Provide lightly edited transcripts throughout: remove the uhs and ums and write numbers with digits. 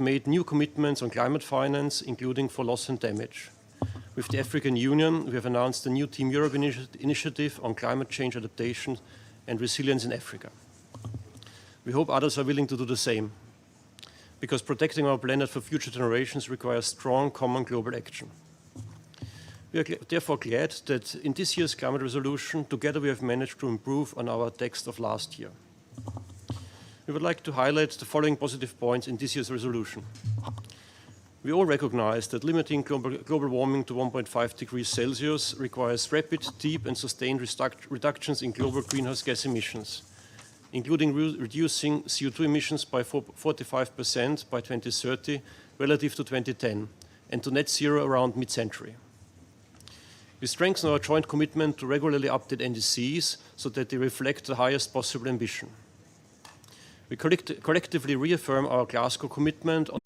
made new commitments on climate finance, including for loss and damage. With the African Union, we have announced a new Team Europe initiative on climate change adaptation and resilience in Africa. We hope others are willing to do the same, because protecting our planet for future generations requires strong common global action. We are therefore glad that in this year's climate resolution, together we have managed to improve on our text of last year. We would like to highlight the following positive points in this year's resolution. We all recognize that limiting global warming to 1.5 degrees Celsius requires rapid, deep and sustained reductions in global greenhouse gas emissions, including reducing CO2 emissions by 45% by 2030 relative to 2010 and to net zero around mid-century. We strengthen our joint commitment to regularly update NDCs so that they reflect the highest possible ambition. We collectively reaffirm our Glasgow commitment on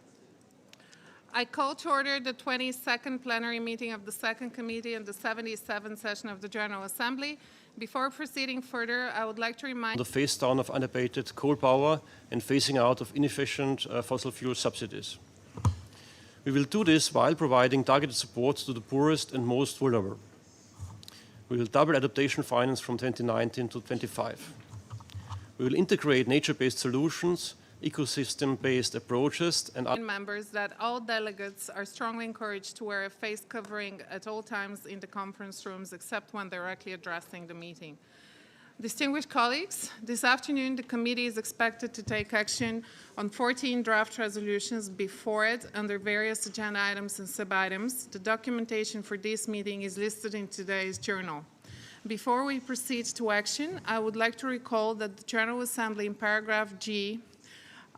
I call to order the 22nd plenary meeting of the Second Committee and the 77th session of the General Assembly. Before proceeding further, I would like to remind the phase down of unabated coal power and phasing out of inefficient fossil fuel subsidies. We will do this while providing targeted support to the poorest and most vulnerable. We will double adaptation finance from 2019 to 25. We will integrate nature-based solutions, ecosystem-based approaches and members that all delegates are strongly encouraged to wear a face covering at all times in the conference rooms except when directly addressing the meeting. Distinguished colleagues, this afternoon the committee is expected to take action on 14 draft resolutions before it under various agenda items and sub-items. The documentation for this meeting is listed in today's journal. Before we proceed to action, I would like to recall that the General Assembly in paragraph G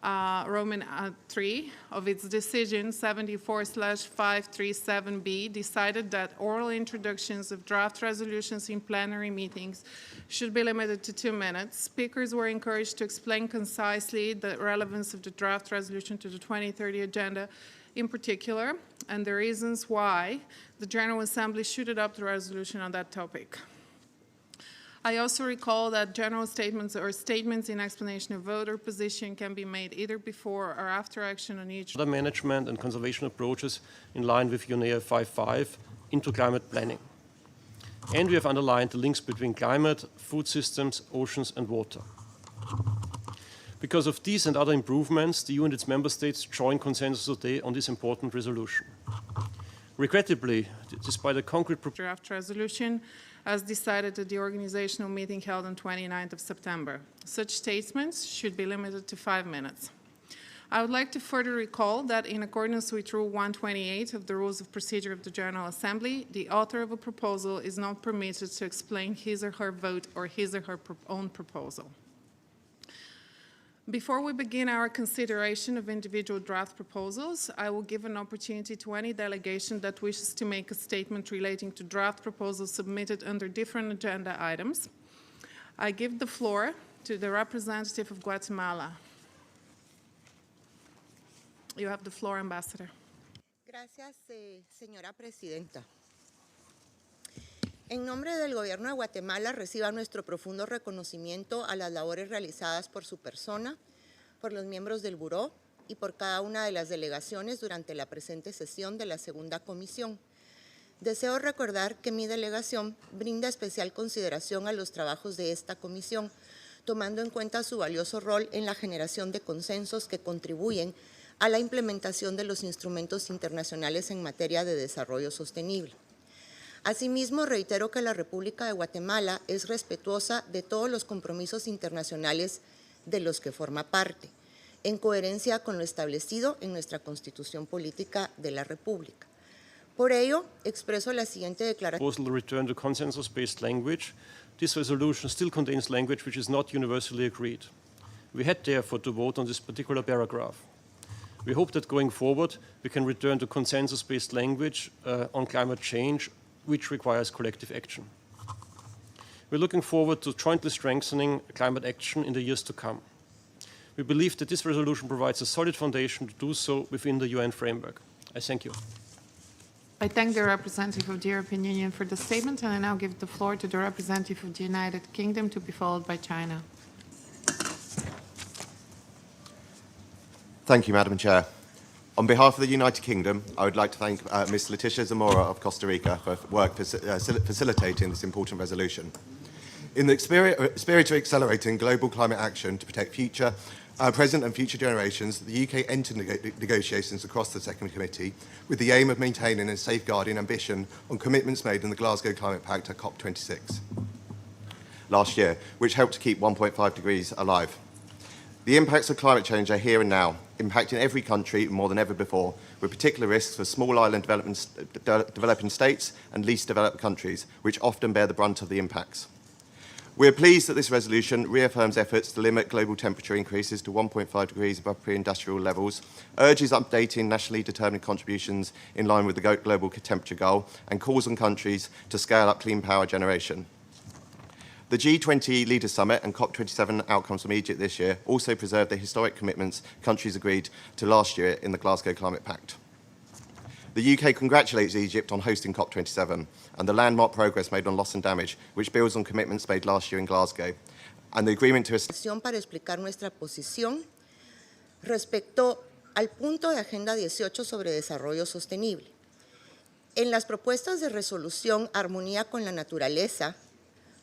Roman 3 of its decision 74/537B decided that oral introductions of draft resolutions in plenary meetings should be limited to 2 minutes. Speakers were encouraged to explain concisely the relevance of the draft resolution to the 2030 agenda in particular, and the reasons why the General Assembly should adopt the resolution on that topic. I also recall that general statements or statements in explanation of vote or position can be made either before or after action on each. Other management and conservation approaches in line with UNEA 5.5 into climate planning. And we have underlined the links between climate, food systems, oceans and water. Because of these and other improvements, the EU and its member states join consensus today on this important resolution. Regrettably, despite a concrete draft resolution, as decided at the organizational meeting held on 29th of September. Such statements should be limited to 5 minutes. I would like to further recall that in accordance with Rule 128 of the Rules of Procedure of the General Assembly, the author of a proposal is not permitted to explain his or her vote or his or her own proposal. Before we begin our consideration of individual draft proposals, I will give an opportunity to any delegation that wishes to make a statement relating to draft proposals submitted under different agenda items. I give the floor to the representative of Guatemala. You have the floor, Ambassador. Gracias, señora Presidenta. En nombre del Gobierno de Guatemala, reciba nuestro profundo reconocimiento a las labores realizadas por su persona, por los miembros del Buró y por cada una de las delegaciones durante la presente sesión de la Segunda Comisión. Deseo recordar que mi delegación brinda especial consideración a los trabajos de esta comisión, tomando en cuenta su valioso rol en la generación de consensos que contribuyen a la implementación de los instrumentos internacionales en materia de desarrollo sostenible. Asimismo, reitero que la República de Guatemala es respetuosa de todos los compromisos internacionales de los que forma parte, en coherencia con lo establecido en nuestra Constitución Política de la República. Por ello, expreso la siguiente declaración. Proposal return to consensus-based language. This resolution still contains language which is not universally agreed. We had therefore to vote on this particular paragraph. We hope that going forward we can return to consensus-based language on climate change, which requires collective action. We're looking forward to jointly strengthening climate action in the years to come. We believe that this resolution provides a solid foundation to do so within the UN framework. I thank you. I thank the representative of the European Union for the statement, and I now give the floor to the representative of the United Kingdom, to be followed by China. Thank you, Madam Chair. On behalf of the United Kingdom, I would like to thank Ms. Leticia Zamora of Costa Rica for work facilitating this important resolution. In the spirit of accelerating global climate action to protect present and future generations, the UK entered negotiations across the Second Committee with the aim of maintaining and safeguarding ambition on commitments made in the Glasgow Climate Pact at COP26 last year, which helped to keep 1.5 degrees alive. The impacts of climate change are here and now, impacting every country more than ever before, with particular risks for small island developing states and least developed countries, which often bear the brunt of the impacts. We are pleased that this resolution reaffirms efforts to limit global temperature increases to 1.5 degrees above pre-industrial levels, urges updating nationally determined contributions in line with the global temperature goal, and calls on countries to scale up clean power generation. The G20 Leaders Summit and COP27 outcomes from Egypt this year also preserved the historic commitments countries agreed to last year in the Glasgow Climate Pact. The UK congratulates Egypt on hosting COP27 and the landmark progress made on loss and damage, which builds on commitments made last year in Glasgow, and the agreement to... Para explicar nuestra posición respecto al punto de Agenda 18 sobre desarrollo sostenible. En las propuestas de resolución Armonía con la Naturaleza,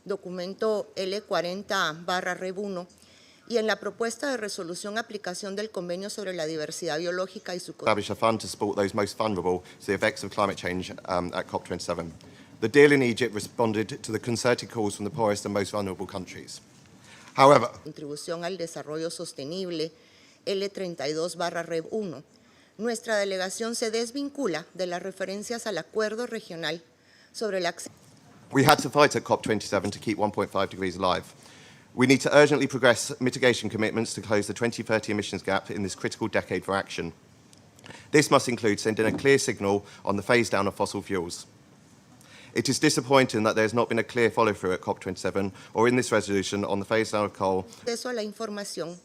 documento L40/Rev1, y en la propuesta de resolución aplicación del Convenio sobre la Diversidad Biológica y su... establish a fund to support those most vulnerable to the effects of climate change at COP27. The deal in Egypt responded to the concerted calls from the poorest and most vulnerable countries. However, Contribución al Desarrollo Sostenible, L32/Rev1, nuestra delegación se desvincula de las referencias al Acuerdo Regional sobre el acceso. we had to fight at COP27 to keep 1.5 degrees alive. We need to urgently progress mitigation commitments to close the 2030 emissions gap in this critical decade for action. This must include sending a clear signal on the phase down of fossil fuels. It is disappointing that there has not been a clear follow-through at COP27 or in this resolution on the phase down of coal. Acceso a la información,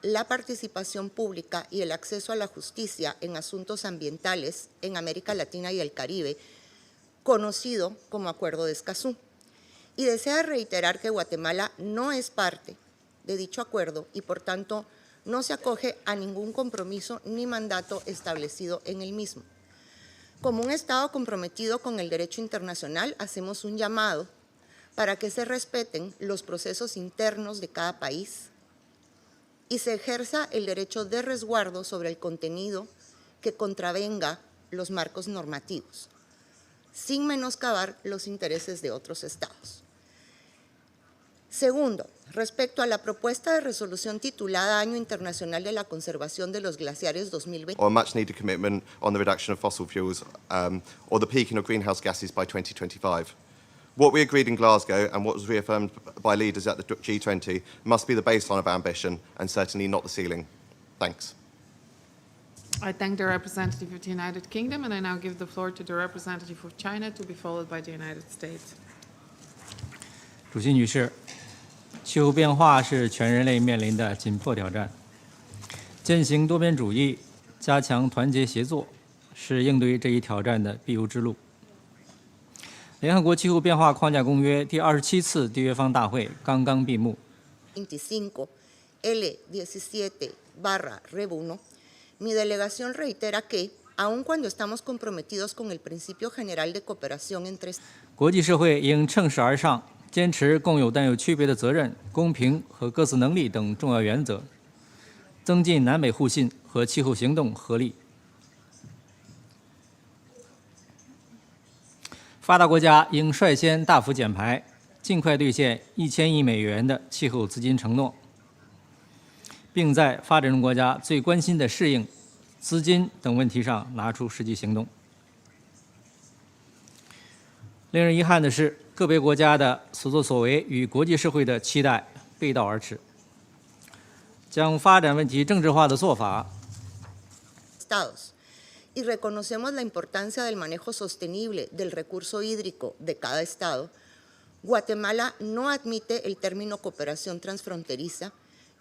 la participación pública y el acceso a la justicia en asuntos ambientales en América Latina y el Caribe, conocido como Acuerdo de Escazú, y desea reiterar que Guatemala no es parte de dicho acuerdo y, por tanto, no se acoge a ningún compromiso ni mandato establecido en el mismo. Como un Estado comprometido con el derecho internacional, hacemos un llamado para que se respeten los procesos internos de cada país y se ejerza el derecho de resguardo sobre el contenido que contravenga los marcos normativos, sin menoscabar los intereses de otros estados. Segundo, respecto a la propuesta de resolución titulada Año Internacional de la Conservación de los Glaciares 2020. Or a much-needed commitment on the reduction of fossil fuels or the peaking of greenhouse gases by 2025. What we agreed in Glasgow and what was reaffirmed by leaders at the G20 must be the baseline of ambition and certainly not the ceiling. Thanks. I thank the representative of the United Kingdom, and I now give the floor to the representative of China, to be followed by the United States. 主席女士，气候变化是全人类面临的紧迫挑战，践行多边主义，加强团结协作，是应对这一挑战的必由之路。联合国气候变化框架公约第27次缔约方大会刚刚闭幕。25 L17/Rev1, mi delegación reitera que, aun cuando estamos comprometidos con el principio general de cooperación entre 国际社会应乘势而上，坚持共有但有区别的责任、公平和各自能力等重要原则，增进南北互信和气候行动合力。发达国家应率先大幅减排，尽快兑现1000亿美元的气候资金承诺，并在发展中国家最关心的适应、资金等问题上拿出实际行动。令人遗憾的是，个别国家的所作所为与国际社会的期待背道而驰，将发展问题政治化的做法。estados y reconocemos la importancia del manejo sostenible del recurso hídrico de cada estado, Guatemala no admite el término cooperación transfronteriza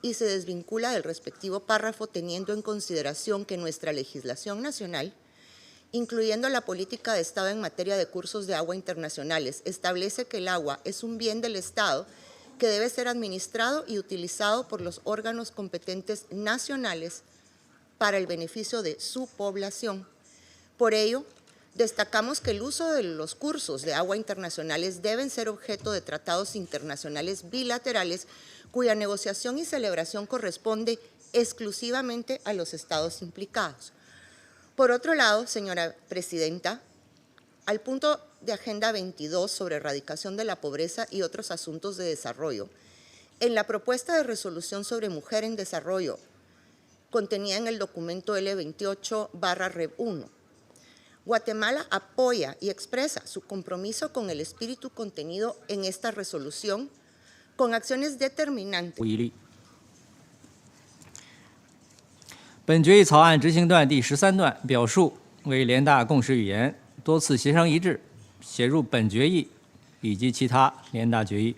y se desvincula del respectivo párrafo teniendo en consideración que nuestra legislación nacional, incluyendo la política de Estado en materia de cursos de agua internacionales, establece que el agua es un bien del Estado que debe ser administrado y utilizado por los órganos competentes nacionales para el beneficio de su población. Por ello, destacamos que el uso de los cursos de agua internacionales deben ser objeto de tratados internacionales bilaterales cuya negociación y celebración corresponde exclusivamente a los estados implicados. Por otro lado, señora presidenta, al punto de Agenda 22 sobre erradicación de la pobreza y otros asuntos de desarrollo, en la propuesta de resolución sobre mujer en desarrollo, contenida en el documento L28/Rev1, Guatemala apoya y expresa su compromiso con el espíritu contenido en esta resolución con acciones determinantes. 无一例。本决议草案执行段第13段表述为联大共识语言，多次协商一致，写入本决议以及其他联大决议。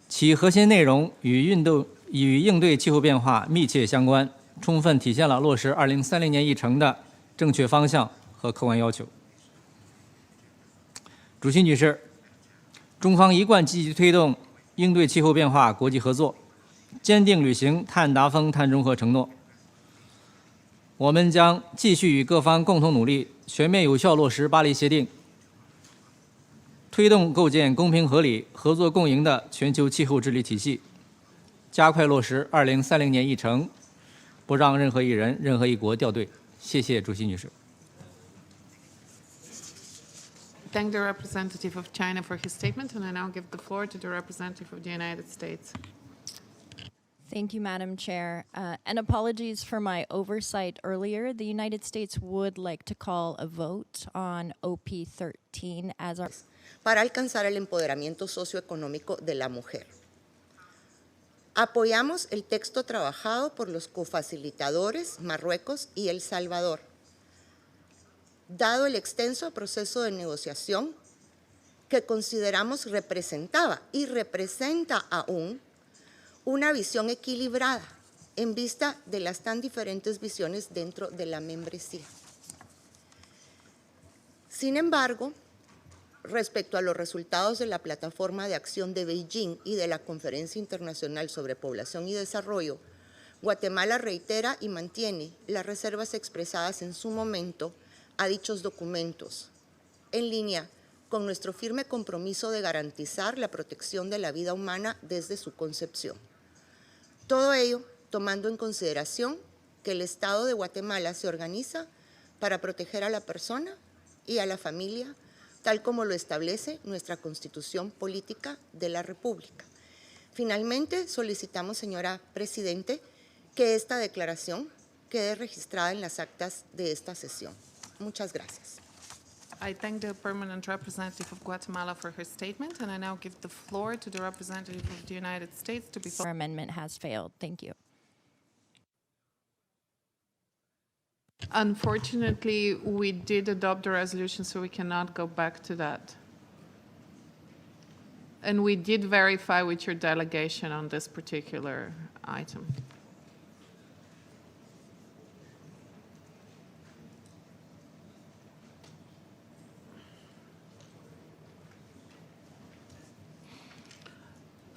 其核心内容与应对气候变化密切相关，充分体现了落实2030年议程的正确方向和客观要求。主席女士，中方一贯积极推动应对气候变化国际合作，坚定履行碳达峰、碳中和承诺。我们将继续与各方共同努力，全面有效落实巴黎协定，推动构建公平合理、合作共赢的全球气候治理体系，加快落实2030年议程，不让任何一人、任何一国掉队。谢谢主席女士。Thank the representative of China for his statement, and I now give the floor to the representative of the United States. Thank you, Madam Chair. And apologies for my oversight earlier. The United States would like to call a vote on OP 13 as our... para alcanzar el empoderamiento socioeconómico de la mujer. Apoyamos el texto trabajado por los cofacilitadores Marruecos y El Salvador. Dado el extenso proceso de negociación que consideramos representaba y representa aún una visión equilibrada en vista de las tan diferentes visiones dentro de la membresía. Sin embargo, respecto a los resultados de la Plataforma de Acción de Beijing y de la Conferencia Internacional sobre Población y Desarrollo, Guatemala reitera y mantiene las reservas expresadas en su momento a dichos documentos, en línea con nuestro firme compromiso de garantizar la protección de la vida humana desde su concepción. Todo ello tomando en consideración que el Estado de Guatemala se organiza para proteger a la persona y a la familia, tal como lo establece nuestra Constitución Política de la República. Finalmente, solicitamos, señora Presidente, que esta declaración quede registrada en las actas de esta sesión. Muchas gracias. I thank the permanent representative of Guatemala for her statement, and I now give the floor to the representative of the United States to be... Our amendment has failed. Thank you. Unfortunately, we did adopt the resolution, so we cannot go back to that. And we did verify with your delegation on this particular item.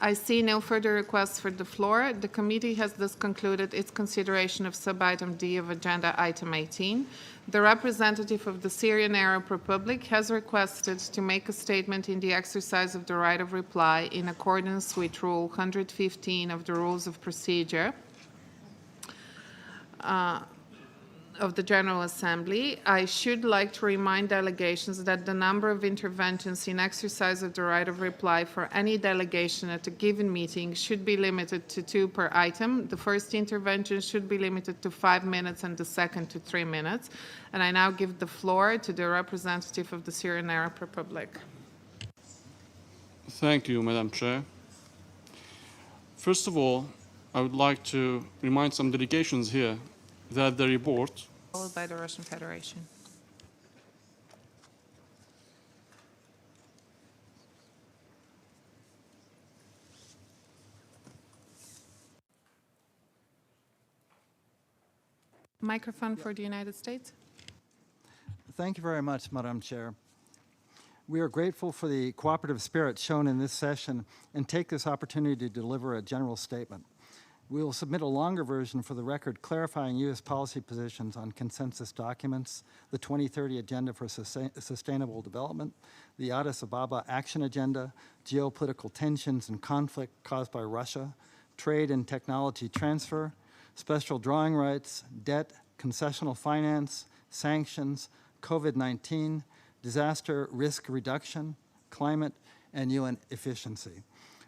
I see no further requests for the floor. The committee has thus concluded its consideration of sub-item D of agenda item 18. The representative of the Syrian Arab Republic has requested to make a statement in the exercise of the right of reply in accordance with Rule 115 of the Rules of Procedure of the General Assembly. I should like to remind delegations that the number of interventions in exercise of the right of reply for any delegation at a given meeting should be limited to 2 per item. The first intervention should be limited to 5 minutes and the second to 3 minutes. And I now give the floor to the representative of the Syrian Arab Republic. Thank you, Madam Chair. First of all, I would like to remind some delegations here that the report Followed by the Russian Federation. Microphone for the United States. Thank you very much, Madam Chair. We are grateful for the cooperative spirit shown in this session and take this opportunity to deliver a general statement. We will submit a longer version for the record clarifying U.S. policy positions on consensus documents, the 2030 Agenda for Sustainable Development, the Addis Ababa Action Agenda, geopolitical tensions and conflict caused by Russia, trade and technology transfer, special drawing rights, debt, concessional finance, sanctions, COVID-19, disaster risk reduction, climate, and UN efficiency.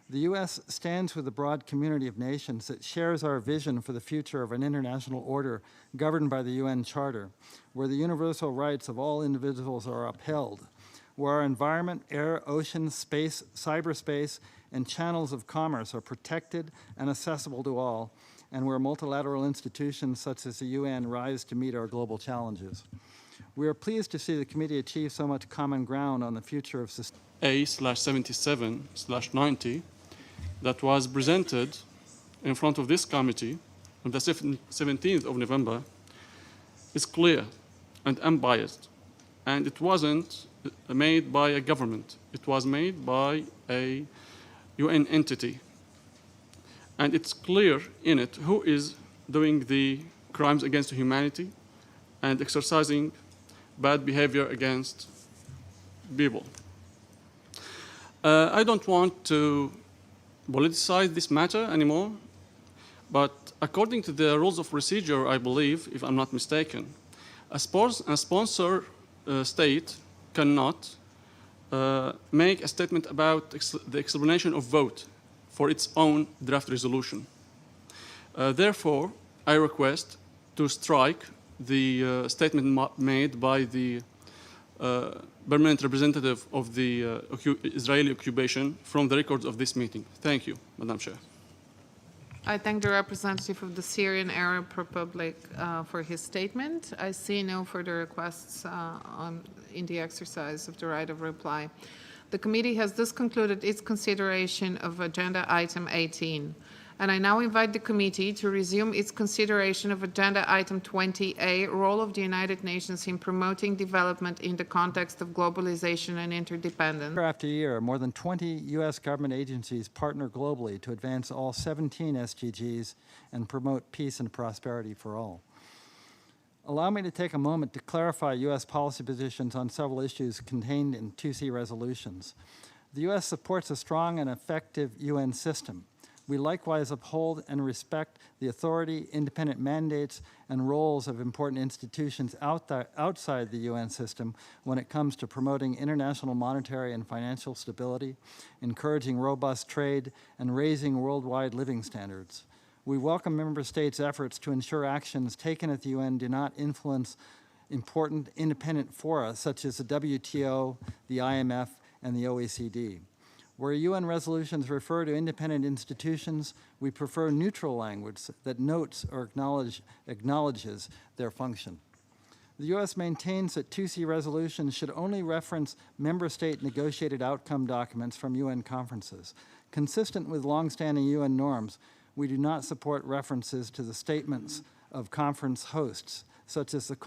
The U.S. stands with a broad community of nations that shares our vision for the future of an international order governed by the UN Charter, where the universal rights of all individuals are upheld, where our environment, air, ocean, space, cyberspace, and channels of commerce are protected and accessible to all, and where multilateral institutions such as the UN rise to meet our global challenges. We are pleased to see the committee achieve so much common ground on the future of A/77/90 that was presented in front of this committee on the 17th of November is clear and unbiased, and it wasn't made by a government. It was made by a UN entity, and it's clear in it who is doing the crimes against humanity and exercising bad behavior against people. I don't want to politicize this matter anymore, but according to the rules of procedure, I believe, if I'm not mistaken, a sponsor state cannot make a statement about the explanation of vote for its own draft resolution. Therefore, I request to strike the statement made by the permanent representative of the Israeli occupation from the records of this meeting. Thank you, Madam Chair. I thank the representative of the Syrian Arab Republic for his statement. I see no further requests in the exercise of the right of reply. The committee has thus concluded its consideration of agenda item 18. And I now invite the committee to resume its consideration of agenda item 20A, role of the United Nations in promoting development in the context of globalization and interdependence. Year after year, more than 20 U.S. government agencies partner globally to advance all 17 SDGs and promote peace and prosperity for all. Allow me to take a moment to clarify U.S. policy positions on several issues contained in 2C resolutions. The U.S. supports a strong and effective UN system. We likewise uphold and respect the authority, independent mandates, and roles of important institutions outside the UN system when it comes to promoting international monetary and financial stability, encouraging robust trade, and raising worldwide living standards. We welcome member states' efforts to ensure actions taken at the UN do not influence important independent fora such as the WTO, the IMF, and the OECD. Where UN resolutions refer to independent institutions, we prefer neutral language that notes or acknowledges their function. The U.S. maintains that 2C resolutions should only reference member state negotiated outcome documents from UN conferences. Consistent with longstanding UN norms, we do not support references to the statements of conference hosts, such as the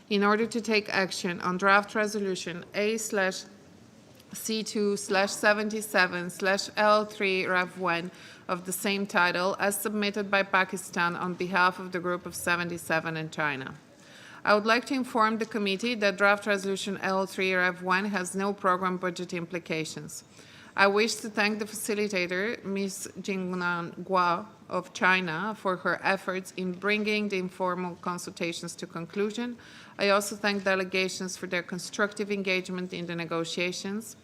in order to take action on draft resolution A/C2/77/L3-Rev1 of the same title as submitted by Pakistan on behalf of the Group of 77 in China. I would like to inform the committee that draft resolution L3-Rev1 has no program budget implications. I wish to thank the facilitator, Ms. Jingnan Gua of China, for her efforts in bringing the informal consultations to conclusion. I also thank delegations for their constructive engagement in the negotiations.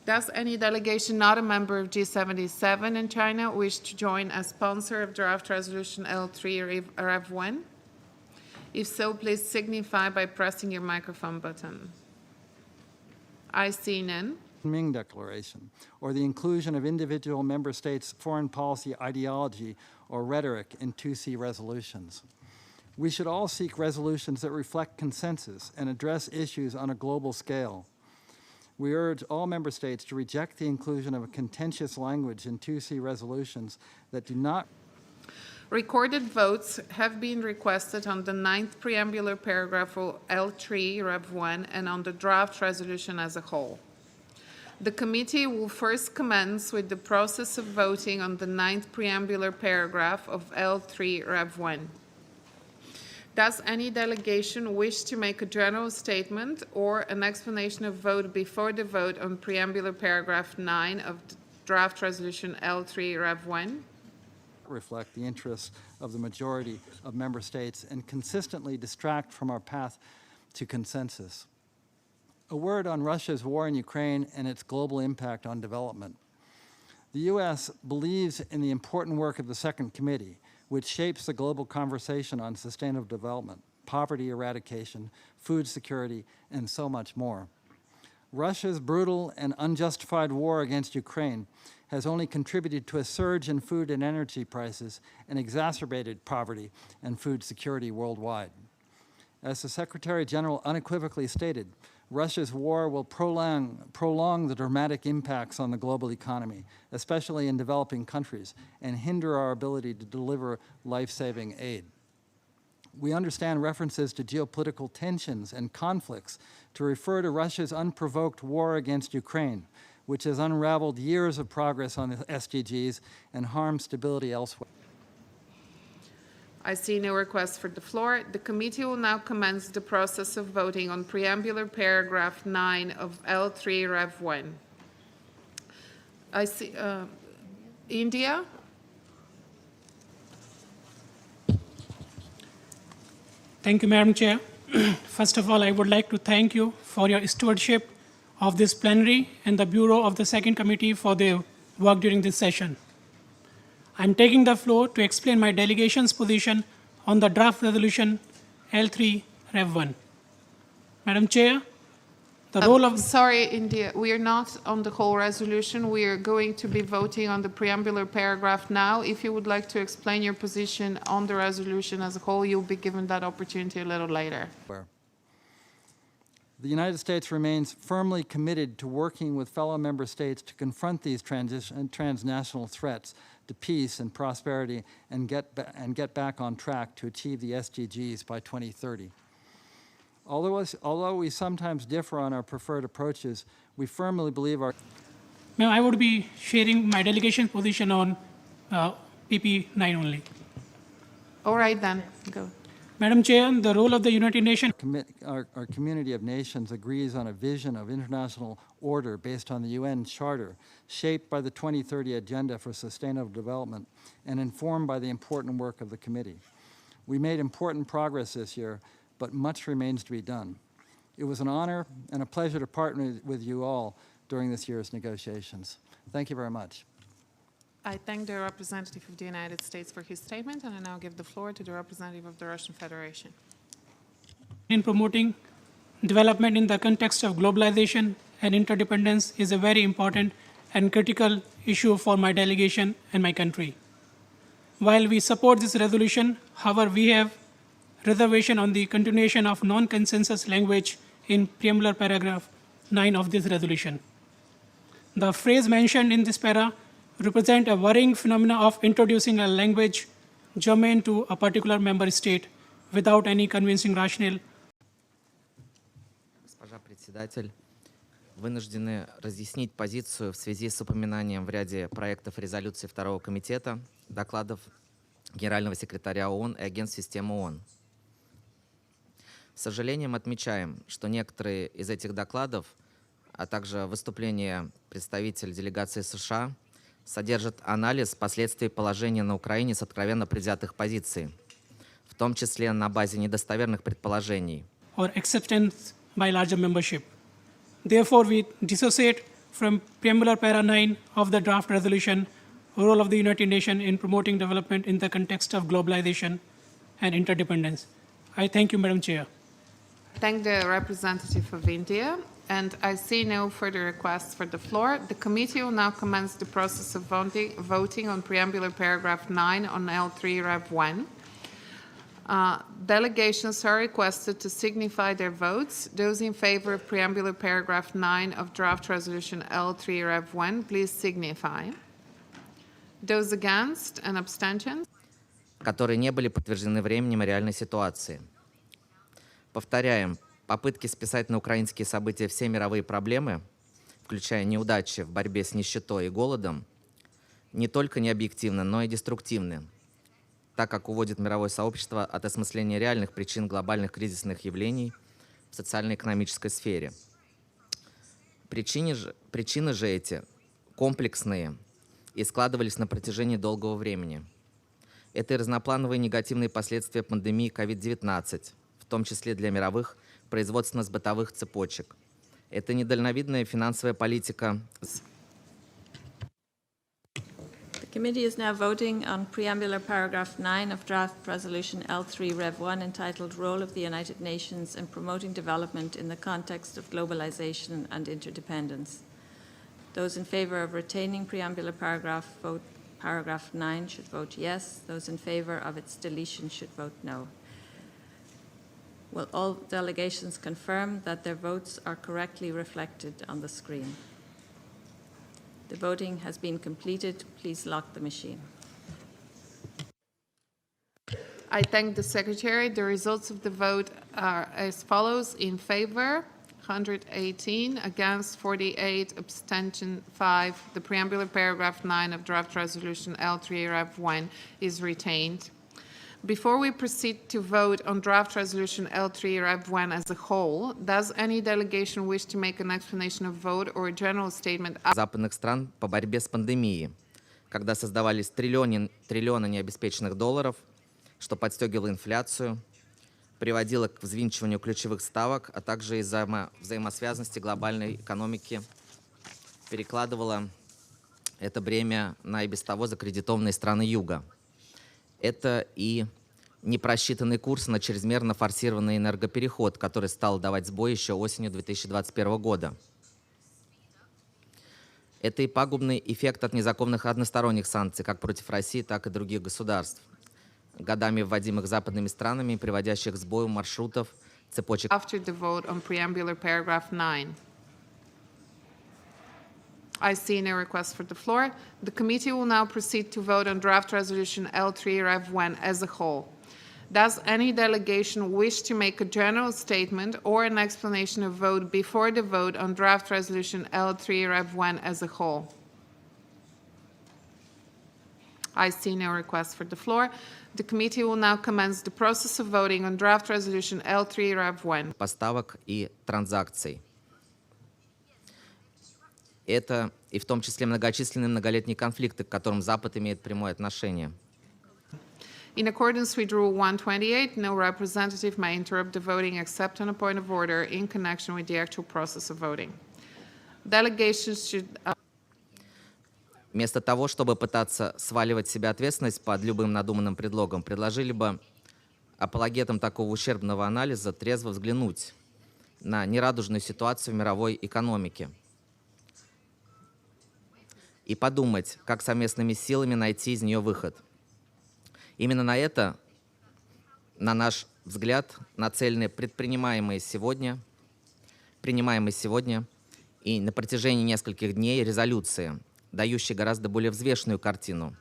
Does any delegation not a member of G77 in China wish to join as sponsor of draft resolution L3-Rev1? If so, please signify by pressing your microphone button. I see none. Ming Declaration, or the inclusion of individual member states' foreign policy ideology or rhetoric in 2C resolutions. We should all seek resolutions that reflect consensus and address issues on a global scale. We urge all member states to reject the inclusion of a contentious language in 2C resolutions that do not. Recorded votes have been requested on the 9th preambular paragraph of L3-Rev1 and on the draft resolution as a whole. The committee will first commence with the process of voting on the 9th preambular paragraph of L3 Rev 1. Does any delegation wish to make a general statement or an explanation of vote before the vote on preambular paragraph 9 of draft resolution L3 Rev 1? Reflect the interests of the majority of member states and consistently distract from our path to consensus. A word on Russia's war in Ukraine and its global impact on development. The U.S. believes in the important work of the Second Committee, which shapes the global conversation on sustainable development, poverty eradication, food security, and so much more. Russia's brutal and unjustified war against Ukraine has only contributed to a surge in food and energy prices and exacerbated poverty and food security worldwide. As the Secretary General unequivocally stated, Russia's war will prolong the dramatic impacts on the global economy, especially in developing countries, and hinder our ability to deliver life-saving aid. We understand references to geopolitical tensions and conflicts to refer to Russia's unprovoked war against Ukraine, which has unraveled years of progress on the SDGs and harmed stability elsewhere. I see no request for the floor. The committee will now commence the process of voting on preambular paragraph 9 of L3 Rev 1. I see India. Thank you, Madam Chair. First of all, I would like to thank you for your stewardship of this plenary and the Bureau of the Second Committee for their work during this session. I'm taking the floor to explain my delegation's position on the draft resolution L3 Rev 1. Madam Chair, the role of... Sorry, India, we are not on the whole resolution. We are going to be voting on the preambular paragraph now. If you would like to explain your position on the resolution as a whole, you'll be given that opportunity a little later. The United States remains firmly committed to working with fellow member states to confront these transnational threats to peace and prosperity and get back on track to achieve the SDGs by 2030. Although we sometimes differ on our preferred approaches, we firmly believe our... Ma'am, I would be sharing my delegation's position on PP 9 only. All right, then, go. Madam Chair, the role of the United Nations... Our community of nations agrees on a vision of international order based on the UN Charter, shaped by the 2030 Agenda for Sustainable Development and informed by the important work of the committee. We made important progress this year, but much remains to be done. It was an honor and a pleasure to partner with you all during this year's negotiations. Thank you very much. I thank the representative of the United States for his statement, and I now give the floor to the representative of the Russian Federation. In promoting development in the context of globalization and interdependence is a very important and critical issue for my delegation and my country. While we support this resolution, however, we have reservation on the continuation of non-consensus language in preambular paragraph 9 of this resolution. The phrase mentioned in this para represent a worrying phenomenon of introducing a language germane to a particular member state without any convincing rationale. Госпожа председатель, вынуждены разъяснить позицию в связи с упоминанием в ряде проектов резолюции Второго комитета, докладов Генерального секретаря ООН и Агентств системы ООН. С сожалением отмечаем, что некоторые из этих докладов, а также выступления представителя делегации США, содержат анализ последствий положения на Украине с откровенно предвзятых позиций, в том числе на базе недостоверных предположений. Or acceptance by larger membership. Therefore, we dissociate from preambular para 9 of the draft resolution, role of the United Nations in promoting development in the context of globalization and interdependence. I thank you, Madam Chair. Thank the representative of India, and I see no further requests for the floor. The committee will now commence the process of voting on preambular paragraph 9 on L3 Rev 1. Delegations are requested to signify their votes. Those in favor of preambular paragraph 9 of draft resolution L3 Rev 1, please signify. Those against and abstentions? Которые не были подтверждены временем и реальной ситуации. Повторяем, попытки списать на украинские события все мировые проблемы, включая неудачи в борьбе с нищетой и голодом, не только не объективны, но и деструктивны, так как уводит мировое сообщество от осмысления реальных причин глобальных кризисных явлений в социально-экономической сфере. Причины же эти комплексные и складывались на протяжении долгого времени. Это и разноплановые негативные последствия пандемии COVID-19, в том числе для мировых производственно-бытовых цепочек. Это недальновидная финансовая политика. The committee is now voting on preambular paragraph 9 of draft resolution L3 Rev 1 entitled Role of the United Nations in Promoting Development in the Context of Globalization and Interdependence. Those in favor of retaining preambular paragraph 9 should vote yes. Those in favor of its deletion should vote no. Will all delegations confirm that their votes are correctly reflected on the screen? The voting has been completed. Please lock the machine. I thank the Secretary. The results of the vote are as follows: in favor, 118, against 48, abstention 5. The preambular paragraph 9 of draft resolution L3 Rev 1 is retained. Before we proceed to vote on draft resolution L3 Rev 1 as a whole, does any delegation wish to make an explanation of vote or a general statement? Западных стран по борьбе с пандемией, когда создавались триллионы необеспеченных долларов, что подстегивало инфляцию, приводило к взвинчиванию ключевых ставок, а также из-за взаимосвязанности глобальной экономики перекладывало это бремя на и без того закредитованные страны Юга. Это и непросчитанный курс на чрезмерно форсированный энергопереход, который стал давать сбой еще осенью 2021 года. Это и пагубный эффект от незаконных односторонних санкций как против России, так и других государств, годами вводимых западными странами, приводящих к сбою маршрутов, цепочек. After the vote on preambular paragraph 9. I see no request for the floor. The committee will now proceed to vote on draft resolution L3 Rev 1 as a whole. Does any delegation wish to make a general statement or an explanation of vote before the vote on draft resolution L3 Rev 1 as a whole? I see no request for the floor. The committee will now commence the process of voting on draft resolution L3 Rev 1. Поставок и транзакций. Это и в том числе многочисленные многолетние конфликты, к которым Запад имеет прямое отношение. In accordance with Rule 128, no representative may interrupt the voting except on a point of order in connection with the actual process of voting. Delegations should... Вместо того, чтобы пытаться сваливать с себя ответственность под любым надуманным предлогом, предложили бы апологетам такого ущербного анализа трезво взглянуть на нерадужную ситуацию в мировой экономике и подумать, как совместными силами найти из нее выход. Именно на это, на наш взгляд, нацелены принимаемые сегодня и на протяжении нескольких дней резолюции, дающие гораздо более взвешенную картину,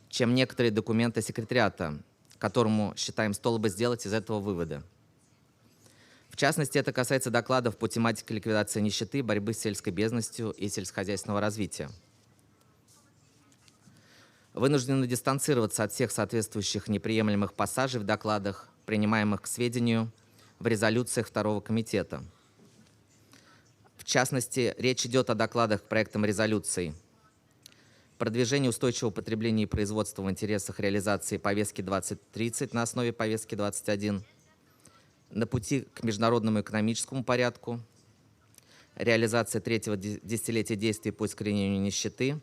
чем некоторые документы секретариата, которому, считаем, стоило бы сделать из этого выводы. В частности, это касается докладов по тематике ликвидации нищеты, борьбы с сельской бедностью и сельскохозяйственного развития. Вынуждены дистанцироваться от всех соответствующих неприемлемых пассажей в докладах, принимаемых к сведению в резолюциях Второго комитета. В частности, речь идет о докладах к проектам резолюций продвижение устойчивого потребления и производства в интересах реализации повестки 2030 на основе повестки 21, на пути к международному экономическому порядку, реализация третьего десятилетия действий по искоренению нищеты,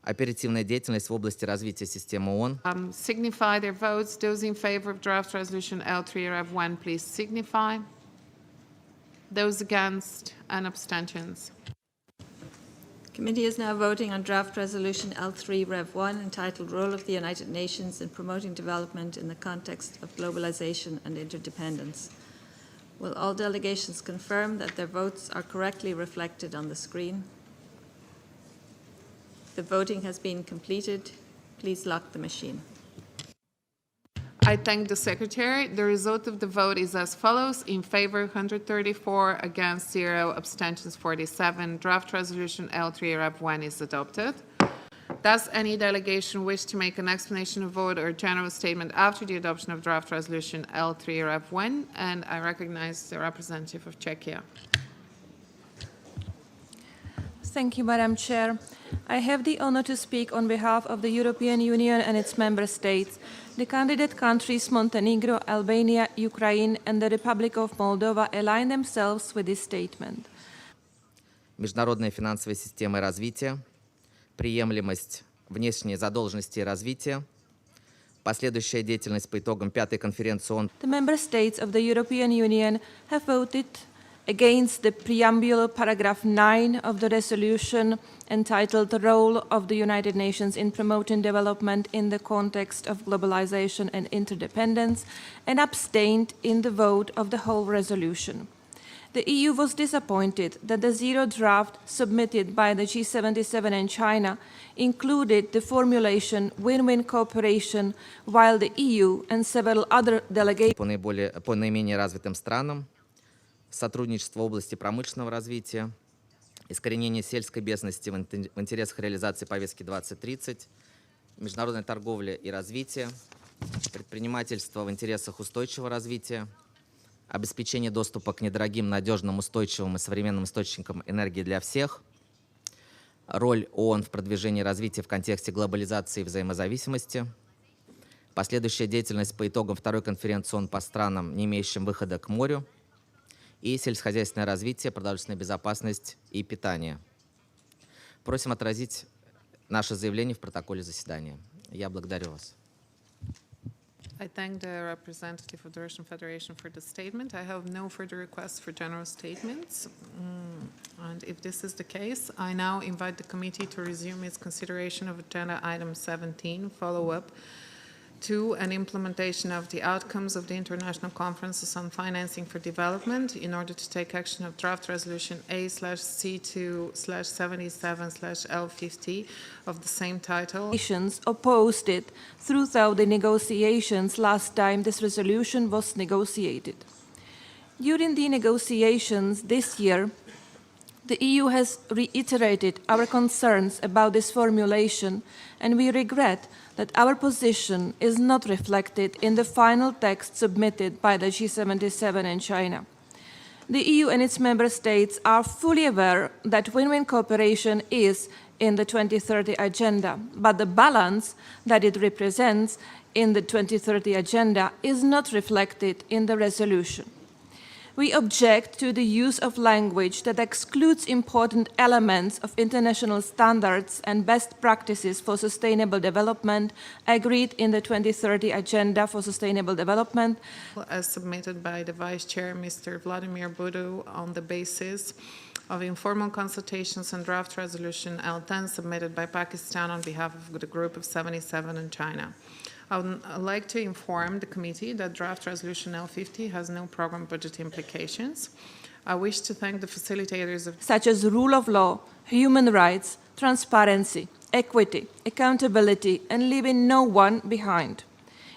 оперативная деятельность в области развития системы ООН. Signify their votes. Those in favor of draft resolution L3 Rev 1, please signify. Those against and abstentions. Committee is now voting on draft resolution L3 Rev 1 entitled Role of the United Nations in Promoting Development in the Context of Globalization and Interdependence. Will all delegations confirm that their votes are correctly reflected on the screen? The voting has been completed. Please lock the machine. I thank the Secretary. The result of the vote is as follows. In favor, 134, against 0, abstentions 47. Draft Resolution L3-1 is adopted. Does any delegation wish to make an explanation of vote or general statement after the adoption of Draft Resolution L3-1? And I recognize the representative of Czechia. Thank you, Madam Chair. I have the honor to speak on behalf of the European Union and its member states. The candidate countries Montenegro, Albania, Ukraine, and the Republic of Moldova align themselves with this statement. Международная финансовая система и развитие, приемлемость внешней задолженности и развития, последующая деятельность по итогам пятой конференции ООН. The member states of the European Union have voted against the preamble paragraph 9 of the resolution entitled The Role of the United Nations in Promoting Development in the Context of Globalization and Interdependence and abstained in the vote of the whole resolution. The EU was disappointed that the zero draft submitted by the G77 and China included the formulation win-win cooperation, while the EU and several other delegations по наименее развитым странам, сотрудничество в области промышленного развития, искоренение сельской бедности в интересах реализации повестки 2030, международная торговля и развитие, предпринимательство в интересах устойчивого развития, обеспечение доступа к недорогим, надежным, устойчивым и современным источникам энергии для всех, роль ООН в продвижении развития в контексте глобализации и взаимозависимости, последующая деятельность по итогам второй конференции ООН по странам, не имеющим выхода к морю, и сельскохозяйственное развитие, продовольственная безопасность и питание. Просим отразить наше заявление в протоколе заседания. Я благодарю вас. I thank the representative of the Russian Federation for the statement. I have no further requests for general statements. And if this is the case, I now invite the committee to resume its consideration of agenda item 17, follow-up to an implementation of the outcomes of the international conferences on financing for development in order to take action of draft resolution A/C2/77/L50 of the same title. Opposed it throughout the negotiations last time this resolution was negotiated. During the negotiations this year, the EU has reiterated our concerns about this formulation, and we regret that our position is not reflected in the final text submitted by the G77 and China. The EU and its member states are fully aware that win-win cooperation is in the 2030 agenda, but the balance that it represents in the 2030 agenda is not reflected in the resolution. We object to the use of language that excludes important elements of international standards and best practices for sustainable development agreed in the 2030 Agenda for Sustainable Development. As submitted by the Vice Chair, Mr. Vladimir Budu, on the basis of informal consultations and draft resolution L10 submitted by Pakistan on behalf of the Group of 77 in China. I would like to inform the committee that draft resolution L50 has no program budget implications. I wish to thank the facilitators of such as rule of law, human rights, transparency, equity, accountability, and leaving no one behind.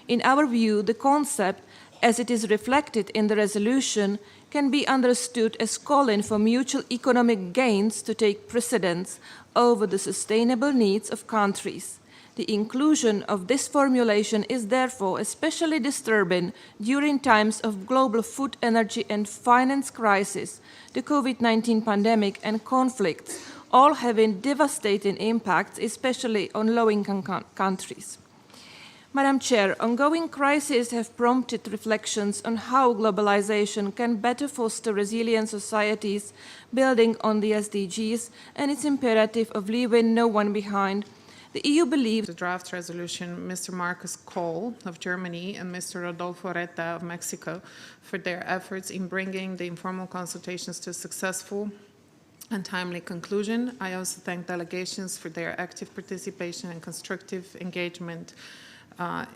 In our view, the concept, as it is reflected in the resolution, can be understood as calling for mutual economic gains to take precedence over the sustainable needs of countries. The inclusion of this formulation is therefore especially disturbing during times of global food, energy, and finance crisis, the COVID-19 pandemic, and conflicts, all having devastating impacts, especially on low-income countries. Madam Chair, ongoing crises have prompted reflections on how globalization can better foster resilient societies, building on the SDGs and its imperative of leaving no one behind. The EU believes the draft resolution, Mr. Marcus Kohl of Germany and Mr. Rodolfo Reta of Mexico for their efforts in bringing the informal consultations to a successful and timely conclusion. I also thank delegations for their active participation and constructive engagement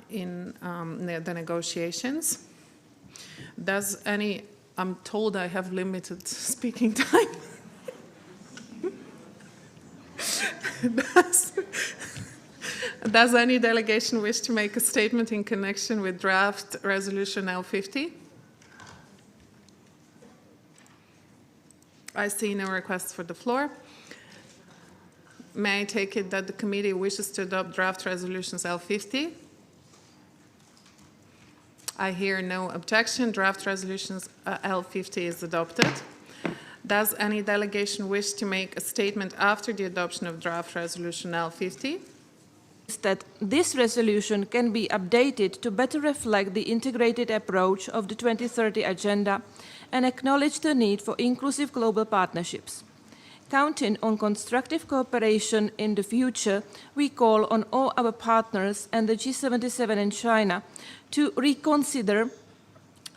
in the negotiations. I'm told I have limited speaking time. Does any delegation wish to make a statement in connection with draft resolution L50? I see no requests for the floor. May I take it that the committee wishes to adopt draft resolutions L50? I hear no objection. Draft resolutions L50 is adopted. Does any delegation wish to make a statement after the adoption of draft resolution L50? That this resolution can be updated to better reflect the integrated approach of the 2030 Agenda and acknowledge the need for inclusive global partnerships. Counting on constructive cooperation in the future, we call on all our partners and the G77 and China to reconsider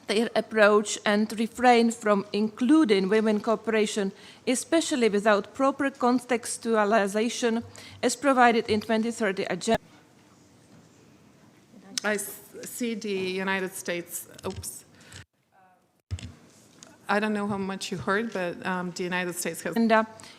their approach and refrain from including women cooperation, especially without proper contextualization as provided in 2030 Agenda. I see the United States, oops. I don't know how much you heard, but the United States has...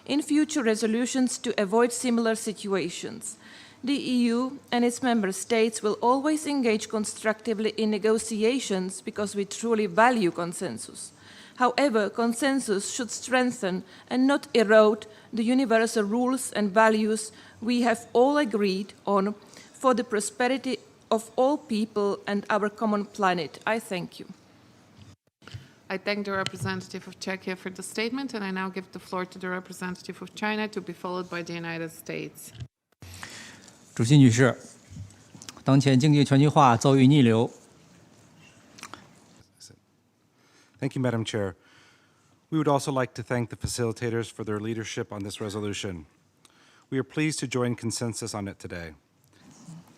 In future resolutions to avoid similar situations. The EU and its member states will always engage constructively in negotiations because we truly value consensus. However, consensus should strengthen and not erode the universal rules and values we have all agreed on for the prosperity of all people and our common planet. I thank you. I thank the representative of Czechia for the statement, and I now give the floor to the representative of China, to be followed by the United States. 主席女士，当前经济全球化遭遇逆流。 Thank you, Madam Chair. We would also like to thank the facilitators for their leadership on this resolution. We are pleased to join consensus on it today.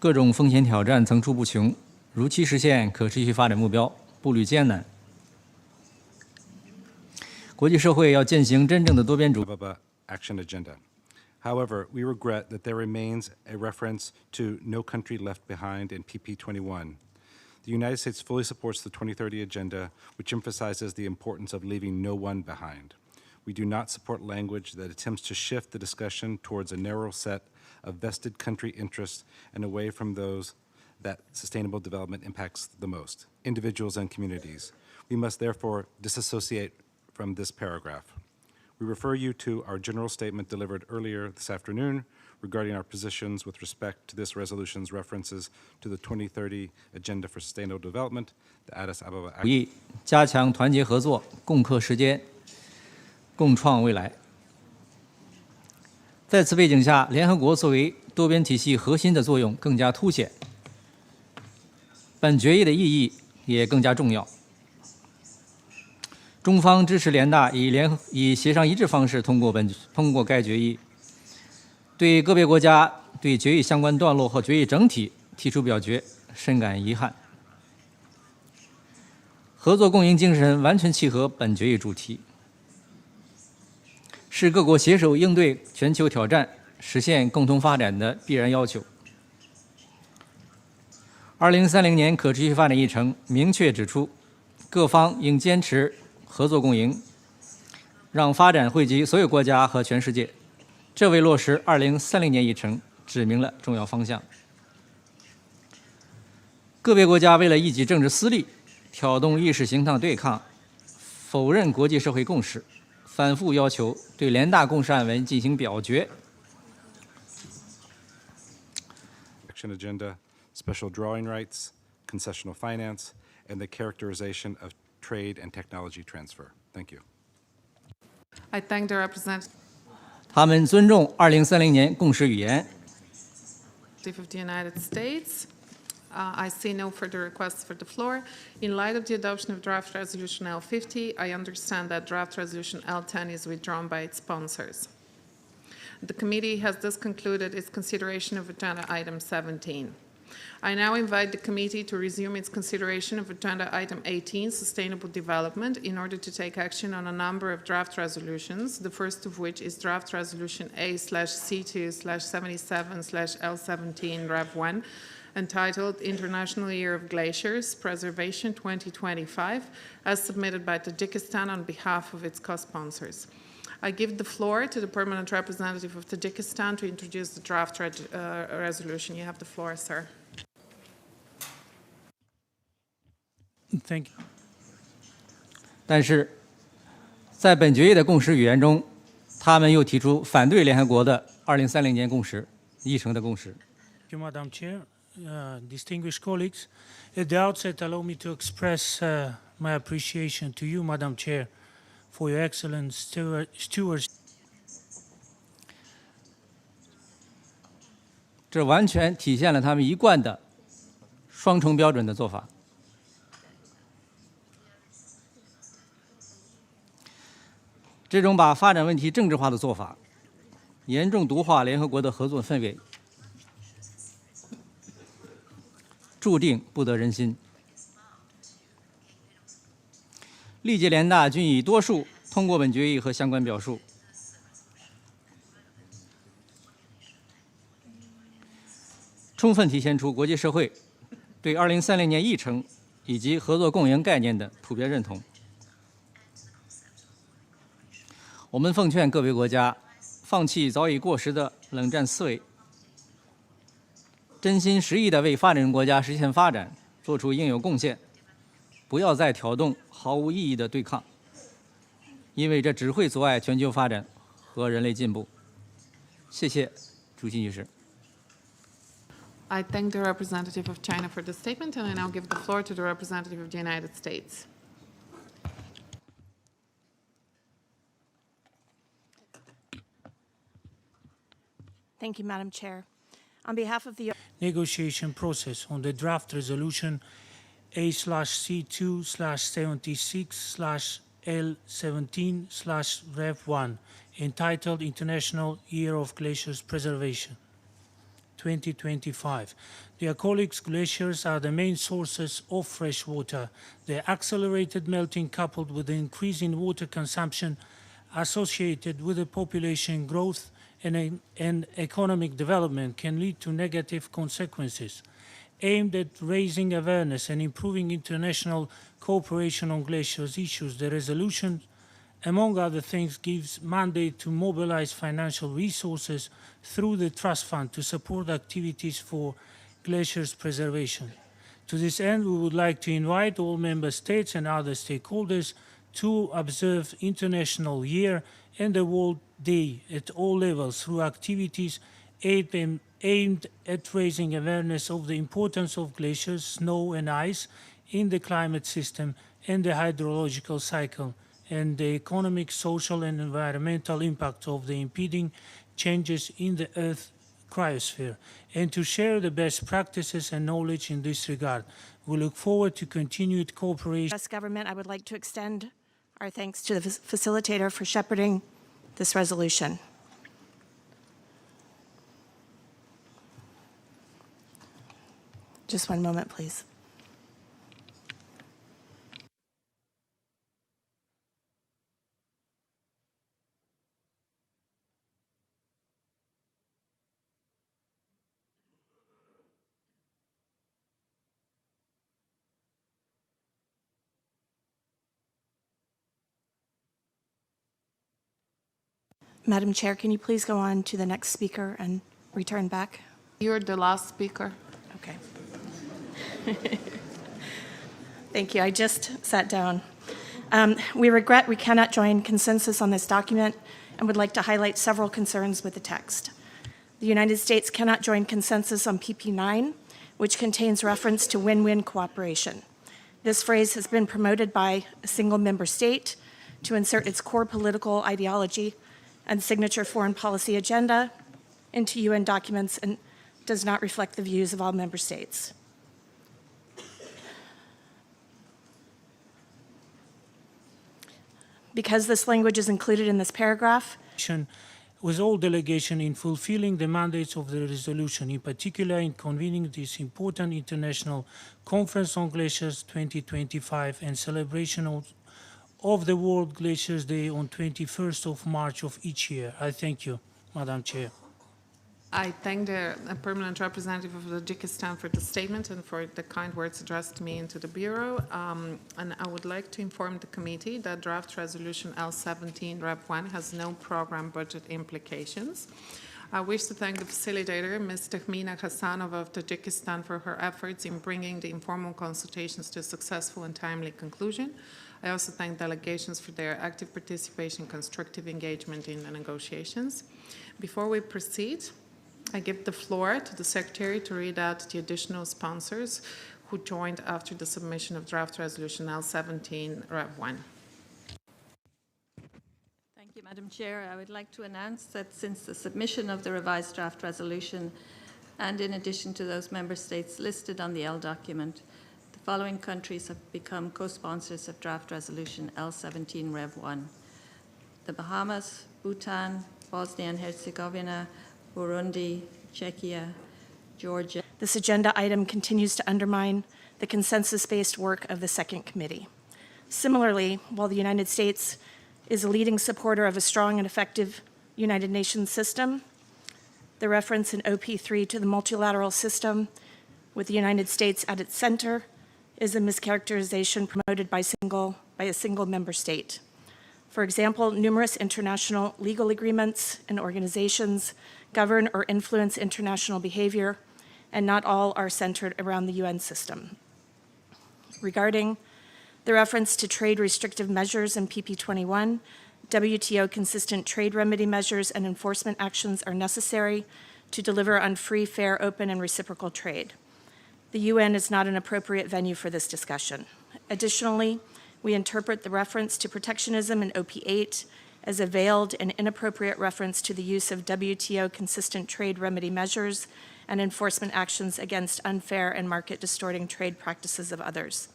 各种风险挑战层出不穷，如期实现可持续发展目标，步履艰难。国际社会要践行真正的多边主义。 Action agenda. However, we regret that there remains a reference to no country left behind in PP21. The United States fully supports the 2030 Agenda, which emphasizes the importance of leaving no one behind. We do not support language that attempts to shift the discussion towards a narrow set of vested country interests and away from those that sustainable development impacts the most, individuals and communities. We must therefore disassociate from this paragraph. We refer you to our general statement delivered earlier this afternoon regarding our positions with respect to this resolution's references to the 2030 Agenda for Sustainable Development, the Addis Ababa Action. 加强团结合作，共克时艰，共创未来。在此背景下，联合国作为多边体系核心的作用更加凸显，本决议的意义也更加重要。 中方支持联大以协商一致方式通过该决议，对个别国家对决议相关段落和决议整体提出表决，深感遗憾。合作共赢精神完全契合本决议主题，是各国携手应对全球挑战、实现共同发展的必然要求。2030年可持续发展议程明确指出，各方应坚持 合作共赢，让发展惠及所有国家和全世界，这为落实2030年议程指明了重要方向。个别国家为了一己政治私利，挑动意识形态对抗，否认国际社会共识，反复要求对联大共识案文进行表决。Action agenda, special drawing rights, concessional finance, and the characterization of trade and technology transfer. Thank you. I thank the representative 他们尊重2030年共识语言。 of the United States. I see no further requests for the floor. In light of the adoption of draft resolution L50, I understand that draft resolution L10 is withdrawn by its sponsors. The committee has thus concluded its consideration of agenda item 17. I now invite the committee to resume its consideration of agenda item 18, sustainable development, in order to take action on a number of draft resolutions, the first of which is draft resolution A/C2/77/L17 entitled International Year of Glaciers Preservation 2025, as submitted by Tajikistan on behalf of its co-sponsors. I give the floor to the permanent representative of Tajikistan to introduce the draft resolution. You have the floor, sir. Thank you. 但是，在本决议的共识语言中，他们又提出反对联合国的2030年共识议程的共识。Thank you, Madam Chair. Distinguished colleagues, at the outset, allow me to express my appreciation to you, Madam Chair, for your excellent stewardship. 这完全体现了他们一贯的双重标准的做法。这种把发展问题政治化的做法，严重毒化联合国的合作氛围，注定不得人心。历届联大均以多数通过本决议和相关表述。充分体现出国际社会对2030年议程以及合作共赢概念的普遍认同。我们奉劝各位国家放弃早已过时的冷战思维，真心实意地为发展中国家实现发展做出应有贡献，不要再挑动毫无意义的对抗，因为这只会阻碍全球发展和人类进步。谢谢主席女士。I thank the representative of China for the statement, and I now give the floor to the representative of the United States. Thank you, Madam Chair. On behalf of the Negotiation process on the draft resolution A/C2/76/L17/Rev1 entitled International Year of Glaciers Preservation 2025. Dear colleagues, glaciers are the main sources of fresh water. Their accelerated melting coupled with the increase in water consumption associated with the population growth and economic development can lead to negative consequences. Aimed at raising awareness and improving international cooperation on glaciers issues, the resolution, among other things, gives mandate to mobilize financial resources through the Trust Fund to support activities for glaciers preservation. To this end, we would like to invite all member states and other stakeholders to observe International Year and the World Day at all levels through activities aimed at raising awareness of the importance of glaciers, snow and ice in the climate system and the hydrological cycle, and the economic, social and environmental impact of the impending changes in the Earth's cryosphere, and to share the best practices and knowledge in this regard. We look forward to continued cooperation. U.S. government, I would like to extend our thanks to the facilitator for shepherding this resolution. Just one moment, please. Madam Chair, can you please go on to the next speaker and return back? You're the last speaker. Okay. Thank you. I just sat down. We regret we cannot join consensus on this document and would like to highlight several concerns with the text. The United States cannot join consensus on PP9, which contains reference to win-win cooperation. This phrase has been promoted by a single member state to insert its core political ideology and signature foreign policy agenda into UN documents and does not reflect the views of all member states. Because this language is included in this paragraph, with all delegation in fulfilling the mandates of the resolution, in particular in convening this important international Conference on Glaciers 2025 and celebration of the World Glaciers Day on 21st of March of each year. I thank you, Madam Chair. I thank the permanent representative of Tajikistan for the statement and for the kind words addressed to me and to the Bureau. And I would like to inform the committee that draft resolution L17 Rep 1 has no program budget implications. I wish to thank the facilitator, Ms. Tahmina Hassanova of Tajikistan, for her efforts in bringing the informal consultations to a successful and timely conclusion. I also thank delegations for their active participation and constructive engagement in the negotiations. Before we proceed, I give the floor to the Secretary to read out the additional sponsors who joined after the submission of draft resolution L17 Rev 1. Thank you, Madam Chair. I would like to announce that since the submission of the revised draft resolution, and in addition to those member states listed on the L document, the following countries have become co-sponsors of draft resolution L17 Rev 1. The Bahamas, Bhutan, Bosnia and Herzegovina, Burundi, Czechia, Georgia. This agenda item continues to undermine the consensus-based work of the Second Committee. Similarly, while the United States is a leading supporter of a strong and effective United Nations system, the reference in OP3 to the multilateral system with the United States at its center is a mischaracterization promoted by a single member state. For example, numerous international legal agreements and organizations govern or influence international behavior, and not all are centered around the UN system. Regarding the reference to trade restrictive measures in PP21, WTO consistent trade remedy measures and enforcement actions are necessary to deliver on free, fair, open, and reciprocal trade. The UN is not an appropriate venue for this discussion. Additionally, we interpret the reference to protectionism in OP8 as a veiled and inappropriate reference to the use of WTO consistent trade remedy measures and enforcement actions against unfair and market-distorting trade practices of others.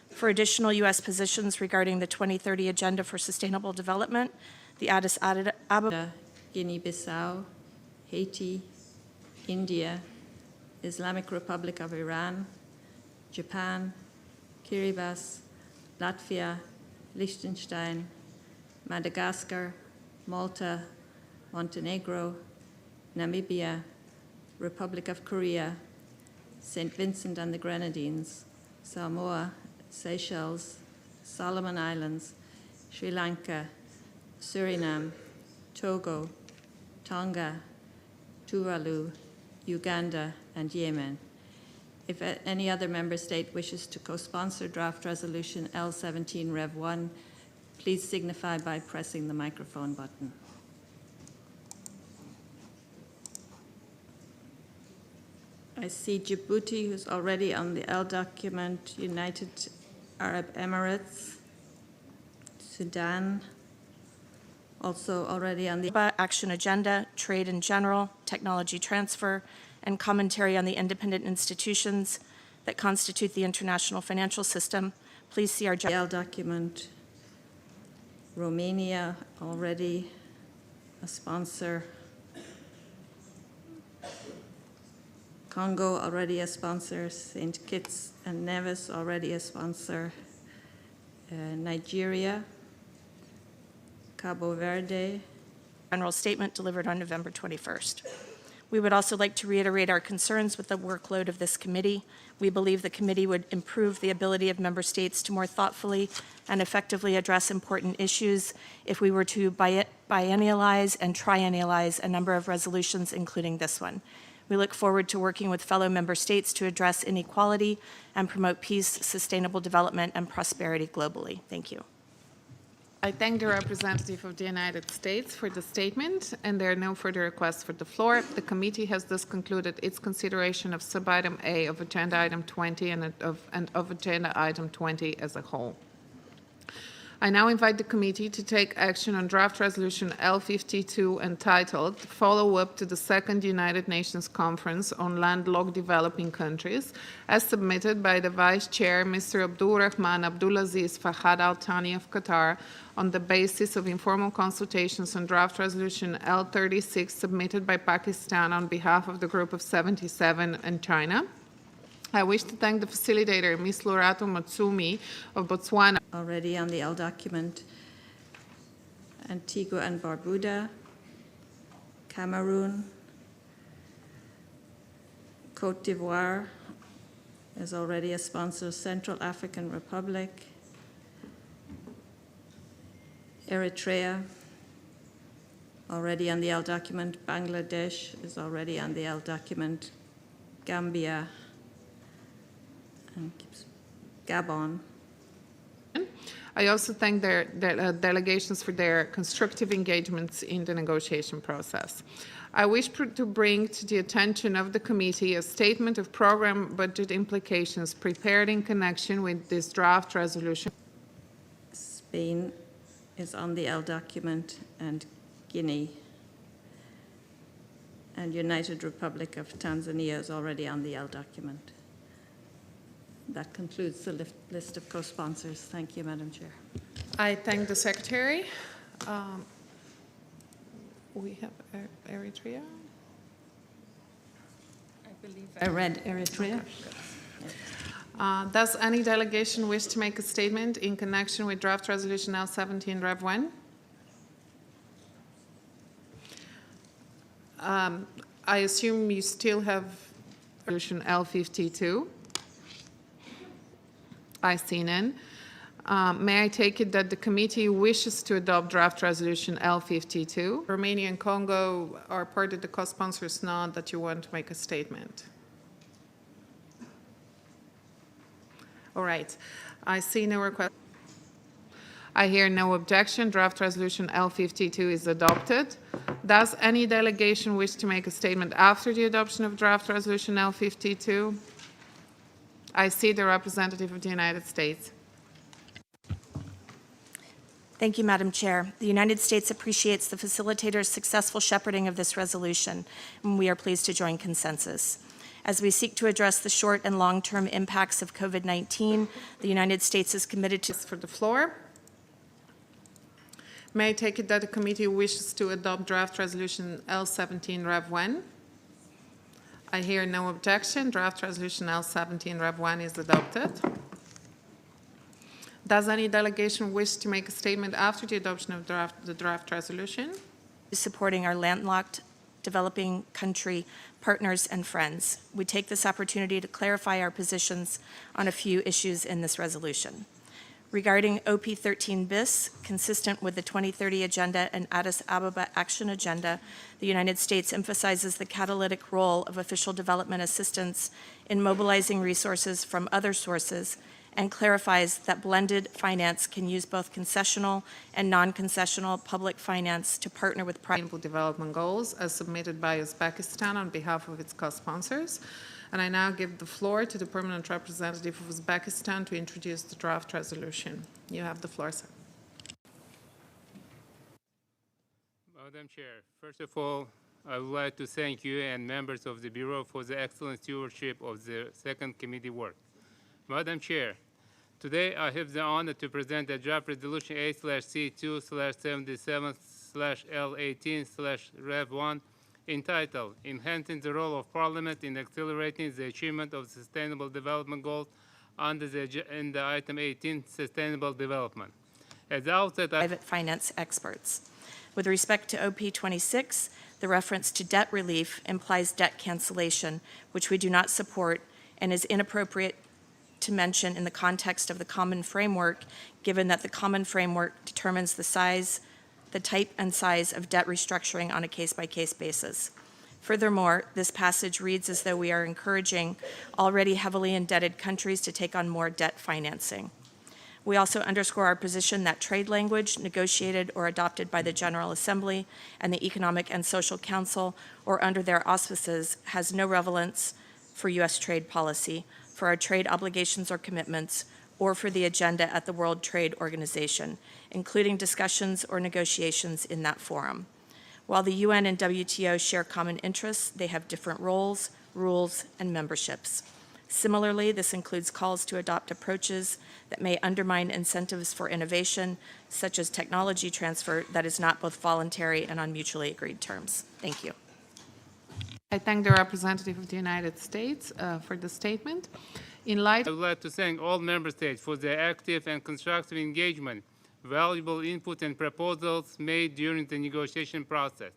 For additional U.S. positions regarding the 2030 Agenda for Sustainable Development, the Addis Ababa, Guinea-Bissau, Haiti, India, Islamic Republic of Iran, Japan, Kiribati, Latvia, Liechtenstein, Madagascar, Malta, Montenegro, Namibia, Republic of Korea, St. Vincent and the Grenadines, Samoa, Seychelles, Solomon Islands, Sri Lanka, Suriname, Togo, Tonga, Tuvalu, Uganda, and Yemen. If any other member state wishes to co-sponsor draft resolution L17 Rev 1, please signify by pressing the microphone button. I see Djibouti, who's already on the L document, United Arab Emirates, Sudan, also already on the Action Agenda, Trade in General, Technology Transfer, and commentary on the independent institutions that constitute the international financial system. Please see our L document. Romania, already a sponsor. Congo, already a sponsor. St. Kitts and Nevis, already a sponsor. Nigeria, Cabo Verde. General statement delivered on November 21st. We would also like to reiterate our concerns with the workload of this committee. We believe the committee would improve the ability of member states to more thoughtfully and effectively address important issues if we were to biennialize and triennialize a number of resolutions, including this one. We look forward to working with fellow member states to address inequality and promote peace, sustainable development, and prosperity globally. Thank you. I thank the representative of the United States for the statement, and there are no further requests for the floor. The committee has thus concluded its consideration of sub-item A of Agenda Item 20 and of Agenda Item 20 as a whole. I now invite the committee to take action on draft resolution L52 entitled Follow-up to the Second United Nations Conference on Landlocked Developing Countries, as submitted by the Vice Chair, Mr. Abdul Rahman Abdulaziz Fahad Al Thani of Qatar, on the basis of informal consultations on draft resolution L36 submitted by Pakistan on behalf of the Group of 77 and China. I wish to thank the facilitator, Ms. Lorato Matsumi of Botswana. Already on the L document, Antigua and Barbuda, Cameroon, Côte d'Ivoire is already a sponsor. Central African Republic, Eritrea, already on the L document. Bangladesh is already on the L document. Gambia and Gabon. I also thank their delegations for their constructive engagements in the negotiation process. I wish to bring to the attention of the committee a statement of program budget implications prepared in connection with this draft resolution. Spain is on the L document, and Guinea. And United Republic of Tanzania is already on the L document. That concludes the list of co-sponsors. Thank you, Madam Chair. I thank the Secretary. We have Eritrea. I believe I read Eritrea. Does any delegation wish to make a statement in connection with draft resolution L17 Rev 1? I assume you still have resolution L52. I see none. May I take it that the committee wishes to adopt draft resolution L52? Romania and Congo are part of the co-sponsors, not that you want to make a statement. All right. I see no request. I hear no objection. Draft resolution L52 is adopted. Does any delegation wish to make a statement after the adoption of draft resolution L52? I see the representative of the United States. Thank you, Madam Chair. The United States appreciates the facilitator's successful shepherding of this resolution, and we are pleased to join consensus. As we seek to address the short and long-term impacts of COVID-19, the United States is committed to... For the floor. May I take it that the committee wishes to adopt draft resolution L17 Rev 1? I hear no objection. Draft resolution L17 Rev 1 is adopted. Does any delegation wish to make a statement after the adoption of the draft resolution? Supporting our landlocked, developing country partners and friends. We take this opportunity to clarify our positions on a few issues in this resolution. Regarding OP 13 bis, consistent with the 2030 Agenda and Addis Ababa Action Agenda, the United States emphasizes the catalytic role of official development assistance in mobilizing resources from other sources and clarifies that blended finance can use both concessional and non-concessional public finance to partner with Sustainable Development Goals as submitted by Uzbekistan on behalf of its co-sponsors. And I now give the floor to the permanent representative of Uzbekistan to introduce the draft resolution. You have the floor, sir. Madam Chair, first of all, I would like to thank you and members of the Bureau for the excellent stewardship of the second committee work. Madam Chair, today I have the honor to present the draft resolution A/C2/77/L18/Rev1 entitled Enhancing the Role of Parliament in Accelerating the Achievement of Sustainable Development Goals under the item 18, Sustainable Development. At the outset, private finance experts. With respect to OP 26, the reference to debt relief implies debt cancellation, which we do not support and is inappropriate to mention in the context of the common framework, given that the common framework determines the size, the type and size of debt restructuring on a case-by-case basis. Furthermore, this passage reads as though we are encouraging already heavily indebted countries to take on more debt financing. We also underscore our position that trade language negotiated or adopted by the General Assembly and the Economic and Social Council or under their auspices has no relevance for U.S. trade policy, for our trade obligations or commitments, or for the agenda at the World Trade Organization, including discussions or negotiations in that forum. While the UN and WTO share common interests, they have different roles, rules, and memberships. Similarly, this includes calls to adopt approaches that may undermine incentives for innovation, such as technology transfer that is not both voluntary and on mutually agreed terms. Thank you. I thank the representative of the United States for the statement. I would like to thank all member states for their active and constructive engagement, valuable input and proposals made during the negotiation process.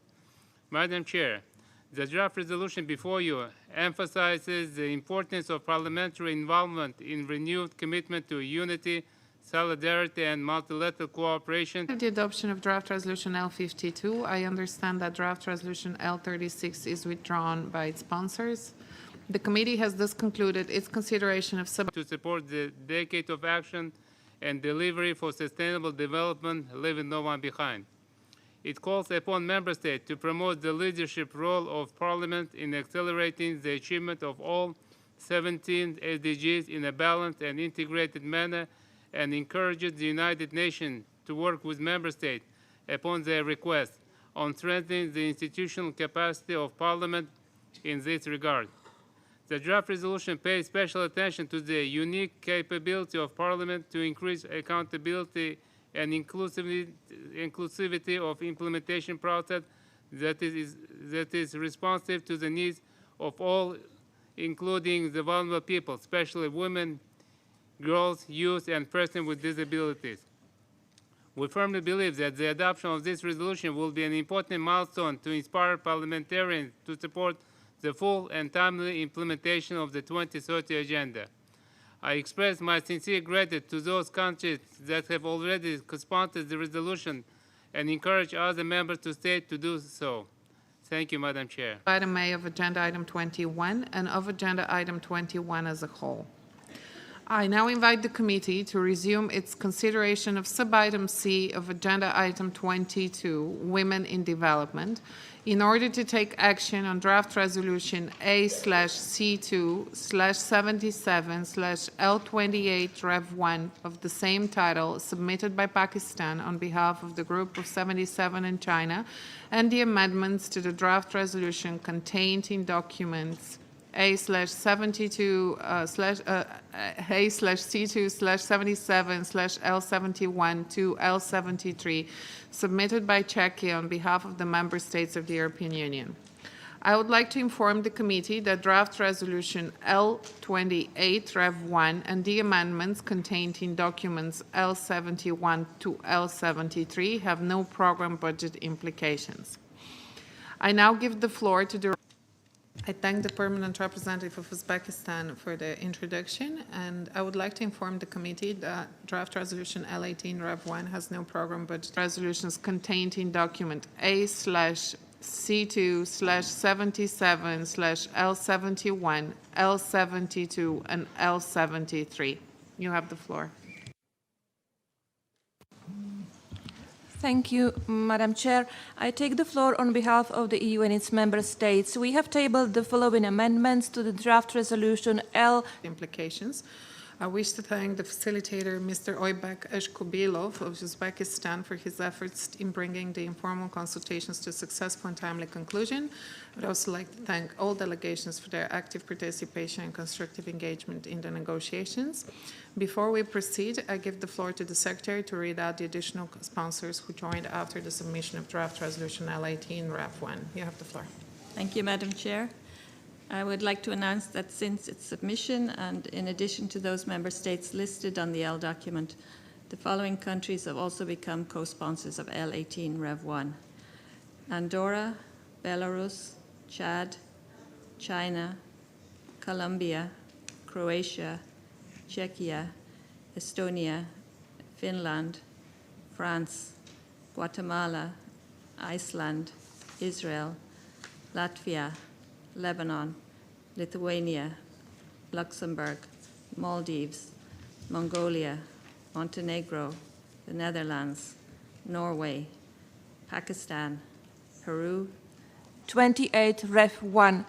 Madam Chair, The draft resolution before you emphasizes the importance of parliamentary involvement in renewed commitment to unity, solidarity, and multilateral cooperation. The adoption of draft resolution L52. I understand that draft resolution L36 is withdrawn by its sponsors. The committee has thus concluded its consideration of to support the decade of action and delivery for sustainable development, leaving no one behind. It calls upon member states to promote the leadership role of Parliament in accelerating the achievement of all 17 SDGs in a balanced and integrated manner, and encourages the United Nations to work with member states upon their request on strengthening the institutional capacity of Parliament in this regard. The draft resolution pays special attention to the unique capability of Parliament to increase accountability and inclusivity of implementation process that is responsive to the needs of all, including the vulnerable people, especially women, girls, youth, and persons with disabilities. We firmly believe that the adoption of this resolution will be an important milestone to inspire parliamentarians to support the full and timely implementation of the 2030 Agenda. I express my sincere gratitude to those countries that have already co-sponsored the resolution and encourage other members to state to do so. Thank you, Madam Chair. item A of agenda item 21 and of agenda item 21 as a whole. I now invite the committee to resume its consideration of sub-item C of agenda item 22, Women in Development, in order to take action on draft resolution A/C2/77/L28-1 of the same title submitted by Pakistan on behalf of the Group of 77 in China, and the amendments to the draft resolution contained in documents A/C2/77/L71 to L73 submitted by Czechia on behalf of the member states of the European Union. I would like to inform the committee that draft resolution L28 Rev 1 and the amendments contained in documents L71 to L73 have no program budget implications. I now give the floor to the I thank the permanent representative of Uzbekistan for the introduction, and I would like to inform the committee that draft resolution L18 Rev 1 has no program budget. Resolutions contained in document A/C2/77/L71, L72, and L73. You have the floor. Thank you, Madam Chair. I take the floor on behalf of the EU and its member states. We have tabled the following amendments to the draft resolution L. Implications. I wish to thank the facilitator, Mr. Oybek Eshkubilov of Uzbekistan, for his efforts in bringing the informal consultations to a successful and timely conclusion. I would also like to thank all delegations for their active participation and constructive engagement in the negotiations. Before we proceed, I give the floor to the Secretary to read out the additional sponsors who joined after the submission of draft resolution L18 Rev 1. You have the floor. Thank you, Madam Chair. I would like to announce that since its submission, and in addition to those member states listed on the L document, the following countries have also become co-sponsors of L18 Rev 1: Andorra, Belarus, Chad, China, Colombia, Croatia, Czechia, Estonia, Finland, France, Guatemala, Iceland, Israel, Latvia, Lebanon, Lithuania, Luxembourg, Maldives, Mongolia, Montenegro, the Netherlands, Norway, Pakistan, Peru. 28 Ref 1.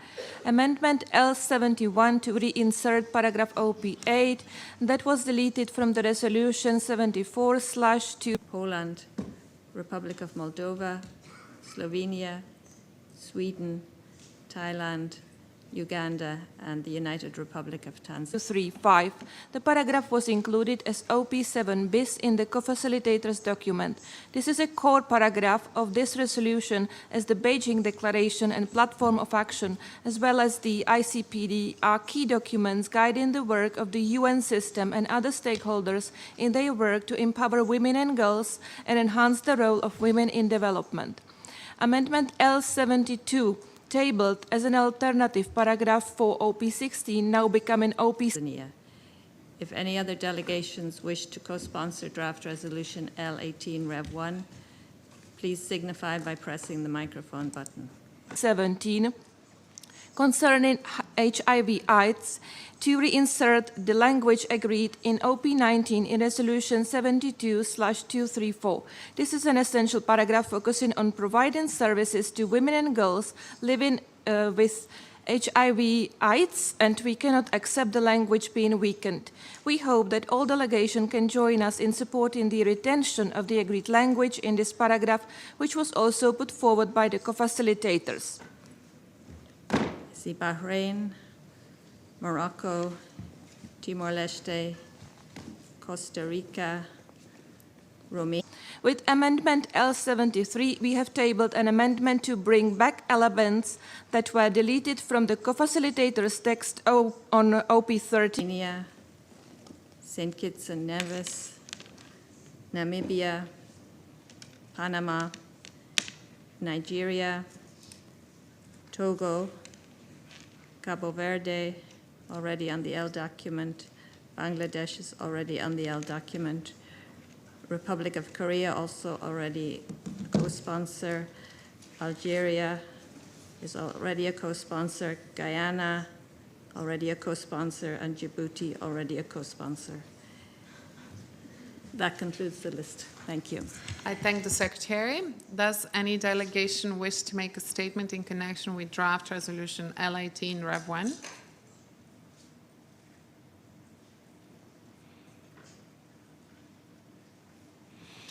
Amendment L71 to reinsert paragraph OP8 that was deleted from the resolution 74/2. Poland, Republic of Moldova, Slovenia, Sweden, Thailand, Uganda, and the United Republic of Tanzania. 3.5. The paragraph was included as OP7 bis in the co-facilitator's document. This is a core paragraph of this resolution, as the Beijing Declaration and Platform of Action, as well as the ICPD, are key documents guiding the work of the UN system and other stakeholders in their work to empower women and girls and enhance the role of women in development. Amendment L72 tabled as an alternative paragraph for OP16, now becoming OP. If any other delegations wish to co-sponsor draft resolution L18 Rev 1, please signify by pressing the microphone button. 17, concerning HIV/AIDS, to reinsert the language agreed in OP19 in Resolution 72/234. This is an essential paragraph focusing on providing services to women and girls living with HIV/AIDS, and we cannot accept the language being weakened. We hope that all delegations can join us in supporting the retention of the agreed language in this paragraph, which was also put forward by the co-facilitators. See Bahrain, Morocco, Timor-Leste, Costa Rica, Romania. With Amendment L73, we have tabled an amendment to bring back elements that were deleted from the co-facilitator's text on OP30. St. Kitts and Nevis, Namibia, Panama, Nigeria, Togo, Cabo Verde, already on the L document. Bangladesh is already on the L document. Republic of Korea also already a co-sponsor. Algeria is already a co-sponsor. Guyana, already a co-sponsor. And Djibouti, already a co-sponsor. That concludes the list. Thank you. I thank the Secretary. Does any delegation wish to make a statement in connection with draft resolution L18 Rev 1?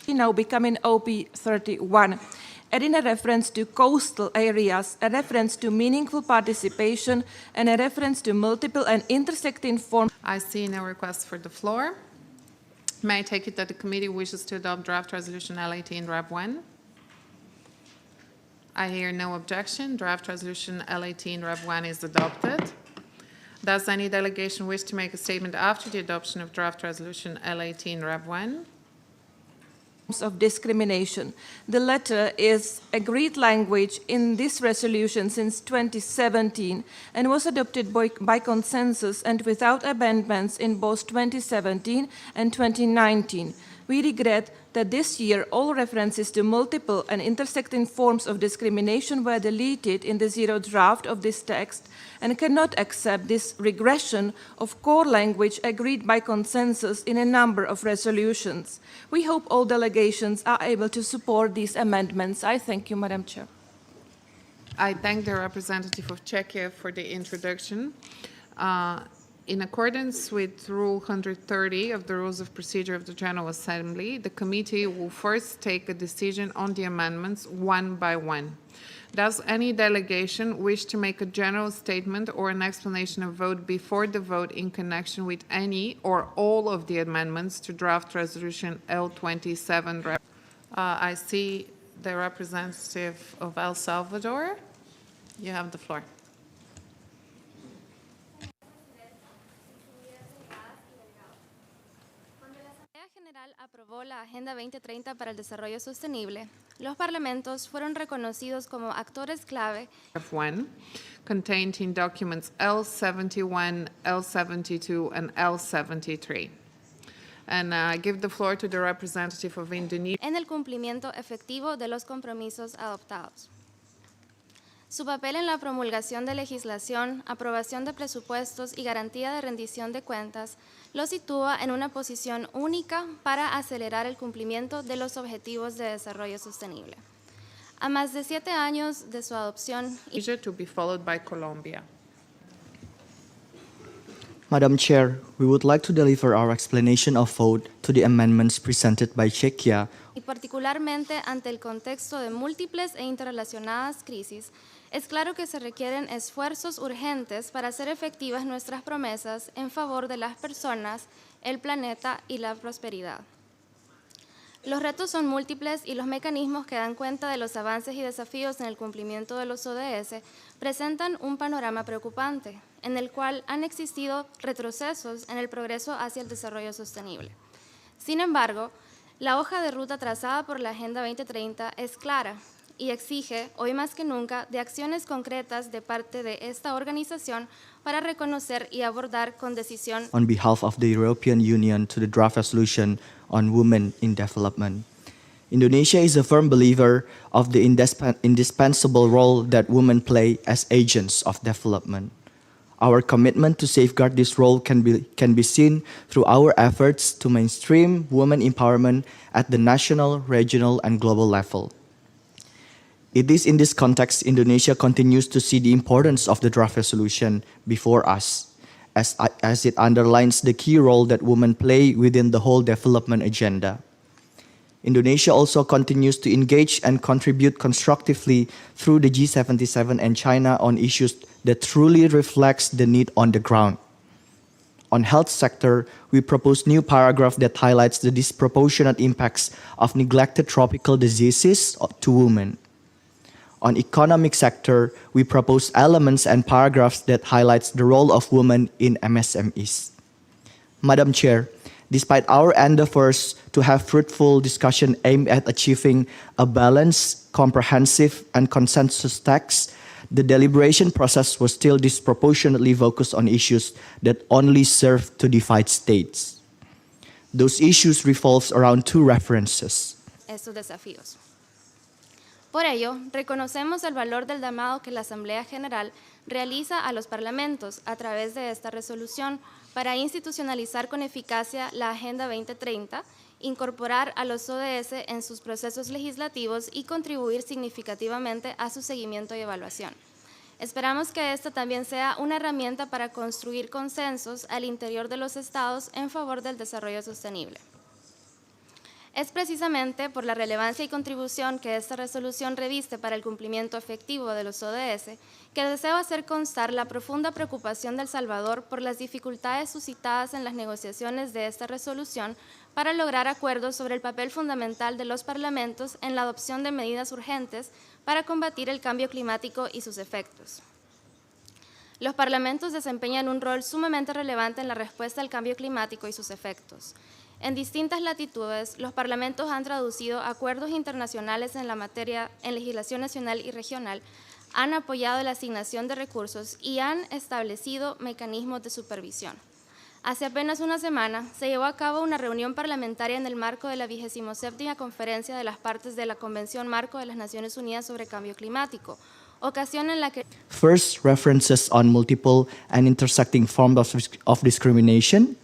Now becoming OP31, adding a reference to coastal areas, a reference to meaningful participation, and a reference to multiple and intersecting forms. I see no request for the floor. May I take it that the committee wishes to adopt draft resolution L18 Rev 1? I hear no objection. Draft resolution L18 Rev 1 is adopted. Does any delegation wish to make a statement after the adoption of draft resolution L18 Rev 1? Of discrimination. The latter is agreed language in this resolution since 2017 and was adopted by consensus and without amendments in both 2017 and 2019. We regret that this year all references to multiple and intersecting forms of discrimination were deleted in the zero draft of this text and cannot accept this regression of core language agreed by consensus in a number of resolutions. We hope all delegations are able to support these amendments. I thank you, Madam Chair. I thank the representative of Czechia for the introduction. In accordance with Rule 130 of the Rules of Procedure of the General Assembly, the committee will first take a decision on the amendments one by one. Does any delegation wish to make a general statement or an explanation of vote before the vote in connection with any or all of the amendments to draft resolution L27? I see the representative of El Salvador. You have the floor. Aprobó la Agenda 2030 para el Desarrollo Sostenible, los parlamentos fueron reconocidos como actores clave. F1 contained in documents L71, L72, and L73. And I give the floor to the representative of Indonesia. En el cumplimiento efectivo de los compromisos adoptados. Su papel en la promulgación de legislación, aprobación de presupuestos y garantía de rendición de cuentas lo sitúa en una posición única para acelerar el cumplimiento de los objetivos de desarrollo sostenible. A más de 7 años de su adopción. To be followed by Colombia. Madam Chair, we would like to deliver our explanation of vote to the amendments presented by Czechia. Y particularmente ante el contexto de múltiples e interrelacionadas crisis, es claro que se requieren esfuerzos urgentes para hacer efectivas nuestras promesas en favor de las personas, el planeta y la prosperidad. Los retos son múltiples y los mecanismos que dan cuenta de los avances y desafíos en el cumplimiento de los ODS presentan un panorama preocupante, en el cual han existido retrocesos en el progreso hacia el desarrollo sostenible. Sin embargo, la hoja de ruta trazada por la Agenda 2030 es clara y exige, hoy más que nunca, de acciones concretas de parte de esta organización para reconocer y abordar con decisión On behalf of the European Union to the draft resolution on women in development. Indonesia is a firm believer of the indispensable role that women play as agents of development. Our commitment to safeguard this role can be seen through our efforts to mainstream women empowerment at the national, regional, and global level. It is in this context Indonesia continues to see the importance of the draft resolution before us, as it underlines the key role that women play within the whole development agenda. Indonesia also continues to engage and contribute constructively through the G77 and China on issues that truly reflects the need on the ground. On health sector, we propose new paragraph that highlights the disproportionate impacts of neglected tropical diseases to women. On economic sector, we propose elements and paragraphs that highlights the role of women in MSMEs. Madam Chair, despite our endeavors to have fruitful discussion aimed at achieving a balanced, comprehensive, and consensus text, the deliberation process was still disproportionately focused on issues that only serve to divide states. Those issues revolve around two references. estos desafíos. Por ello, reconocemos el valor del llamado que la Asamblea General realiza a los parlamentos a través de esta resolución para institucionalizar con eficacia la Agenda 2030, incorporar a los ODS en sus procesos legislativos y contribuir significativamente a su seguimiento y evaluación. Esperamos que esta también sea una herramienta para construir consensos al interior de los estados en favor del desarrollo sostenible. Es precisamente por la relevancia y contribución que esta resolución reviste para el cumplimiento efectivo de los ODS que deseo hacer constar la profunda preocupación de El Salvador por las dificultades suscitadas en las negociaciones de esta resolución para lograr acuerdos sobre el papel fundamental de los parlamentos en la adopción de medidas urgentes para combatir el cambio climático y sus efectos. Los parlamentos desempeñan un rol sumamente relevante en la respuesta al cambio climático y sus efectos. En distintas latitudes, los parlamentos han traducido acuerdos internacionales en la materia en legislación nacional y regional, han apoyado la asignación de recursos y han establecido mecanismos de supervisión. Hace apenas una semana se llevó a cabo una reunión parlamentaria en el marco de la 27ª Conferencia de las Partes de la Convención Marco de las Naciones Unidas sobre Cambio Climático, ocasión en la que... First, references on multiple and intersecting forms of discrimination,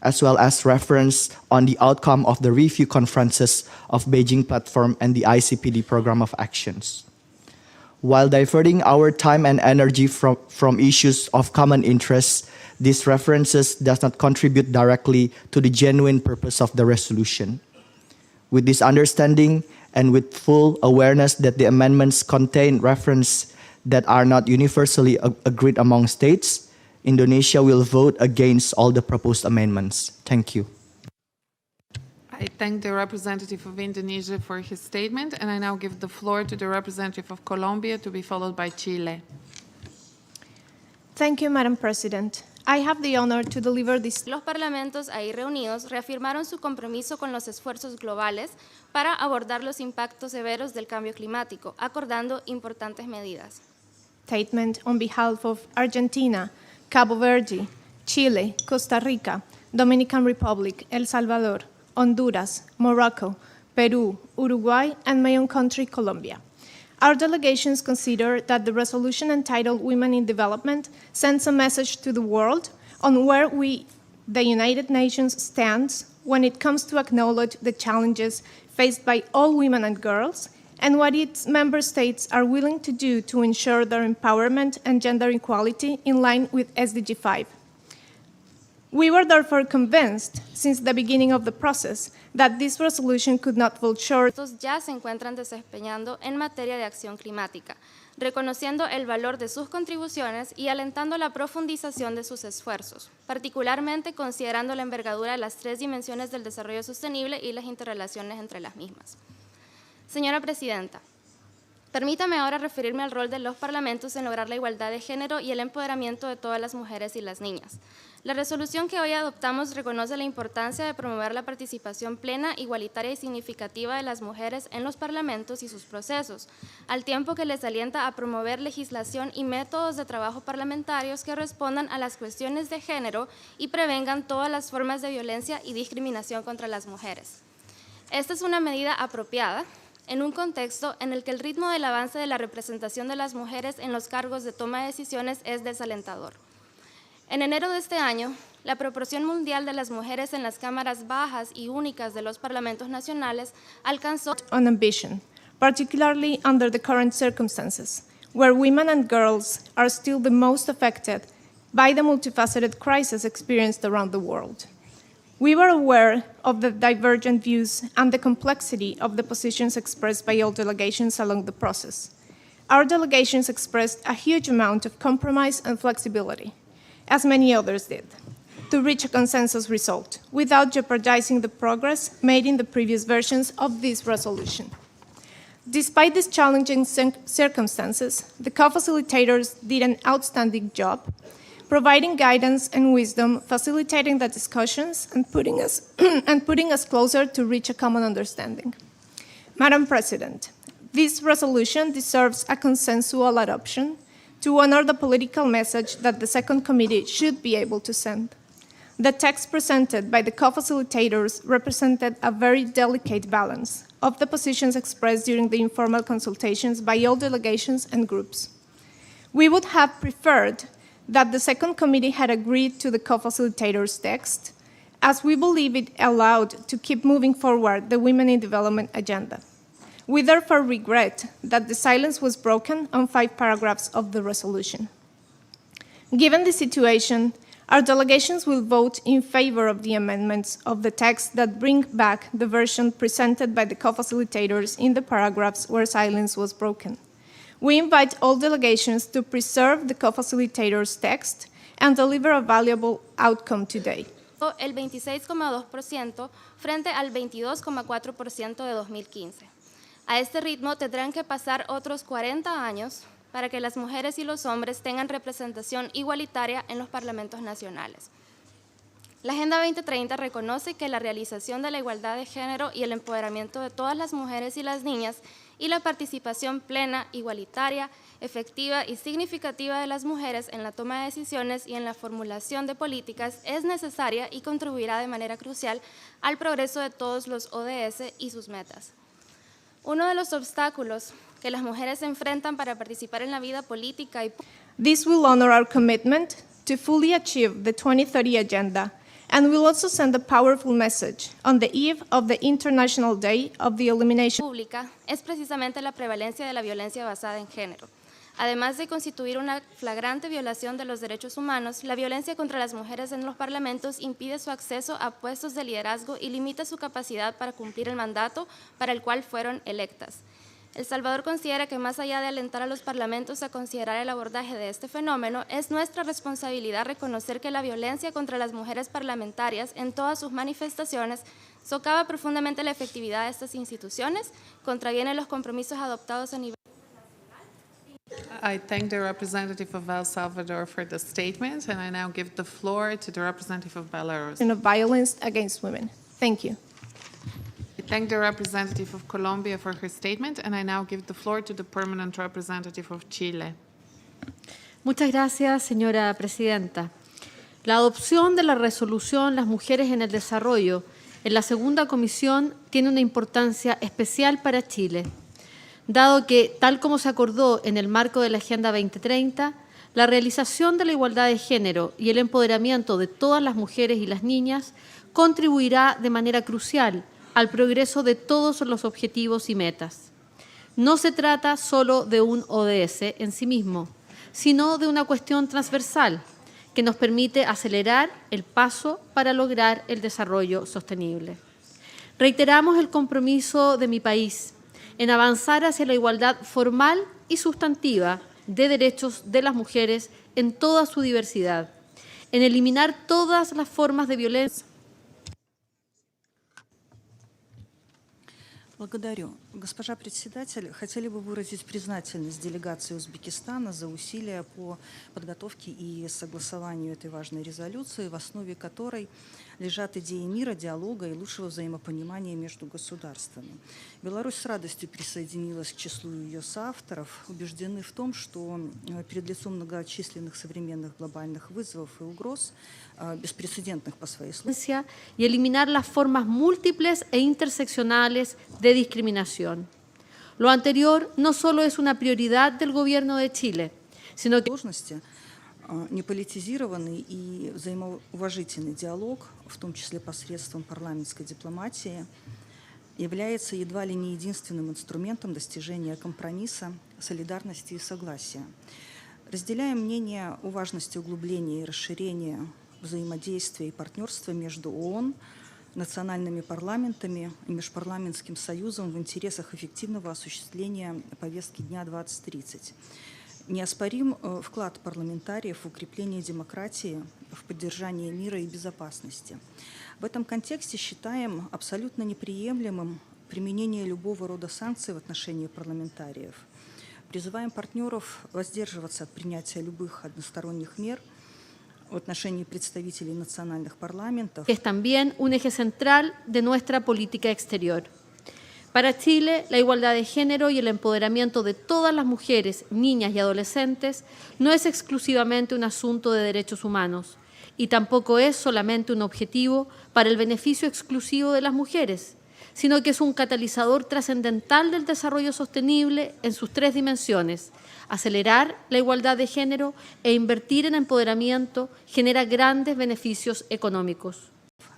as well as reference on the outcome of the review conferences of Beijing Platform and the ICPD Program of Actions. While diverting our time and energy from issues of common interest, these references does not contribute directly to the genuine purpose of the resolution. With this understanding and with full awareness that the amendments contain references that are not universally agreed among states, Indonesia will vote against all the proposed amendments. Thank you. I thank the representative of Indonesia for his statement, and I now give the floor to the representative of Colombia, to be followed by Chile. Thank you, Madam President. I have the honor to deliver this. Los parlamentos ahí reunidos reafirmaron su compromiso con los esfuerzos globales para abordar los impactos severos del cambio climático, acordando importantes medidas. Statement on behalf of Argentina, Cabo Verde, Chile, Costa Rica, Dominican Republic, El Salvador, Honduras, Morocco, Peru, Uruguay, and my own country, Colombia. Our delegations consider that the resolution entitled Women in Development sends a message to the world on where the United Nations stands when it comes to acknowledge the challenges faced by all women and girls and what its member states are willing to do to ensure their empowerment and gender equality in line with SDG 5. We were therefore convinced, since the beginning of the process, that this resolution could not fall short. Ya se encuentran desempeñando en materia de acción climática, reconociendo el valor de sus contribuciones y alentando la profundización de sus esfuerzos, particularmente considerando la envergadura de las 3 dimensiones del desarrollo sostenible y las interrelaciones entre las mismas. Señora Presidenta, Permítame ahora referirme al rol de los parlamentos en lograr la igualdad de género y el empoderamiento de todas las mujeres y las niñas. La resolución que hoy adoptamos reconoce la importancia de promover la participación plena, igualitaria y significativa de las mujeres en los parlamentos y sus procesos, al tiempo que les alienta a promover legislación y métodos de trabajo parlamentarios que respondan a las cuestiones de género y prevengan todas las formas de violencia y discriminación contra las mujeres. Esta es una medida apropiada en un contexto en el que el ritmo del avance de la representación de las mujeres en los cargos de toma de decisiones es desalentador. En enero de este año, la proporción mundial de las mujeres en las cámaras bajas y únicas de los parlamentos nacionales alcanzó on ambition, particularly under the current circumstances, where women and girls are still the most affected by the multifaceted crisis experienced around the world. We were aware of the divergent views and the complexity of the positions expressed by all delegations along the process. Our delegations expressed a huge amount of compromise and flexibility, as many others did, to reach a consensus result without jeopardizing the progress made in the previous versions of this resolution. Despite these challenging circumstances, the co-facilitators did an outstanding job, providing guidance and wisdom, facilitating the discussions, and putting us closer to reach a common understanding. Madam President, this resolution deserves a consensual adoption to honor the political message that the Second Committee should be able to send. The text presented by the co-facilitators represented a very delicate balance of the positions expressed during the informal consultations by all delegations and groups. We would have preferred that the Second Committee had agreed to the co-facilitators' text, as we believe it allowed to keep moving forward the Women in Development agenda. We therefore regret that the silence was broken on 5 paragraphs of the resolution. Given the situation, our delegations will vote in favor of the amendments of the text that bring back the version presented by the co-facilitators in the paragraphs where silence was broken. We invite all delegations to preserve the co-facilitators' text and deliver a valuable outcome today. El 26,2% frente al 22,4% de 2015. A este ritmo tendrán que pasar otros 40 años para que las mujeres y los hombres tengan representación igualitaria en los parlamentos nacionales. La Agenda 2030 reconoce que la realización de la igualdad de género y el empoderamiento de todas las mujeres y las niñas y la participación plena, igualitaria, efectiva y significativa de las mujeres en la toma de decisiones y en la formulación de políticas es necesaria y contribuirá de manera crucial al progreso de todos los ODS y sus metas. Uno de los obstáculos que las mujeres enfrentan para participar en la vida política y This will honor our commitment to fully achieve the 2030 Agenda and will also send a powerful message on the eve of the International Day of the Elimination pública es precisamente la prevalencia de la violencia basada en género. Además de constituir una flagrante violación de los derechos humanos, la violencia contra las mujeres en los parlamentos impide su acceso a puestos de liderazgo y limita su capacidad para cumplir el mandato para el cual fueron electas. El Salvador considera que más allá de alentar a los parlamentos a considerar el abordaje de este fenómeno, es nuestra responsabilidad reconocer que la violencia contra las mujeres parlamentarias en todas sus manifestaciones socava profundamente la efectividad de estas instituciones, contraviene los compromisos adoptados a nivel. I thank the representative of El Salvador for the statement, and I now give the floor to the representative of Belarus. of violence against women. Thank you. I thank the representative of Colombia for her statement, and I now give the floor to the permanent representative of Chile. Muchas gracias, señora presidenta. La adopción de la resolución Las mujeres en el desarrollo en la segunda comisión tiene una importancia especial para Chile, dado que, tal como se acordó en el marco de la Agenda 2030, la realización de la igualdad de género y el empoderamiento de todas las mujeres y las niñas contribuirá de manera crucial al progreso de todos los objetivos y metas. No se trata solo de un ODS en sí mismo, sino de una cuestión transversal que nos permite acelerar el paso para lograr el desarrollo sostenible. Reiteramos el compromiso de mi país en avanzar hacia la igualdad formal y sustantiva de derechos de las mujeres en toda su diversidad, en eliminar todas las formas de violencia. Благодарю. Госпожа председатель, хотели бы выразить признательность делегации Узбекистана за усилия по подготовке и согласованию этой важной резолюции, в основе которой лежат идеи мира, диалога и лучшего взаимопонимания между государствами. Беларусь с радостью присоединилась к числу ее соавторов, убеждены в том, что перед лицом многочисленных современных глобальных вызовов и угроз, беспрецедентных по своей сложности, y eliminar las formas múltiples e interseccionales de discriminación. Lo anterior no solo es una prioridad del Gobierno de Chile, sino que неполитизированный и взаимоуважительный диалог, в том числе посредством парламентской дипломатии, является едва ли не единственным инструментом достижения компромисса, солидарности и согласия. Разделяем мнение о важности углубления и расширения взаимодействия и партнерства между ООН, национальными парламентами и Межпарламентским союзом в интересах эффективного осуществления повестки дня 2030. Неоспорим вклад парламентариев в укрепление демократии, в поддержание мира и безопасности. В этом контексте считаем абсолютно неприемлемым применение любого рода санкций в отношении парламентариев. Призываем партнеров воздерживаться от принятия любых односторонних мер в отношении представителей национальных парламентов. es también un eje central de nuestra política exterior. Para Chile, la igualdad de género y el empoderamiento de todas las mujeres, niñas y adolescentes no es exclusivamente un asunto de derechos humanos y tampoco es solamente un objetivo para el beneficio exclusivo de las mujeres, sino que es un catalizador trascendental del desarrollo sostenible en sus tres dimensiones. Acelerar la igualdad de género e invertir en empoderamiento genera grandes beneficios económicos.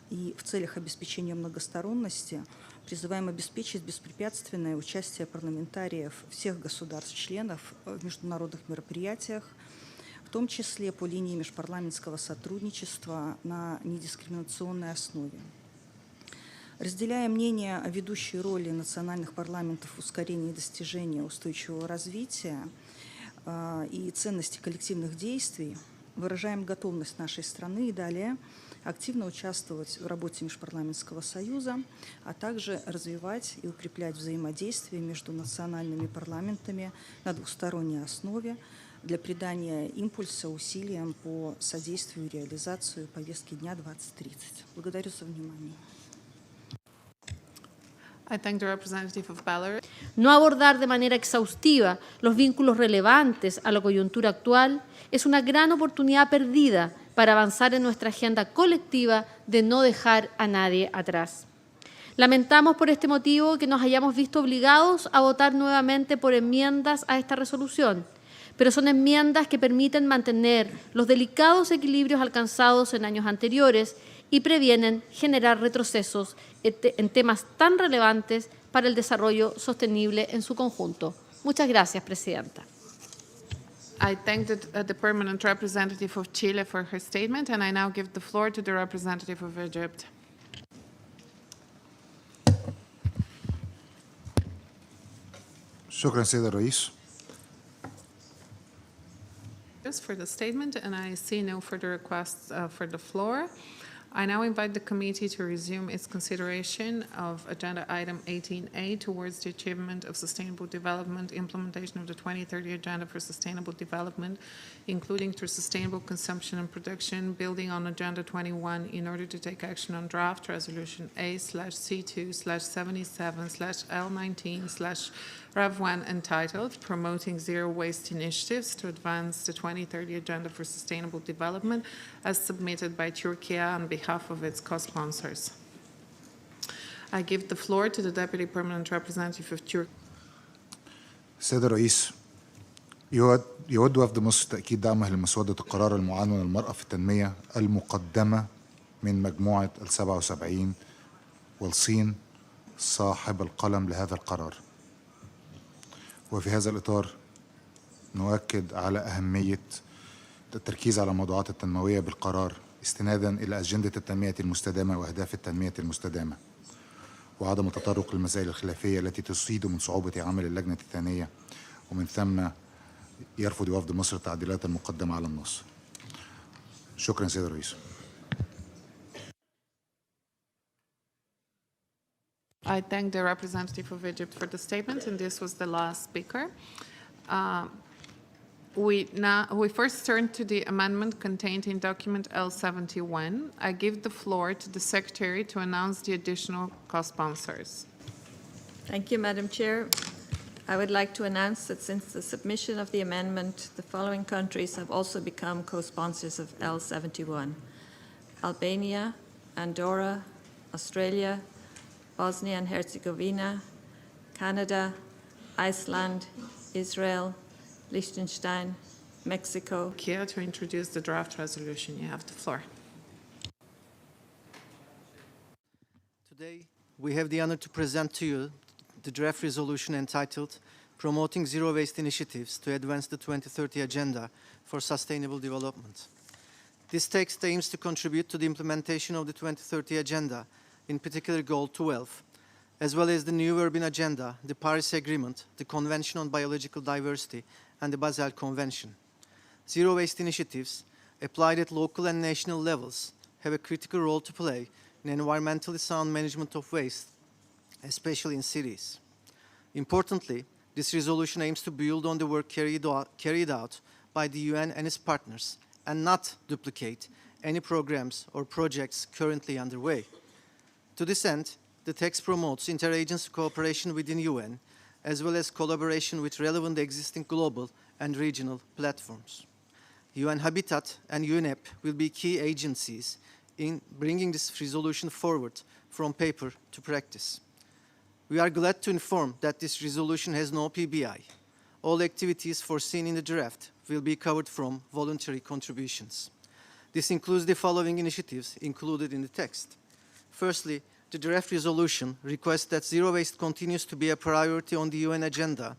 И в целях обеспечения многосторонности призываем обеспечить беспрепятственное участие парламентариев всех государств-членов в международных мероприятиях, в том числе по линии межпарламентского сотрудничества на недискриминационной основе. Разделяя мнение о ведущей роли национальных парламентов в ускорении достижения устойчивого развития и ценности коллективных действий, выражаем готовность нашей страны и далее активно участвовать в работе Межпарламентского союза, а также развивать и укреплять взаимодействие между национальными парламентами на двусторонней основе для придания импульса усилиям по содействию и реализации повестки дня 2030. Благодарю за внимание. I thank the representative of Belarus. No abordar de manera exhaustiva los vínculos relevantes a la coyuntura actual es una gran oportunidad perdida para avanzar en nuestra agenda colectiva de no dejar a nadie atrás. Lamentamos por este motivo que nos hayamos visto obligados a votar nuevamente por enmiendas a esta resolución, pero son enmiendas que permiten mantener los delicados equilibrios alcanzados en años anteriores y previenen generar retrocesos en temas tan relevantes para el desarrollo sostenible en su conjunto. Muchas gracias, Presidenta. I thank the permanent representative of Chile for her statement, and I now give the floor to the representative of Egypt. شكرا سيد الرئيس. For the statement, and I see no further requests for the floor. I now invite the committee to resume its consideration of agenda item 18A towards the achievement of sustainable development, implementation of the 2030 Agenda for Sustainable Development, including through sustainable consumption and production, building on Agenda 21 in order to take action on draft resolution A/C2/77/L19/Rev1 entitled Promoting Zero Waste Initiatives to Advance the 2030 Agenda for Sustainable Development as submitted by Turkey on behalf of its co-sponsors. I give the floor to the Deputy Permanent Representative of Turkey. سيد الرئيس، يود وفد مصر تأكيد دعمه لمسودة القرار المعنون المرأة في التنمية المقدمة من مجموعة ال77 والصين صاحب القلم لهذا القرار. وفي هذا الإطار نؤكد على أهمية التركيز على الموضوعات التنموية بالقرار استنادا إلى أجندة التنمية المستدامة وأهداف التنمية المستدامة، وعدم التطرق للمسائل الخلافية التي تصيد من صعوبة عمل اللجنة الثانية، ومن ثم يرفض وفد مصر التعديلات المقدمة على النص. شكرا سيد الرئيس. I thank the representative of Egypt for the statement, and this was the last speaker. We first turn to the amendment contained in document L71. I give the floor to the Secretary to announce the additional co-sponsors. Thank you, Madam Chair. I would like to announce that since the submission of the amendment, the following countries have also become co-sponsors of L71: Albania, Andorra, Australia, Bosnia and Herzegovina, Canada, Iceland, Israel, Liechtenstein, Mexico. Kia, to introduce the draft resolution, you have the floor. Today, we have the honor to present to you the draft resolution entitled Promoting Zero Waste Initiatives to Advance the 2030 Agenda for Sustainable Development. This text aims to contribute to the implementation of the 2030 Agenda, in particular Goal 12, as well as the new Urban Agenda, the Paris Agreement, the Convention on Biological Diversity, and the Basel Convention. Zero waste initiatives, applied at local and national levels, have a critical role to play in environmentally sound management of waste, especially in cities. Importantly, this resolution aims to build on the work carried out by the UN and its partners and not duplicate any programs or projects currently underway. To this end, the text promotes interagency cooperation within UN, as well as collaboration with relevant existing global and regional platforms. UN Habitat and UNEP will be key agencies in bringing this resolution forward from paper to practice. We are glad to inform that this resolution has no PBI. All activities foreseen in the draft will be covered from voluntary contributions. This includes the following initiatives included in the text. Firstly, the draft resolution requests that zero waste continues to be a priority on the UN agenda,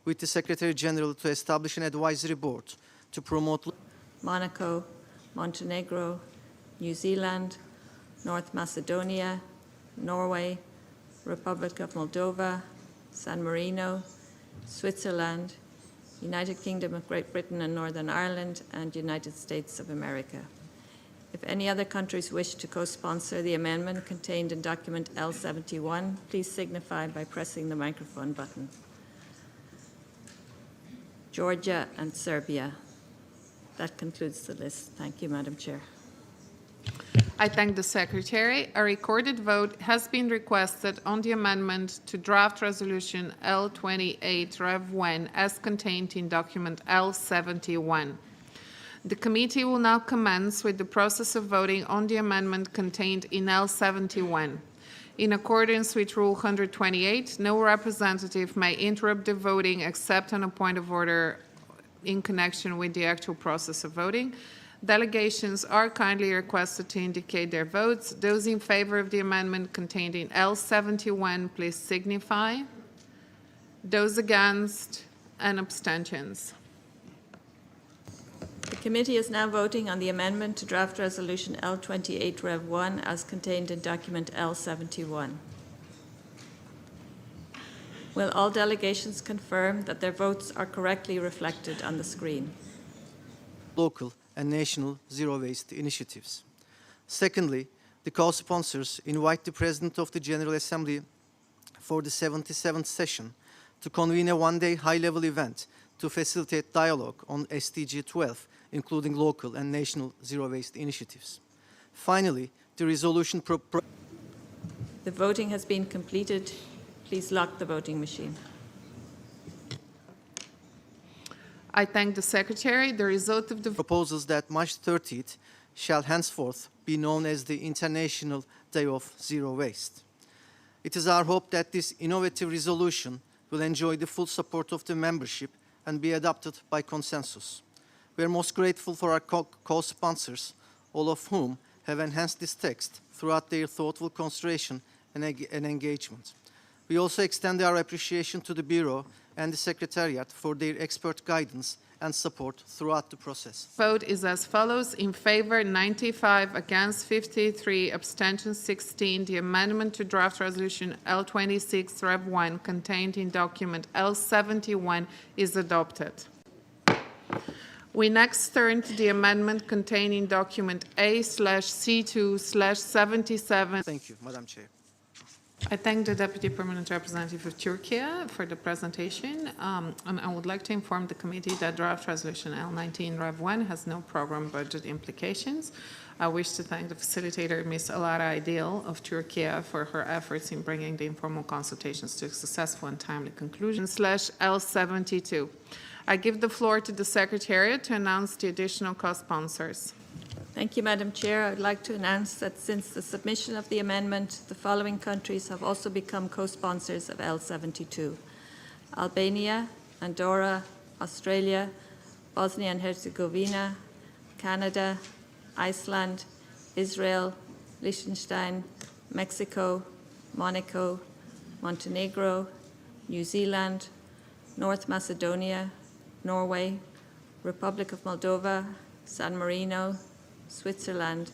with the Secretary General to establish an advisory board to promote Monaco, Montenegro, New Zealand, North Macedonia, Norway, Republic of Moldova, San Marino, Switzerland, United Kingdom of Great Britain and Northern Ireland, and United States of America. If any other countries wish to co-sponsor the amendment contained in document L71, please signify by pressing the microphone button. Georgia and Serbia. That concludes the list. Thank you, Madam Chair. I thank the Secretary. A recorded vote has been requested on the amendment to draft resolution L28 Rev 1 as contained in document L71. The committee will now commence with the process of voting on the amendment contained in L71. In accordance with Rule 128, no representative may interrupt the voting except on a point of order in connection with the actual process of voting. Delegations are kindly requested to indicate their votes. Those in favor of the amendment contained in L71, please signify. Those against, and abstentions. The committee is now voting on the amendment to draft resolution L28 Rev 1 as contained in document L71. Will all delegations confirm that their votes are correctly reflected on the screen? Local and national zero waste initiatives. Secondly, the co-sponsors invite the President of the General Assembly for the 77th session to convene a one-day high-level event to facilitate dialogue on SDG 12, including local and national zero waste initiatives. Finally, the resolution The voting has been completed. Please lock the voting machine. I thank the Secretary. The result of the proposals that March 30th shall henceforth be known as the International Day of Zero Waste. It is our hope that this innovative resolution will enjoy the full support of the membership and be adopted by consensus. We are most grateful for our co-sponsors, all of whom have enhanced this text throughout their thoughtful consideration and engagement. We also extend our appreciation to the Bureau and the Secretariat for their expert guidance and support throughout the process. Vote is as follows: in favor 95, against 53, abstentions 16. The amendment to draft resolution L26 Rev 1 contained in document L71 is adopted. We next turn to the amendment contained in document A/C2/77. Thank you, Madam Chair. I thank the Deputy Permanent Representative of Turkey for the presentation, and I would like to inform the committee that draft resolution L19 Rev 1 has no program budget implications. I wish to thank the facilitator, Ms. Alara Aidil of Turkey, for her efforts in bringing the informal consultations to a successful and timely conclusion. L72. I give the floor to the Secretariat to announce the additional co-sponsors. Thank you, Madam Chair. I would like to announce that since the submission of the amendment, the following countries have also become co-sponsors of L72: Albania, Andorra, Australia, Bosnia and Herzegovina, Canada, Iceland, Israel, Liechtenstein, Mexico, Monaco, Montenegro, New Zealand, North Macedonia, Norway, Republic of Moldova, San Marino, Switzerland,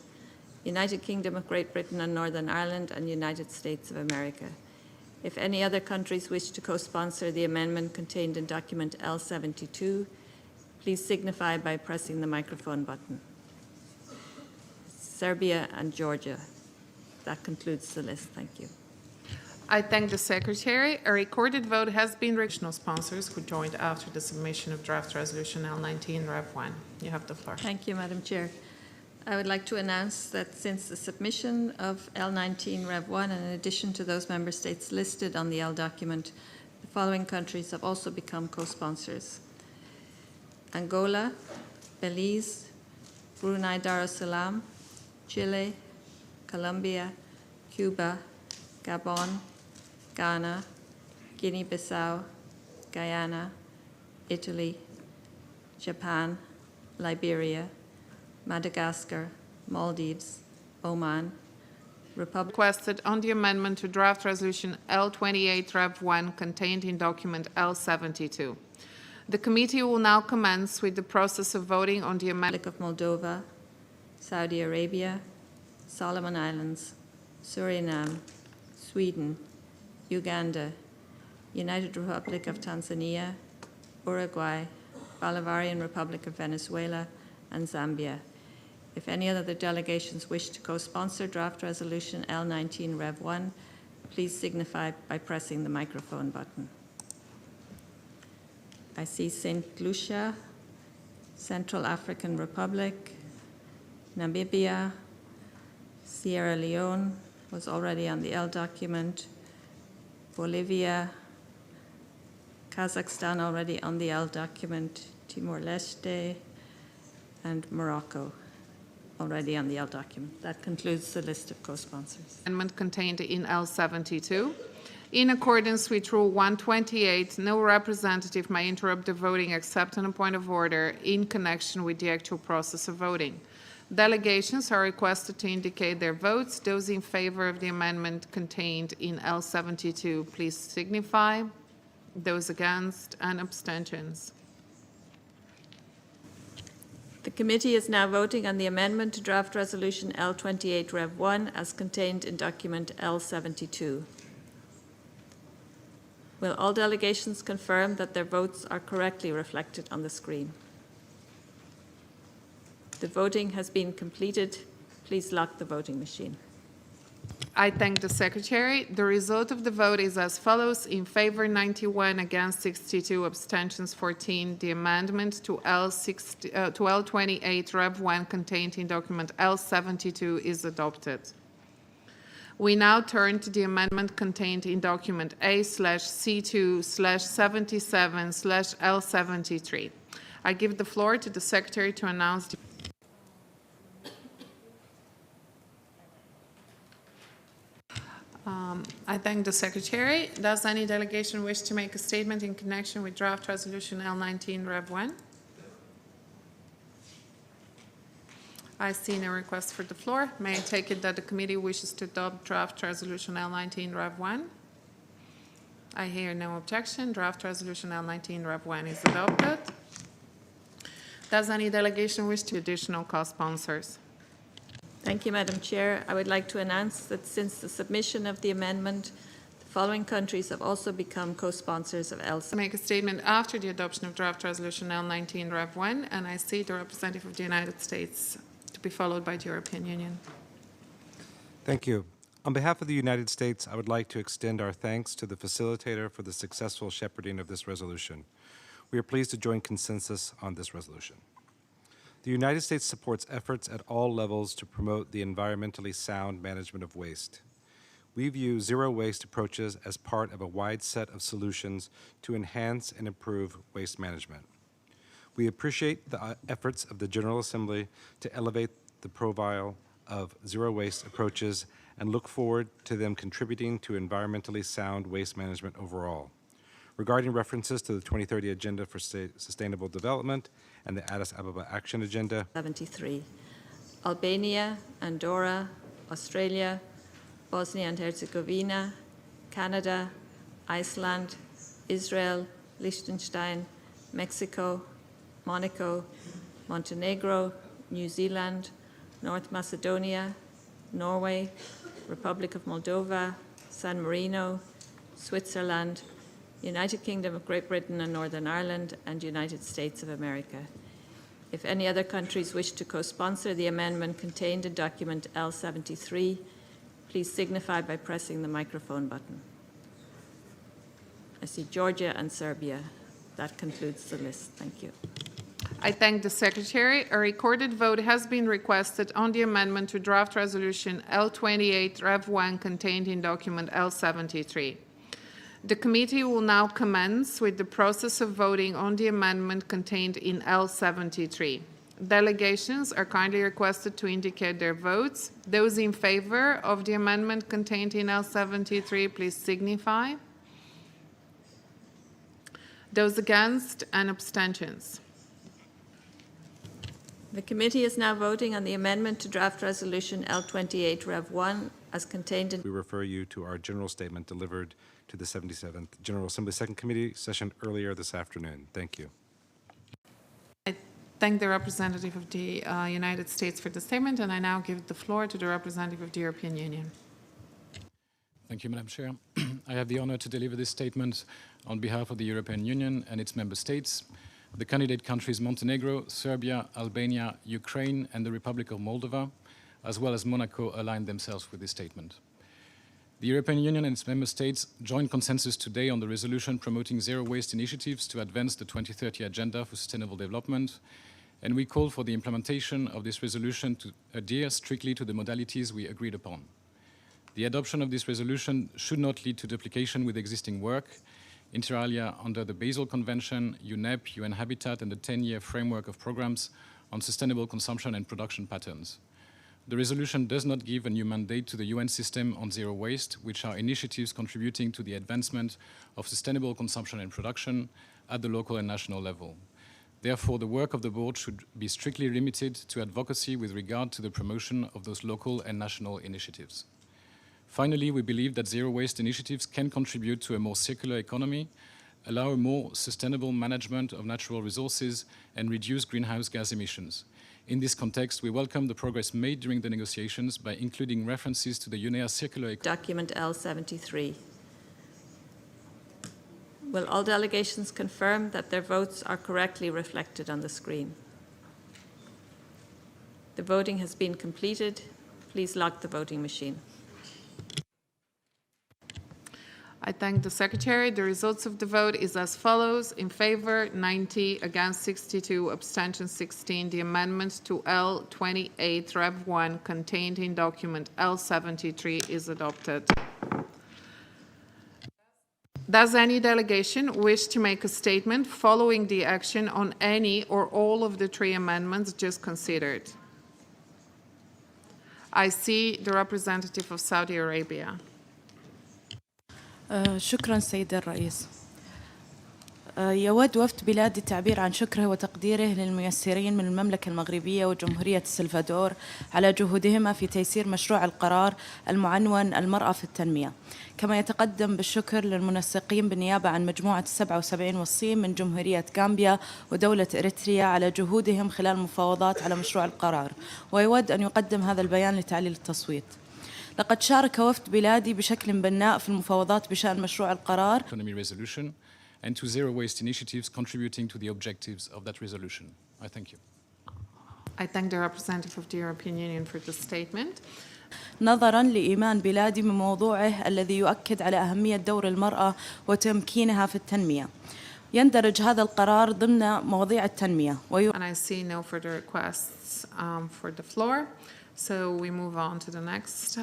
United Kingdom of Great Britain and Northern Ireland, and United States of America. If any other countries wish to co-sponsor the amendment contained in document L72, please signify by pressing the microphone button. Serbia and Georgia. That concludes the list. Thank you. I thank the Secretary. A recorded vote has been additional sponsors who joined after the submission of draft resolution L19 Rev 1. You have the floor. Thank you, Madam Chair. I would like to announce that since the submission of L19 Rev 1, and in addition to those member states listed on the L document, the following countries have also become co-sponsors: Angola, Belize, Brunei Darussalam, Chile, Colombia, Cuba, Gabon, Ghana, Guinea-Bissau, Guyana, Italy, Japan, Liberia, Madagascar, Maldives, Oman, Requested on the amendment to draft resolution L28 Rev 1 contained in document L72. The committee will now commence with the process of voting on the amendment of Moldova, Saudi Arabia, Solomon Islands, Suriname, Sweden, Uganda, United Republic of Tanzania, Uruguay, Bolivarian Republic of Venezuela, and Zambia. If any other delegations wish to co-sponsor draft resolution L19 Rev 1, please signify by pressing the microphone button. I see St. Lucia, Central African Republic, Namibia, Sierra Leone was already on the L document, Bolivia, Kazakhstan already on the L document, Timor-Leste, and Morocco already on the L document. That concludes the list of co-sponsors. Amendment contained in L72. In accordance with Rule 128, no representative may interrupt the voting except on a point of order in connection with the actual process of voting. Delegations are requested to indicate their votes. Those in favor of the amendment contained in L72, please signify. Those against, and abstentions. The committee is now voting on the amendment to draft resolution L28 Rev 1 as contained in document L72. Will all delegations confirm that their votes are correctly reflected on the screen? The voting has been completed. Please lock the voting machine. I thank the Secretary. The result of the vote is as follows. In favor, 91, against 62, abstentions 14. The amendment to L28 Rev 1 contained in document L72 is adopted. We now turn to the amendment contained in document A/C2/77/L73. I give the floor to the Secretary to announce the I thank the Secretary. Does any delegation wish to make a statement in connection with draft resolution L19 Rev 1? I see no request for the floor. May I take it that the committee wishes to adopt draft resolution L19 Rev 1? I hear no objection. Draft resolution L19 Rev 1 is adopted. Does any delegation wish to additional co-sponsors? Thank you, Madam Chair. I would like to announce that since the submission of the amendment, the following countries have also become co-sponsors of L7. Make a statement after the adoption of draft resolution L19 Rev 1, and I see the representative of the United States to be followed by the European Union. Thank you. On behalf of the United States, I would like to extend our thanks to the facilitator for the successful shepherding of this resolution. We are pleased to join consensus on this resolution. The United States supports efforts at all levels to promote the environmentally sound management of waste. We view zero-waste approaches as part of a wide set of solutions to enhance and improve waste management. We appreciate the efforts of the General Assembly to elevate the profile of zero-waste approaches and look forward to them contributing to environmentally sound waste management overall. Regarding references to the 2030 Agenda for Sustainable Development and the Addis Ababa Action Agenda, 73. Albania, Andorra, Australia, Bosnia and Herzegovina, Canada, Iceland, Israel, Liechtenstein, Mexico, Monaco, Montenegro, New Zealand, North Macedonia, Norway, Republic of Moldova, San Marino, Switzerland, United Kingdom of Great Britain and Northern Ireland, and United States of America. If any other countries wish to co-sponsor the amendment contained in document L73, please signify by pressing the microphone button. I see Georgia and Serbia. That concludes the list. Thank you. I thank the Secretary. A recorded vote has been requested on the amendment to draft resolution L28 Rev 1 contained in document L73. The committee will now commence with the process of voting on the amendment contained in L73. Delegations are kindly requested to indicate their votes. Those in favor of the amendment contained in L73, please signify. Those against and abstentions. The committee is now voting on the amendment to draft resolution L28 Rev 1 as contained in. we refer you to our general statement delivered to the 77th General Assembly Second Committee session earlier this afternoon. Thank you. I thank the representative of the United States for the statement, and I now give the floor to the representative of the European Union. Thank you, Madam Chair. I have the honor to deliver this statement on behalf of the European Union and its member states. The candidate countries Montenegro, Serbia, Albania, Ukraine, and the Republic of Moldova, as well as Monaco, aligned themselves with this statement. The European Union and its member states joined consensus today on the resolution promoting zero-waste initiatives to advance the 2030 Agenda for Sustainable Development, and we call for the implementation of this resolution to adhere strictly to the modalities we agreed upon. The adoption of this resolution should not lead to duplication with existing work, inter alia under the Basel Convention, UNEP, UN Habitat, and the 10-year framework of programs on sustainable consumption and production patterns. The resolution does not give a new mandate to the UN system on zero waste, which are initiatives contributing to the advancement of sustainable consumption and production at the local and national level. Therefore, the work of the board should be strictly limited to advocacy with regard to the promotion of those local and national initiatives. Finally, we believe that zero waste initiatives can contribute to a more circular economy, allow a more sustainable management of natural resources, and reduce greenhouse gas emissions. In this context, we welcome the progress made during the negotiations by including references to the UNEA circular economy. Document L73. Will all delegations confirm that their votes are correctly reflected on the screen? The voting has been completed. Please lock the voting machine. I thank the Secretary. The results of the vote is as follows. In favor, 90, against 62, abstention 16. The amendment to L28 Rev 1 contained in document L73 is adopted. Does any delegation wish to make a statement following the action on any or all of the three amendments just considered? I see the representative of Saudi Arabia. شكرا سيد الرئيس. يود وفد بلادي التعبير عن شكره وتقديره للميسرين من المملكة المغربية وجمهورية السلفادور على جهودهما في تيسير مشروع القرار المعنون المرأة في التنمية، كما يتقدم بالشكر للمنسقين بالنيابة عن مجموعة 77 وصي من جمهورية غامبيا ودولة إريتريا على جهودهم خلال المفاوضات على مشروع القرار، ويود أن يقدم هذا البيان لتعليل التصويت. لقد شارك وفد بلادي بشكل بناء في المفاوضات بشأن مشروع القرار and to zero waste initiatives contributing to the objectives of that resolution. I thank you. I thank the representative of the European Union for the statement. نظرا لإيمان بلادي بموضوعه الذي يؤكد على أهمية دور المرأة وتمكينها في التنمية. يندرج هذا القرار ضمن مواضيع التنمية. And I see no further requests for the floor, so we move on to the next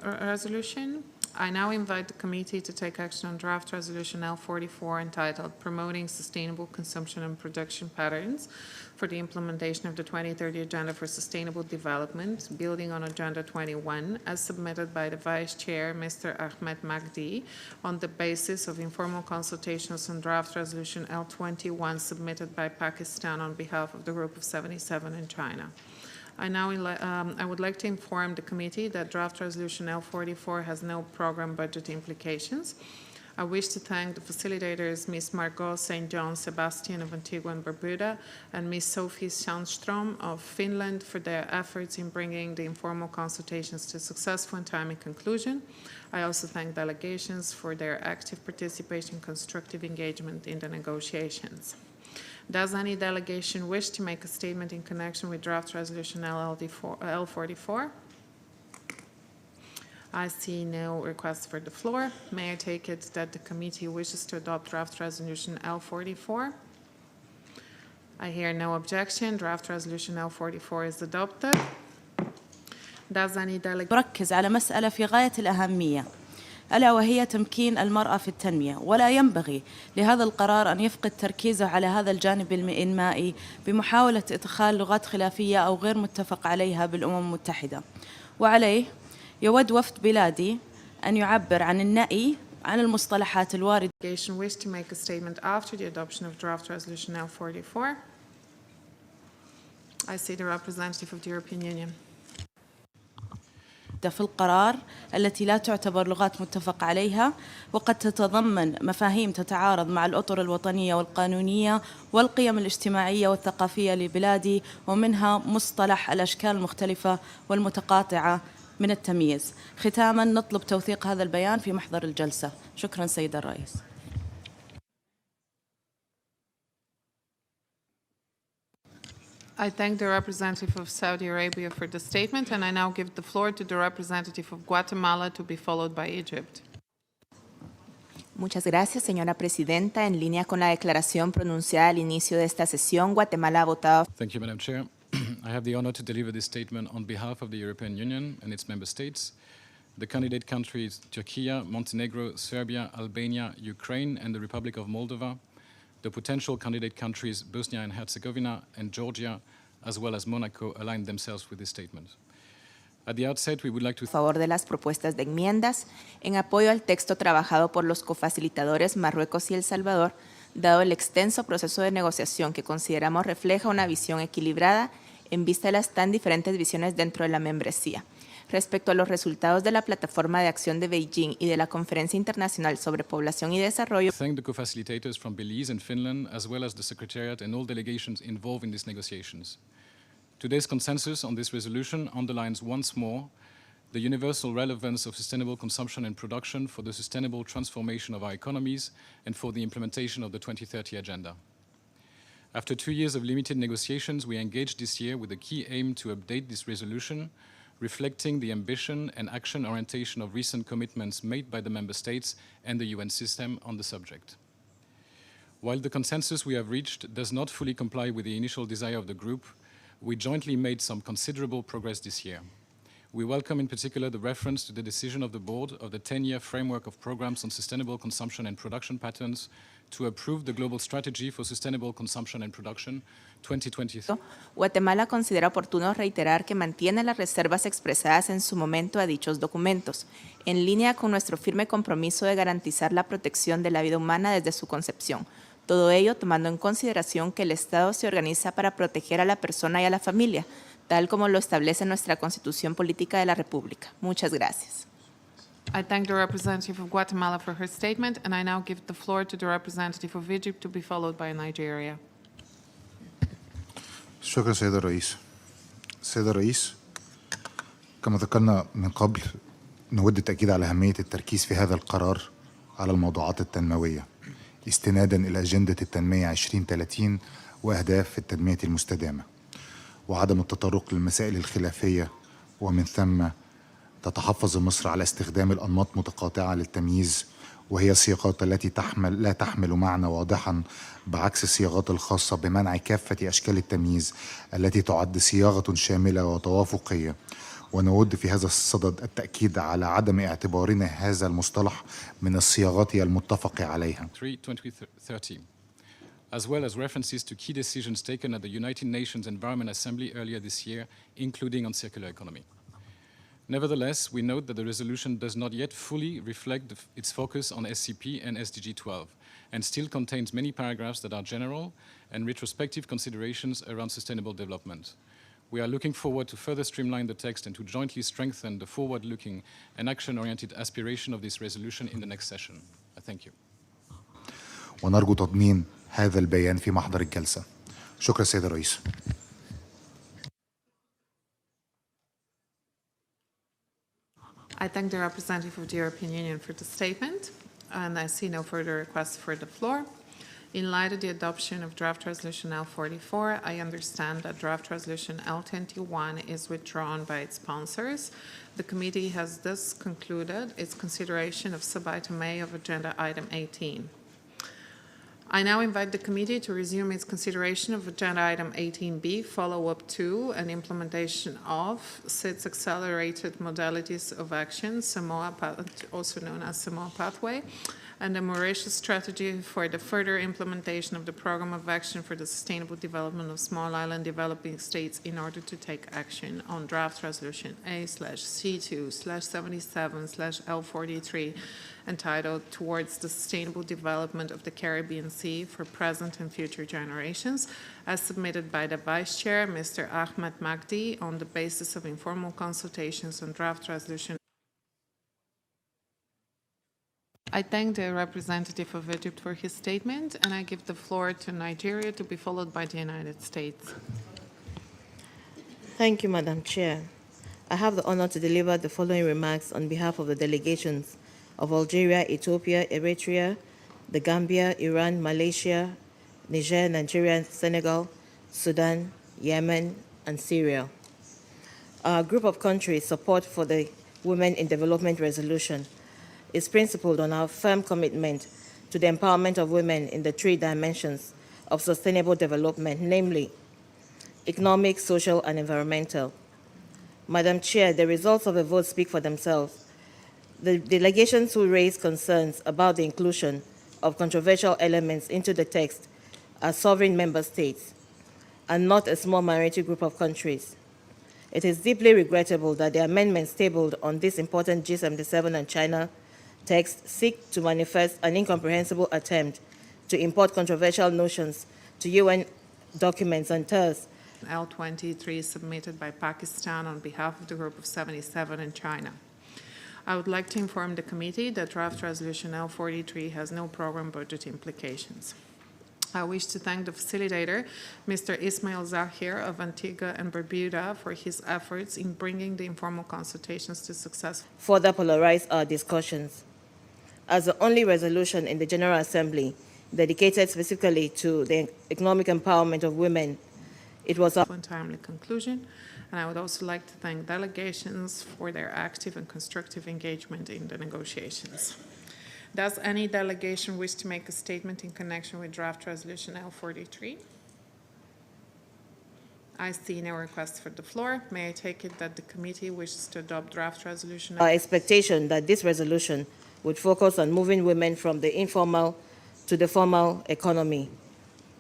resolution. I now invite the committee to take action on draft resolution L44 entitled Promoting Sustainable Consumption and Production Patterns for the Implementation of the 2030 Agenda for Sustainable Development, building on Agenda 21, as submitted by the Vice Chair, Mr. Ahmed Magdi, on the basis of informal consultations on draft resolution L21 submitted by Pakistan on behalf of the Group of 77 in China. I would like to inform the committee that draft resolution L44 has no program budget implications. I wish to thank the facilitators, Ms. Margot St. John Sebastian of Antigua and Barbuda and Ms. Sophie Sandstrom of Finland for their efforts in bringing the informal consultations to a successful and timely conclusion. I also thank delegations for their active participation and constructive engagement in the negotiations. Does any delegation wish to make a statement in connection with draft resolution L44? I see no requests for the floor. May I take it that the committee wishes to adopt draft resolution L44? I hear no objection. Draft resolution L44 is adopted. Does any delegation يركز على مسألة في غاية الأهمية، ألا وهي تمكين المرأة في التنمية، ولا ينبغي لهذا القرار أن يفقد تركيزه على هذا الجانب الإنمائي بمحاولة إدخال لغات خلافية أو غير متفق عليها بالأمم المتحدة. وعليه يود وفد بلادي أن يعبر عن النأي عن المصطلحات الواردة. wish to make a statement after the adoption of draft resolution L44? I see the representative of the European Union. في القرار التي لا تعتبر لغات متفق عليها وقد تتضمن مفاهيم تتعارض مع الأطر الوطنية والقانونية والقيم الاجتماعية والثقافية لبلادي، ومنها مصطلح الأشكال المختلفة والمتقاطعة من التمييز. ختاما نطلب توثيق هذا البيان في محضر الجلسة. شكرا سيد الرئيس. I thank the representative of Saudi Arabia for the statement, and I now give the floor to the representative of Guatemala, to be followed by Egypt. Muchas gracias, señora presidenta. En línea con la declaración pronunciada al inicio de esta sesión, Guatemala ha votado. Thank you, Madam Chair. I have the honor to deliver this statement on behalf of the European Union and its member states, the candidate countries Turkey, Montenegro, Serbia, Albania, Ukraine, and the Republic of Moldova, the potential candidate countries Bosnia and Herzegovina and Georgia, as well as Monaco, aligned themselves with this statement. At the outset, we would like to favor de las propuestas de enmiendas en apoyo al texto trabajado por los cofacilitadores Marruecos y El Salvador, dado el extenso proceso de negociación que consideramos refleja una visión equilibrada en vista de las tan diferentes visiones dentro de la membresía. Respecto a los resultados de la Plataforma de Acción de Beijing y de la Conferencia Internacional sobre Población y Desarrollo, thank the co-facilitators from Belize and Finland, as well as the Secretariat and all delegations involved in these negotiations. Today's consensus on this resolution underlines once more the universal relevance of sustainable consumption and production for the sustainable transformation of our economies and for the implementation of the 2030 Agenda. After 2 years of limited negotiations, we engaged this year with the key aim to update this resolution, reflecting the ambition and action orientation of recent commitments made by the Member States and the UN system on the subject. While the consensus we have reached does not fully comply with the initial desire of the group, we jointly made some considerable progress this year. We welcome in particular the reference to the decision of the Board of the 10-year framework of programs on sustainable consumption and production patterns to approve the Global Strategy for Sustainable Consumption and Production 2023. Guatemala considera oportuno reiterar que mantiene las reservas expresadas en su momento a dichos documentos, en línea con nuestro firme compromiso de garantizar la protección de la vida humana desde su concepción. Todo ello tomando en consideración que el Estado se organiza para proteger a la persona y a la familia, tal como lo establece nuestra Constitución Política de la República. Muchas gracias. I thank the representative of Guatemala for her statement, and I now give the floor to the representative of Egypt, to be followed by Nigeria. شكرا سيد الرئيس. سيد الرئيس، كما ذكرنا من قبل نود التأكيد على أهمية التركيز في هذا القرار على الموضوعات التنموية استنادا إلى أجندة التنمية 2030 وأهداف التنمية المستدامة، وعدم التطرق للمسائل الخلافية ومن ثم تتحفظ مصر على استخدام الأنماط متقاطعة للتمييز، وهي الصياغات التي لا تحمل معنى واضحا، بعكس الصياغات الخاصة بمنع كافة أشكال التمييز التي تعد صياغة شاملة وتوافقية. ونود في هذا الصدد التأكيد على عدم اعتبارنا هذا المصطلح من الصياغات المتفق عليها. 2030, as well as references to key decisions taken at the United Nations Environment Assembly earlier this year, including on circular economy. Nevertheless, we note that the resolution does not yet fully reflect its focus on SCP and SDG 12, and still contains many paragraphs that are general and retrospective considerations around sustainable development. We are looking forward to further streamline the text and to jointly strengthen the forward-looking and action-oriented aspiration of this resolution in the next session. I thank you. ونرجو تضمين هذا البيان في محضر الجلسة. شكرا سيد الرئيس. I thank the representative of the European Union for the statement, and I see no further requests for the floor. In light of the adoption of draft resolution L44, I understand that draft resolution L21 is withdrawn by its sponsors. The committee has thus concluded its consideration of sub-item A of agenda item 18. I now invite the committee to resume its consideration of agenda item 18B, follow-up to and implementation of SID's accelerated modalities of action, Samoa, also known as Samoa Pathway, and the Mauritius strategy for the further implementation of the program of action for the sustainable development of small island developing states in order to take action on draft resolution A/C2/77/L43 entitled Towards the Sustainable Development of the Caribbean Sea for Present and Future Generations, as submitted by the Vice Chair, Mr. Ahmed Magdi, on the basis of informal consultations on draft resolution. I thank the representative of Egypt for his statement, and I give the floor to Nigeria to be followed by the United States. Thank you, Madam Chair. I have the honor to deliver the following remarks on behalf of the delegations of Algeria, Ethiopia, Eritrea, the Gambia, Iran, Malaysia, Niger, Nigeria, Senegal, Sudan, Yemen, and Syria. Our group of countries' support for the Women in Development Resolution is principled on our firm commitment to the empowerment of women in the three dimensions of sustainable development, namely economic, social, and environmental. Madam Chair, the results of the vote speak for themselves. The delegations who raised concerns about the inclusion of controversial elements into the text are sovereign member states and not a small minority group of countries. It is deeply regrettable that the amendments tabled on this important G77 and China text seek to manifest an incomprehensible attempt to import controversial notions to UN documents and thus L23 submitted by Pakistan on behalf of the Group of 77 in China. I would like to inform the committee that draft resolution L43 has no program budget implications. I wish to thank the facilitator, Mr. Ismail Zahir of Antigua and Barbuda, for his efforts in bringing the informal consultations to success. Further polarize our discussions. As the only resolution in the General Assembly dedicated specifically to the economic empowerment of women, it was a timely conclusion, and I would also like to thank delegations for their active and constructive engagement in the negotiations. Does any delegation wish to make a statement in connection with draft resolution L43? I see no request for the floor. May I take it that the committee wishes to adopt draft resolution? Our expectation that this resolution would focus on moving women from the informal to the formal economy,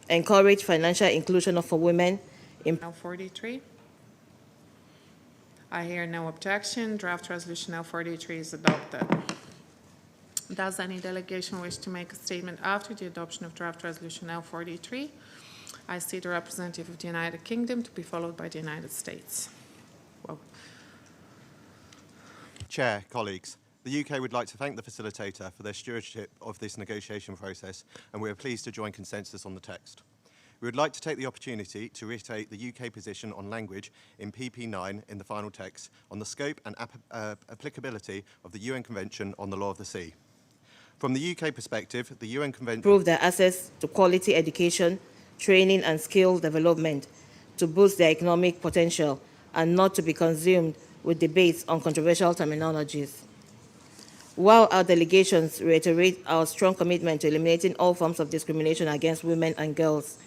encourage financial inclusion for women in L43. I hear no objection. Draft resolution L43 is adopted. Does any delegation wish to make a statement after the adoption of draft resolution L43? I see the representative of the United Kingdom to be followed by the United States. Whoa. Chair, colleagues, the UK would like to thank the facilitator for their stewardship of this negotiation process, and we are pleased to join consensus on the text. We would like to take the opportunity to reiterate the UK position on language in PP9 in the final text on the scope and applicability of the UN Convention on the Law of the Sea. From the UK perspective, the UN Convention improve their access to quality education, training, and skill development to boost their economic potential and not to be consumed with debates on controversial terminologies. While our delegations reiterate our strong commitment to eliminating all forms of discrimination against women and girls,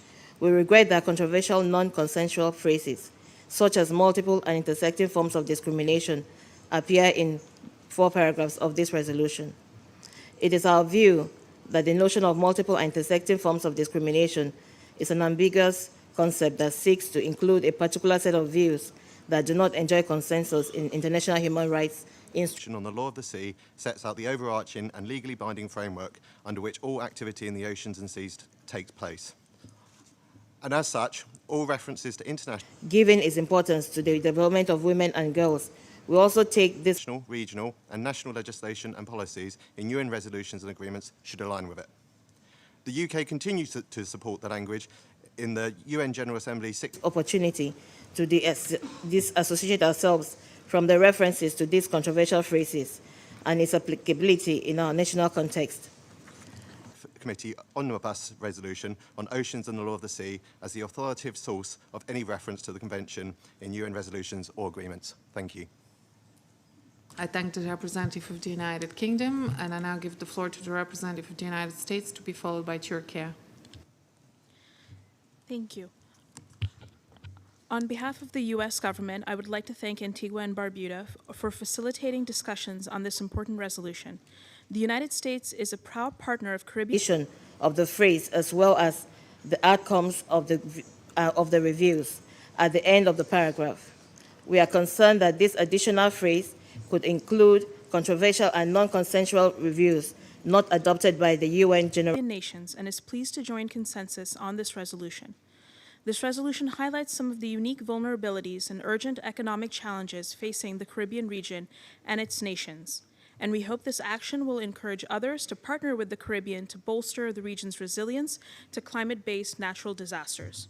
we regret that controversial non-consensual phrases, such as multiple and intersecting forms of discrimination, appear in 4 paragraphs of this resolution. It is our view that the notion of multiple and intersecting forms of discrimination is an ambiguous concept that seeks to include a particular set of views that do not enjoy consensus in international human rights instruments. On the law of the sea sets out the overarching and legally binding framework under which all activity in the oceans and seas takes place. And as such, all references to international, Given its importance to the development of women and girls, we also take this regional, and national legislation and policies in UN resolutions and agreements should align with it. The UK continues to support the language in the UN General Assembly 6th opportunity to disassociate ourselves from the references to these controversial phrases and its applicability in our national context. Committee Omnibus Resolution on Oceans and the Law of the Sea as the authoritative source of any reference to the Convention in UN resolutions or agreements. Thank you. I thank the representative of the United Kingdom, and I now give the floor to the representative of the United States, to be followed by Turkey. Thank you. On behalf of the U.S. government, I would like to thank Antigua and Barbuda for facilitating discussions on this important resolution. The United States is a proud partner of Caribbean of the phrase as well as the outcomes of the reviews at the end of the paragraph. We are concerned that this additional phrase could include controversial and non-consensual reviews not adopted by the UN General Nations and is pleased to join consensus on this resolution. This resolution highlights some of the unique vulnerabilities and urgent economic challenges facing the Caribbean region and its nations, and we hope this action will encourage others to partner with the Caribbean to bolster the region's resilience to climate-based natural disasters.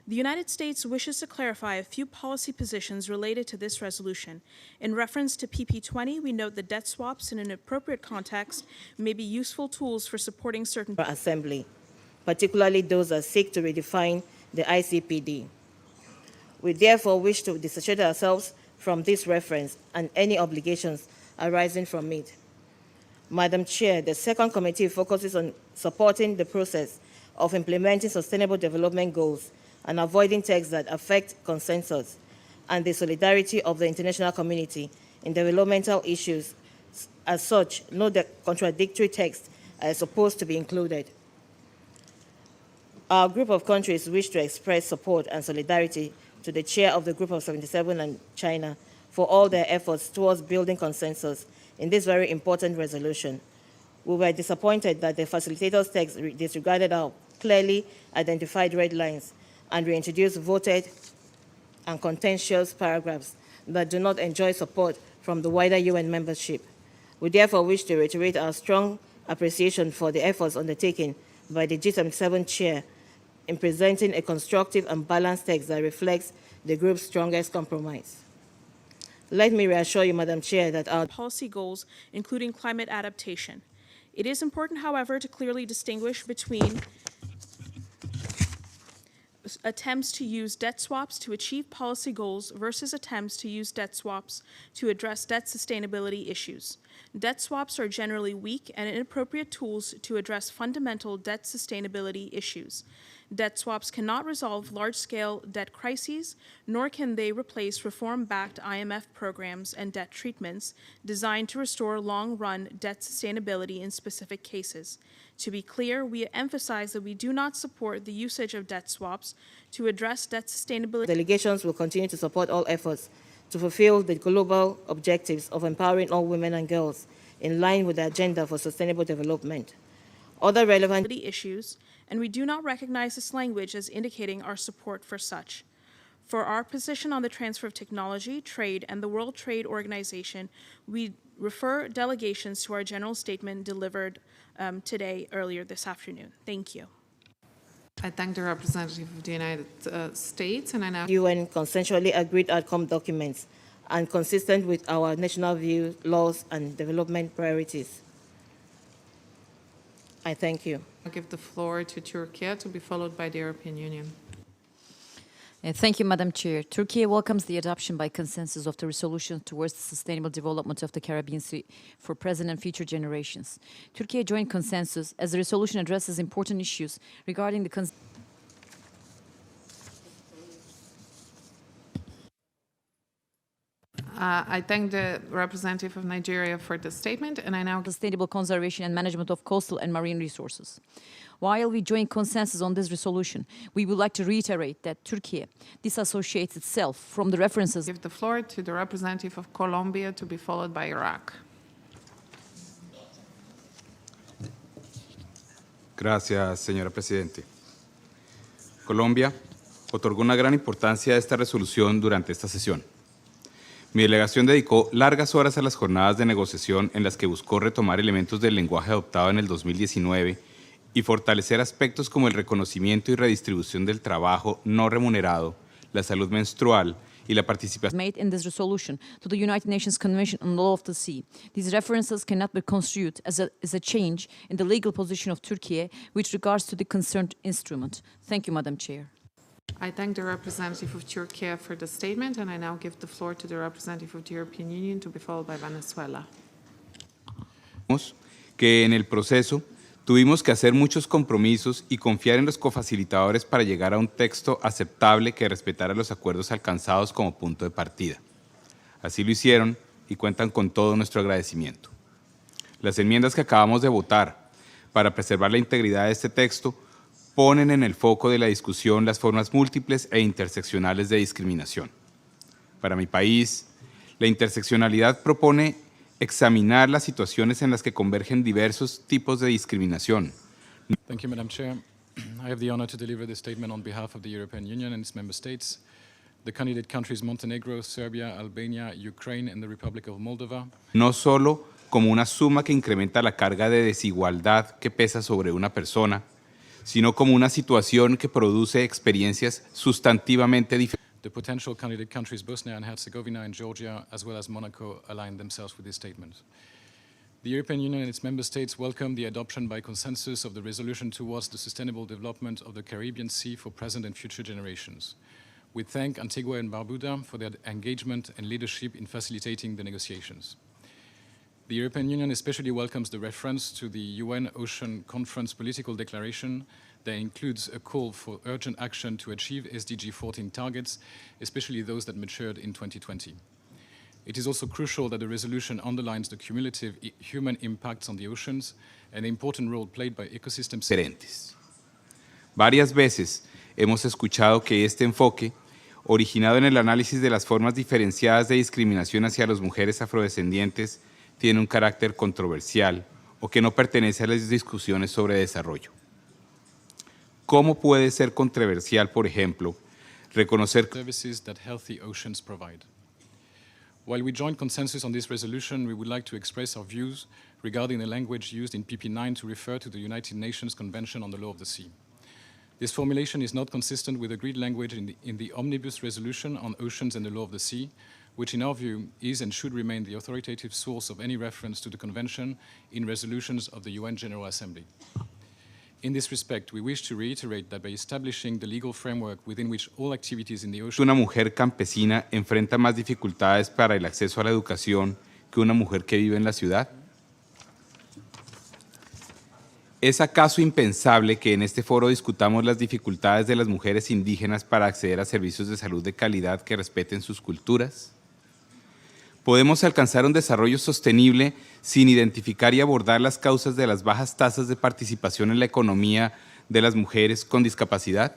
The United States wishes to clarify a few policy positions related to this resolution. In reference to PP20, we note that debt swaps in an appropriate context may be useful tools for supporting certain Assembly, particularly those that seek to redefine the ICPD. We therefore wish to dissociate ourselves from this reference and any obligations arising from it. Madam Chair, the second committee focuses on supporting the process of implementing sustainable development goals and avoiding texts that affect consensus and the solidarity of the international community in developmental issues. As such, no contradictory texts are supposed to be included. Our group of countries wish to express support and solidarity to the chair of the Group of 77 and China for all their efforts towards building consensus in this very important resolution. We were disappointed that the facilitator's text disregarded our clearly identified red lines and reintroduced voted and contentious paragraphs that do not enjoy support from the wider UN membership. We therefore wish to reiterate our strong appreciation for the efforts undertaken by the G77 chair in presenting a constructive and balanced text that reflects the group's strongest compromise. Let me reassure you, Madam Chair, that our policy goals, including climate adaptation. It is important, however, to clearly distinguish between attempts to use debt swaps to achieve policy goals versus attempts to use debt swaps to address debt sustainability issues. Debt swaps are generally weak and inappropriate tools to address fundamental debt sustainability issues. Debt swaps cannot resolve large-scale debt crises, nor can they replace reform-backed IMF programs and debt treatments designed to restore long-run debt sustainability in specific cases. To be clear, we emphasize that we do not support the usage of debt swaps to address debt sustainability. Delegations will continue to support all efforts to fulfill the global objectives of empowering all women and girls in line with the Agenda for Sustainable Development. Other relevant issues, and we do not recognize this language as indicating our support for such. For our position on the transfer of technology, trade, and the World Trade Organization, we refer delegations to our general statement delivered earlier this afternoon. Thank you. I thank the representative of the United States, and I now UN consensually agreed outcome documents and consistent with our national views, laws, and development priorities. I thank you. I'll give the floor to Turkey, to be followed by the European Union. Thank you, Madam Chair. Turkey welcomes the adoption by consensus of the resolution towards the sustainable development of the Caribbean Sea for present and future generations. Turkey joined consensus as the resolution addresses important issues regarding the I thank the representative of Nigeria for the statement, and I now sustainable conservation and management of coastal and marine resources. While we join consensus on this resolution, we would like to reiterate that Turkey disassociates itself from the references. give the floor to the representative of Colombia, to be followed by Iraq. Gracias, señora Presidente. Colombia otorgó una gran importancia a esta resolución durante esta sesión. Mi delegación dedicó largas horas a las jornadas de negociación en las que buscó retomar elementos del lenguaje adoptado en el 2019 y fortalecer aspectos como el reconocimiento y redistribución del trabajo no remunerado, la salud menstrual y la participación made in this resolution to the United Nations Convention on the Law of the Sea. These references cannot be construed as a change in the legal position of Turkey with regards to the concerned instrument. Thank you, Madam Chair. I thank the representative of Turkey for the statement, and I now give the floor to the representative of the European Union, to be followed by Venezuela. Que en el proceso tuvimos que hacer muchos compromisos y confiar en los cofacilitadores para llegar a un texto aceptable que respetara los acuerdos alcanzados como punto de partida. Así lo hicieron y cuentan con todo nuestro agradecimiento. Las enmiendas que acabamos de votar para preservar la integridad de este texto ponen en el foco de la discusión las formas múltiples e interseccionales de discriminación. Para mi país, la interseccionalidad propone examinar las situaciones en las que convergen diversos tipos de discriminación. Thank you, Madam Chair. I have the honor to deliver this statement on behalf of the European Union and its member states, the candidate countries Montenegro, Serbia, Albania, Ukraine, and the Republic of Moldova. No solo como una suma que incrementa la carga de desigualdad que pesa sobre una persona, sino como una situación que produce experiencias sustantivamente diferentes. The potential candidate countries Bosnia and Herzegovina and Georgia, as well as Monaco, align themselves with this statement. The European Union and its member states welcome the adoption by consensus of the resolution towards the sustainable development of the Caribbean Sea for present and future generations. We thank Antigua and Barbuda for their engagement and leadership in facilitating the negotiations. The European Union especially welcomes the reference to the UN Ocean Conference Political Declaration that includes a call for urgent action to achieve SDG 14 targets, especially those that matured in 2020. It is also crucial that the resolution underlines the cumulative human impacts on the oceans and the important role played by ecosystems. Varias veces hemos escuchado que este enfoque, originado en el análisis de las formas diferenciadas de discriminación hacia las mujeres afrodescendientes, tiene un carácter controversial o que no pertenece a las discusiones sobre desarrollo. ¿Cómo puede ser controversial, por ejemplo, reconocer services that healthy oceans provide? While we join consensus on this resolution, we would like to express our views regarding the language used in PP9 to refer to the United Nations Convention on the Law of the Sea. This formulation is not consistent with agreed language in the Omnibus Resolution on Oceans and the Law of the Sea, which in our view is and should remain the authoritative source of any reference to the Convention in resolutions of the UN General Assembly. In this respect, we wish to reiterate that by establishing the legal framework within which all activities in the ocean... Una mujer campesina enfrenta más dificultades para el acceso a la educación que una mujer que vive en la ciudad. ¿Es acaso impensable que en este foro discutamos las dificultades de las mujeres indígenas para acceder a servicios de salud de calidad que respeten sus culturas? ¿Podemos alcanzar un desarrollo sostenible sin identificar y abordar las causas de las bajas tasas de participación en la economía de las mujeres con discapacidad?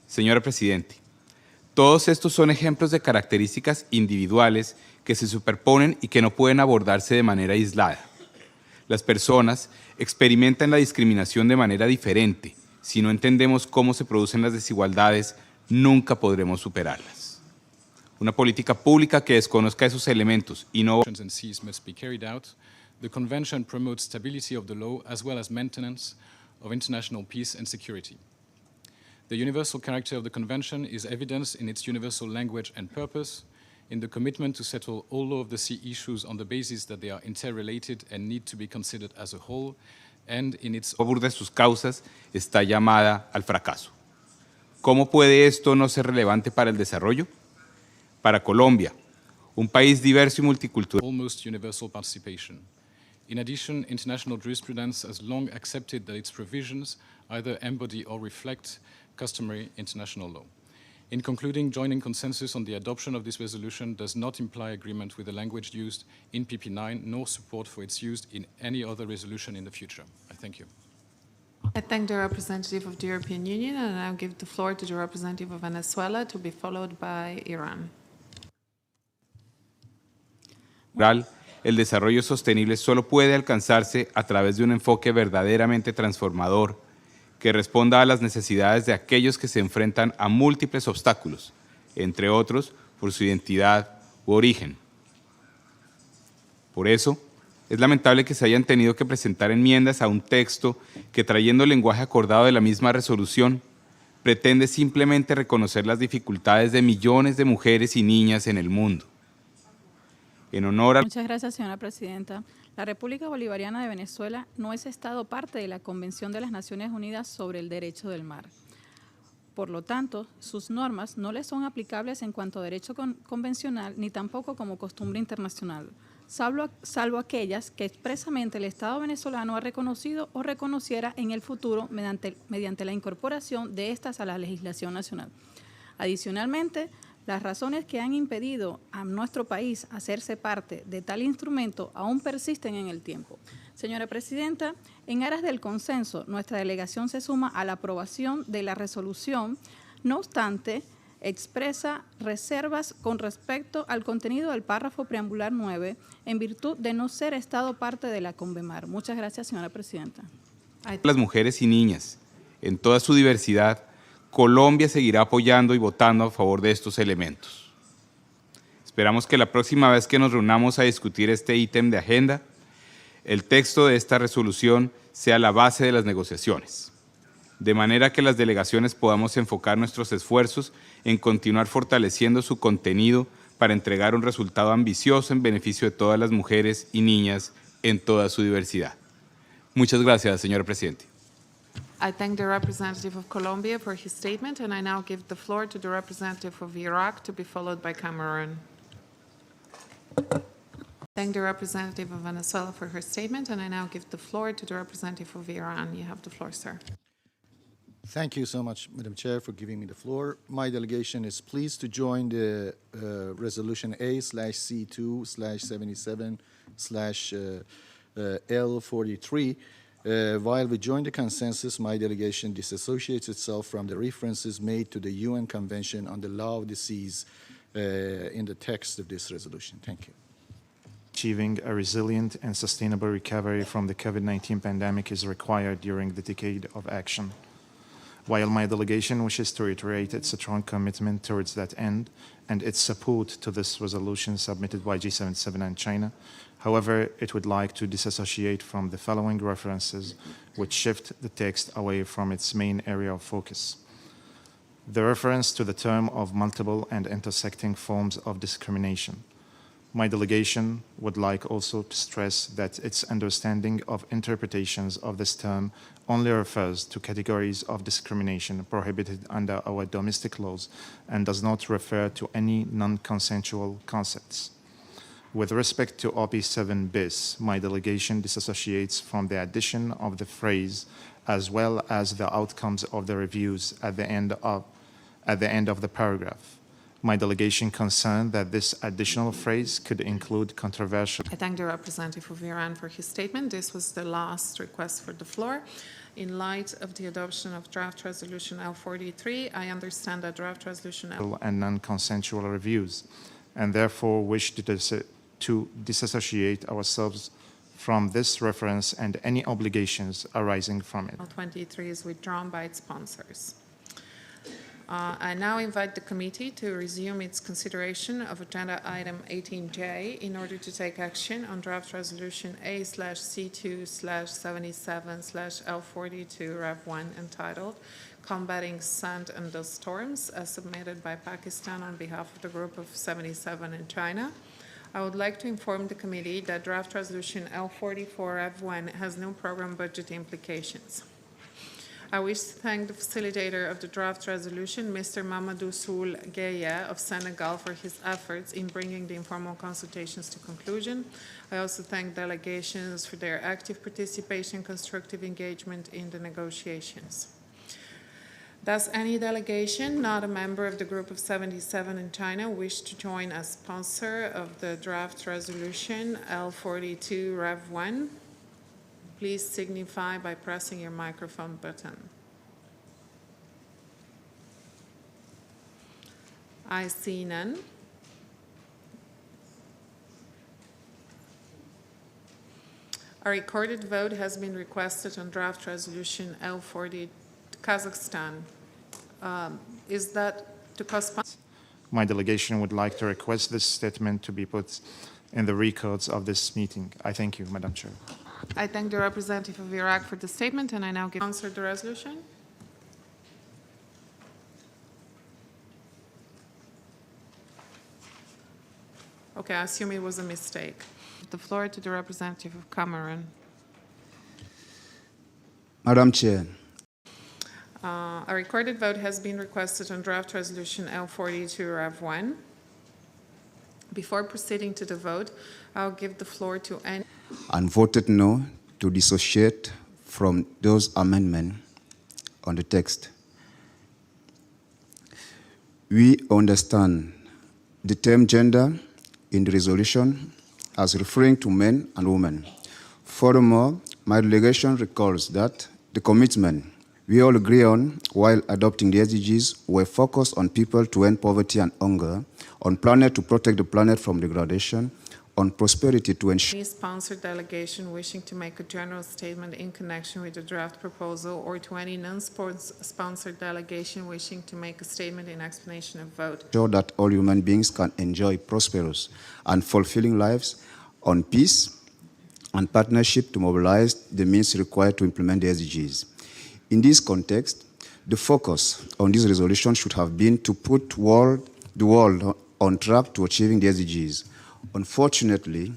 Señora Presidente, todos estos son ejemplos de características individuales que se superponen y que no pueden abordarse de manera aislada. Las personas experimentan la discriminación de manera diferente. Si no entendemos cómo se producen las desigualdades, nunca podremos superarlas. Una política pública que desconozca esos elementos y no... must be carried out. The Convention promotes stability of the law as well as maintenance of international peace and security. The universal character of the Convention is evidenced in its universal language and purpose, in the commitment to settle all law of the sea issues on the basis that they are interrelated and need to be considered as a whole, and in its... favor de sus causas está llamada al fracaso. ¿Cómo puede esto no ser relevante para el desarrollo? Para Colombia, un país diverso y multicultural. Almost universal participation. In addition, international jurisprudence has long accepted that its provisions either embody or reflect customary international law. In concluding, joining consensus on the adoption of this resolution does not imply agreement with the language used in PP9, nor support for its use in any other resolution in the future. I thank you. I thank the representative of the European Union, and I now give the floor to the representative of Venezuela, to be followed by Iran. El desarrollo sostenible solo puede alcanzarse a través de un enfoque verdaderamente transformador que responda a las necesidades de aquellos que se enfrentan a múltiples obstáculos, entre otros por su identidad u origen. Por eso, es lamentable que se hayan tenido que presentar enmiendas a un texto que, trayendo el lenguaje acordado de la misma resolución, pretende simplemente reconocer las dificultades de millones de mujeres y niñas en el mundo. En honor a... Muchas gracias, señora presidenta. La República Bolivariana de Venezuela no es Estado parte de la Convención de las Naciones Unidas sobre el Derecho del Mar. Por lo tanto, sus normas no le son aplicables en cuanto a derecho convencional ni tampoco como costumbre internacional, salvo aquellas que expresamente el Estado venezolano ha reconocido o reconociera en el futuro mediante la incorporación de estas a la legislación nacional. Adicionalmente, las razones que han impedido a nuestro país hacerse parte de tal instrumento aún persisten en el tiempo. Señora Presidenta, en aras del consenso, nuestra delegación se suma a la aprobación de la resolución. No obstante, expresa reservas con respecto al contenido del párrafo preambular 9 en virtud de no ser Estado parte de la CONVEMAR. Muchas gracias, señora Presidenta. Las mujeres y niñas, en toda su diversidad, Colombia seguirá apoyando y votando a favor de estos elementos. Esperamos que la próxima vez que nos reunamos a discutir este ítem de agenda, el texto de esta resolución sea la base de las negociaciones, de manera que las delegaciones podamos enfocar nuestros esfuerzos en continuar fortaleciendo su contenido para entregar un resultado ambicioso en beneficio de todas las mujeres y niñas en toda su diversidad. Muchas gracias, señor presidente. I thank the representative of Colombia for his statement, and I now give the floor to the representative of Iraq, to be followed by Cameroon. Thank the representative of Venezuela for her statement, and I now give the floor to the representative of Iran. You have the floor, sir. Thank you so much, Madam Chair, for giving me the floor. My delegation is pleased to join the Resolution A/C2/77/L43. While we join the consensus, my delegation disassociates itself from the references made to the UN Convention on the Law of the Seas in the text of this resolution. Thank you. Achieving a resilient and sustainable recovery from the COVID-19 pandemic is required during the decade of action. While my delegation wishes to reiterate its strong commitment towards that end and its support to this resolution submitted by G77 and China, however, it would like to disassociate from the following references, which shift the text away from its main area of focus. The reference to the term of multiple and intersecting forms of discrimination. My delegation would like also to stress that its understanding of interpretations of this term only refers to categories of discrimination prohibited under our domestic laws and does not refer to any non-consensual concepts. With respect to OP7 bis, my delegation disassociates from the addition of the phrase as well as the outcomes of the reviews at the end of the paragraph. My delegation concerned that this additional phrase could include controversial... I thank the representative of Iran for his statement. This was the last request for the floor. In light of the adoption of draft resolution L43, I understand that draft resolution and non-consensual reviews, and therefore wish to disassociate ourselves from this reference and any obligations arising from it. L23 is withdrawn by its sponsors. I now invite the committee to resume its consideration of agenda item 18J in order to take action on draft resolution A/C2/77/L42 Rev1 entitled Combating Sand and Dust Storms, as submitted by Pakistan on behalf of the group of 77 in China. I would like to inform the committee that draft resolution L44 Rev1 has no program budget implications. I wish to thank the facilitator of the draft resolution, Mr. Mamadou Soul Gueye of Senegal, for his efforts in bringing the informal consultations to conclusion. I also thank delegations for their active participation and constructive engagement in the negotiations. Does any delegation, not a member of the Group of 77 in China, wish to join as sponsor of the draft resolution L42 Rev 1? Please signify by pressing your microphone button. I see none. A recorded vote has been requested on draft resolution L40 Kazakhstan. Is that to correspond? My delegation would like to request this statement to be put in the records of this meeting. I thank you, Madam Chair. I thank the representative of Iraq for the statement, and I now give answer the resolution. Okay, I assume it was a mistake. The floor to the representative of Cameroon. Madam Chair, A recorded vote has been requested on draft resolution L42 Rev 1. Before proceeding to the vote, I'll give the floor to any. and voted no to dissociate from those amendments on the text. We understand the term gender in the resolution as referring to men and women. Furthermore, my delegation recalls that the commitment we all agree on while adopting the SDGs were focused on people to end poverty and hunger, on planet to protect the planet from degradation, on prosperity to ensure. Any sponsored delegation wishing to make a general statement in connection with the draft proposal, or to any non-sponsored delegation wishing to make a statement in explanation of vote. Ensure that all human beings can enjoy prosperous and fulfilling lives on peace and partnership to mobilize the means required to implement the SDGs. In this context, the focus on this resolution should have been to put the world on track to achieving the SDGs. Unfortunately,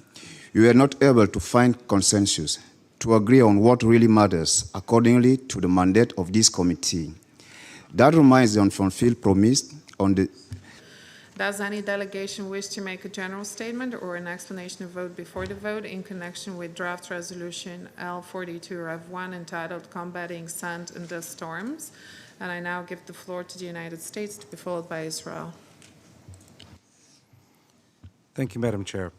we were not able to find consensus to agree on what really matters accordingly to the mandate of this committee. That remains the unfulfilled promise on the. Does any delegation wish to make a general statement or an explanation of vote before the vote in connection with draft resolution L42 Rev 1 entitled Combating Sand and Dust Storms? And I now give the floor to the United States, to be followed by Israel. Thank you, Madam Chair.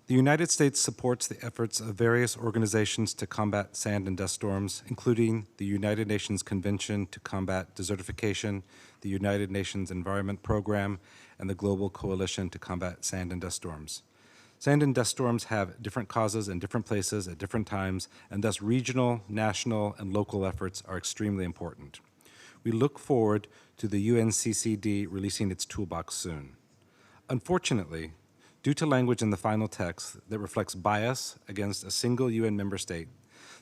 The United States supports the efforts of various organizations to combat sand and dust storms, including the United Nations Convention to Combat Desertification, the United Nations Environment Program, and the Global Coalition to Combat Sand and Dust Storms. Sand and dust storms have different causes in different places at different times, and thus regional, national, and local efforts are extremely important. We look forward to the UNCCD releasing its toolbox soon. Unfortunately, due to language in the final text that reflects bias against a single UN member state,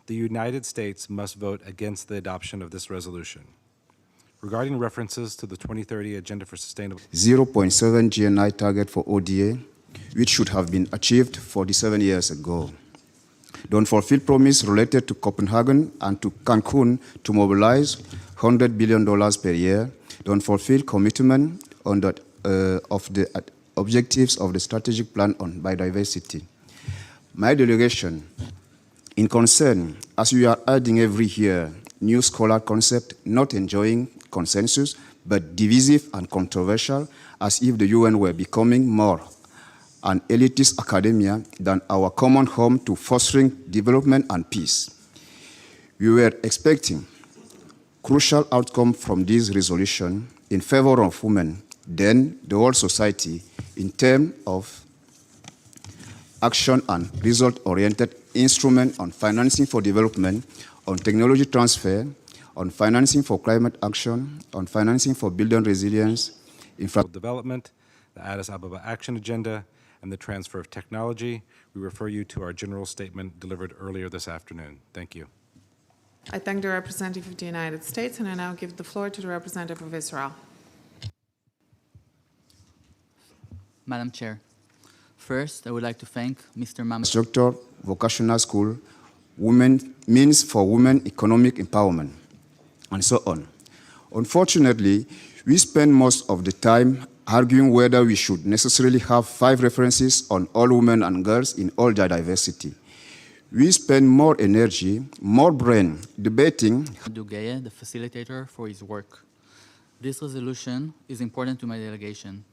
the United States must vote against the adoption of this resolution. Regarding references to the 2030 Agenda for Sustainable 0.7 GNI target for ODA, which should have been achieved 47 years ago. The unfulfilled promise related to Copenhagen and to Cancun to mobilize $100 billion per year, the unfulfilled commitment on that, of the objectives of the strategic plan on biodiversity. My delegation, in concern, as we are adding every year, new scholar concept not enjoying consensus, but divisive and controversial, as if the UN were becoming more an elitist academia than our common home to fostering development and peace. We were expecting crucial outcome from this resolution in favor of women, then the whole society, in terms of action and result-oriented instrument on financing for development, on technology transfer, on financing for climate action, on financing for building resilience, development, the Addis Ababa Action Agenda, and the transfer of technology. We refer you to our general statement delivered earlier this afternoon. Thank you. I thank the representative of the United States, and I now give the floor to the representative of Israel. Madam Chair, first I would like to thank Mr. Mamadou. Instructor, vocational school, women means for women economic empowerment. and so on. Unfortunately, we spend most of the time arguing whether we should necessarily have 5 references on all women and girls in all their diversity. We spend more energy, more brain, debating. Dugeye, the facilitator, for his work. This resolution is important to my delegation.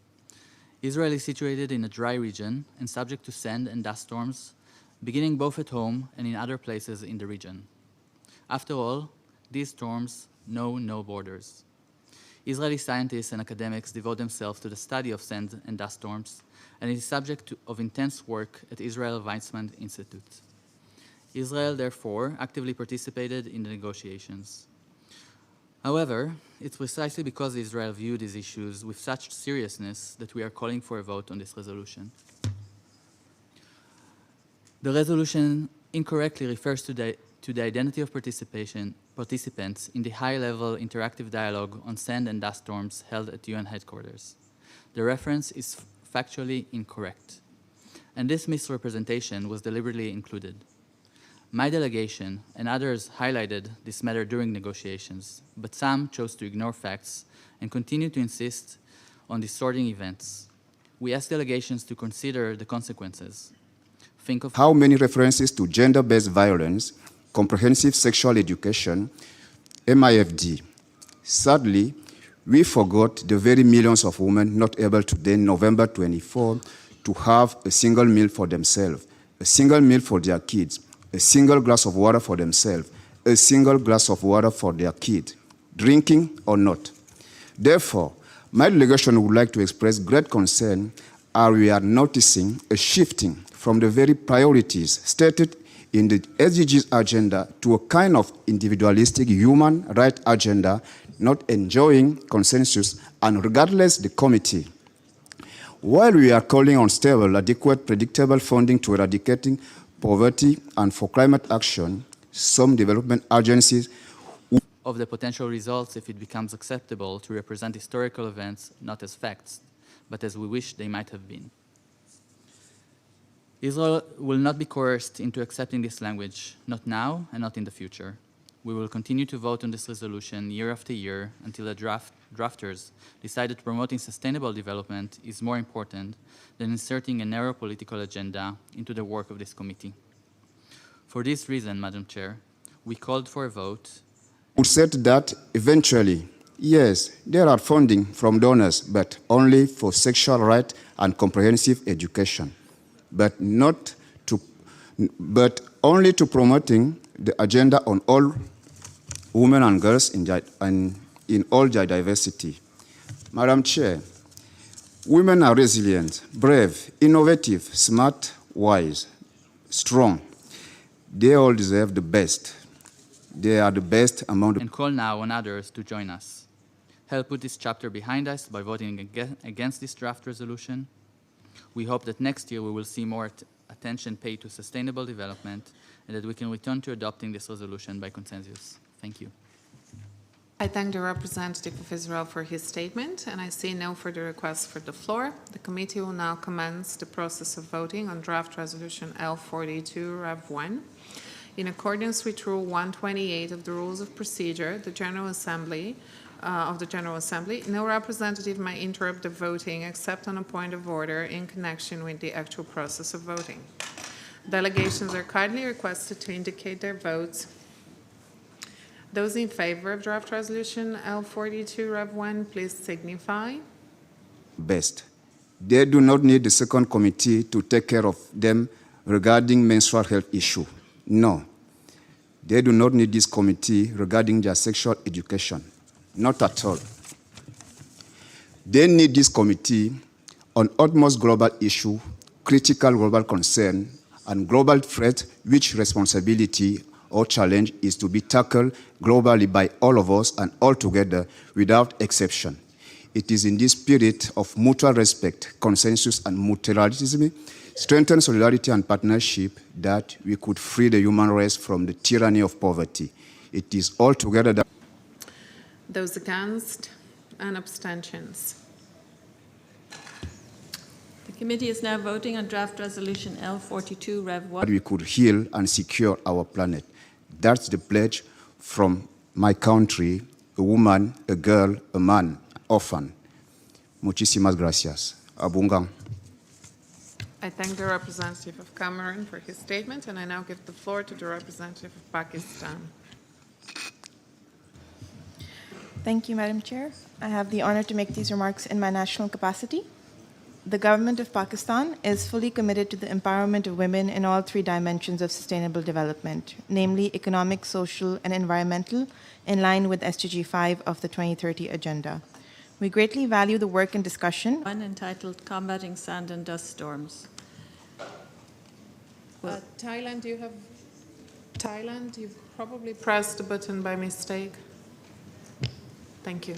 Israel is situated in a dry region and subject to sand and dust storms, beginning both at home and in other places in the region. After all, these storms know no borders. Israeli scientists and academics devote themselves to the study of sand and dust storms, and it is subject of intense work at Israel Weizmann Institute. Israel, therefore, actively participated in the negotiations. However, it's precisely because Israel viewed these issues with such seriousness that we are calling for a vote on this resolution. The resolution incorrectly refers to the identity of participants in the high-level interactive dialogue on sand and dust storms held at UN headquarters. The reference is factually incorrect, and this misrepresentation was deliberately included. My delegation and others highlighted this matter during negotiations, but some chose to ignore facts and continue to insist on distorting events. We asked delegations to consider the consequences. Think of how many references to gender-based violence, comprehensive sexual education, MIFD. Sadly, we forgot the very millions of women not able today, November 24, to have a single meal for themselves, a single meal for their kids, a single glass of water for themselves, a single glass of water for their kid, drinking or not. Therefore, my delegation would like to express great concern as we are noticing a shifting from the very priorities stated in the SDGs agenda to a kind of individualistic human rights agenda not enjoying consensus and regardless the committee. While we are calling on stable, adequate, predictable funding to eradicating poverty and for climate action, some development agencies of the potential results if it becomes acceptable to represent historical events not as facts, but as we wish they might have been. Israel will not be coerced into accepting this language, not now and not in the future. We will continue to vote on this resolution year after year until the drafters decide that promoting sustainable development is more important than inserting a narrow political agenda into the work of this committee. For this reason, Madam Chair, we called for a vote. Who said that eventually, yes, there are funding from donors, but only for sexual rights and comprehensive education, but only to promoting the agenda on all women and girls in all their diversity. Madam Chair, women are resilient, brave, innovative, smart, wise, strong. They all deserve the best. They are the best among the... And call now on others to join us. Help put this chapter behind us by voting against this draft resolution. We hope that next year we will see more attention paid to sustainable development and that we can return to adopting this resolution by consensus. Thank you. I thank the representative of Israel for his statement, and I see no further requests for the floor. The committee will now commence the process of voting on draft resolution L42 Rev 1. In accordance with Rule 128 of the Rules of Procedure, the General Assembly no representative may interrupt the voting except on a point of order in connection with the actual process of voting. Delegations are kindly requested to indicate their votes. Those in favor of draft resolution L42 Rev 1, please signify. Best. They do not need the second committee to take care of them regarding menstrual health issue. No. They do not need this committee regarding their sexual education. Not at all. They need this committee on utmost global issue, critical global concern, and global threat which responsibility or challenge is to be tackled globally by all of us and all together without exception. It is in this spirit of mutual respect, consensus, and multilateralism, strengthen solidarity and partnership that we could free the human race from the tyranny of poverty. It is all together that... Those against and abstentions. The committee is now voting on draft resolution L42 Rev 1. We could heal and secure our planet. That's the pledge from my country, a woman, a girl, a man, orphan. Muchísimas gracias. Abungan. I thank the representative of Cameroon for his statement, and I now give the floor to the representative of Pakistan. Thank you, Madam Chair. I have the honor to make these remarks in my national capacity. The government of Pakistan is fully committed to the empowerment of women in all three dimensions of sustainable development, namely economic, social, and environmental, in line with SDG 5 of the 2030 Agenda. We greatly value the work and discussion. One entitled Combating Sand and Dust Storms. Thailand, you've probably pressed the button by mistake. Thank you.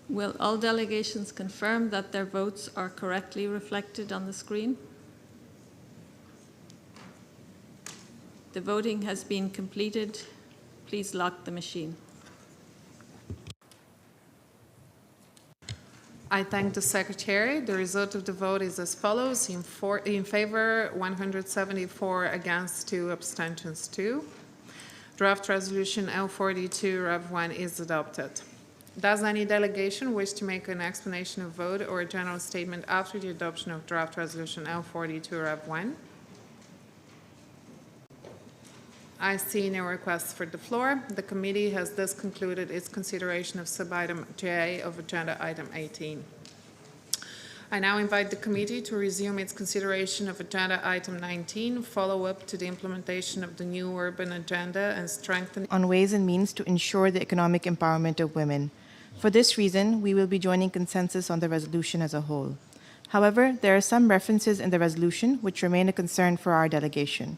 Will all delegations confirm that their votes are correctly reflected on the screen? The voting has been completed. Please lock the machine. I thank the Secretary. The result of the vote is as follows. In favor, 174, against 2, abstentions 2. Draft Resolution L42 Rev 1 is adopted. Does any delegation wish to make an explanation of vote or a general statement after the adoption of Draft Resolution L42 Rev 1? I see no requests for the floor. The committee has thus concluded its consideration of sub-item J of Agenda Item 18. I now invite the committee to resume its consideration of Agenda Item 19, follow-up to the implementation of the new urban agenda and strengthen On ways and means to ensure the economic empowerment of women. For this reason, we will be joining consensus on the resolution as a whole. However, there are some references in the resolution which remain a concern for our delegation.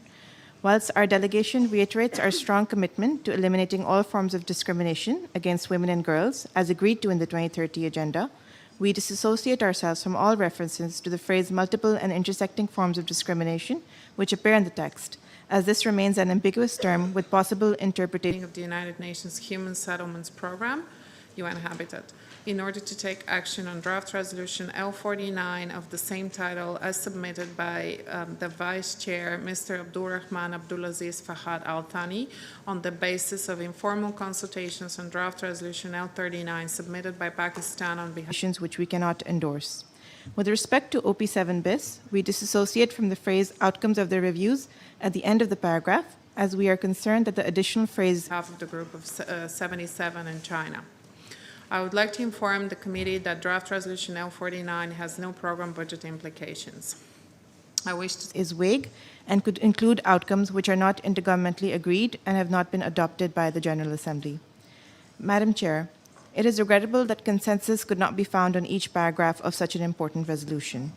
Whilst our delegation reiterates our strong commitment to eliminating all forms of discrimination against women and girls, as agreed to in the 2030 Agenda, we disassociate ourselves from all references to the phrase multiple and intersecting forms of discrimination which appear in the text, as this remains an ambiguous term with possible interpretation of the United Nations Human Settlements Program, UN Habitat, in order to take action on Draft Resolution L49 of the same title as submitted by the Vice Chair, Mr. Abdulrahman Abdulaziz Fahad Al Thani, on the basis of informal consultations on Draft Resolution L39 submitted by Pakistan on behalf which we cannot endorse. With respect to OP7 bis, we disassociate from the phrase outcomes of the reviews at the end of the paragraph, as we are concerned that the additional phrase half of the group of 77 in China. I would like to inform the committee that Draft Resolution L49 has no program budget implications. I wish to is vague and could include outcomes which are not intergovernmentally agreed and have not been adopted by the General Assembly. Madam Chair, it is regrettable that consensus could not be found on each paragraph of such an important resolution.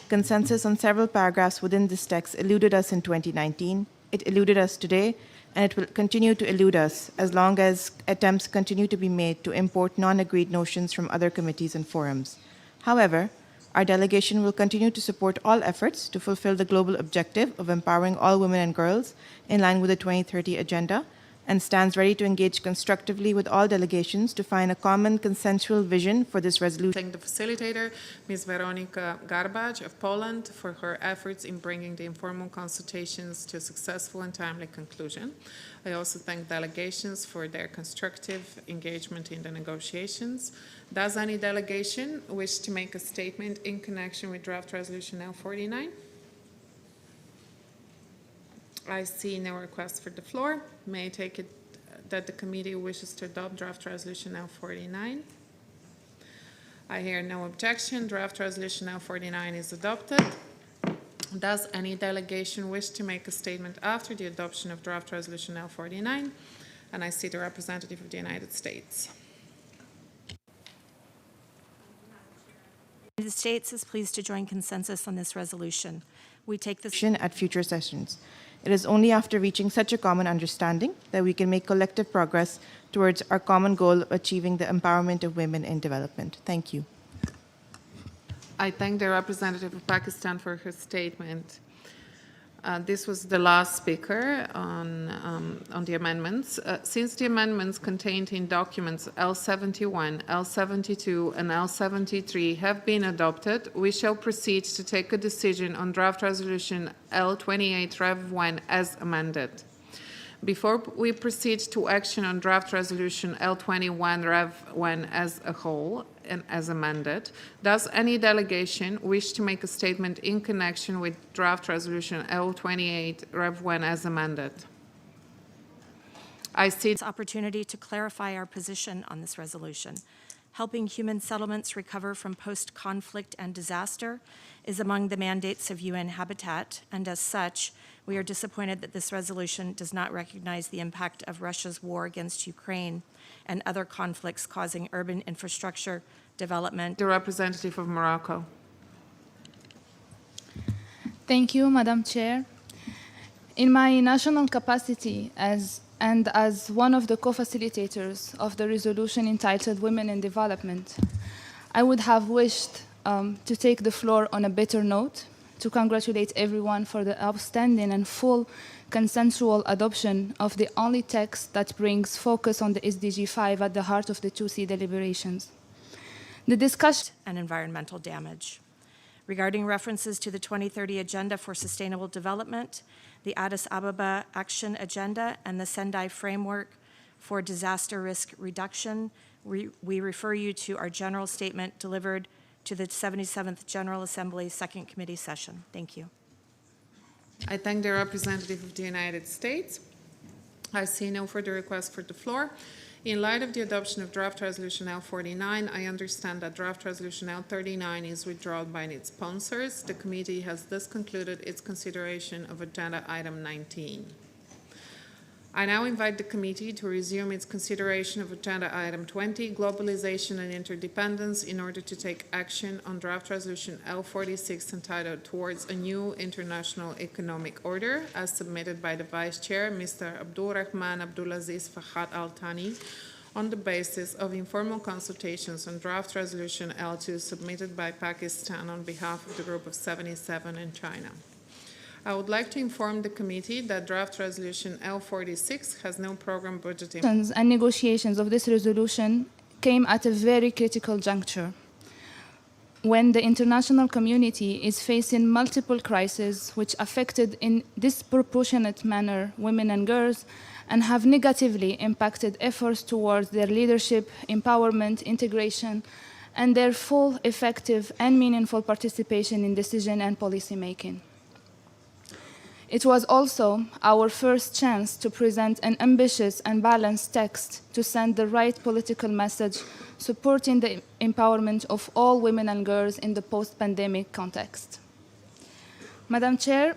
Consensus on several paragraphs within this text eluded us in 2019, it eluded us today, and it will continue to elude us as long as attempts continue to be made to import non-agreed notions from other committees and forums. However, our delegation will continue to support all efforts to fulfill the global objective of empowering all women and girls in line with the 2030 Agenda, and stands ready to engage constructively with all delegations to find a common consensual vision for this resolution. Thank the facilitator, Ms. Weronika Garbacz of Poland, for her efforts in bringing the informal consultations to a successful and timely conclusion. I also thank delegations for their constructive engagement in the negotiations. Does any delegation wish to make a statement in connection with Draft Resolution L49? I see no requests for the floor. May I take it that the committee wishes to adopt Draft Resolution L49? I hear no objection. Draft Resolution L49 is adopted. Does any delegation wish to make a statement after the adoption of Draft Resolution L49? And I see the representative of the United States. The United States is pleased to join consensus on this resolution. We take this at future sessions. It is only after reaching such a common understanding that we can make collective progress towards our common goal of achieving the empowerment of women in development. Thank you. I thank the representative of Pakistan for her statement. This was the last speaker on the amendments. Since the amendments contained in documents L71, L72, and L73 have been adopted, we shall proceed to take a decision on Draft Resolution L28 Rev 1 as amended. Before we proceed to action on draft resolution L21 Rev 1 as a whole and as amended, does any delegation wish to make a statement in connection with draft resolution L28 Rev 1 as amended? I see This opportunity to clarify our position on this resolution. Helping human settlements recover from post-conflict and disaster is among the mandates of UN Habitat, and as such, we are disappointed that this resolution does not recognize the impact of Russia's war against Ukraine and other conflicts causing urban infrastructure development. the representative of Morocco. Thank you, Madam Chair. In my national capacity as one of the co-facilitators of the resolution entitled Women in Development, I would have wished to take the floor on a better note, to congratulate everyone for the outstanding and full consensual adoption of the only text that brings focus on the SDG 5 at the heart of the 2C deliberations. The discussion and environmental damage. Regarding references to the 2030 Agenda for Sustainable Development, the Addis Ababa Action Agenda, and the Sendai Framework for Disaster Risk Reduction, we refer you to our general statement delivered to the 77th General Assembly Second Committee session. Thank you. I thank the representative of the United States. I see no further requests for the floor. In light of the adoption of draft resolution L49, I understand that draft resolution L39 is withdrawn by its sponsors. The committee has thus concluded its consideration of agenda item 19. I now invite the committee to resume its consideration of agenda item 20, globalization and interdependence, in order to take action on draft resolution L46 entitled Towards a New International Economic Order, as submitted by the Vice Chair, Mr. Abdulrahman Abdulaziz Fahad Al-Thani, on the basis of informal consultations on draft resolution L2 submitted by Pakistan on behalf of the Group of 77 in China. I would like to inform the committee that draft resolution L46 has no program budget. and negotiations of this resolution came at a very critical juncture, when the international community is facing multiple crises which affected in disproportionate manner women and girls and have negatively impacted efforts towards their leadership, empowerment, integration, and their full, effective, and meaningful participation in decision and policy making. It was also our first chance to present an ambitious and balanced text to send the right political message supporting the empowerment of all women and girls in the post-pandemic context. Madam Chair,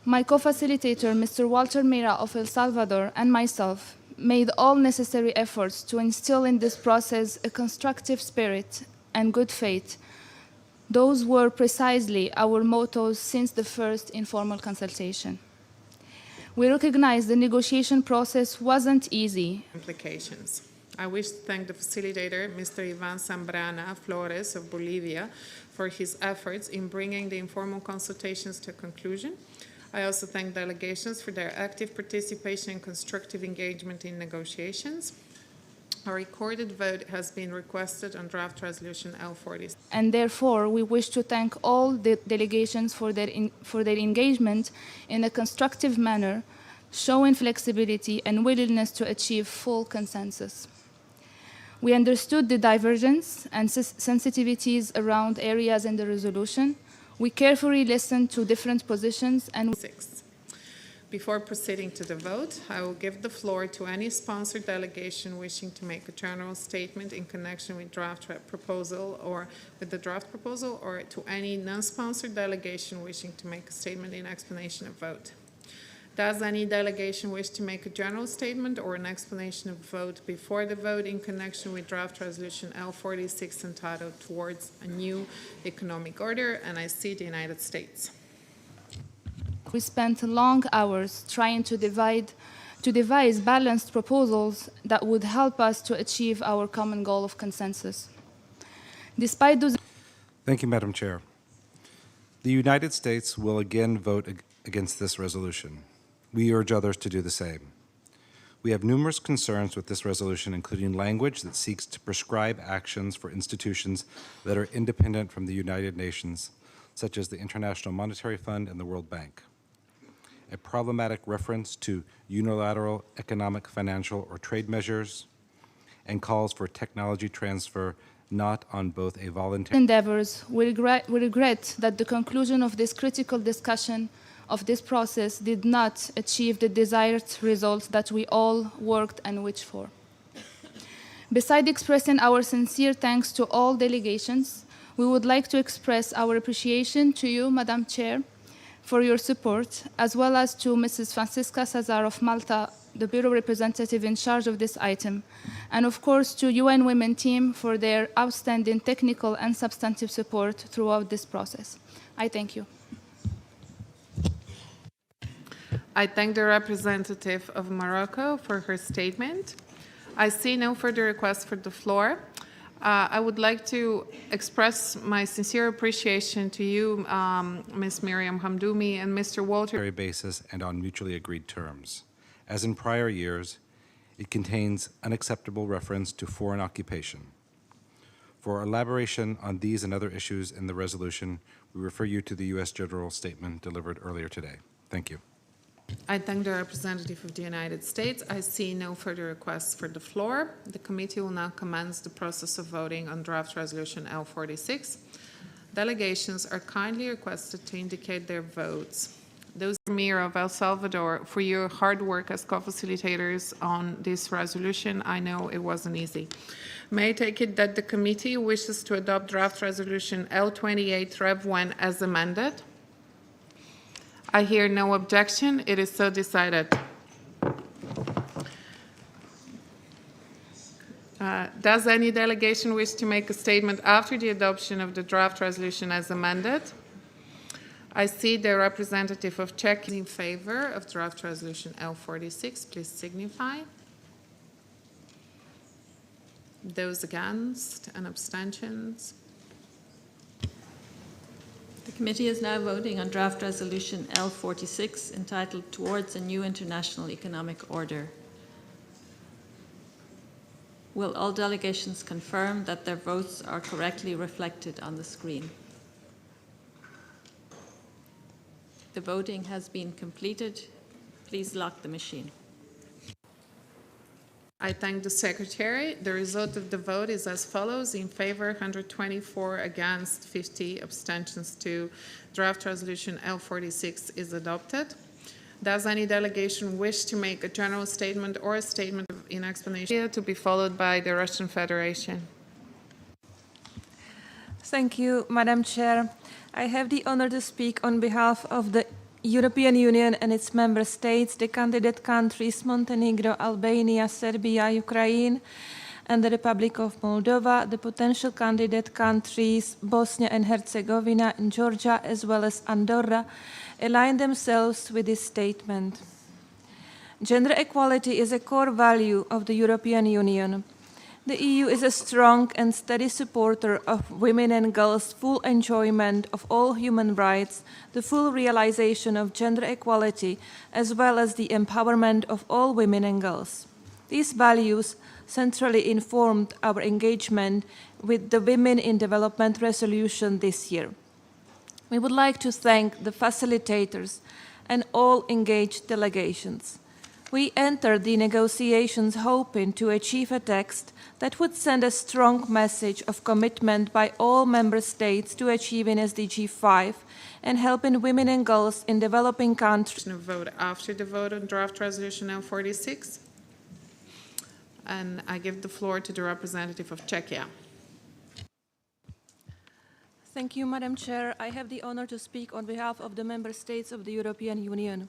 my co-facilitator, Mr. Walter Mira of El Salvador, and myself made all necessary efforts to instill in this process a constructive spirit and good faith. Those were precisely our mottos since the first informal consultation. We recognize the negotiation process wasn't easy. Implications. I wish to thank the facilitator, Mr. Ivan Zambrana Flores of Bolivia, for his efforts in bringing the informal consultations to a conclusion. I also thank delegations for their active participation and constructive engagement in negotiations. A recorded vote has been requested on draft resolution L40. And therefore, we wish to thank all the delegations for their engagement in a constructive manner, showing flexibility and willingness to achieve full consensus. We understood the divergence and sensitivities around areas in the resolution. We carefully listened to different positions and Before proceeding to the vote, I will give the floor to any sponsored delegation wishing to make a general statement in connection with the draft proposal, or to any non-sponsored delegation wishing to make a statement in explanation of vote. Does any delegation wish to make a general statement or an explanation of vote before the vote in connection with draft resolution L46 entitled Towards a New Economic Order? And I see the United States. we spent long hours trying to devise balanced proposals that would help us to achieve our common goal of consensus. Despite those... Thank you, Madam Chair. The United States will again vote against this resolution. We urge others to do the same. We have numerous concerns with this resolution, including language that seeks to prescribe actions for institutions that are independent from the United Nations, such as the International Monetary Fund and the World Bank. a problematic reference to unilateral economic, financial, or trade measures, and calls for technology transfer not on both a voluntary endeavors. We regret that the conclusion of this critical discussion of this process did not achieve the desired results that we all worked and wished for. Besides expressing our sincere thanks to all delegations, we would like to express our appreciation to you, Madam Chair, for your support, as well as to Mrs. Francisca Sazar of Malta, the Bureau representative in charge of this item, and of course to UN Women team for their outstanding technical and substantive support throughout this process. I thank you. I thank the representative of Morocco for her statement. I see no further requests for the floor. I would like to express my sincere appreciation to you, Ms. Miriam Hamdoumi and Mr. Walter. basis and on mutually agreed terms. As in prior years, it contains unacceptable reference to foreign occupation. For elaboration on these and other issues in the resolution, we refer you to the U.S. General Statement delivered earlier today. Thank you. I thank the representative of the United States. I see no further requests for the floor. The committee will now commence the process of voting on draft resolution L46. Delegations are kindly requested to indicate their votes. Those Mir of El Salvador, for your hard work as co-facilitators on this resolution. I know it wasn't easy. May I take it that the committee wishes to adopt draft resolution L28 Rev 1 as amended? I hear no objection. It is so decided. Does any delegation wish to make a statement after the adoption of the draft resolution as amended? I see the representative of Czech in favor of draft resolution L46. Please signify. Those against and abstentions. The committee is now voting on draft resolution L46 entitled Towards a New International Economic Order. Will all delegations confirm that their votes are correctly reflected on the screen? The voting has been completed. Please lock the machine. I thank the Secretary. The result of the vote is as follows. In favor, 124, against 50, abstentions 2. Draft resolution L46 is adopted. Does any delegation wish to make a general statement or a statement in explanation to be followed by the Russian Federation? Thank you, Madam Chair. I have the honor to speak on behalf of the European Union and its member states, the candidate countries Montenegro, Albania, Serbia, Ukraine, and the Republic of Moldova, the potential candidate countries Bosnia and Herzegovina and Georgia, as well as Andorra, align themselves with this statement. Gender equality is a core value of the European Union. The EU is a strong and steady supporter of women and girls' full enjoyment of all human rights, the full realization of gender equality, as well as the empowerment of all women and girls. These values centrally informed our engagement with the Women in Development resolution this year. We would like to thank the facilitators and all engaged delegations. We entered the negotiations hoping to achieve a text that would send a strong message of commitment by all member states to achieving SDG 5 and helping women and girls in developing countries. Vote after the vote on draft resolution L46. And I give the floor to the representative of Czechia. Thank you, Madam Chair. I have the honor to speak on behalf of the member states of the European Union.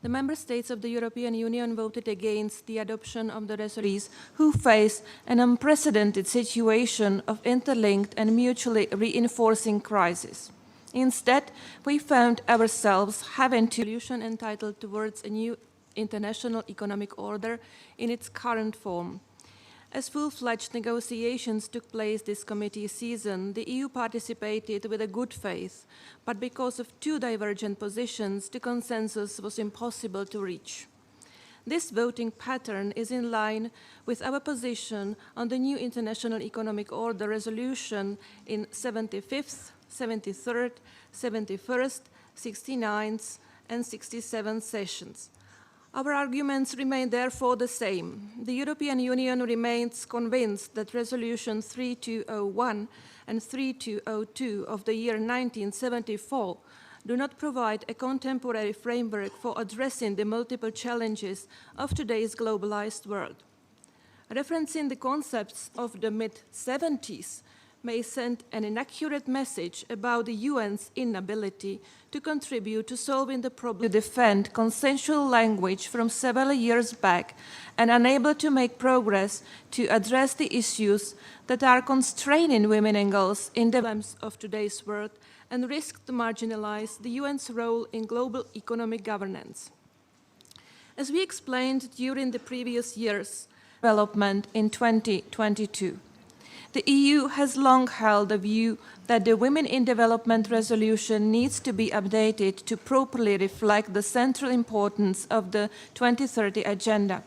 The member states of the European Union voted against the adoption of the resolutions who face an unprecedented situation of interlinked and mutually reinforcing crisis. Instead, we found ourselves having to resolution entitled Towards a New International Economic Order in its current form. As full-fledged negotiations took place this committee season, the EU participated with a good faith, but because of two divergent positions, the consensus was impossible to reach. This voting pattern is in line with our position on the new International Economic Order resolution in 75th, 73rd, 71st, 69th, and 67 sessions. Our arguments remain therefore the same. The European Union remains convinced that Resolution 3201 and 3202 of the year 1974 do not provide a contemporary framework for addressing the multiple challenges of today's globalized world. Referencing the concepts of the mid-70s may send an inaccurate message about the UN's inability to contribute to solving the problem, to defend consensual language from several years back and unable to make progress to address the issues that are constraining women and girls in the problems of today's world and risk to marginalize the UN's role in global economic governance. As we explained during the previous year's development in 2022, the EU has long held the view that the Women in Development Resolution needs to be updated to properly reflect the central importance of the 2030 Agenda.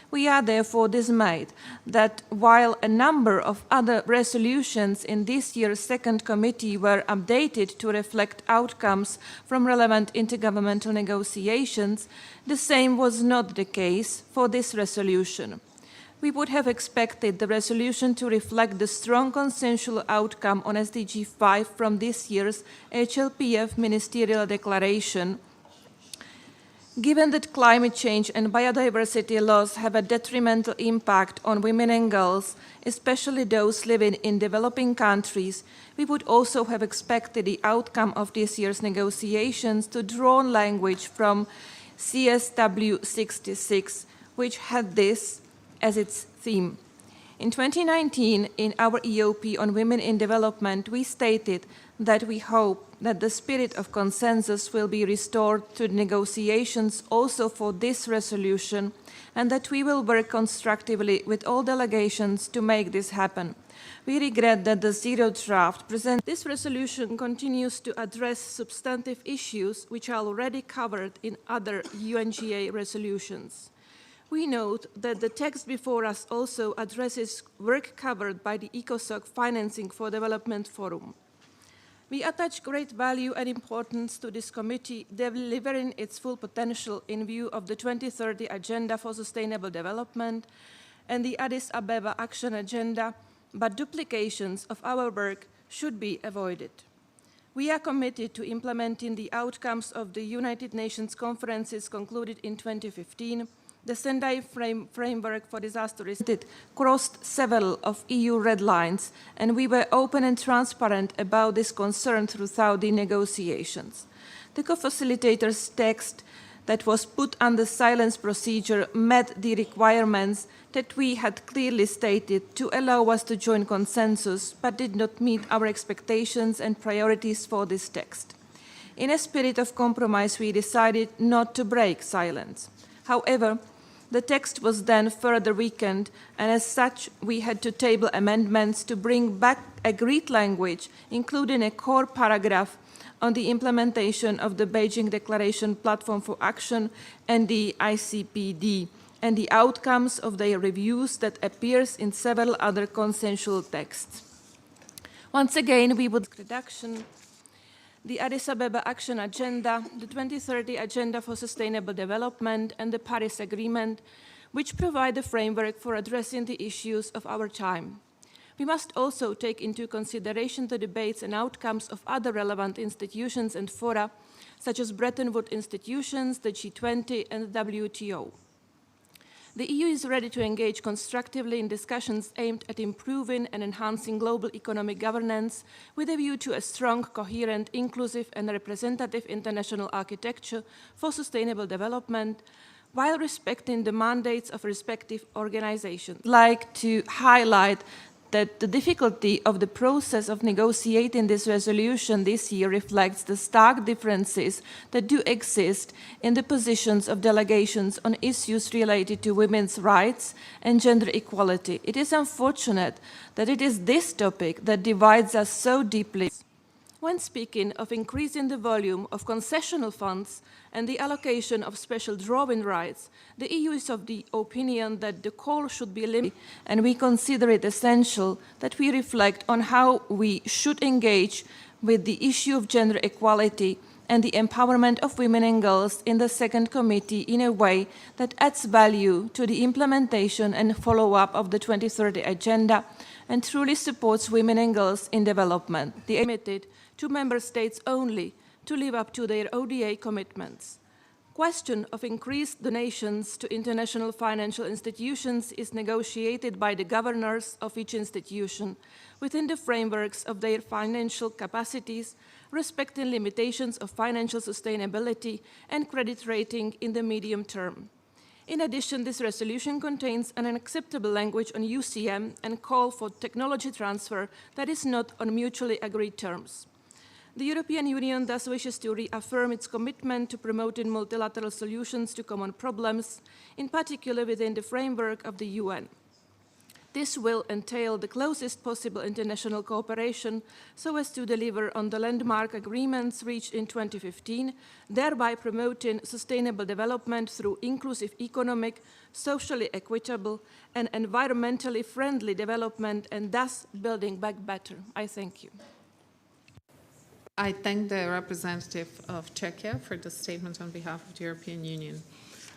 We are therefore dismayed that while a number of other resolutions in this year's second committee were updated to reflect outcomes from relevant intergovernmental negotiations, the same was not the case for this resolution. We would have expected the resolution to reflect the strong consensual outcome on SDG 5 from this year's HLPF Ministerial Declaration. Given that climate change and biodiversity loss have a detrimental impact on women and girls, especially those living in developing countries, we would also have expected the outcome of this year's negotiations to draw on language from CSW 66, which had this as its theme. In 2019, in our EOP on Women in Development, we stated that we hope that the spirit of consensus will be restored to the negotiations also for this resolution, and that we will work constructively with all delegations to make this happen. We regret that the zero draft present. This resolution continues to address substantive issues which are already covered in other UNGA resolutions. We note that the text before us also addresses work covered by the ECOSOC Financing for Development Forum. We attach great value and importance to this committee delivering its full potential in view of the 2030 Agenda for Sustainable Development and the Addis Ababa Action Agenda, but duplications of our work should be avoided. We are committed to implementing the outcomes of the United Nations conferences concluded in 2015. The Sendai framework for disaster risk crossed several of EU red lines, and we were open and transparent about this concern throughout the negotiations. The co-facilitator's text that was put under silence procedure met the requirements that we had clearly stated to allow us to join consensus, but did not meet our expectations and priorities for this text. In a spirit of compromise, we decided not to break silence. However, the text was then further weakened, and as such, we had to table amendments to bring back agreed language, including a core paragraph on the implementation of the Beijing Declaration Platform for Action and the ICPD, and the outcomes of their reviews that appears in several other consensual texts. Once again, we would reduction the Addis Ababa Action Agenda, the 2030 Agenda for Sustainable Development, and the Paris Agreement, which provide the framework for addressing the issues of our time. We must also take into consideration the debates and outcomes of other relevant institutions and fora, such as Bretton Woods institutions, the G20, and the WTO. The EU is ready to engage constructively in discussions aimed at improving and enhancing global economic governance with a view to a strong, coherent, inclusive, and representative international architecture for sustainable development, while respecting the mandates of respective organizations. I'd like to highlight that the difficulty of the process of negotiating this resolution this year reflects the stark differences that do exist in the positions of delegations on issues related to women's rights and gender equality. It is unfortunate that it is this topic that divides us so deeply. When speaking of increasing the volume of concessional funds and the allocation of special drawing rights, the EU is of the opinion that the call should be limited, and we consider it essential that we reflect on how we should engage with the issue of gender equality and the empowerment of women and girls in the second committee in a way that adds value to the implementation and follow-up of the 2030 Agenda and truly supports women and girls in development. The committed to member states only to live up to their ODA commitments. Question of increased donations to international financial institutions is negotiated by the governors of each institution within the frameworks of their financial capacities, respecting limitations of financial sustainability and credit rating in the medium term. In addition, this resolution contains an unacceptable language on UCM and call for technology transfer that is not on mutually agreed terms. The European Union thus wishes to reaffirm its commitment to promoting multilateral solutions to common problems, in particular within the framework of the UN. This will entail the closest possible international cooperation so as to deliver on the landmark agreements reached in 2015, thereby promoting sustainable development through inclusive economic, socially equitable, and environmentally friendly development, and thus building back better. I thank you. I thank the representative of Czechia for the statement on behalf of the European Union.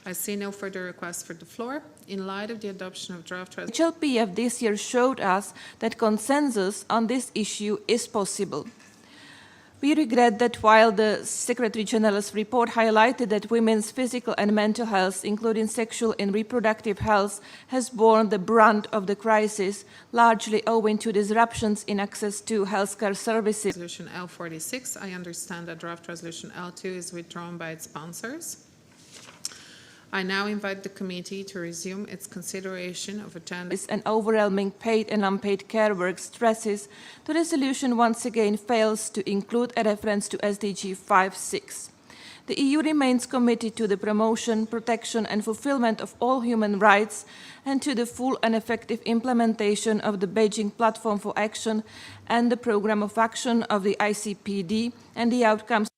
I see no further requests for the floor. In light of the adoption of draft resolution, HLPF this year showed us that consensus on this issue is possible. We regret that while the Secretary General's report highlighted that women's physical and mental health, including sexual and reproductive health, has borne the brunt of the crisis, largely owing to disruptions in access to healthcare services. Resolution L46, I understand that draft resolution L2 is withdrawn by its sponsors. I now invite the committee to resume its consideration of agenda. An overwhelming paid and unpaid care work stresses, the resolution once again fails to include a reference to SDG 5.6. The EU remains committed to the promotion, protection and fulfillment of all human rights and to the full and effective implementation of the Beijing Platform for Action and the Programme of Action of the ICPD and the outcomes.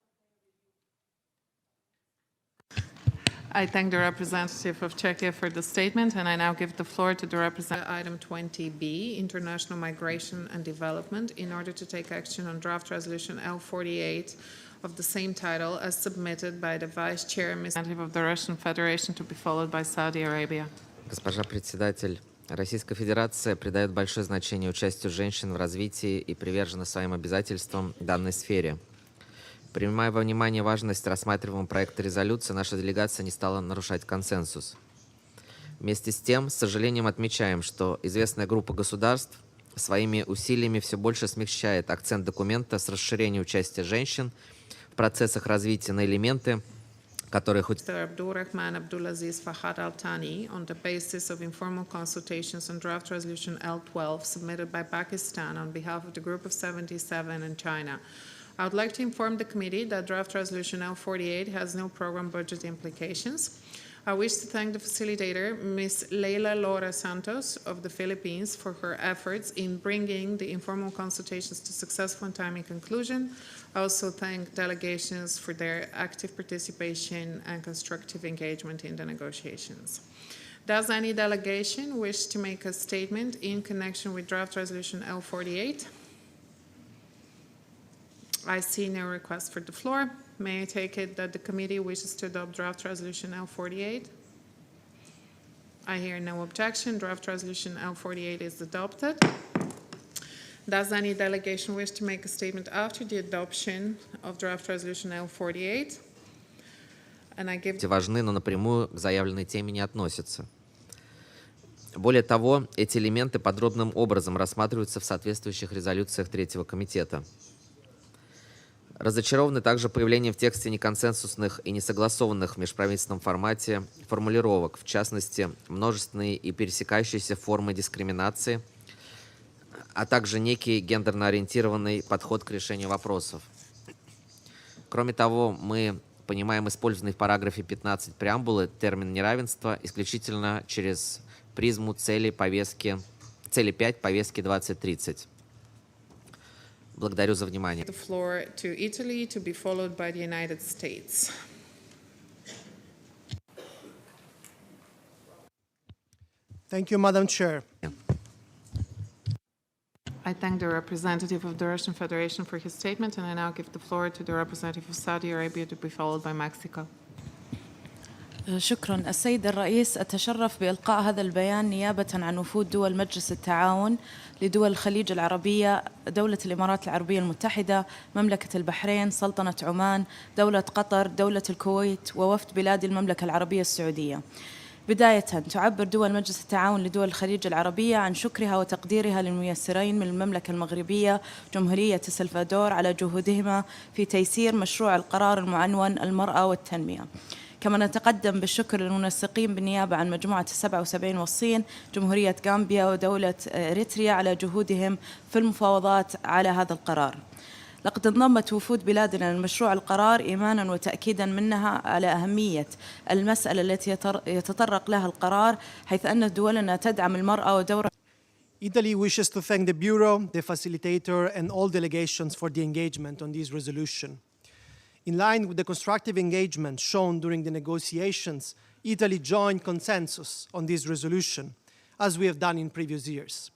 I thank the representative of Czechia for the statement, and I now give the floor to the representative. Item 20B, International Migration and Development, in order to take action on draft resolution L48 of the same title as submitted by the Vice Chair, Representative of the Russian Federation, to be followed by Saudi Arabia. Госпожа председатель, Российская Федерация придает большое значение участию женщин в развитии и привержена своим обязательствам в данной сфере. Принимая во внимание важность рассматриваемого проекта резолюции, наша делегация не стала нарушать консенсус. Вместе с тем, с сожалением отмечаем, что известная группа государств своими усилиями все больше смягчает акцент документа с расширением участия женщин в процессах развития на элементы, которые хоть... Abdulrahman Abdulaziz Fahad Al-Thani, on the basis of informal consultations on draft resolution L12 submitted by Pakistan on behalf of the Group of 77 and China. I would like to inform the committee that draft resolution L48 has no program budget implications. I wish to thank the facilitator, Ms. Leila Laura Santos of the Philippines, for her efforts in bringing the informal consultations to successful and timely conclusion. I also thank delegations for their active participation and constructive engagement in the negotiations. Does any delegation wish to make a statement in connection with draft resolution L48? I see no request for the floor. May I take it that the committee wishes to adopt draft resolution L48? I hear no objection. Draft resolution L48 is adopted. Does any delegation wish to make a statement after the adoption of draft resolution L48? And I give... важны, но напрямую к заявленной теме не относятся. Более того, эти элементы подробным образом рассматриваются в соответствующих резолюциях Третьего комитета. Разочарованы также появлением в тексте неконсенсусных и несогласованных в межправительственном формате формулировок, в частности, множественные и пересекающиеся формы дискриминации, а также некий гендерно ориентированный подход к решению вопросов. Кроме того, мы понимаем использованный в параграфе 15 преамбулы термин неравенства исключительно через призму цели 5 повестки 2030. Благодарю за внимание. The floor to Italy to be followed by the United States. Thank you, Madam Chair. I thank the representative of the Russian Federation for his statement, and I now give the floor to the representative of Saudi Arabia to be followed by Mexico. شكرا. السيد الرئيس، أتشرف بإلقاء هذا البيان نيابة عن وفود دول مجلس التعاون لدول الخليج العربية، دولة الإمارات العربية المتحدة، مملكة البحرين، سلطنة عمان، دولة قطر، دولة الكويت، ووفد بلاد المملكة العربية السعودية. بداية تعبر دول مجلس التعاون لدول الخليج العربية عن شكرها وتقديرها للميسرين من المملكة المغربية جمهورية السلفادور على جهودهما في تيسير مشروع القرار المعنون المرأة والتنمية. كما نتقدم بالشكر للمنسقين بالنيابة عن مجموعة 77 والصين، جمهورية غامبيا ودولة إريتريا على جهودهم في المفاوضات على هذا القرار. لقد انضمت وفود بلادنا لمشروع القرار إيمانا وتأكيدا منها على أهمية المسألة التي يتطرق لها القرار، حيث أن دولنا تدعم المرأة ودورها. Italy wishes to thank the Bureau, the facilitator, and all delegations for the engagement on this resolution. In line with the constructive engagement shown during the negotiations, Italy joined consensus on this resolution, as we have done in previous years.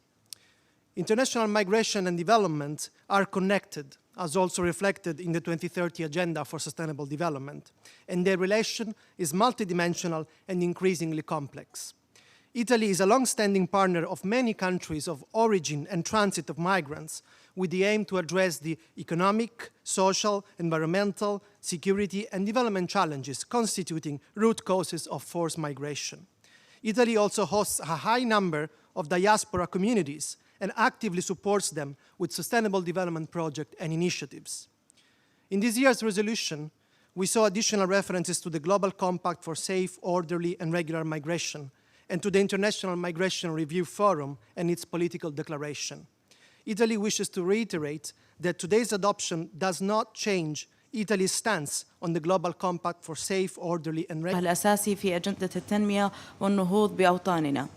International migration and development are connected, as also reflected in the 2030 Agenda for Sustainable Development, and their relation is multidimensional and increasingly complex. Italy is a long-standing partner of many countries of origin and transit of migrants, with the aim to address the economic, social, environmental, security, and development challenges constituting root causes of forced migration. Italy also hosts a high number of diaspora communities and actively supports them with sustainable development projects and initiatives. In this year's resolution, we saw additional references to the Global Compact for Safe, Orderly, and Regular Migration, and to the International Migration Review Forum and its political declaration. Italy wishes to reiterate that today's adoption does not change Italy's stance on the Global Compact for Safe, Orderly, and Regular. الأساسي في أجندة التنمية والنهوض بأوطاننا.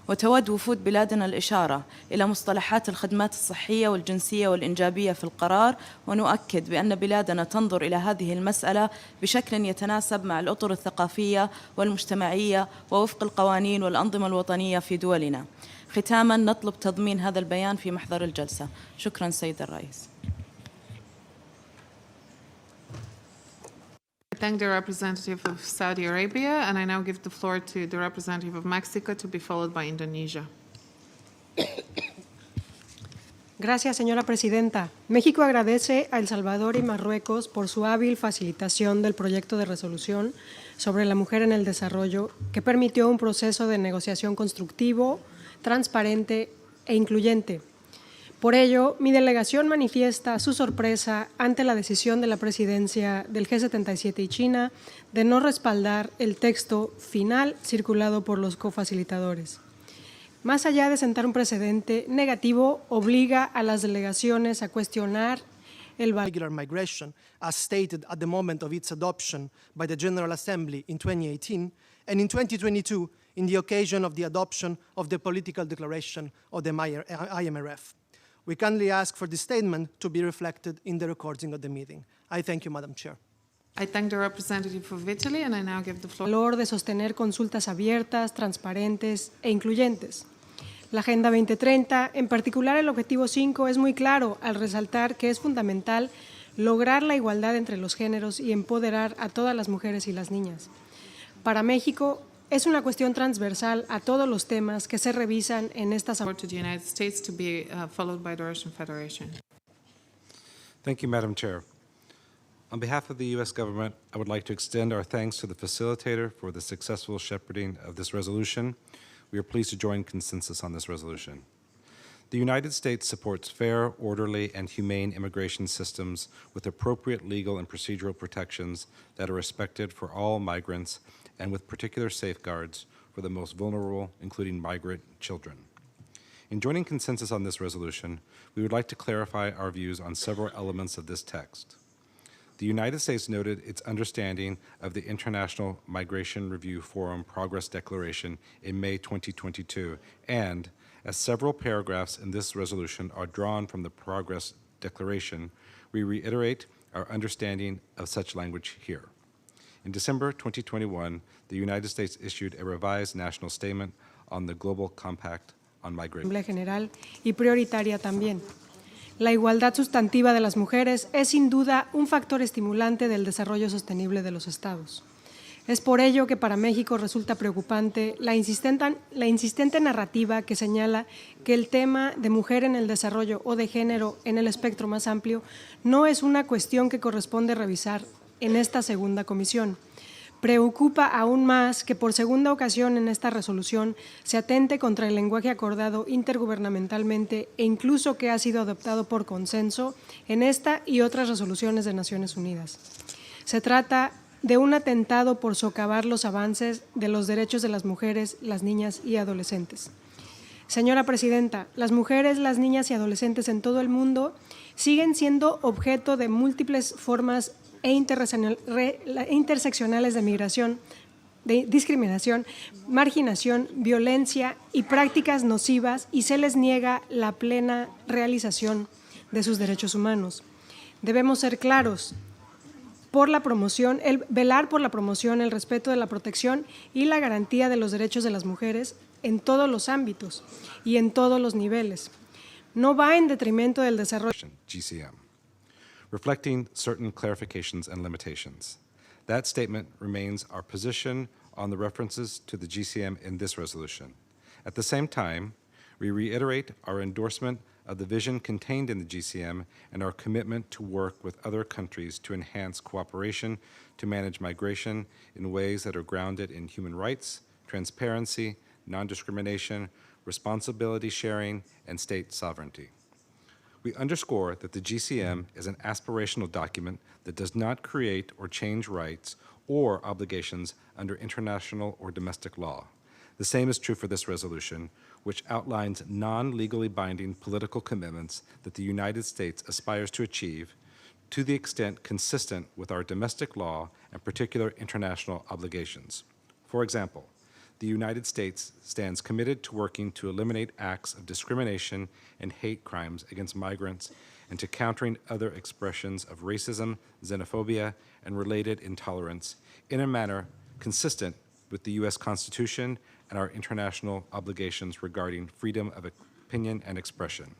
وتود وفود بلادنا الإشارة إلى مصطلحات الخدمات الصحية والجنسية والإنجابية في القرار، ونؤكد بأن بلادنا تنظر إلى هذه المسألة بشكل يتناسب مع الأطر الثقافية والمجتمعية ووفق القوانين والأنظمة الوطنية في دولنا. ختاماً نطلب تضمين هذا البيان في محضر الجلسة. شكراً سيد الرئيس. I thank the representative of Saudi Arabia, and I now give the floor to the representative of Mexico to be followed by Indonesia. Gracias, señora presidenta. México agradece a El Salvador y Marruecos por su hábil facilitación del proyecto de resolución sobre la mujer en el desarrollo, que permitió un proceso de negociación constructivo, transparente e incluyente. Por ello, mi delegación manifiesta su sorpresa ante la decisión de la presidencia del G77 y China de no respaldar el texto final circulado por los cofacilitadores. Más allá de sentar un precedente negativo, obliga a las delegaciones a cuestionar el regular migration, as stated at the moment of its adoption by the General Assembly in 2018, and in 2022, in the occasion of the adoption of the political declaration of the IMRF. We kindly ask for this statement to be reflected in the recording of the meeting. I thank you, Madam Chair. I thank the representative of Italy, and I now give the floor. El valor de sostener consultas abiertas, transparentes e incluyentes. La Agenda 2030, en particular el Objetivo 5, es muy claro al resaltar que es fundamental lograr la igualdad entre los géneros y empoderar a todas las mujeres y las niñas. Para México, es una cuestión transversal a todos los temas que se revisan en estas. To the United States to be followed by the Russian Federation. Thank you, Madam Chair. On behalf of the U.S. government, I would like to extend our thanks to the facilitator for the successful shepherding of this resolution. We are pleased to join consensus on this resolution. The United States supports fair, orderly, and humane immigration systems with appropriate legal and procedural protections that are respected for all migrants and with particular safeguards for the most vulnerable, including migrant children. In joining consensus on this resolution, we would like to clarify our views on several elements of this text. The United States noted its understanding of the International Migration Review Forum Progress Declaration in May 2022, and as several paragraphs in this resolution are drawn from the Progress Declaration, we reiterate our understanding of such language here. In December 2021, the United States issued a revised national statement on the Global Compact on migration. Asamblea General y prioritaria también. La igualdad sustantiva de las mujeres es sin duda un factor estimulante del desarrollo sostenible de los estados. Es por ello que para México resulta preocupante la insistente narrativa que señala que el tema de mujer en el desarrollo o de género en el espectro más amplio no es una cuestión que corresponde revisar en esta segunda comisión. Preocupa aún más que por segunda ocasión en esta resolución se atente contra el lenguaje acordado intergubernamentalmente e incluso que ha sido adoptado por consenso en esta y otras resoluciones de Naciones Unidas. Se trata de un atentado por socavar los avances de los derechos de las mujeres, las niñas y adolescentes. Señora Presidenta, las mujeres, las niñas y adolescentes en todo el mundo siguen siendo objeto de múltiples formas interseccionales de migración, de discriminación, marginación, violencia y prácticas nocivas y se les niega la plena realización de sus derechos humanos. Debemos ser claros por la promoción, velar por la promoción, el respeto de la protección y la garantía de los derechos de las mujeres en todos los ámbitos y en todos los niveles. No va en detrimento del desarrollo. GCM. Reflecting certain clarifications and limitations. That statement remains our position on the references to the GCM in this resolution. At the same time, we reiterate our endorsement of the vision contained in the GCM and our commitment to work with other countries to enhance cooperation to manage migration in ways that are grounded in human rights, transparency, non-discrimination, responsibility sharing, and state sovereignty. We underscore that the GCM is an aspirational document that does not create or change rights or obligations under international or domestic law. The same is true for this resolution, which outlines non-legally binding political commitments that the United States aspires to achieve to the extent consistent with our domestic law and particular international obligations. For example, the United States stands committed to working to eliminate acts of discrimination and hate crimes against migrants and to countering other expressions of racism, xenophobia, and related intolerance in a manner consistent with the U.S. Constitution and our international obligations regarding freedom of opinion and expression.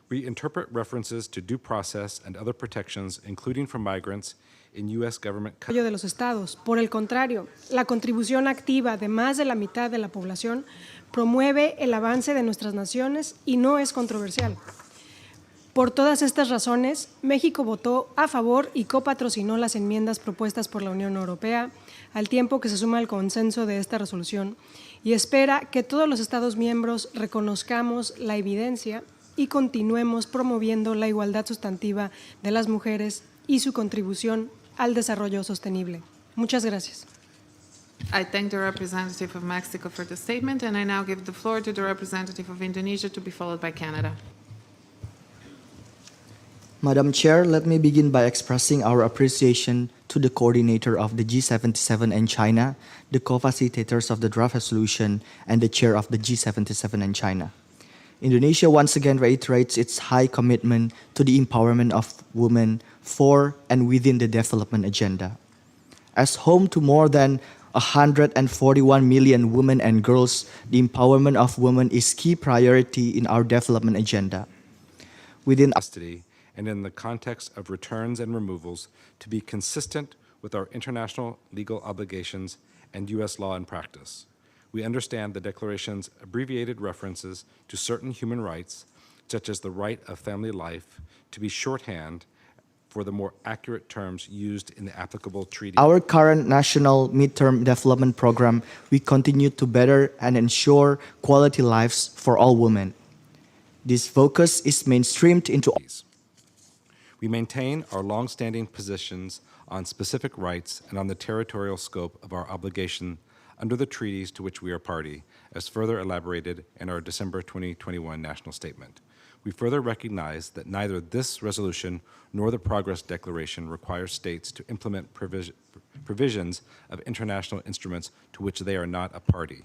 We interpret references to due process and other protections, including for migrants, in U.S. government de los estados. Por el contrario, la contribución activa de más de la mitad de la población promueve el avance de nuestras naciones y no es controversial. Por todas estas razones, México votó a favor y copatrocinó las enmiendas propuestas por la Unión Europea, al tiempo que se suma al consenso de esta resolución y espera que todos los Estados miembros reconozcamos la evidencia y continuemos promoviendo la igualdad sustantiva de las mujeres y su contribución al desarrollo sostenible. Muchas gracias. I thank the representative of Mexico for the statement, and I now give the floor to the representative of Indonesia, to be followed by Canada. Madam Chair, let me begin by expressing our appreciation to the coordinator of the G77 and China, the co-facilitators of the draft resolution, and the chair of the G77 and China. Indonesia once again reiterates its high commitment to the empowerment of women for and within the development agenda. As home to more than 141 million women and girls, the empowerment of women is key priority in our development agenda. Within custody and in the context of returns and removals to be consistent with our international legal obligations and U.S. law and practice. We understand the Declaration's abbreviated references to certain human rights, such as the right of family life, to be shorthand for the more accurate terms used in the applicable treaty. Our current national midterm development program, we continue to better and ensure quality lives for all women. This focus is mainstreamed into We maintain our long-standing positions on specific rights and on the territorial scope of our obligation under the treaties to which we are party, as further elaborated in our December 2021 national statement. We further recognize that neither this resolution nor the Progress Declaration requires states to implement provisions of international instruments to which they are not a party.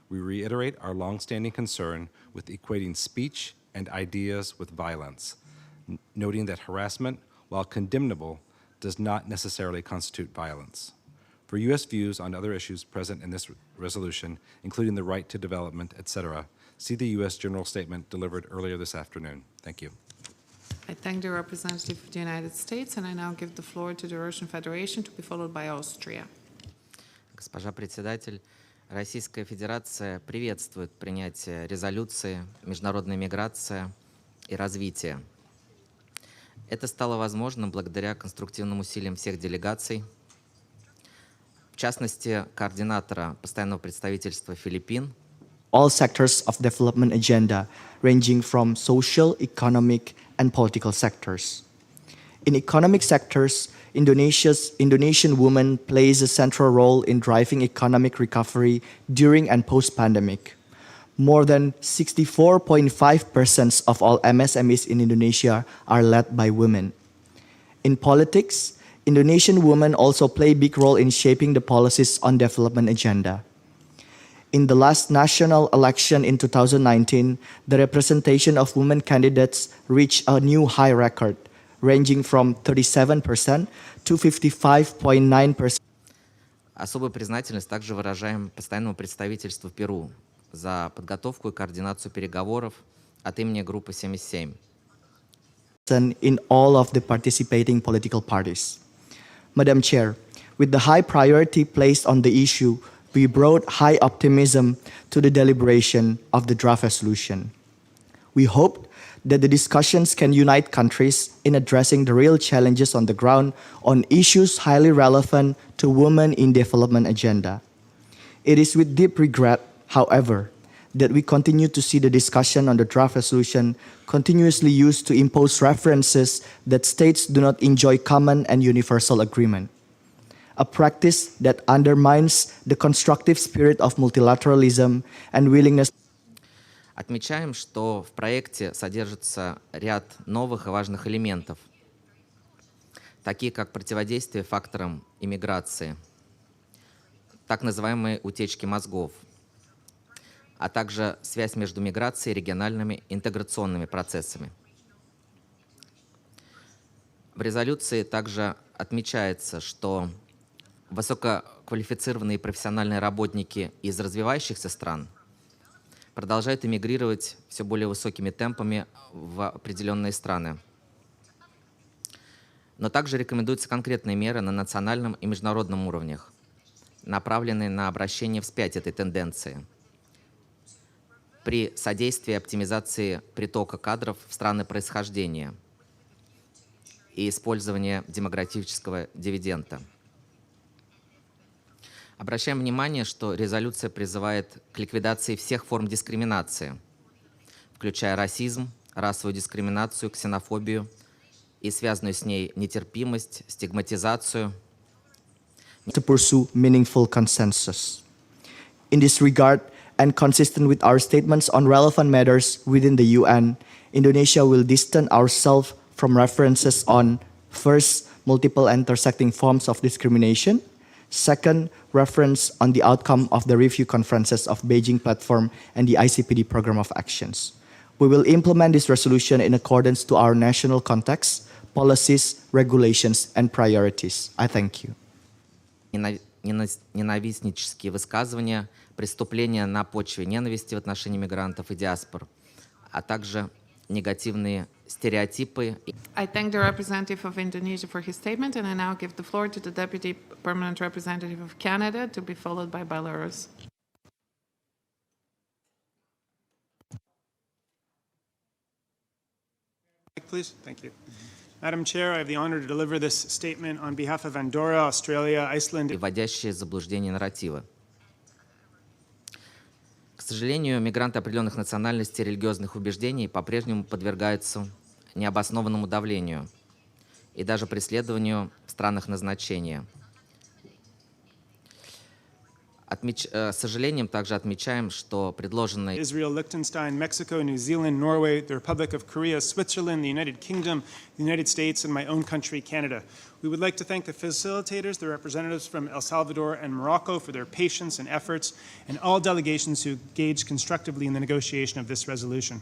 We reiterate our long-standing concern with equating speech and ideas with violence, noting that harassment, while condemnable, does not necessarily constitute violence. For U.S. views on other issues present in this resolution, including the right to development, etc., See the U.S. General Statement delivered earlier this afternoon. Thank you. I thank the representative of the United States, and I now give the floor to the Russian Federation, to be followed by Austria. Госпожа председатель, Российская Федерация приветствует принятие резолюции «Международная миграция и развитие». Это стало возможным благодаря конструктивным усилиям всех делегаций, в частности, координатора постоянного представительства Филиппин, all sectors of development agenda, ranging from social, economic, and political sectors. In economic sectors, Indonesian women plays a central role in driving economic recovery during and post-pandemic. More than 64.5% of all MSMEs in Indonesia are led by women. In politics, Indonesian women also play a big role in shaping the policies on development agenda. In the last national election in 2019, the representation of women candidates reached a new high record, ranging from 37% to 55.9%. Особую признательность также выражаем постоянному представительству в Перу за подготовку и координацию переговоров от имени группы 77. In all of the participating political parties. Madam Chair, with the high priority placed on the issue, we brought high optimism to the deliberation of the draft resolution. We hoped that the discussions can unite countries in addressing the real challenges on the ground on issues highly relevant to women in development agenda. It is with deep regret, however, that we continue to see the discussion on the draft resolution continuously used to impose references that states do not enjoy common and universal agreement, a practice that undermines the constructive spirit of multilateralism and willingness. Отмечаем, что в проекте содержится ряд новых и важных элементов, такие как противодействие факторам иммиграции, так называемые утечки мозгов, а также связь между миграцией и региональными интеграционными процессами. В резолюции также отмечается, что высококвалифицированные профессиональные работники из развивающихся стран продолжают эмигрировать все более высокими темпами в определенные страны. Но также рекомендуются конкретные меры на национальном и международном уровнях, направленные на обращение вспять этой тенденции при содействии оптимизации притока кадров в страны происхождения и использования демографического дивиденда. Обращаем внимание, что резолюция призывает к ликвидации всех форм дискриминации, включая расизм, расовую дискриминацию, ксенофобию и связанную с ней нетерпимость, стигматизацию. To pursue meaningful consensus. In this regard, and consistent with our statements on relevant matters within the UN, Indonesia will distance ourselves from references on, first, multiple intersecting forms of discrimination, second, reference on the outcome of the review conferences of Beijing Platform and the ICPD Program of Actions. We will implement this resolution in accordance to our national context, policies, regulations, and priorities. I thank you. Ненавистнические высказывания, преступления на почве ненависти в отношении мигрантов и диаспор, а также негативные стереотипы. I thank the representative of Indonesia for his statement, and I now give the floor to the Deputy Permanent Representative of Canada, to be followed by Belarus. Please. Thank you. Madam Chair, I have the honor to deliver this statement on behalf of Andorra, Australia, Iceland. Вводящие в заблуждение нарративы. К сожалению, мигранты определенных национальностей и религиозных убеждений по-прежнему подвергаются необоснованному давлению и даже преследованию в странах назначения. С сожалением также отмечаем, что предложенные Israel, Liechtenstein, Mexico, New Zealand, Norway, the Republic of Korea, Switzerland, the United Kingdom, the United States, and my own country, Canada. We would like to thank the facilitators, the representatives from El Salvador and Morocco for their patience and efforts, and all delegations who engaged constructively in the negotiation of this resolution.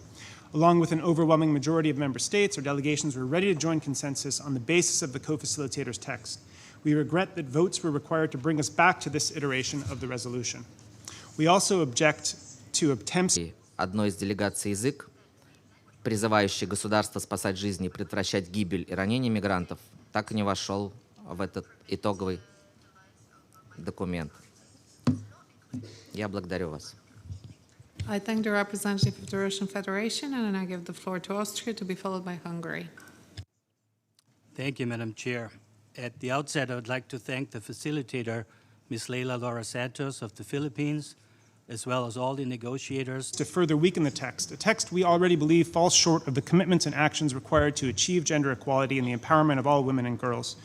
Along with an overwhelming majority of member states, our delegations were ready to join consensus on the basis of the co-facilitators' text. We regret that votes were required to bring us back to this iteration of the resolution. We also object to attempts одной из делегаций язык, призывающий государства спасать жизни и предотвращать гибель и ранение мигрантов, так и не вошел в этот итоговый документ. Я благодарю вас. I thank the representative of the Russian Federation, and I now give the floor to Austria, to be followed by Hungary. Thank you, Madam Chair. At the outset, I would like to thank the facilitator, Ms. Leila Laura Santos of the Philippines, as well as all the negotiators. To further weaken the text, a text we already believe falls short of the commitments and actions required to achieve gender equality and the empowerment of all women and girls.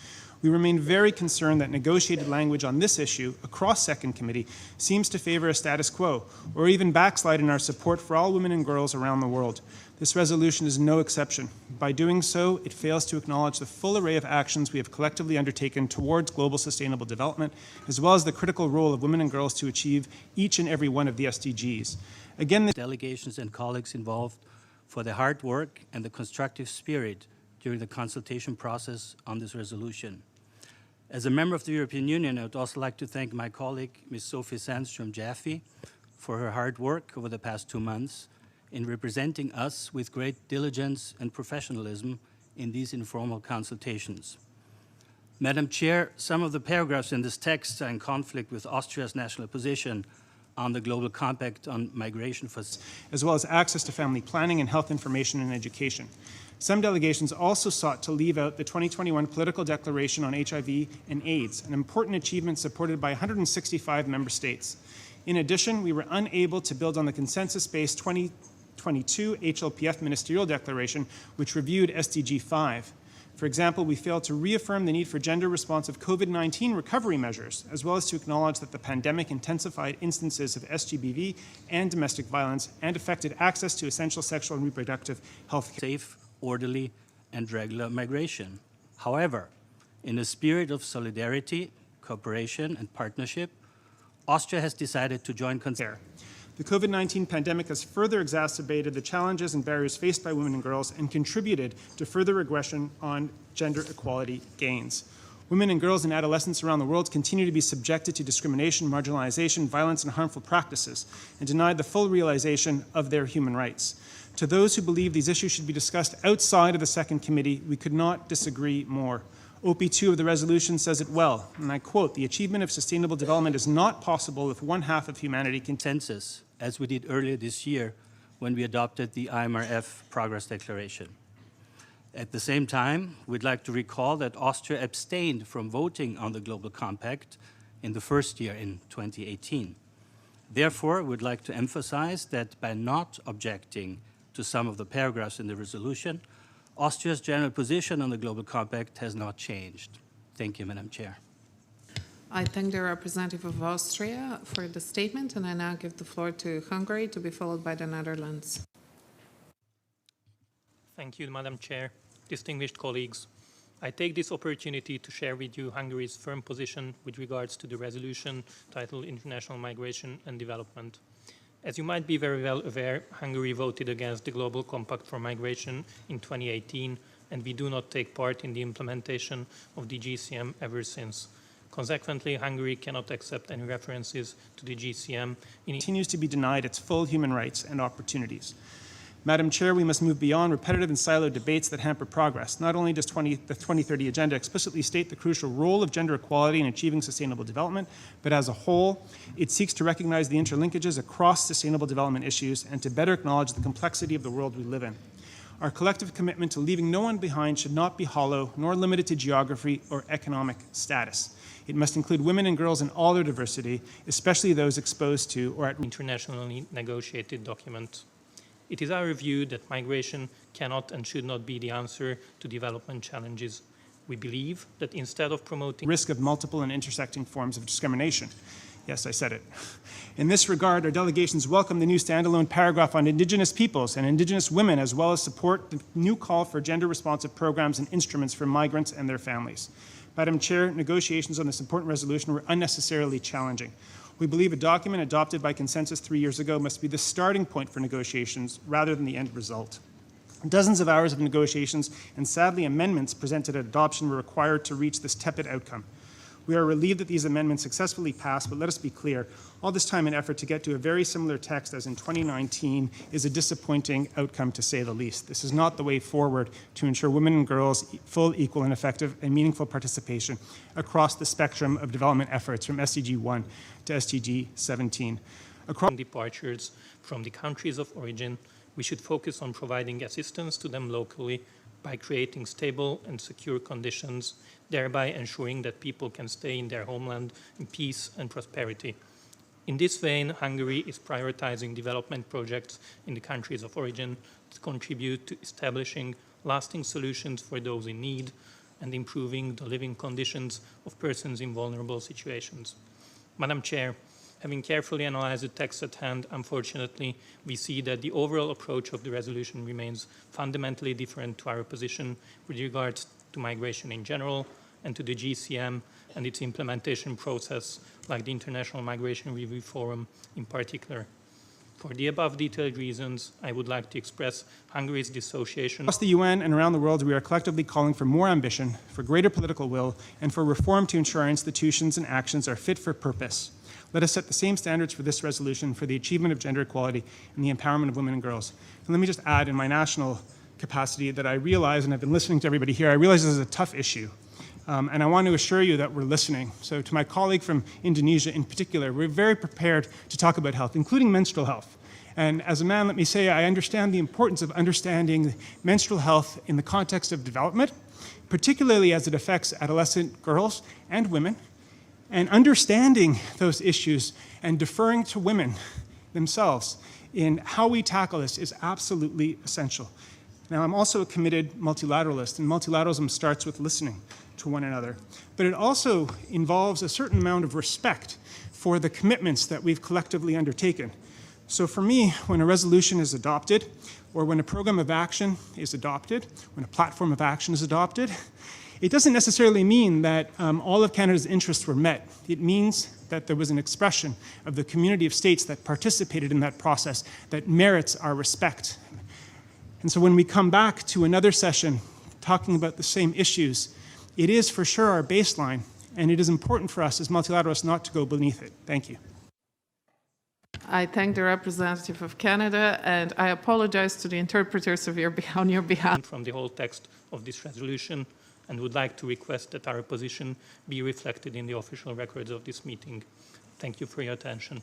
We remain very concerned that negotiated language on this issue across Second Committee seems to favor a status quo, or even backslide in our support for all women and girls around the world. This resolution is no exception. By doing so, it fails to acknowledge the full array of actions we have collectively undertaken towards global sustainable development, as well as the critical role of women and girls to achieve each and every one of the SDGs. Again, the delegations and colleagues involved for their hard work and the constructive spirit during the consultation process on this resolution. As a member of the European Union, I would also like to thank my colleague, Ms. Sophie Sandström-Jaffe, for her hard work over the past 2 months in representing us with great diligence and professionalism in these informal consultations. Madam Chair, some of the paragraphs in this text are in conflict with Austria's national position on the Global Compact on Migration, as well as access to family planning and health information and education. Some delegations also sought to leave out the 2021 Political Declaration on HIV and AIDS, an important achievement supported by 165 member states. In addition, we were unable to build on the consensus-based 2022 HLPF Ministerial Declaration, which reviewed SDG 5. For example, we failed to reaffirm the need for gender-responsive COVID-19 recovery measures, as well as to acknowledge that the pandemic intensified instances of SGBV and domestic violence and affected access to essential sexual and reproductive health care. Safe, orderly, and regular migration. However, in a spirit of solidarity, cooperation, and partnership, Austria has decided to join consent. The COVID-19 pandemic has further exacerbated the challenges and barriers faced by women and girls and contributed to further regression on gender equality gains. Women and girls and adolescents around the world continue to be subjected to discrimination, marginalization, violence, and harmful practices, and denied the full realization of their human rights. To those who believe these issues should be discussed outside of the Second Committee, we could not disagree more. OP2 of the resolution says it well, and I quote, "The achievement of sustainable development is not possible if one half of humanity consensus, as we did earlier this year when we adopted the IMRF Progress Declaration. At the same time, we'd like to recall that Austria abstained from voting on the Global Compact in the first year in 2018. Therefore, we'd like to emphasize that by not objecting to some of the paragraphs in the resolution, Austria's general position on the Global Compact has not changed. Thank you, Madam Chair. I thank the representative of Austria for the statement, and I now give the floor to Hungary, to be followed by the Netherlands. Thank you, Madam Chair. Distinguished colleagues, I take this opportunity to share with you Hungary's firm position with regards to the resolution titled International Migration and Development. As you might be very well aware, Hungary voted against the Global Compact for Migration in 2018, and we do not take part in the implementation of the GCM ever since. Consequently, Hungary cannot accept any references to the GCM. It continues to be denied its full human rights and opportunities. Madam Chair, we must move beyond repetitive and siloed debates that hamper progress. Not only does the 2030 Agenda explicitly state the crucial role of gender equality in achieving sustainable development, but as a whole, it seeks to recognize the interlinkages across sustainable development issues and to better acknowledge the complexity of the world we live in. Our collective commitment to leaving no one behind should not be hollow nor limited to geography or economic status. It must include women and girls in all their diversity, especially those exposed to or at internationally negotiated document. It is our view that migration cannot and should not be the answer to development challenges. We believe that instead of promoting risk of multiple and intersecting forms of discrimination. Yes, I said it. In this regard, our delegations welcome the new standalone paragraph on Indigenous peoples and Indigenous women, as well as support the new call for gender-responsive programs and instruments for migrants and their families. Madam Chair, negotiations on this important resolution were unnecessarily challenging. We believe a document adopted by consensus 3 years ago must be the starting point for negotiations rather than the end result. Dozens of hours of negotiations and sadly amendments presented at adoption were required to reach this tepid outcome. We are relieved that these amendments successfully passed, but let us be clear, all this time and effort to get to a very similar text as in 2019 is a disappointing outcome, to say the least. This is not the way forward to ensure women and girls full, equal, and effective and meaningful participation across the spectrum of development efforts from SDG 1 to SDG 17. Departures from the countries of origin, we should focus on providing assistance to them locally by creating stable and secure conditions, thereby ensuring that people can stay in their homeland in peace and prosperity. In this vein, Hungary is prioritizing development projects in the countries of origin to contribute to establishing lasting solutions for those in need and improving the living conditions of persons in vulnerable situations. Madam Chair, having carefully analyzed the text at hand, unfortunately, we see that the overall approach of the resolution remains fundamentally different to our position with regards to migration in general and to the GCM and its implementation process, like the International Migration Review Forum in particular. For the above detailed reasons, I would like to express Hungary's dissociation. Across the UN and around the world, we are collectively calling for more ambition, for greater political will, and for reform to ensure our institutions and actions are fit for purpose. Let us set the same standards for this resolution for the achievement of gender equality and the empowerment of women and girls. And let me just add, in my national capacity, that I realize, and I've been listening to everybody here, I realize this is a tough issue. And I want to assure you that we're listening. So to my colleague from Indonesia in particular, we're very prepared to talk about health, including menstrual health. And as a man, let me say, I understand the importance of understanding menstrual health in the context of development, particularly as it affects adolescent girls and women. And understanding those issues and deferring to women themselves in how we tackle this is absolutely essential. Now, I'm also a committed multilateralist, and multilateralism starts with listening to one another. But it also involves a certain amount of respect for the commitments that we've collectively undertaken. So for me, when a resolution is adopted, or when a program of action is adopted, when a platform of action is adopted, it doesn't necessarily mean that all of Canada's interests were met. It means that there was an expression of the community of states that participated in that process that merits our respect. And so when we come back to another session talking about the same issues, it is for sure our baseline, and it is important for us as multilateralists not to go beneath it. Thank you. I thank the representative of Canada, and I apologize to the interpreters on your behalf. From the whole text of this resolution, and would like to request that our position be reflected in the official records of this meeting. Thank you for your attention.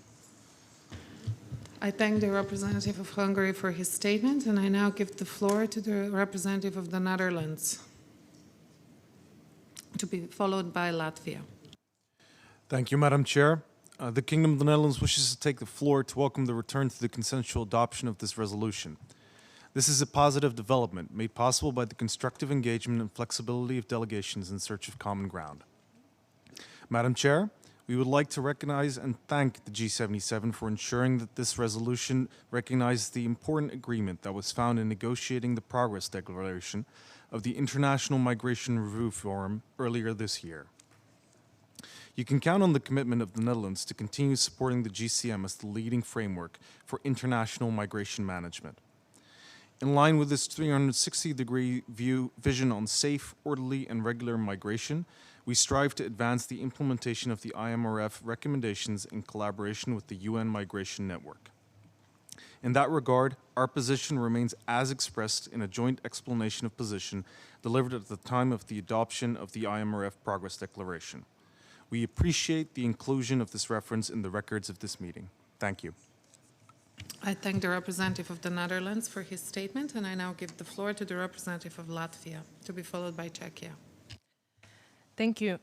I thank the representative of Hungary for his statement, and I now give the floor to the representative of the Netherlands, to be followed by Latvia. Thank you, Madam Chair. The Kingdom of the Netherlands wishes to take the floor to welcome the return to the consensual adoption of this resolution. This is a positive development made possible by the constructive engagement and flexibility of delegations in search of common ground. Madam Chair, we would like to recognize and thank the G77 for ensuring that this resolution recognizes the important agreement that was found in negotiating the Progress Declaration of the International Migration Review Forum earlier this year. You can count on the commitment of the Netherlands to continue supporting the GCM as the leading framework for international migration management. In line with this 360-degree vision on safe, orderly, and regular migration, we strive to advance the implementation of the IMRF recommendations in collaboration with the UN Migration Network. In that regard, our position remains as expressed in a joint explanation of position delivered at the time of the adoption of the IMRF Progress Declaration. We appreciate the inclusion of this reference in the records of this meeting. Thank you. I thank the representative of the Netherlands for his statement, and I now give the floor to the representative of Latvia, to be followed by Czechia. Thank you.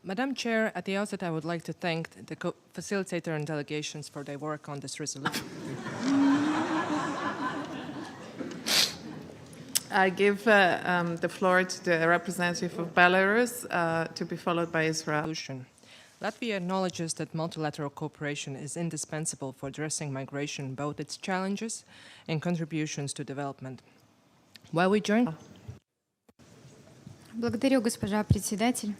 Madam Chair, at the outset, I would like to thank the facilitator and delegations for their work on this resolution. I give the floor to the representative of Belarus, to be followed by Israel. Latvia acknowledges that multilateral cooperation is indispensable for addressing migration, both its challenges and contributions to development. While we join... Благодарю, госпожа председатель.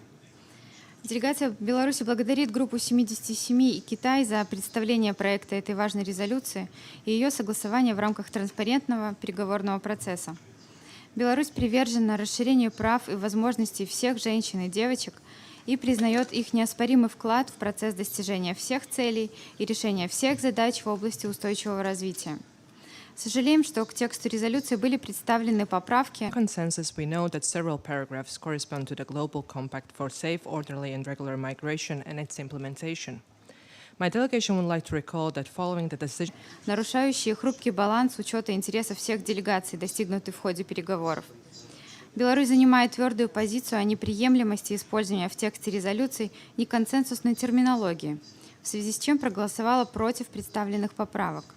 Делегация Беларуси благодарит группу 77 и Китай за представление проекта этой важной резолюции и ее согласование в рамках транспарентного переговорного процесса. Беларусь привержена расширению прав и возможностей всех женщин и девочек и признает их неоспоримый вклад в процесс достижения всех целей и решения всех задач в области устойчивого развития. Сожалеем, что к тексту резолюции были представлены поправки. Consensus, we know that several paragraphs correspond to the Global Compact for Safe, Orderly and Regular Migration and its implementation. My delegation would like to recall that following the decision, нарушающие хрупкий баланс учета интересов всех делегаций, достигнутый в ходе переговоров. Беларусь занимает твердую позицию о неприемлемости использования в тексте резолюций неконсенсусной терминологии, в связи с чем проголосовала против представленных поправок.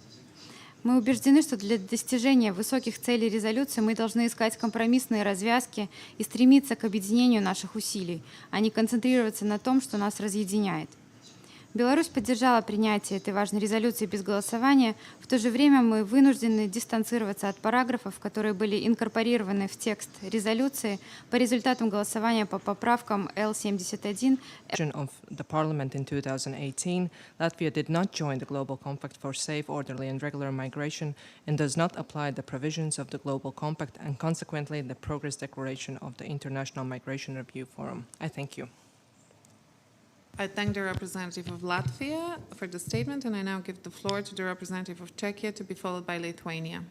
Мы убеждены, что для достижения высоких целей резолюции мы должны искать компромиссные развязки и стремиться к объединению наших усилий, а не концентрироваться на том, что нас разъединяет. Беларусь поддержала принятие этой важной резолюции без голосования. В то же время мы вынуждены дистанцироваться от параграфов, которые были инкорпорированы в текст резолюции по результатам голосования по поправкам L71. of the Parliament in 2018, Latvia did not join the Global Compact for Safe, Orderly and Regular Migration and does not apply the provisions of the Global Compact and consequently the Progress Declaration of the International Migration Review Forum. I thank you. I thank the representative of Latvia for the statement, and I now give the floor to the representative of Czechia, to be followed by Lithuania.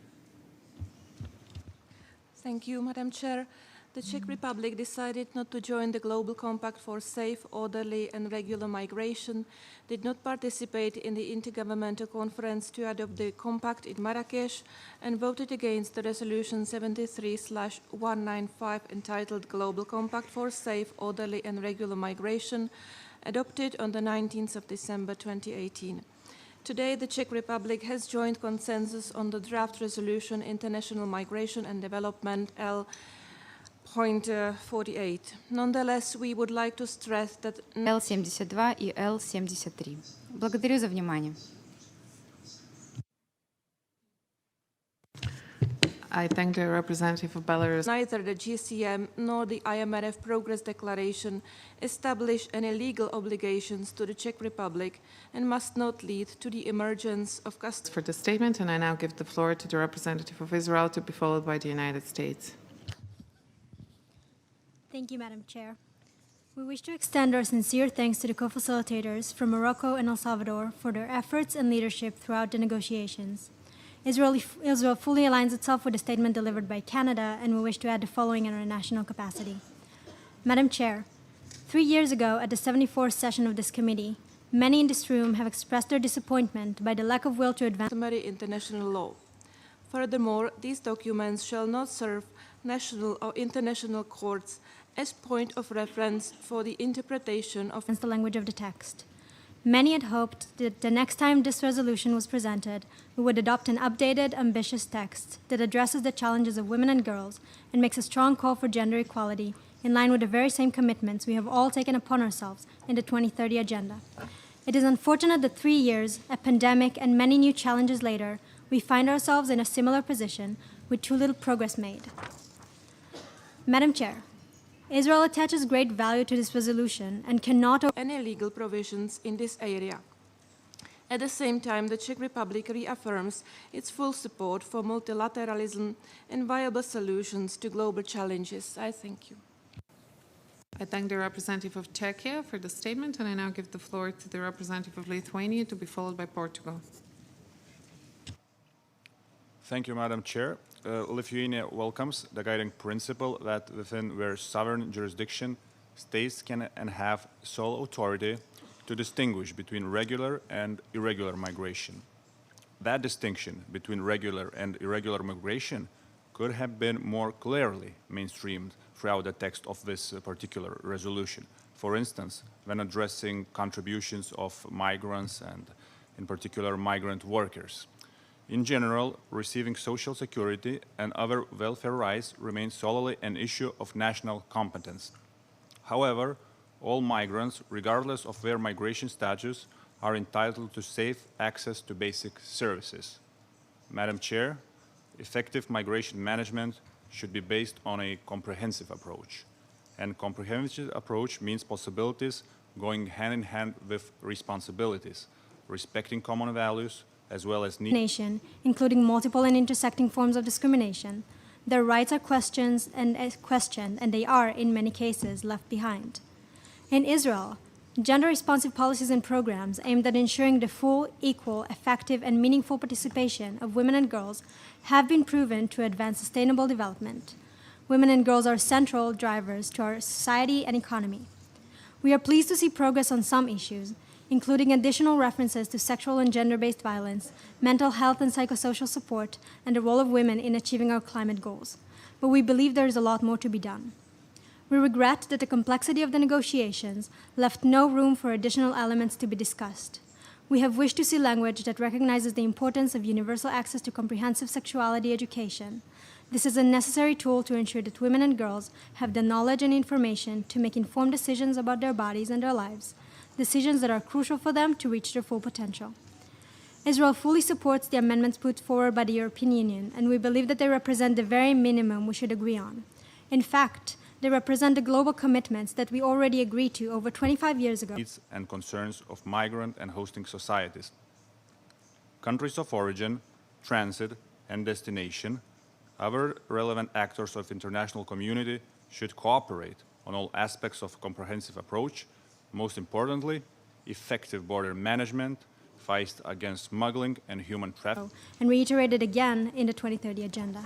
Thank you, Madam Chair. The Czech Republic decided not to join the Global Compact for Safe, Orderly and Regular Migration, did not participate in the Intergovernmental Conference to adopt the Compact in Marrakesh, and voted against the Resolution 73/195 entitled Global Compact for Safe, Orderly and Regular Migration, adopted on the 19th of December 2018. Today, the Czech Republic has joined consensus on the draft resolution International Migration and Development L.48. Nonetheless, we would like to stress that L72 и L73. Благодарю за внимание. I thank the representative of Belarus. Neither the GCM nor the IMRF Progress Declaration establish any legal obligations to the Czech Republic and must not lead to the emergence of customs. For the statement, and I now give the floor to the representative of Israel, to be followed by the United States. Thank you, Madam Chair. We wish to extend our sincere thanks to the co-facilitators from Morocco and El Salvador for their efforts and leadership throughout the negotiations. Israel fully aligns itself with the statement delivered by Canada, and we wish to add the following in our national capacity. Madam Chair, 3 years ago at the 74th session of this committee, many in this room have expressed their disappointment by the lack of will to advance international law. Furthermore, these documents shall not serve national or international courts as point of reference for the interpretation of the language of the text. Many had hoped that the next time this resolution was presented, we would adopt an updated, ambitious text that addresses the challenges of women and girls and makes a strong call for gender equality in line with the very same commitments we have all taken upon ourselves in the 2030 Agenda. It is unfortunate that 3 years, a pandemic, and many new challenges later, we find ourselves in a similar position with too little progress made. Madam Chair, Israel attaches great value to this resolution and cannot any legal provisions in this area. At the same time, the Czech Republic reaffirms its full support for multilateralism and viable solutions to global challenges. I thank you. I thank the representative of Czechia for the statement, and I now give the floor to the representative of Lithuania, to be followed by Portugal. Thank you, Madam Chair. Lithuania welcomes the guiding principle that within their sovereign jurisdiction, states can and have sole authority to distinguish between regular and irregular migration. That distinction between regular and irregular migration could have been more clearly mainstreamed throughout the text of this particular resolution. For instance, when addressing contributions of migrants and, in particular, migrant workers. In general, receiving social security and other welfare rights remains solely an issue of national competence. However, all migrants, regardless of their migration status, are entitled to safe access to basic services. Madam Chair, effective migration management should be based on a comprehensive approach. And comprehensive approach means possibilities going hand in hand with responsibilities, respecting common values, as well as discrimination, including multiple and intersecting forms of discrimination. Their rights are questioned, and they are, in many cases, left behind. In Israel, gender-responsive policies and programs aimed at ensuring the full, equal, effective, and meaningful participation of women and girls have been proven to advance sustainable development. Women and girls are central drivers to our society and economy. We are pleased to see progress on some issues, including additional references to sexual and gender-based violence, mental health and psychosocial support, and the role of women in achieving our climate goals. But we believe there is a lot more to be done. We regret that the complexity of the negotiations left no room for additional elements to be discussed. We have wished to see language that recognizes the importance of universal access to comprehensive sexuality education. This is a necessary tool to ensure that women and girls have the knowledge and information to make informed decisions about their bodies and their lives, decisions that are crucial for them to reach their full potential. Israel fully supports the amendments put forward by the European Union, and we believe that they represent the very minimum we should agree on. In fact, they represent the global commitments that we already agreed to over 25 years ago. Needs and concerns of migrant and hosting societies. Countries of origin, transit, and destination, other relevant actors of international community should cooperate on all aspects of a comprehensive approach, most importantly, effective border management, fight against smuggling and human trafficking. And reiterated again in the 2030 Agenda.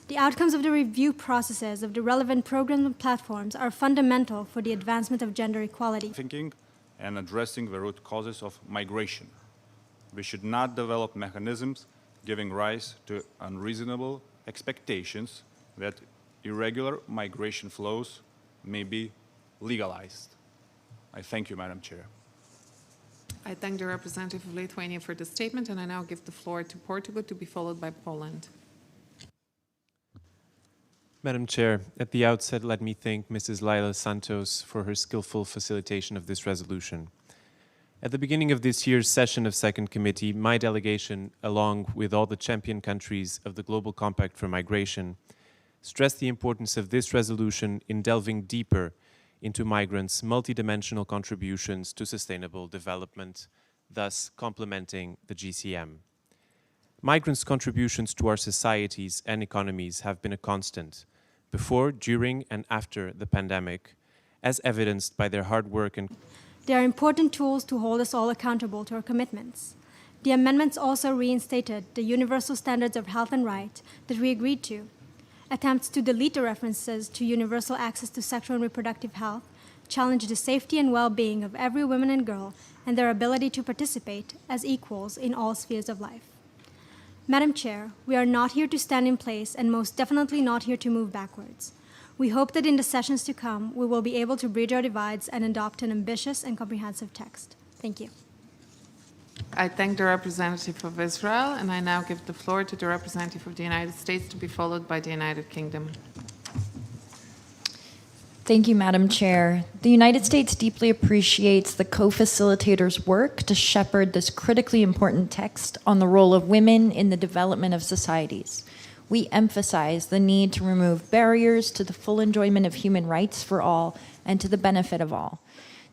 The outcomes of the review processes of the relevant programs and platforms are fundamental for the advancement of gender equality. Thinking and addressing the root causes of migration. We should not develop mechanisms giving rise to unreasonable expectations that irregular migration flows may be legalized. I thank you, Madam Chair. I thank the representative of Lithuania for the statement, and I now give the floor to Portugal, to be followed by Poland. Madam Chair, at the outset, let me thank Mrs. Laila Santos for her skillful facilitation of this resolution. At the beginning of this year's session of Second Committee, my delegation, along with all the champion countries of the Global Compact for Migration, stressed the importance of this resolution in delving deeper into migrants' multidimensional contributions to sustainable development, thus complementing the GCM. Migrants' contributions to our societies and economies have been a constant, before, during, and after the pandemic, as evidenced by their hard work and They are important tools to hold us all accountable to our commitments. The amendments also reinstated the universal standards of health and right that we agreed to. Attempts to delete the references to universal access to sexual and reproductive health challenge the safety and well-being of every woman and girl and their ability to participate as equals in all spheres of life. Madam Chair, we are not here to stand in place and most definitely not here to move backwards. We hope that in the sessions to come, we will be able to bridge our divides and adopt an ambitious and comprehensive text. Thank you. I thank the representative of Israel, and I now give the floor to the representative of the United States, to be followed by the United Kingdom. Thank you, Madam Chair. The United States deeply appreciates the co-facilitators' work to shepherd this critically important text on the role of women in the development of societies. We emphasize the need to remove barriers to the full enjoyment of human rights for all and to the benefit of all.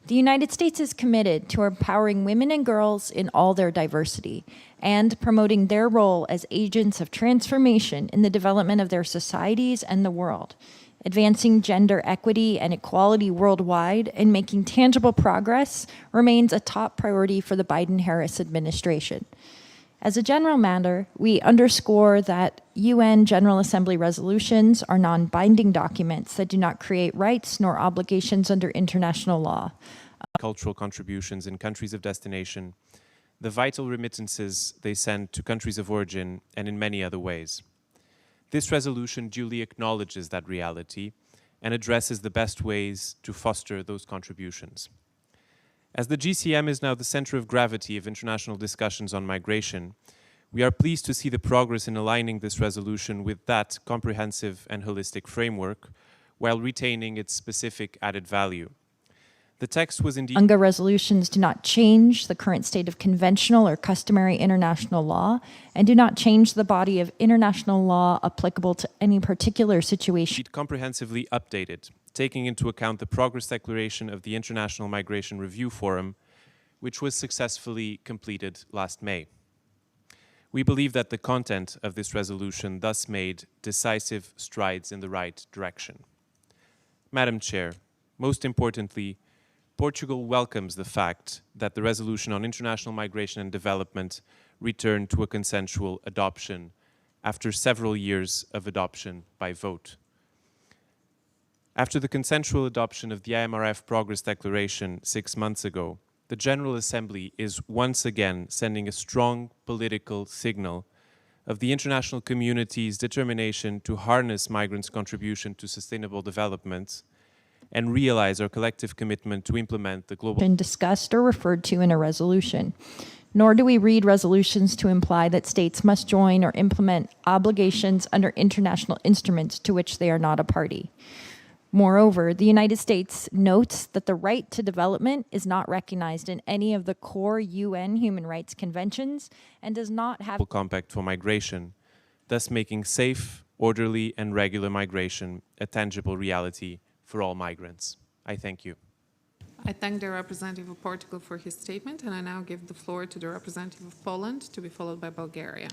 The United States is committed to empowering women and girls in all their diversity and promoting their role as agents of transformation in the development of their societies and the world. Advancing gender equity and equality worldwide and making tangible progress remains a top priority for the Biden-Harris administration. As a general matter, we underscore that UN General Assembly resolutions are non-binding documents that do not create rights nor obligations under international law. Cultural contributions in countries of destination, the vital remittances they send to countries of origin, and in many other ways. This resolution duly acknowledges that reality and addresses the best ways to foster those contributions. As the GCM is now the center of gravity of international discussions on migration, we are pleased to see the progress in aligning this resolution with that comprehensive and holistic framework while retaining its specific added value. The text was indeed... UNGA resolutions do not change the current state of conventional or customary international law and do not change the body of international law applicable to any particular situation. Comprehensively updated, taking into account the progress declaration of the International Migration Review Forum, which was successfully completed last May. We believe that the content of this resolution thus made decisive strides in the right direction. Madam Chair, Most importantly, Portugal welcomes the fact that the resolution on international migration and development returned to a consensual adoption after several years of adoption by vote. After the consensual adoption of the IMRF Progress Declaration 6 months ago, the General Assembly is once again sending a strong political signal of the international community's determination to harness migrants' contribution to sustainable development and realize our collective commitment to implement the global... ...discussed or referred to in a resolution. Nor do we read resolutions to imply that states must join or implement obligations under international instruments to which they are not a party. Moreover, the United States notes that the right to development is not recognized in any of the core UN human rights conventions and does not have a compact for migration, thus making safe, orderly, and regular migration a tangible reality for all migrants. I thank you. I thank the representative of Portugal for his statement, and I now give the floor to the representative of Poland, to be followed by Bulgaria.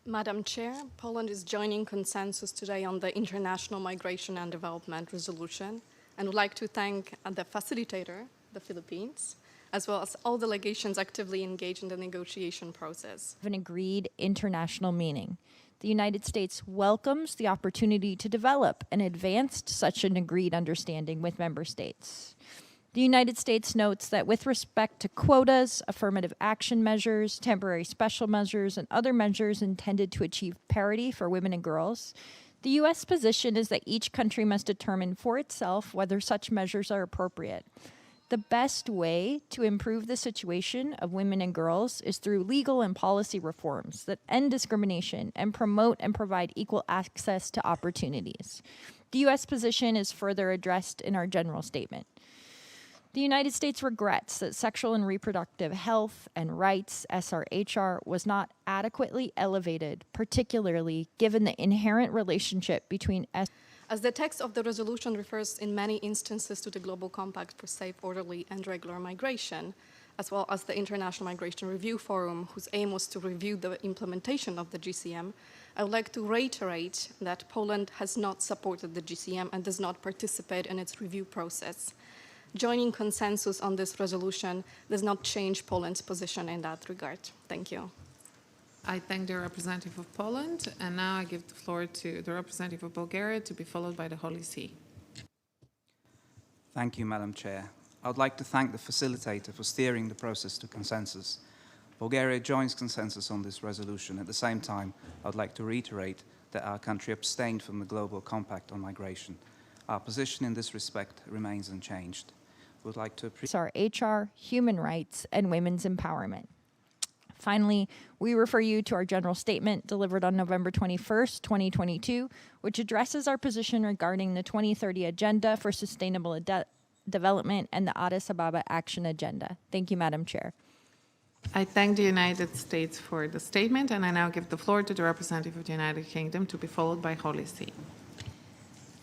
Madam Chair, Poland is joining consensus today on the International Migration and Development Resolution, and would like to thank the facilitator, the Philippines, as well as all delegations actively engaged in the negotiation process. An agreed international meaning. The United States welcomes the opportunity to develop and advance such an agreed understanding with member states. The United States notes that with respect to quotas, affirmative action measures, temporary special measures, and other measures intended to achieve parity for women and girls, the U.S. position is that each country must determine for itself whether such measures are appropriate. The best way to improve the situation of women and girls is through legal and policy reforms that end discrimination and promote and provide equal access to opportunities. The U.S. position is further addressed in our general statement. The United States regrets that sexual and reproductive health and rights, SRHR, was not adequately elevated, particularly given the inherent relationship between As the text of the resolution refers in many instances to the Global Compact for Safe, Orderly, and Regular Migration, as well as the International Migration Review Forum, whose aim was to review the implementation of the GCM, I would like to reiterate that Poland has not supported the GCM and does not participate in its review process. Joining consensus on this resolution does not change Poland's position in that regard. Thank you. I thank the representative of Poland, and now I give the floor to the representative of Bulgaria, to be followed by the Holy See. Thank you, Madam Chair. I would like to thank the facilitator for steering the process to consensus. Bulgaria joins consensus on this resolution. At the same time, I would like to reiterate that our country abstained from the Global Compact on Migration. Our position in this respect remains unchanged. We would like to appreciate HR, human rights, and women's empowerment. Finally, we refer you to our general statement delivered on November 21st, 2022, which addresses our position regarding the 2030 Agenda for Sustainable Development and the Addis Ababa Action Agenda. Thank you, Madam Chair. I thank the United States for the statement, and I now give the floor to the representative of the United Kingdom, to be followed by Holy See.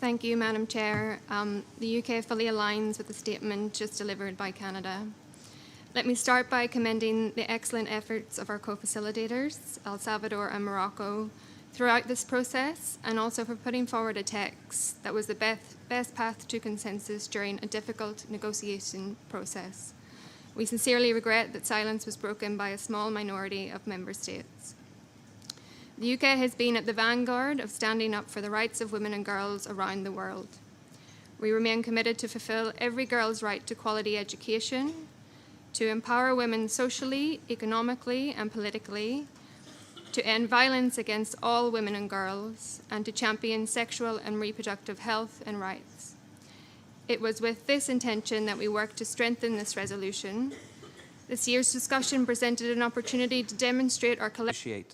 Thank you, Madam Chair. The UK fully aligns with the statement just delivered by Canada. Let me start by commending the excellent efforts of our co-facilitators, El Salvador and Morocco, throughout this process, and also for putting forward a text that was the best path to consensus during a difficult negotiation process. We sincerely regret that silence was broken by a small minority of member states. The UK has been at the vanguard of standing up for the rights of women and girls around the world. We remain committed to fulfill every girl's right to quality education, to empower women socially, economically, and politically, to end violence against all women and girls, and to champion sexual and reproductive health and rights. It was with this intention that we worked to strengthen this resolution. This year's discussion presented an opportunity to demonstrate our collective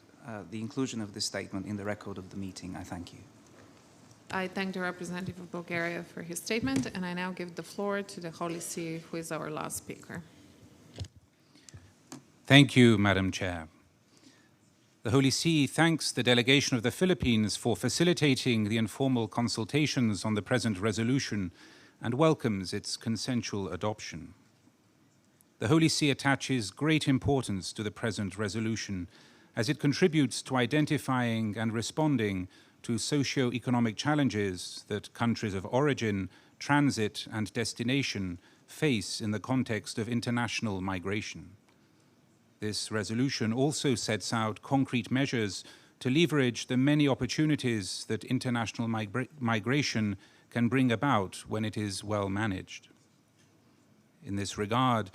the inclusion of this statement in the record of the meeting. I thank you. I thank the representative of Bulgaria for his statement, and I now give the floor to the Holy See, who is our last speaker. Thank you, Madam Chair. The Holy See thanks the delegation of the Philippines for facilitating the informal consultations on the present resolution and welcomes its consensual adoption. The Holy See attaches great importance to the present resolution as it contributes to identifying and responding to socio-economic challenges that countries of origin, transit, and destination face in the context of international migration. This resolution also sets out concrete measures to leverage the many opportunities that international migration can bring about when it is well managed. In this regard,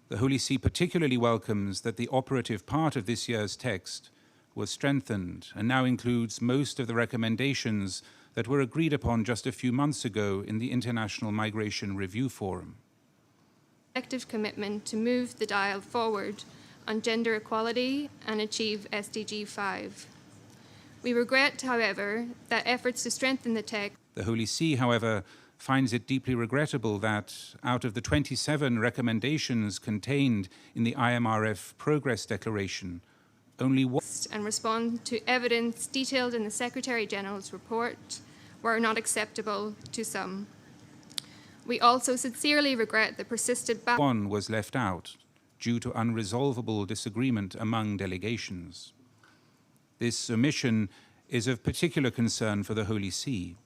the Holy See particularly welcomes that the operative part of this year's text was strengthened and now includes most of the recommendations that were agreed upon just a few months ago in the International Migration Review Forum. Active commitment to move the dial forward on gender equality and achieve SDG 5. We regret, however, that efforts to strengthen the text. The Holy See, however, finds it deeply regrettable that out of the 27 recommendations contained in the IMRF Progress Declaration, only one and respond to evidence detailed in the Secretary-General's report were not acceptable to some. We also sincerely regret the persistent one was left out due to unresolvable disagreement among delegations. This omission is of particular concern for the Holy See,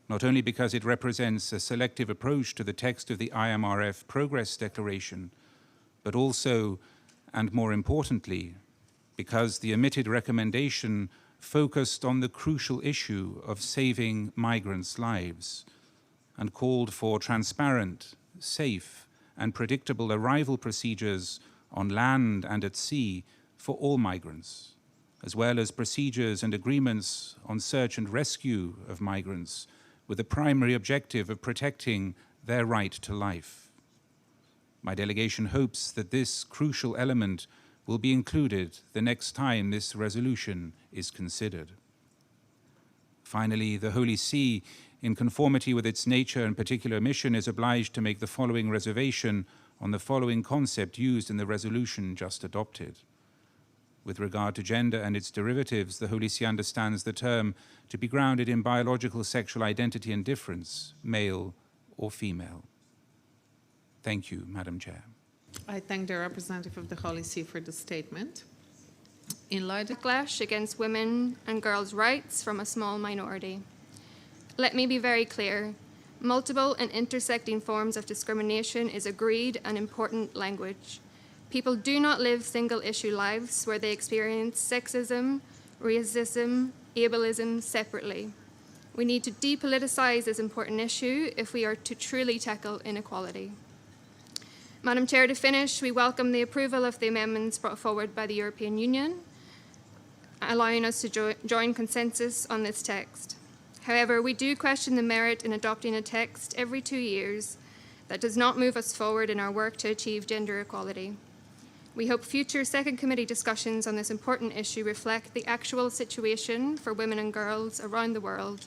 not only because it represents a selective approach to the text of the IMRF Progress Declaration, but also, and more importantly, because the omitted recommendation focused on the crucial issue of saving migrants' lives and called for transparent, safe, and predictable arrival procedures on land and at sea for all migrants, as well as procedures and agreements on search and rescue of migrants with the primary objective of protecting their right to life. My delegation hopes that this crucial element will be included the next time this resolution is considered. Finally, the Holy See, in conformity with its nature and particular mission, is obliged to make the following reservation on the following concept used in the resolution just adopted. With regard to gender and its derivatives, the Holy See understands the term to be grounded in biological sexual identity and difference, male or female. Thank you, Madam Chair. I thank the representative of the Holy See for the statement. In light of backlash against women and girls' rights from a small minority. Let me be very clear. Multiple and intersecting forms of discrimination is agreed and important language. People do not live single-issue lives where they experience sexism, racism, ableism separately. We need to depoliticize this important issue if we are to truly tackle inequality. Madam Chair, to finish, we welcome the approval of the amendments brought forward by the European Union, allowing us to join consensus on this text. However, we do question the merit in adopting a text every 2 years that does not move us forward in our work to achieve gender equality. We hope future Second Committee discussions on this important issue reflect the actual situation for women and girls around the world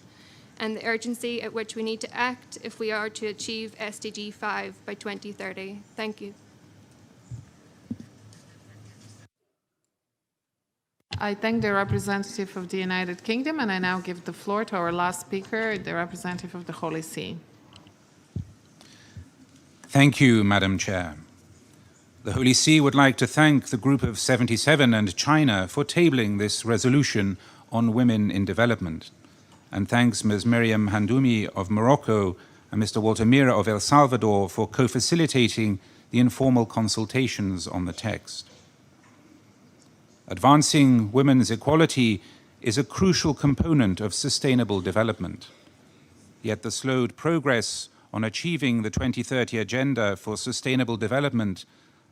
and the urgency at which we need to act if we are to achieve SDG 5 by 2030. Thank you. I thank the representative of the United Kingdom, and I now give the floor to our last speaker, the representative of the Holy See. Thank you, Madam Chair. The Holy See would like to thank the Group of 77 and China for tabling this resolution on women in development, and thanks Ms. Miriam Handoumi of Morocco and Mr. Walter Mira of El Salvador for co-facilitating the informal consultations on the text. Advancing women's equality is a crucial component of sustainable development. Yet the slowed progress on achieving the 2030 Agenda for Sustainable Development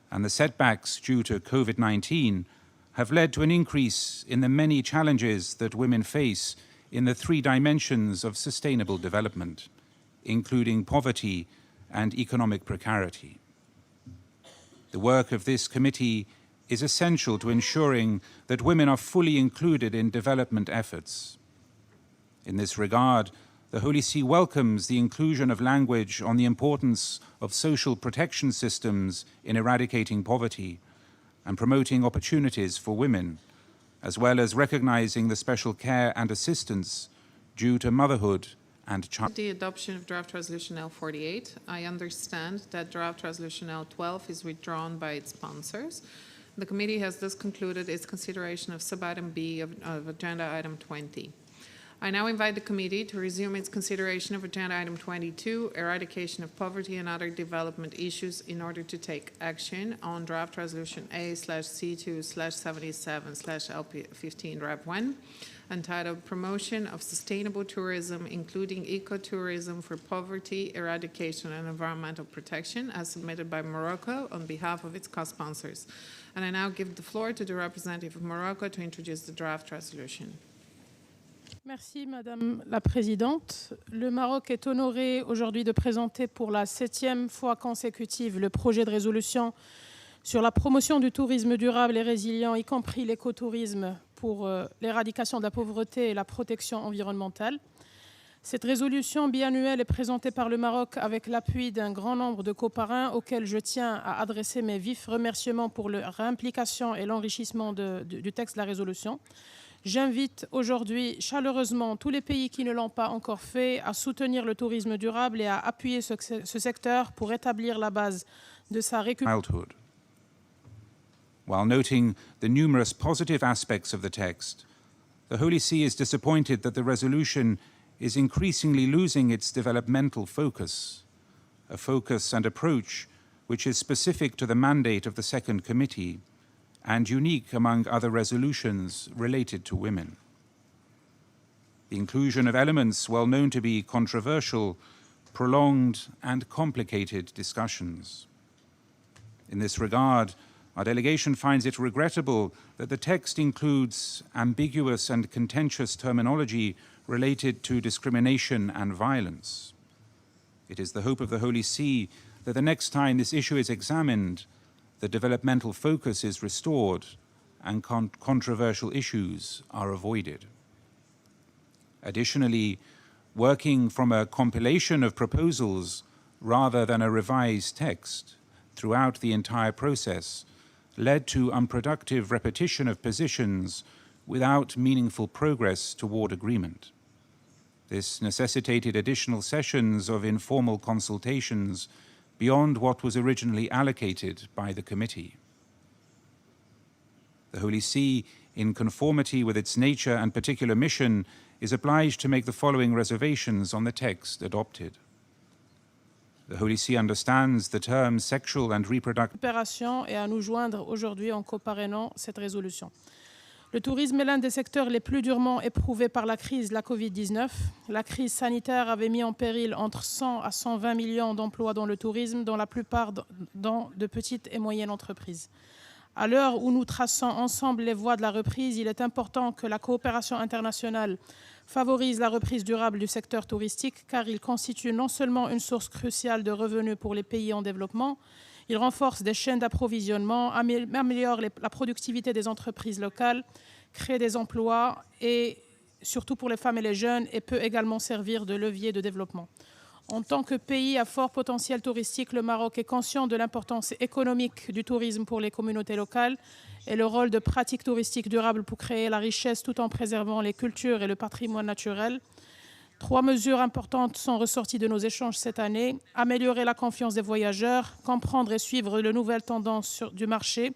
and the setbacks due to COVID-19 have led to an increase in the many challenges that women face in the 3 dimensions of sustainable development, including poverty and economic precarity. The work of this committee is essential to ensuring that women are fully included in development efforts. In this regard, the Holy See welcomes the inclusion of language on the importance of social protection systems in eradicating poverty and promoting opportunities for women, as well as recognizing the special care and assistance due to motherhood and child. The adoption of draft resolution L48. I understand that draft resolution L12 is withdrawn by its sponsors. The committee has thus concluded its consideration of sub-item B of agenda item 20. I now invite the committee to resume its consideration of agenda item 22, eradication of poverty and other development issues, in order to take action on draft resolution A/C2/77/LP15-1, entitled Promotion of Sustainable Tourism, including Ecotourism for Poverty, Eradication and Environmental Protection, as submitted by Morocco on behalf of its co-sponsors. And I now give the floor to the representative of Morocco to introduce the draft resolution. Merci Madame la Présidente. Le Maroc est honoré aujourd'hui de présenter pour la 7e fois consécutive le projet de résolution sur la promotion du tourisme durable et résilient, y compris l'écotourisme pour l'éradication de la pauvreté et la protection environnementale. Cette résolution biannuelle est présentée par le Maroc avec l'appui d'un grand nombre de coparrains auxquels je tiens à adresser mes vifs remerciements pour leur implication et l'enrichissement du texte de la résolution. J'invite aujourd'hui chaleureusement tous les pays qui ne l'ont pas encore fait à soutenir le tourisme durable et à appuyer ce secteur pour établir la base de sa récupération. While noting the numerous positive aspects of the text, the Holy See is disappointed that the resolution is increasingly losing its developmental focus, a focus and approach which is specific to the mandate of the Second Committee and unique among other resolutions related to women. The inclusion of elements well known to be controversial, prolonged and complicated discussions. In this regard, our delegation finds it regrettable that the text includes ambiguous and contentious terminology related to discrimination and violence. It is the hope of the Holy See that the next time this issue is examined, the developmental focus is restored and controversial issues are avoided. Additionally, working from a compilation of proposals rather than a revised text throughout the entire process led to unproductive repetition of positions without meaningful progress toward agreement. This necessitated additional sessions of informal consultations beyond what was originally allocated by the committee. The Holy See, in conformity with its nature and particular mission, is obliged to make the following reservations on the text adopted. The Holy See understands the terms sexual and reproductive Et à nous joindre aujourd'hui en coparrainant cette résolution. Le tourisme est l'un des secteurs les plus durement éprouvés par la crise de la Covid-19. La crise sanitaire avait mis en péril entre 100 à 120 millions d'emplois dans le tourisme, dont la plupart dans de petites et moyennes entreprises. À l'heure où nous traçons ensemble les voies de la reprise, il est important que la coopération internationale favorise la reprise durable du secteur touristique, car il constitue non seulement une source cruciale de revenus pour les pays en développement, il renforce des chaînes d'approvisionnement, améliore la productivité des entreprises locales, crée des emplois et surtout pour les femmes et les jeunes, et peut également servir de levier de développement. En tant que pays à fort potentiel touristique, le Maroc est conscient de l'importance économique du tourisme pour les communautés locales et le rôle de pratiques touristiques durables pour créer la richesse tout en préservant les cultures et le patrimoine naturel. 3 mesures importantes sont ressorties de nos échanges cette année. Améliorer la confiance des voyageurs, comprendre et suivre les nouvelles tendances du marché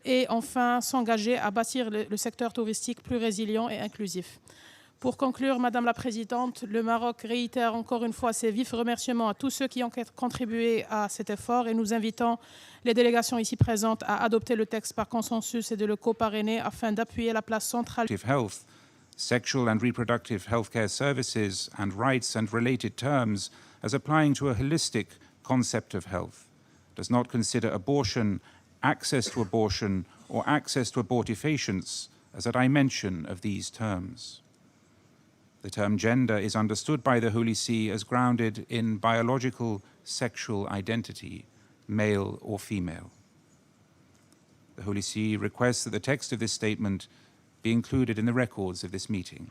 et enfin s'engager à bâtir le secteur touristique plus résilient et inclusif. Pour conclure, Madame la Présidente, le Maroc réitère encore une fois ses vifs remerciements à tous ceux qui ont contribué à cet effort et nous invitons les délégations ici présentes à adopter le texte par consensus et de le coparrainer afin d'appuyer la place centrale. health, sexual and reproductive healthcare services and rights and related terms as applying to a holistic concept of health, does not consider abortion, access to abortion, or access to abortifacients as a dimension of these terms. The term gender is understood by the Holy See as grounded in biological sexual identity, male or female. The Holy See requests that the text of this statement be included in the records of this meeting.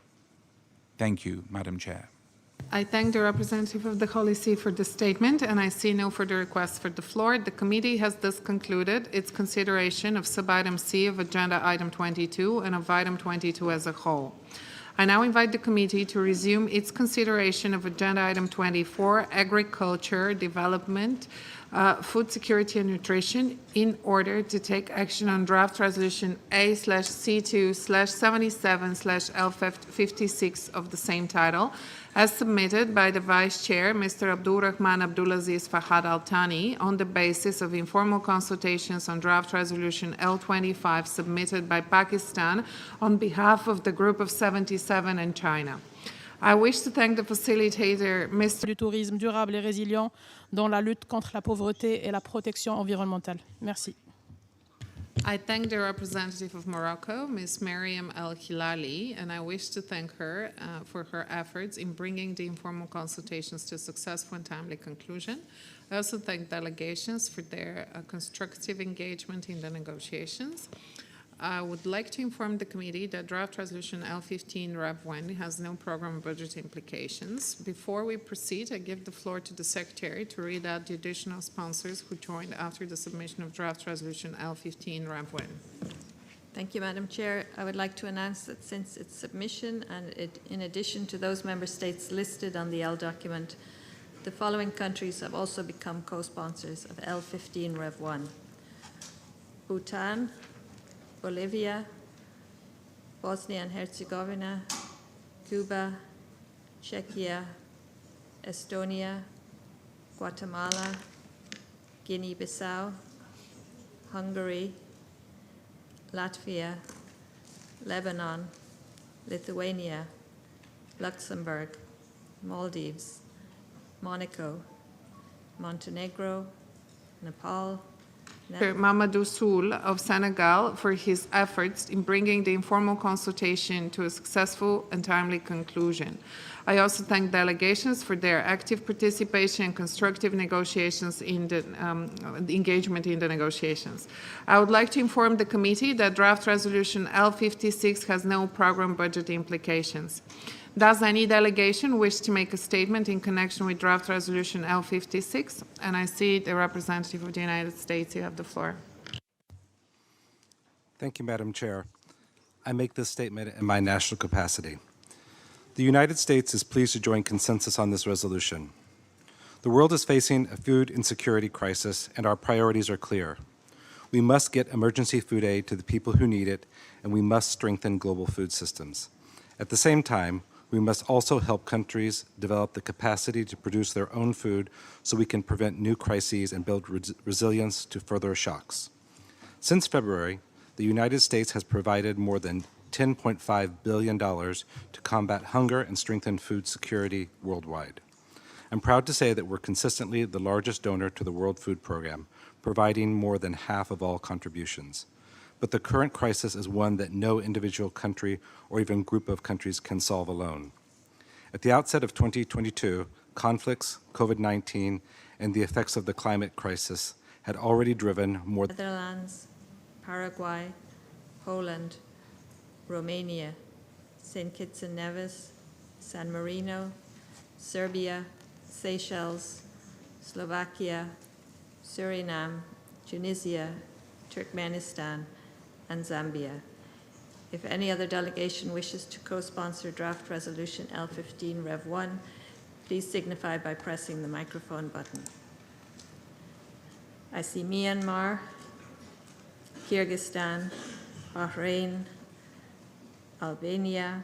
Thank you, Madam Chair. I thank the representative of the Holy See for the statement, and I see no further requests for the floor. The committee has thus concluded its consideration of sub-item C of agenda item 22 and of item 22 as a whole. I now invite the committee to resume its consideration of agenda item 24, agriculture, development, Food Security and Nutrition in order to take action on draft resolution A/C2/77/L56 of the same title, as submitted by the Vice Chair, Mr. Abdulrahman Abdulaziz Fahad Al-Thani, on the basis of informal consultations on draft resolution L25 submitted by Pakistan on behalf of the Group of 77 and China. I wish to thank the facilitator, Mr. du tourisme durable et résilient dans la lutte contre la pauvreté et la protection environnementale. Merci. I thank the representative of Morocco, Ms. Mariam El-Hilali, and I wish to thank her for her efforts in bringing the informal consultations to a successful and timely conclusion. I also thank delegations for their constructive engagement in the negotiations. I would like to inform the committee that draft resolution L15 Rev 1 has no program budget implications. Before we proceed, I give the floor to the Secretary to read out the additional sponsors who joined after the submission of draft resolution L15 Rev 1. Thank you, Madam Chair. I would like to announce that since its submission and in addition to those member states listed on the L document, the following countries have also become co-sponsors of L15 Rev 1. Bhutan, Bolivia, Bosnia and Herzegovina, Cuba, Czechia, Estonia, Guatemala, Guinea-Bissau, Hungary, Latvia, Lebanon, Lithuania, Luxembourg, Maldives, Monaco, Montenegro, Nepal, Mamadou Soul of Senegal for his efforts in bringing the informal consultation to a successful and timely conclusion. I also thank delegations for their active participation and constructive negotiations in the engagement in the negotiations. I would like to inform the committee that draft resolution L56 has no program budget implications. Does any delegation wish to make a statement in connection with draft resolution L56? And I see the representative of the United States. You have the floor. Thank you, Madam Chair. I make this statement in my national capacity. The United States is pleased to join consensus on this resolution. The world is facing a food insecurity crisis, and our priorities are clear. We must get emergency food aid to the people who need it, and we must strengthen global food systems. At the same time, we must also help countries develop the capacity to produce their own food so we can prevent new crises and build resilience to further shocks. Since February, the United States has provided more than $10.5 billion to combat hunger and strengthen food security worldwide. I'm proud to say that we're consistently the largest donor to the World Food Program, providing more than half of all contributions. But the current crisis is one that no individual country or even group of countries can solve alone. At the outset of 2022, conflicts, COVID-19, and the effects of the climate crisis had already driven more Netherlands, Paraguay, Poland, Romania, St. Kitts and Nevis, San Marino, Serbia, Seychelles, Slovakia, Suriname, Tunisia, Turkmenistan, and Zambia. If any other delegation wishes to co-sponsor draft resolution L15 Rev 1, please signify by pressing the microphone button. I see Myanmar, Kyrgyzstan, Bahrain, Albania,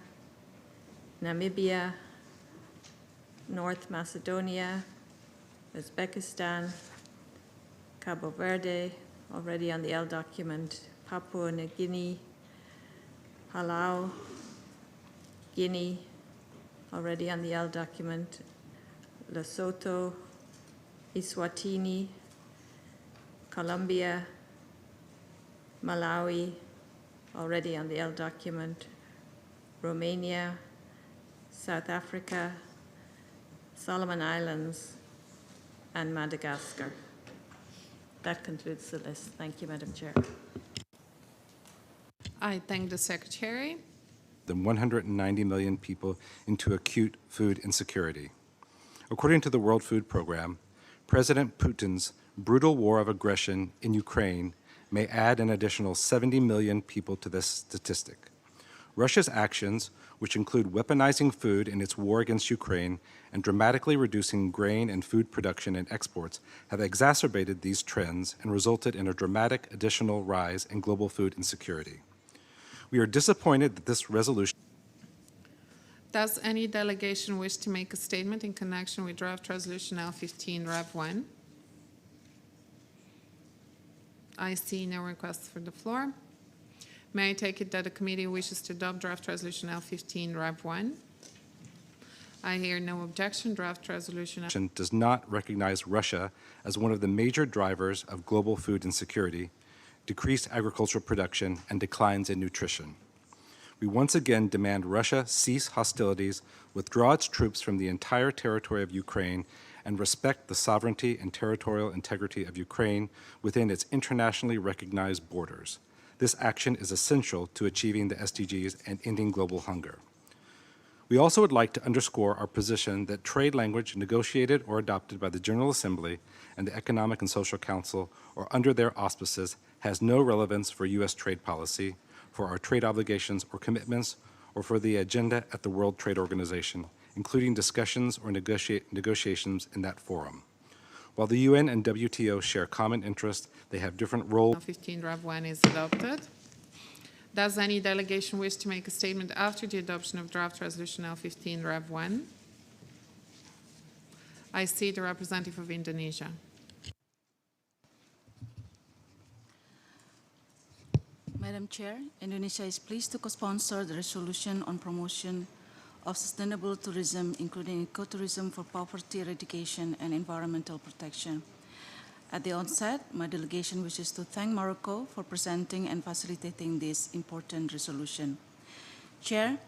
Namibia, North Macedonia, Uzbekistan, Cabo Verde, already on the L document, Papua New Guinea, Palau, Guinea, already on the L document, Lesotho, Eswatini, Colombia, Malawi, already on the L document, Romania, South Africa, Solomon Islands, and Madagascar. That concludes the list. Thank you, Madam Chair. I thank the Secretary. Than 190 million people into acute food insecurity. According to the World Food Program, President Putin's brutal war of aggression in Ukraine may add an additional 70 million people to this statistic. Russia's actions, which include weaponizing food in its war against Ukraine and dramatically reducing grain and food production and exports, have exacerbated these trends and resulted in a dramatic additional rise in global food insecurity. We are disappointed that this resolution. Does any delegation wish to make a statement in connection with draft resolution L15 Rev 1? I see no requests for the floor. May I take it that the committee wishes to adopt draft resolution L15 Rev 1? I hear no objection. Draft resolution does not recognize Russia as one of the major drivers of global food insecurity, decreased agricultural production, and declines in nutrition. We once again demand Russia cease hostilities, withdraw its troops from the entire territory of Ukraine, and respect the sovereignty and territorial integrity of Ukraine within its internationally recognized borders. This action is essential to achieving the SDGs and ending global hunger. We also would like to underscore our position that trade language negotiated or adopted by the General Assembly and the Economic and Social Council or under their auspices has no relevance for U.S. trade policy, for our trade obligations or commitments, or for the agenda at the World Trade Organization, including discussions or negotiations in that forum. While the UN and WTO share common interests, they have different roles. L15 Rev 1 is adopted. Does any delegation wish to make a statement after the adoption of draft resolution L15 Rev 1? I see the representative of Indonesia. Madam Chair, Indonesia is pleased to co-sponsor the resolution on promotion of sustainable tourism, including ecotourism for poverty eradication and environmental protection. At the onset, my delegation wishes to thank Morocco for presenting and facilitating this important resolution. Chair,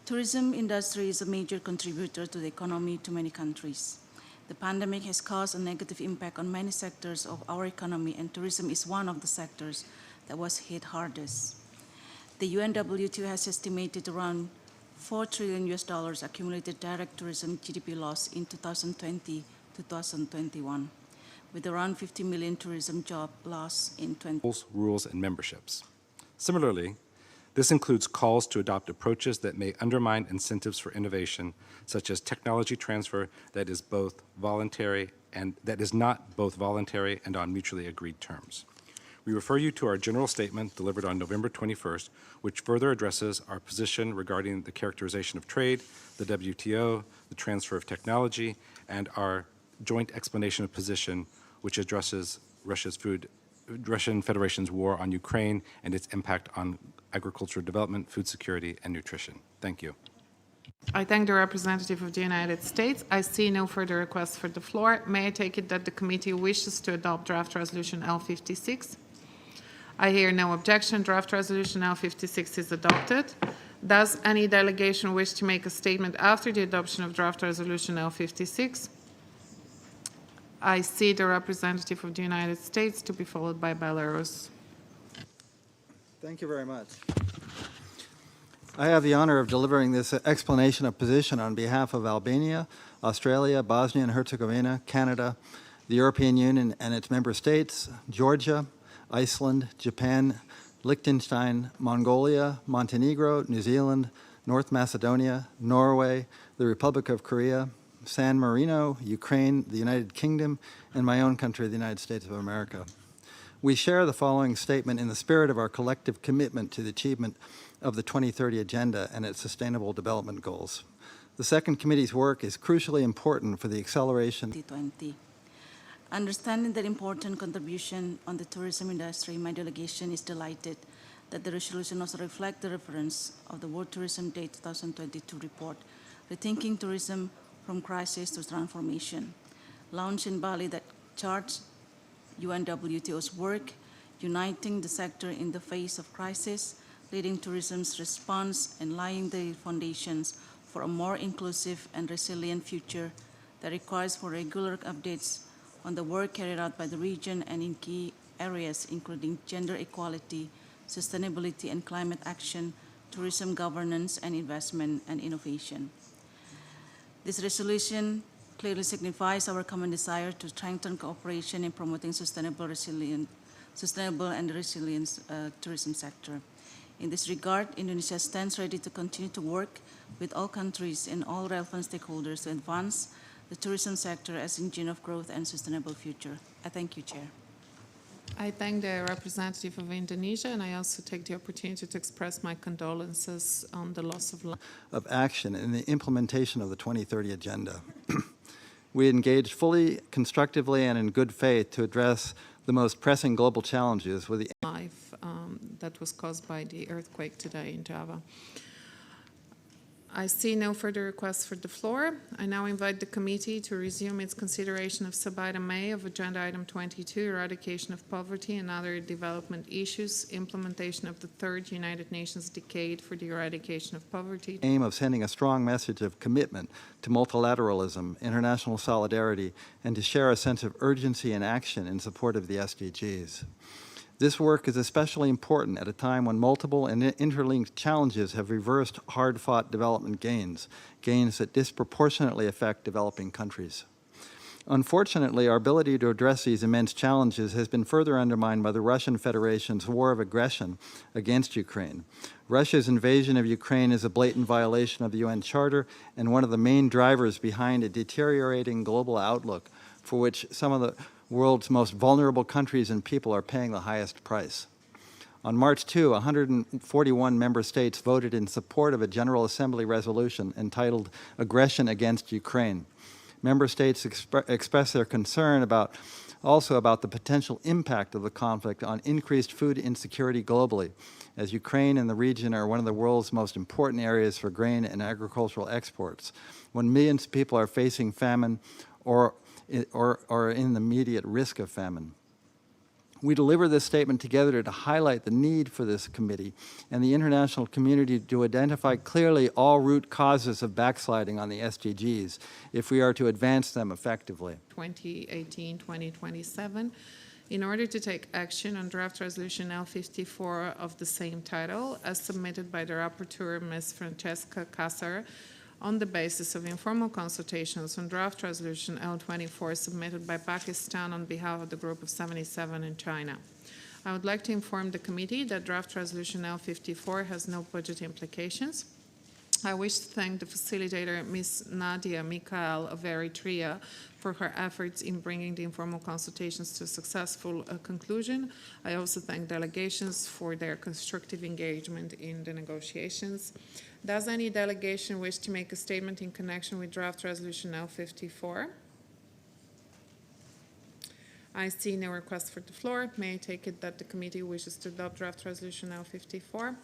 tourism industry is a major contributor to the economy to many countries. The pandemic has caused a negative impact on many sectors of our economy, and tourism is one of the sectors that was hit hardest. The UNWTO has estimated around $4 trillion accumulated direct tourism GDP loss in 2020-2021, with around 50 million tourism job loss in 20. Rules, and memberships. Similarly, this includes calls to adopt approaches that may undermine incentives for innovation, such as technology transfer that is both voluntary and that is not both voluntary and on mutually agreed terms. We refer you to our general statement delivered on November 21st, which further addresses our position regarding the characterization of trade, the WTO, the transfer of technology, and our joint explanation of position, which addresses Russian Federation's war on Ukraine and its impact on agricultural development, food security, and nutrition. Thank you. I thank the representative of the United States. I see no further requests for the floor. May I take it that the committee wishes to adopt draft resolution L56? I hear no objection. Draft resolution L56 is adopted. Does any delegation wish to make a statement after the adoption of draft resolution L56? I see the representative of the United States, to be followed by Belarus. Thank you very much. I have the honor of delivering this explanation of position on behalf of Albania, Australia, Bosnia and Herzegovina, Canada, the European Union and its member states, Georgia, Iceland, Japan, Liechtenstein, Mongolia, Montenegro, New Zealand, North Macedonia, Norway, the Republic of Korea, San Marino, Ukraine, the United Kingdom, and my own country, the United States of America. We share the following statement in the spirit of our collective commitment to the achievement of the 2030 Agenda and its Sustainable Development Goals. The Second Committee's work is crucially important for the acceleration 2020. Understanding that important contribution on the tourism industry, my delegation is delighted that the resolution also reflects the reference of the World Tourism Day 2022 report, Rethinking Tourism from Crisis to Transformation, launched in Bali that charts UNWTO's work, uniting the sector in the face of crisis, leading tourism's response, and laying the foundations for a more inclusive and resilient future that requires for regular updates on the work carried out by the region and in key areas including gender equality, sustainability and climate action, tourism governance and investment and innovation. This resolution clearly signifies our common desire to strengthen cooperation in promoting sustainable and resilient tourism sector. In this regard, Indonesia stands ready to continue to work with all countries and all relevant stakeholders to advance the tourism sector as an engine of growth and sustainable future. I thank you, Chair. I thank the representative of Indonesia, and I also take the opportunity to express my condolences on the loss of life. Of action in the implementation of the 2030 Agenda. We engaged fully, constructively, and in good faith to address the most pressing global challenges with the Life that was caused by the earthquake today in Java. I see no further requests for the floor. I now invite the committee to resume its consideration of sub-item A of Agenda Item 22, Eradication of Poverty and Other Development Issues, implementation of the third United Nations Decade for the Eradication of Poverty. aim of sending a strong message of commitment to multilateralism, international solidarity, and to share a sense of urgency and action in support of the SDGs. This work is especially important at a time when multiple and interlinked challenges have reversed hard-fought development gains that disproportionately affect developing countries. Unfortunately, our ability to address these immense challenges has been further undermined by the Russian Federation's war of aggression against Ukraine. Russia's invasion of Ukraine is a blatant violation of the UN Charter and one of the main drivers behind a deteriorating global outlook for which some of the world's most vulnerable countries and people are paying the highest price. On March 2, 141 member states voted in support of a General Assembly resolution entitled Aggression Against Ukraine. Member states expressed their concern also about the potential impact of the conflict on increased food insecurity globally, as Ukraine and the region are one of the world's most important areas for grain and agricultural exports, when millions of people are facing famine or in the immediate risk of famine. We deliver this statement together to highlight the need for this committee and the international community to identify clearly all root causes of backsliding on the SDGs if we are to advance them effectively. 2018-2027, in order to take action on draft resolution L54 of the same title, as submitted by the rapporteur, Ms. Francesca Cassar, on the basis of informal consultations on draft resolution L24 submitted by Pakistan on behalf of the Group of 77 in China. I would like to inform the committee that draft resolution L54 has no budget implications. I wish to thank the facilitator, Ms. Nadia Mikhail of Eritrea, for her efforts in bringing the informal consultations to a successful conclusion. I also thank delegations for their constructive engagement in the negotiations. Does any delegation wish to make a statement in connection with draft resolution L54? I see no request for the floor. May I take it that the committee wishes to adopt draft resolution L54?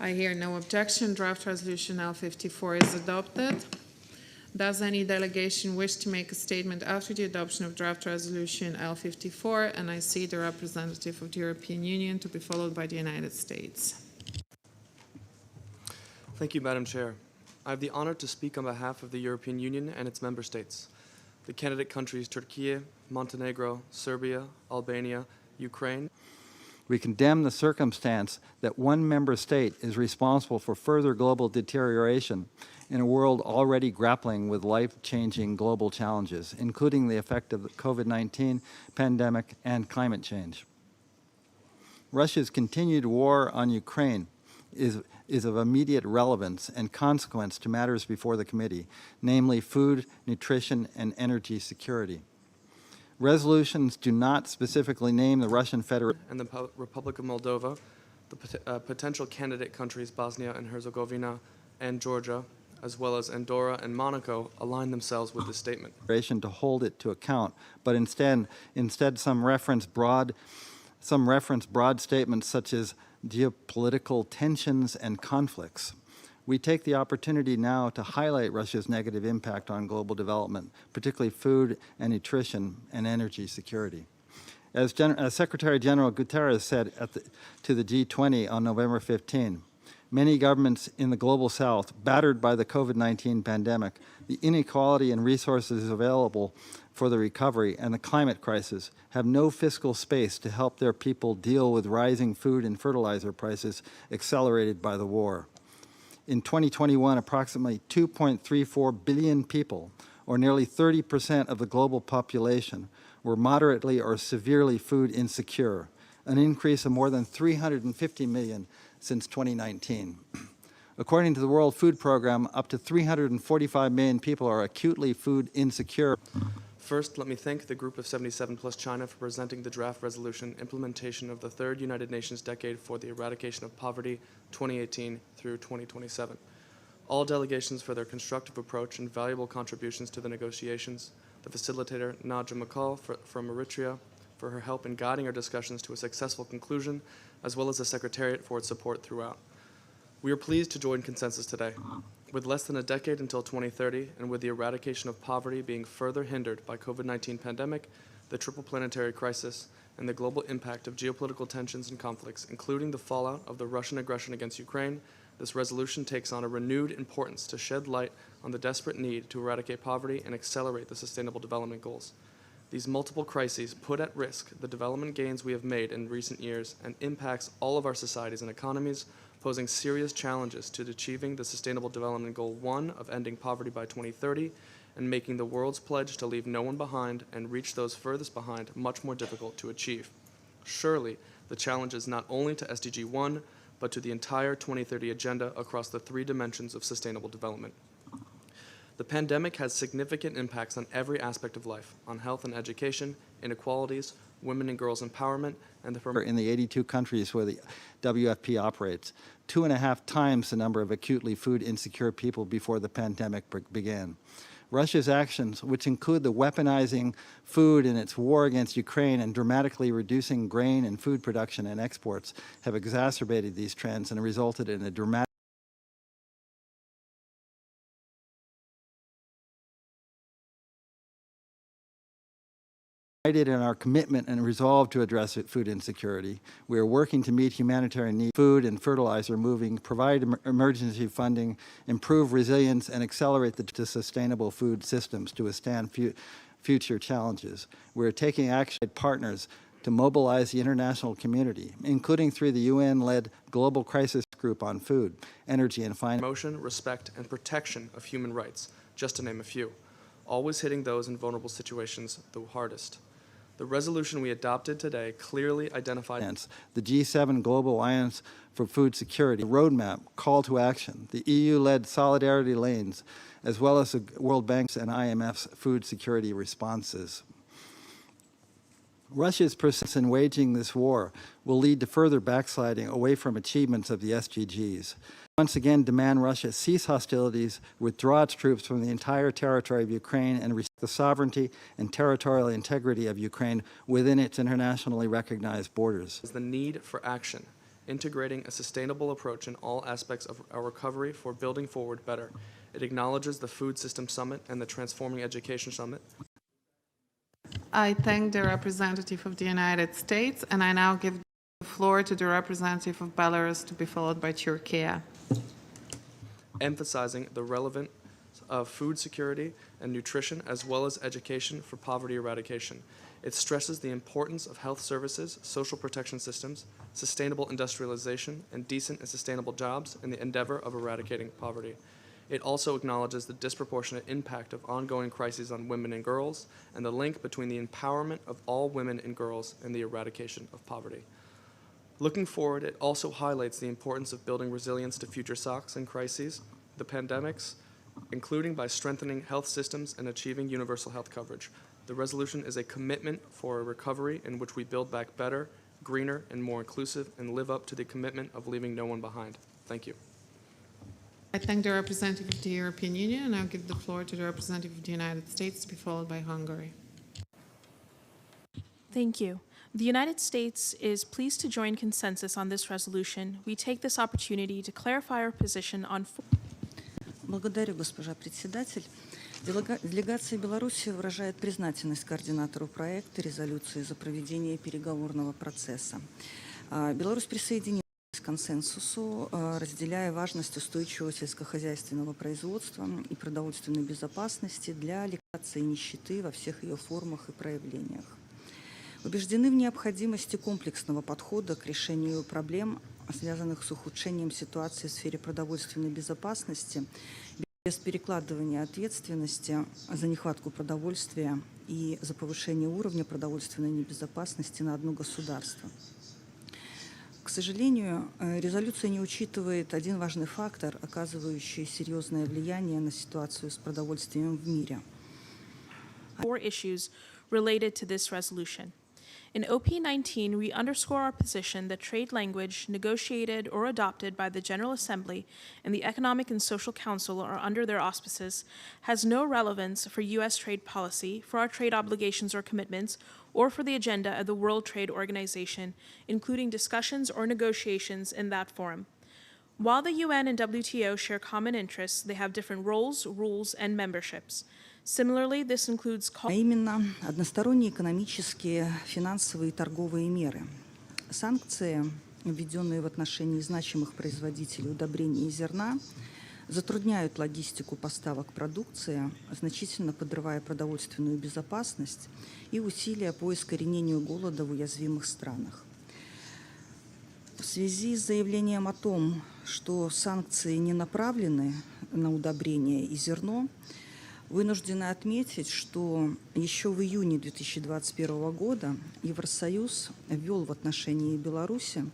I hear no objection. Draft resolution L54 is adopted. Does any delegation wish to make a statement after the adoption of draft resolution L54? And I see the representative of the European Union to be followed by the United States. Thank you, Madam Chair. I have the honor to speak on behalf of the European Union and its member states. The candidate countries Turkey, Montenegro, Serbia, Albania, Ukraine. We condemn the circumstance that one member state is responsible for further global deterioration in a world already grappling with life-changing global challenges, including the effect of the COVID-19 pandemic and climate change. Russia's continued war on Ukraine is of immediate relevance and consequence to matters before the committee, namely food, nutrition, and energy security. Resolutions do not specifically name the Russian Federation and the Republic of Moldova, the potential candidate countries Bosnia and Herzegovina and Georgia, as well as Andorra and Monaco, align themselves with this statement. To hold it to account, but instead some reference broad statements such as geopolitical tensions and conflicts. We take the opportunity now to highlight Russia's negative impact on global development, particularly food and nutrition and energy security. As Secretary General Guterres said to the G20 on November 15, many governments in the global south, battered by the COVID-19 pandemic, the inequality in resources available for the recovery, and the climate crisis, have no fiscal space to help their people deal with rising food and fertilizer prices accelerated by the war. In 2021, approximately 2.34 billion people, or nearly 30% of the global population, were moderately or severely food insecure, an increase of more than 350 million since 2019. According to the World Food Program, up to 345 million people are acutely food insecure. First, let me thank the Group of 77 plus China for presenting the draft resolution implementation of the Third United Nations Decade for the Eradication of Poverty 2018 through 2027. All delegations for their constructive approach and valuable contributions to the negotiations, the facilitator Nadja McCall from Eritrea for her help in guiding our discussions to a successful conclusion, as well as the Secretariat for its support throughout. We are pleased to join consensus today. With less than a decade until 2030, and with the eradication of poverty being further hindered by COVID-19 pandemic, the triple planetary crisis, and the global impact of geopolitical tensions and conflicts, including the fallout of the Russian aggression against Ukraine, this resolution takes on a renewed importance to shed light on the desperate need to eradicate poverty and accelerate the Sustainable Development Goals. These multiple crises put at risk the development gains we have made in recent years and impacts all of our societies and economies, posing serious challenges to achieving the Sustainable Development Goal 1 of ending poverty by 2030 and making the world's pledge to leave no one behind and reach those furthest behind much more difficult to achieve. Surely, the challenge is not only to SDG 1, but to the entire 2030 agenda across the 3 dimensions of sustainable development. The pandemic has significant impacts on every aspect of life, on health and education, inequalities, women and girls' empowerment, and in the 82 countries where the WFP operates, 2.5 times the number of acutely food insecure people before the pandemic began. Russia's actions, which include the weaponizing food in its war against Ukraine and dramatically reducing grain and food production and exports, have exacerbated these trends and resulted in a dramatic in our commitment and resolve to address food insecurity. We are working to meet humanitarian needs, food and fertilizer moving, provide emergency funding, improve resilience, and accelerate the sustainable food systems to withstand future challenges. We are taking action with partners to mobilize the international community, including through the UN-led Global Crisis Group on Food, Energy, and Finance. Promotion, respect, and protection of human rights, just to name a few, always hitting those in vulnerable situations the hardest. The resolution we adopted today clearly identified the G7 Global Alliance for Food Security, roadmap, call to action, the EU-led solidarity lanes, as well as the World Bank's and IMF's food security responses. Russia's persistence in waging this war will lead to further backsliding away from achievements of the SDGs. Once again, demand Russia cease hostilities, withdraw its troops from the entire territory of Ukraine, and respect the sovereignty and territorial integrity of Ukraine within its internationally recognized borders. Is the need for action, integrating a sustainable approach in all aspects of our recovery for building forward better. It acknowledges the Food System Summit and the Transforming Education Summit. I thank the representative of the United States, and I now give the floor to the representative of Belarus, to be followed by Turkey. Emphasizing the relevance of food security and nutrition, as well as education for poverty eradication. It stresses the importance of health services, social protection systems, sustainable industrialization, and decent and sustainable jobs in the endeavor of eradicating poverty. It also acknowledges the disproportionate impact of ongoing crises on women and girls, and the link between the empowerment of all women and girls and the eradication of poverty. Looking forward, it also highlights the importance of building resilience to future shocks and crises, the pandemics, including by strengthening health systems and achieving universal health coverage. The resolution is a commitment for a recovery in which we build back better, greener, and more inclusive, and live up to the commitment of leaving no one behind. Thank you. I thank the representative of the European Union, and I'll give the floor to the representative of the United States, to be followed by Hungary. Thank you. The United States is pleased to join consensus on this resolution. We take this opportunity to clarify our position on... Благодарю, госпожа председатель. Делегация Беларуси выражает признательность координатору проекта резолюции за проведение переговорного процесса. Беларусь присоединилась к консенсусу, разделяя важность устойчивого сельскохозяйственного производства и продовольственной безопасности для ликвидации нищеты во всех ее формах и проявлениях. Убеждены в необходимости комплексного подхода к решению проблем, связанных с ухудшением ситуации в сфере продовольственной безопасности, без перекладывания ответственности за нехватку продовольствия и за повышение уровня продовольственной небезопасности на одно государство. сожалению, резолюция не учитывает один важный фактор, оказывающий серьезное влияние на ситуацию с продовольствием в мире. 4 issues related to this resolution. In OP19, we underscore our position that trade language negotiated or adopted by the General Assembly and the Economic and Social Council or under their auspices has no relevance for U.S. trade policy, for our trade obligations or commitments, or for the agenda of the World Trade Organization, including discussions or negotiations in that forum. While the UN and WTO share common interests, they have different roles, rules, and memberships. Similarly, this includes А именно односторонние экономические, финансовые и торговые меры. Санкции, введенные в отношении значимых производителей удобрений и зерна, затрудняют логистику поставок продукции, значительно подрывая продовольственную безопасность и усилия по искоренению голода в уязвимых странах. В связи с заявлением о том, что санкции не направлены на удобрения и зерно, вынуждены отметить, что еще в июне 2021 года Евросоюз ввел в отношении Беларуси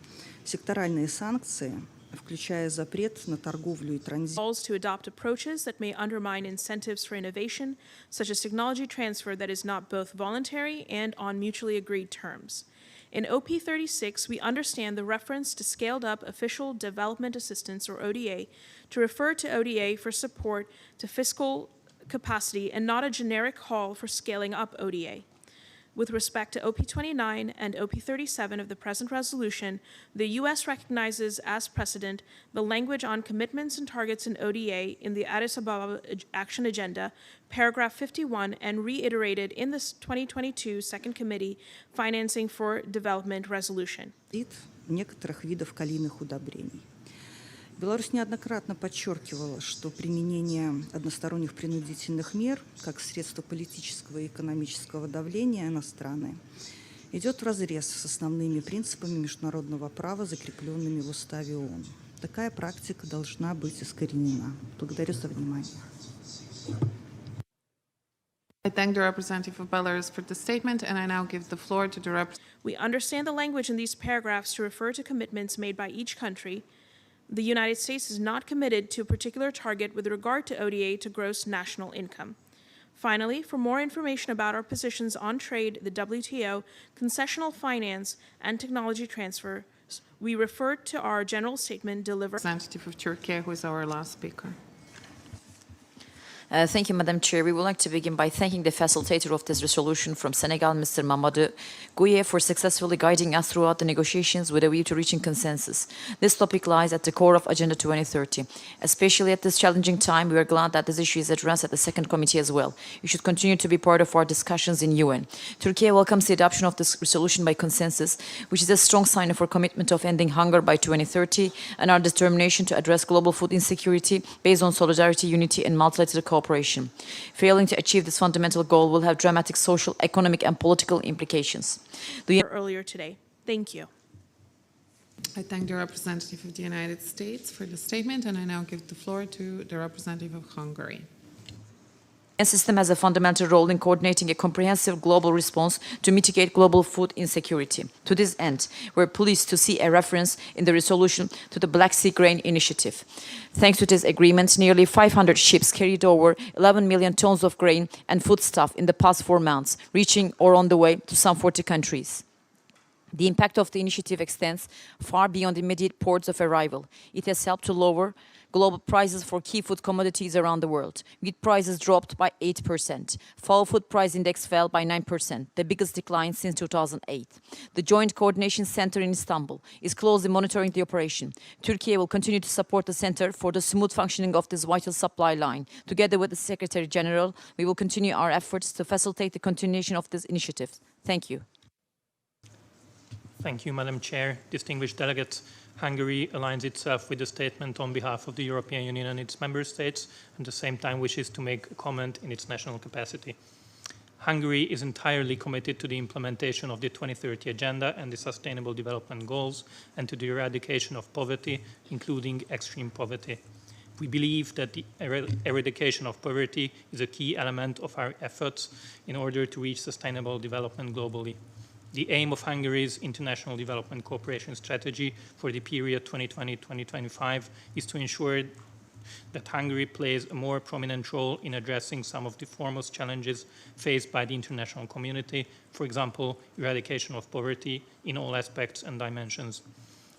секторальные санкции, включая запрет на торговлю и транзит. Calls to adopt approaches that may undermine incentives for innovation, such as technology transfer that is not both voluntary and on mutually agreed terms. In OP36, we understand the reference to Scaled-Up Official Development Assistance, or ODA, to refer to ODA for support to fiscal capacity and not a generic call for scaling up ODA. With respect to OP29 and OP37 of the present resolution, the U.S. recognizes as precedent the language on commitments and targets in ODA in the Addis Ababa Action Agenda, paragraph 51, and reiterated in the 2022 Second Committee Financing for Development Resolution. Некоторых видов калийных удобрений. Беларусь неоднократно подчеркивала, что применение односторонних принудительных мер как средство политического и экономического давления на страны идет вразрез с основными принципами международного права, закрепленными в Уставе ООН. Такая практика должна быть искоренена. Благодарю за внимание. I thank the representative of Belarus for the statement, and I now give the floor to the representative. We understand the language in these paragraphs to refer to commitments made by each country. The United States is not committed to a particular target with regard to ODA to gross national income. Finally, for more information about our positions on trade, the WTO, concessional finance, and technology transfers, we refer to our general statement delivered. Representative of Turkey, who is our last speaker. Thank you, Madam Chair. We would like to begin by thanking the facilitator of this resolution from Senegal, Mr. Mamadou Gouye, for successfully guiding us throughout the negotiations with a view to reaching consensus. This topic lies at the core of Agenda 2030. Especially at this challenging time, we are glad that this issue is addressed at the Second Committee as well. You should continue to be part of our discussions in UN. Turkey welcomes the adoption of this resolution by consensus, which is a strong sign of our commitment of ending hunger by 2030 and our determination to address global food insecurity based on solidarity, unity, and multilateral cooperation. Failing to achieve this fundamental goal will have dramatic social, economic, and political implications. Earlier today. Thank you. I thank the representative of the United States for the statement, and I now give the floor to the representative of Hungary. The UN system has a fundamental role in coordinating a comprehensive global response to mitigate global food insecurity. To this end, we're pleased to see a reference in the resolution to the Black Sea Grain Initiative. Thanks to this agreement, nearly 500 ships carried over 11 million tons of grain and foodstuff in the past 4 months, reaching or on the way to some 40 countries. The impact of the initiative extends far beyond immediate ports of arrival. It has helped to lower global prices for key food commodities around the world. Wheat prices dropped by 8%. FAO Food Price Index fell by 9%, the biggest decline since 2008. The Joint Coordination Center in Istanbul is closely monitoring the operation. Turkey will continue to support the center for the smooth functioning of this vital supply line. Together with the Secretary General, we will continue our efforts to facilitate the continuation of this initiative. Thank you. Thank you, Madam Chair. Distinguished delegates, Hungary aligns itself with the statement on behalf of the European Union and its member states, and at the same time wishes to make a comment in its national capacity. Hungary is entirely committed to the implementation of the 2030 Agenda and the Sustainable Development Goals, and to the eradication of poverty, including extreme poverty. We believe that the eradication of poverty is a key element of our efforts in order to reach sustainable development globally. The aim of Hungary's International Development Cooperation Strategy for the period 2020-2025 is to ensure that Hungary plays a more prominent role in addressing some of the foremost challenges faced by the international community, for example, eradication of poverty in all aspects and dimensions.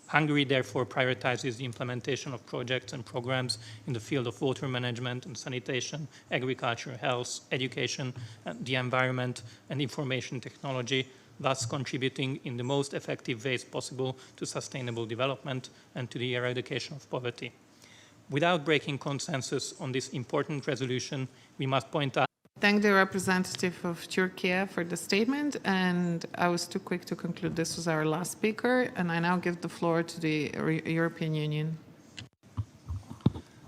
Hungary therefore prioritizes the implementation of projects and programs in the field of water management and sanitation, agriculture, health, education, the environment, and information technology, thus contributing in the most effective ways possible to sustainable development and to the eradication of poverty. Without breaking consensus on this important resolution, we must point out. Thank the representative of Turkey for the statement, and I was too quick to conclude this was our last speaker, and I now give the floor to the European Union.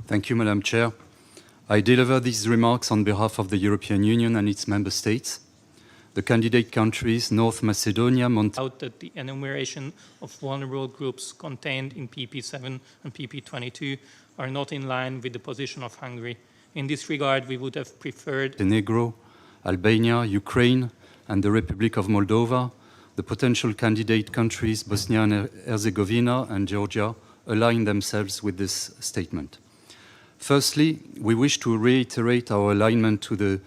Thank you, Madam Chair. I deliver these remarks on behalf of the European Union and its member states. The candidate countries, North Macedonia, Out that the enumeration of vulnerable groups contained in PP7 and PP22 are not in line with the position of Hungary. In this regard, we would have preferred Montenegro, Albania, Ukraine, and the Republic of Moldova, the potential candidate countries, Bosnia and Herzegovina and Georgia, align themselves with this statement. Firstly, we wish to reiterate our alignment to the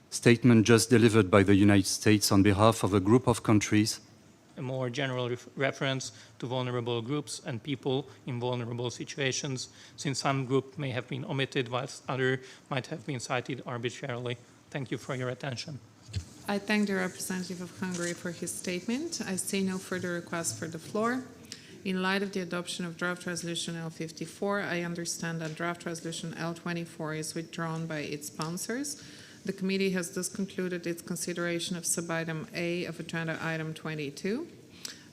statement just delivered by the United States on behalf of a group of countries. A more general reference to vulnerable groups and people in vulnerable situations, since some group may have been omitted whilst others might have been cited arbitrarily. Thank you for your attention. I thank the representative of Hungary for his statement. I see no further requests for the floor. In light of the adoption of draft resolution L54, I understand that draft resolution L24 is withdrawn by its sponsors. The committee has thus concluded its consideration of sub-item A of agenda item 22.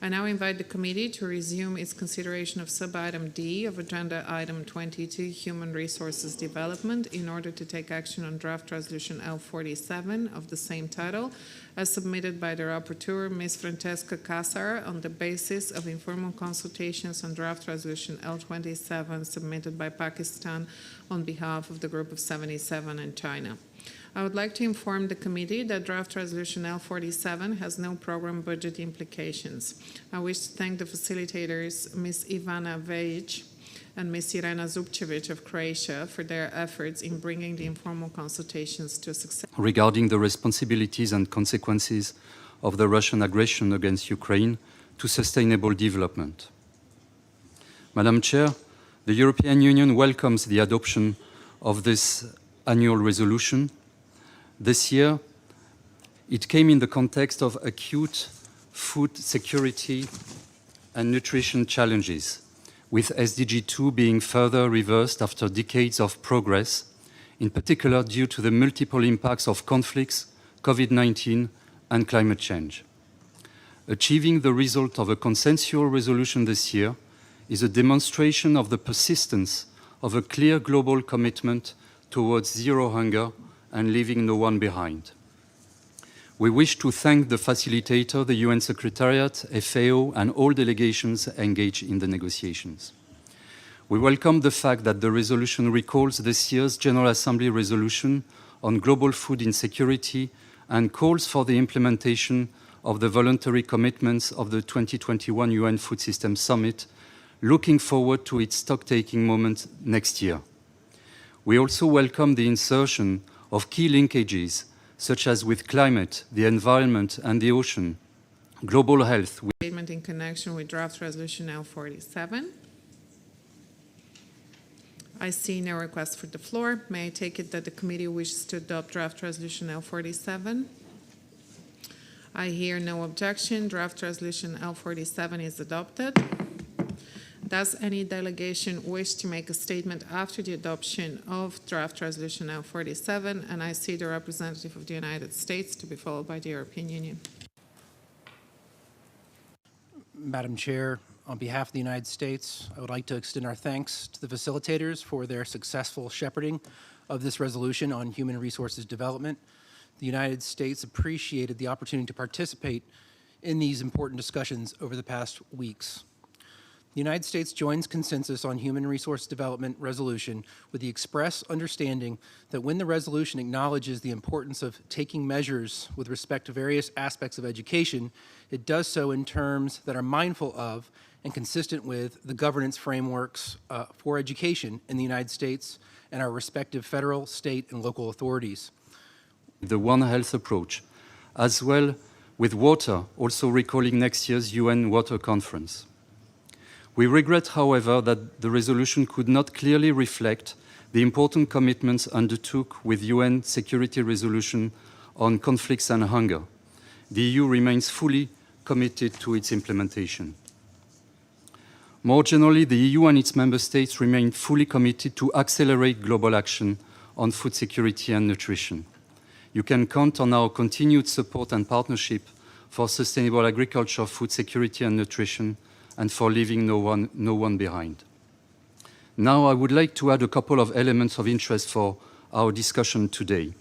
I now invite the committee to resume its consideration of sub-item D of agenda item 22, Human Resources Development, in order to take action on draft resolution L47 of the same title, as submitted by the rapporteur, Ms. Francesca Cassar, on the basis of informal consultations on draft resolution L27 submitted by Pakistan on behalf of the Group of 77 and China. I would like to inform the committee that draft resolution L47 has no program budget implications. I wish to thank the facilitators, Ms. Ivana Vejic and Ms. Irena Zubcevic of Croatia, for their efforts in bringing the informal consultations to a success. Regarding the responsibilities and consequences of the Russian aggression against Ukraine to sustainable development. Madam Chair, the European Union welcomes the adoption of this annual resolution. This year, it came in the context of acute food security and nutrition challenges, with SDG 2 being further reversed after decades of progress, in particular due to the multiple impacts of conflicts, COVID-19, and climate change. Achieving the result of a consensual resolution this year is a demonstration of the persistence of a clear global commitment towards zero hunger and leaving no one behind. We wish to thank the facilitator, the UN Secretariat, FAO, and all delegations engaged in the negotiations. We welcome the fact that the resolution recalls this year's General Assembly resolution on global food insecurity and calls for the implementation of the voluntary commitments of the 2021 UN Food Systems Summit, looking forward to its stock-taking moment next year. We also welcome the insertion of key linkages, such as with climate, the environment, and the ocean, global health. Statement in connection with draft resolution L47. I see no request for the floor. May I take it that the committee wishes to adopt draft resolution L47? I hear no objection. Draft resolution L47 is adopted. Does any delegation wish to make a statement after the adoption of draft resolution L47? And I see the representative of the United States, to be followed by the European Union. Madam Chair, on behalf of the United States, I would like to extend our thanks to the facilitators for their successful shepherding of this resolution on human resources development. The United States appreciated the opportunity to participate in these important discussions over the past weeks. The United States joins consensus on human resource development resolution with the express understanding that when the resolution acknowledges the importance of taking measures with respect to various aspects of education, it does so in terms that are mindful of and consistent with the governance frameworks for education in the United States and our respective federal, state, and local authorities. The One Health approach, as well with water, also recalling next year's UN Water Conference. We regret, however, that the resolution could not clearly reflect the important commitments undertook with UN Security Resolution on conflicts and hunger. The EU remains fully committed to its implementation. More generally, the EU and its member states remain fully committed to accelerate global action on food security and nutrition. You can count on our continued support and partnership for sustainable agriculture, food security and nutrition, and for leaving no one behind. Now, I would like to add a couple of elements of interest for our discussion today.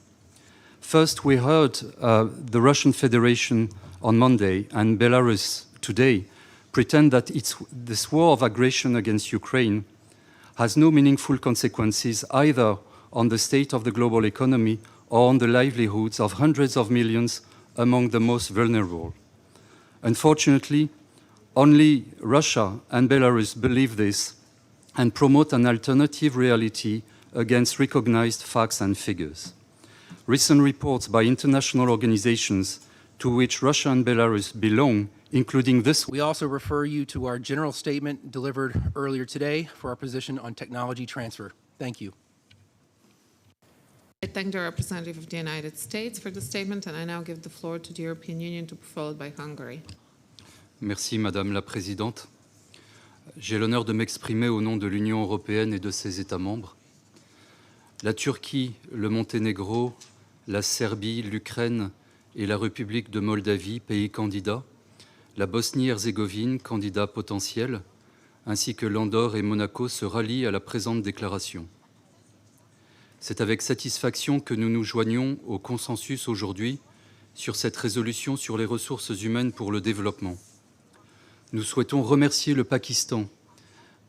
First, we heard the Russian Federation on Monday and Belarus today pretend that this war of aggression against Ukraine has no meaningful consequences either on the state of the global economy or on the livelihoods of hundreds of millions among the most vulnerable. Unfortunately, only Russia and Belarus believe this and promote an alternative reality against recognized facts and figures. Recent reports by international organizations to which Russia and Belarus belong, including this. We also refer you to our general statement delivered earlier today for our position on technology transfer. Thank you. I thank the representative of the United States for the statement, and I now give the floor to the European Union to be followed by Hungary. Merci, Madame la Présidente. J'ai l'honneur de m'exprimer au nom de l'Union européenne et de ses États membres. La Turquie, le Monténégro, la Serbie, l'Ukraine et la République de Moldavie, pays candidats, la Bosnie-Herzégovine, candidat potentiel, ainsi que l'Andorre et Monaco se rallient à la présente déclaration. C'est avec satisfaction que nous nous joignons au consensus aujourd'hui sur cette résolution sur les ressources humaines pour le développement. Nous souhaitons remercier le Pakistan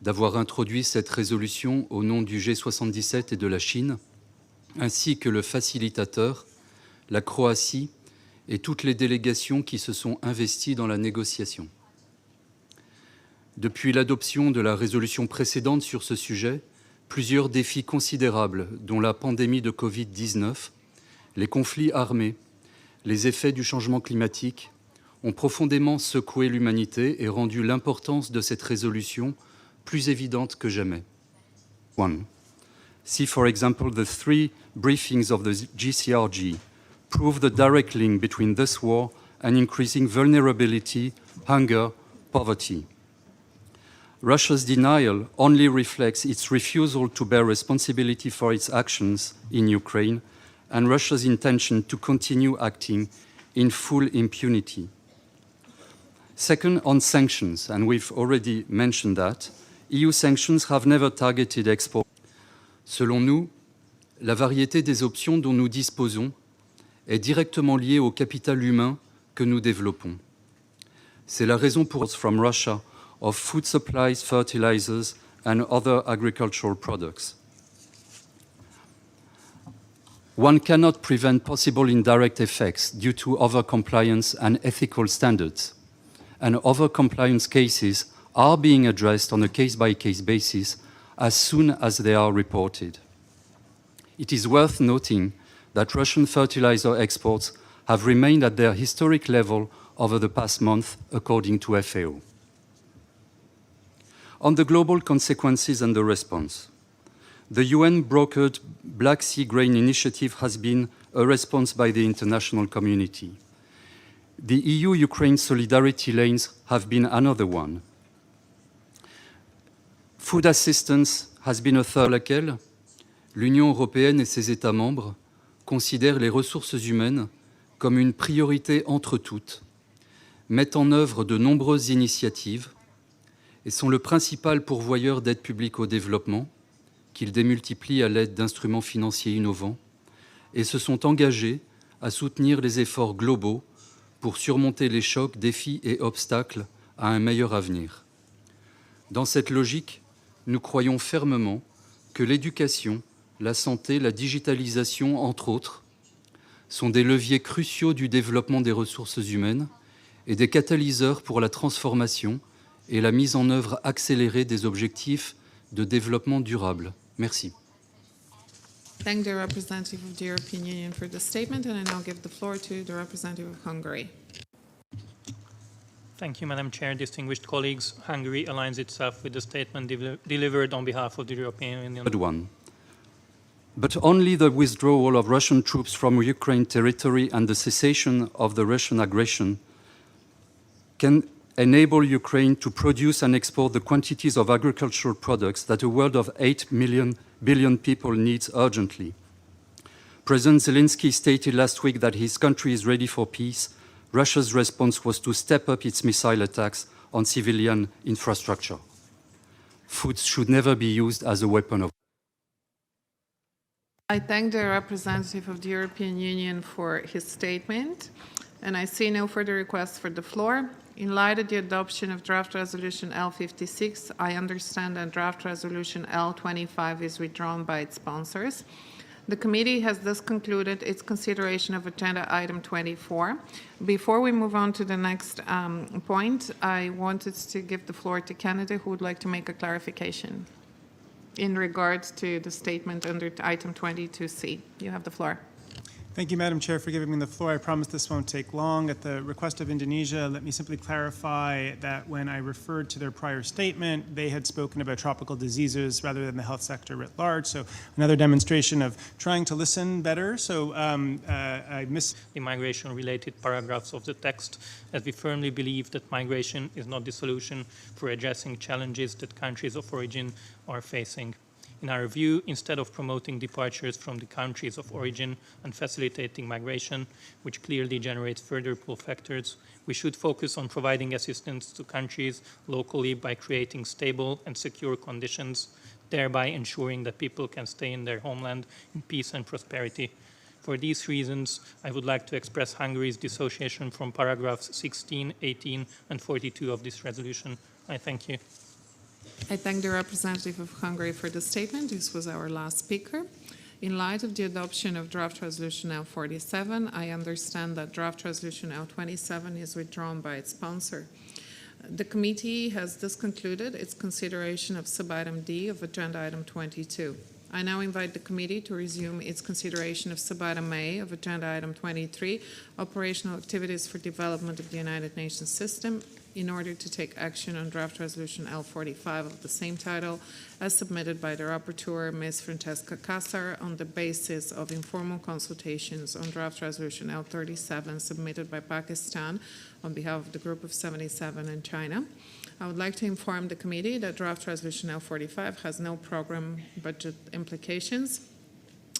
d'avoir introduit cette résolution au nom du G77 et de la Chine, ainsi que le facilitateur, la Croatie et toutes les délégations qui se sont investies dans la négociation. Depuis l'adoption de la résolution précédente sur ce sujet, plusieurs défis considérables, dont la pandémie de Covid-19, les conflits armés, les effets du changement climatique, ont profondément secoué l'humanité et rendu l'importance de cette résolution plus évidente que jamais. 1. See, for example, the 3 briefings of the GCRG prove the direct link between this war and increasing vulnerability, hunger, poverty. Russia's denial only reflects its refusal to bear responsibility for its actions in Ukraine and Russia's intention to continue acting in full impunity. Second, on sanctions, and we've already mentioned that, EU sanctions have never targeted export. Selon nous, la variété des options dont nous disposons est directement liée au capital humain que nous développons. C'est la raison pour from Russia of food supplies, fertilizers, and other agricultural products. One cannot prevent possible indirect effects due to over-compliance and ethical standards, and over-compliance cases are being addressed on a case-by-case basis as soon as they are reported. It is worth noting that Russian fertilizer exports have remained at their historic level over the past month, according to FAO. On the global consequences and the response, the UN-brokered Black Sea Grain Initiative has been a response by the international community. The EU-Ukraine solidarity lanes have been another one. Food assistance has been a third, laquelle l'Union européenne et ses États membres considèrent les ressources humaines comme une priorité entre toutes, mettent en œuvre de nombreuses initiatives et sont le principal pourvoyeur d'aide publique au développement, qu'ils démultiplient à l'aide d'instruments financiers innovants, et se sont engagés à soutenir les efforts globaux pour surmonter les chocs, défis et obstacles à un meilleur avenir. Dans cette logique, nous croyons fermement que l'éducation, la santé, la digitalisation, entre autres, sont des leviers cruciaux du développement des ressources humaines et des catalyseurs pour la transformation et la mise en œuvre accélérée des objectifs de développement durable. Merci. Thank the representative of the European Union for the statement, and I now give the floor to the representative of Hungary. Thank you, Madam Chair. Distinguished colleagues, Hungary aligns itself with the statement delivered on behalf of the European Union. But only the withdrawal of Russian troops from Ukraine territory and the cessation of the Russian aggression can enable Ukraine to produce and export the quantities of agricultural products that a world of 8 billion people needs urgently. President Zelensky stated last week that his country is ready for peace. Russia's response was to step up its missile attacks on civilian infrastructure. Food should never be used as a weapon of. I thank the representative of the European Union for his statement, and I see no further requests for the floor. In light of the adoption of draft resolution L56, I understand that draft resolution L25 is withdrawn by its sponsors. The committee has thus concluded its consideration of agenda item 24. Before we move on to the next point, I wanted to give the floor to Canada, who would like to make a clarification in regards to the statement under item 22C. You have the floor. Thank you, Madam Chair, for giving me the floor. I promise this won't take long. At the request of Indonesia, let me simply clarify that when I referred to their prior statement, they had spoken about tropical diseases rather than the health sector writ large. So another demonstration of trying to listen better. So I missed the migration-related paragraphs of the text, as we firmly believe that migration is not the solution for addressing challenges that countries of origin are facing. In our view, instead of promoting departures from the countries of origin and facilitating migration, which clearly generates further pull factors, we should focus on providing assistance to countries locally by creating stable and secure conditions, thereby ensuring that people can stay in their homeland in peace and prosperity. For these reasons, I would like to express Hungary's dissociation from paragraphs 16, 18, and 42 of this resolution. I thank you. I thank the representative of Hungary for the statement. This was our last speaker. In light of the adoption of draft resolution L47, I understand that draft resolution L27 is withdrawn by its sponsor. The committee has thus concluded its consideration of sub-item D of agenda item 22. I now invite the committee to resume its consideration of sub-item A of agenda item 23, operational activities for development of the United Nations system, in order to take action on draft resolution L45 of the same title as submitted by the rapporteur, Ms. Francesca Cassar, on the basis of informal consultations on draft resolution L37 submitted by Pakistan on behalf of the Group of 77 and China. I would like to inform the committee that draft resolution L45 has no program budget implications.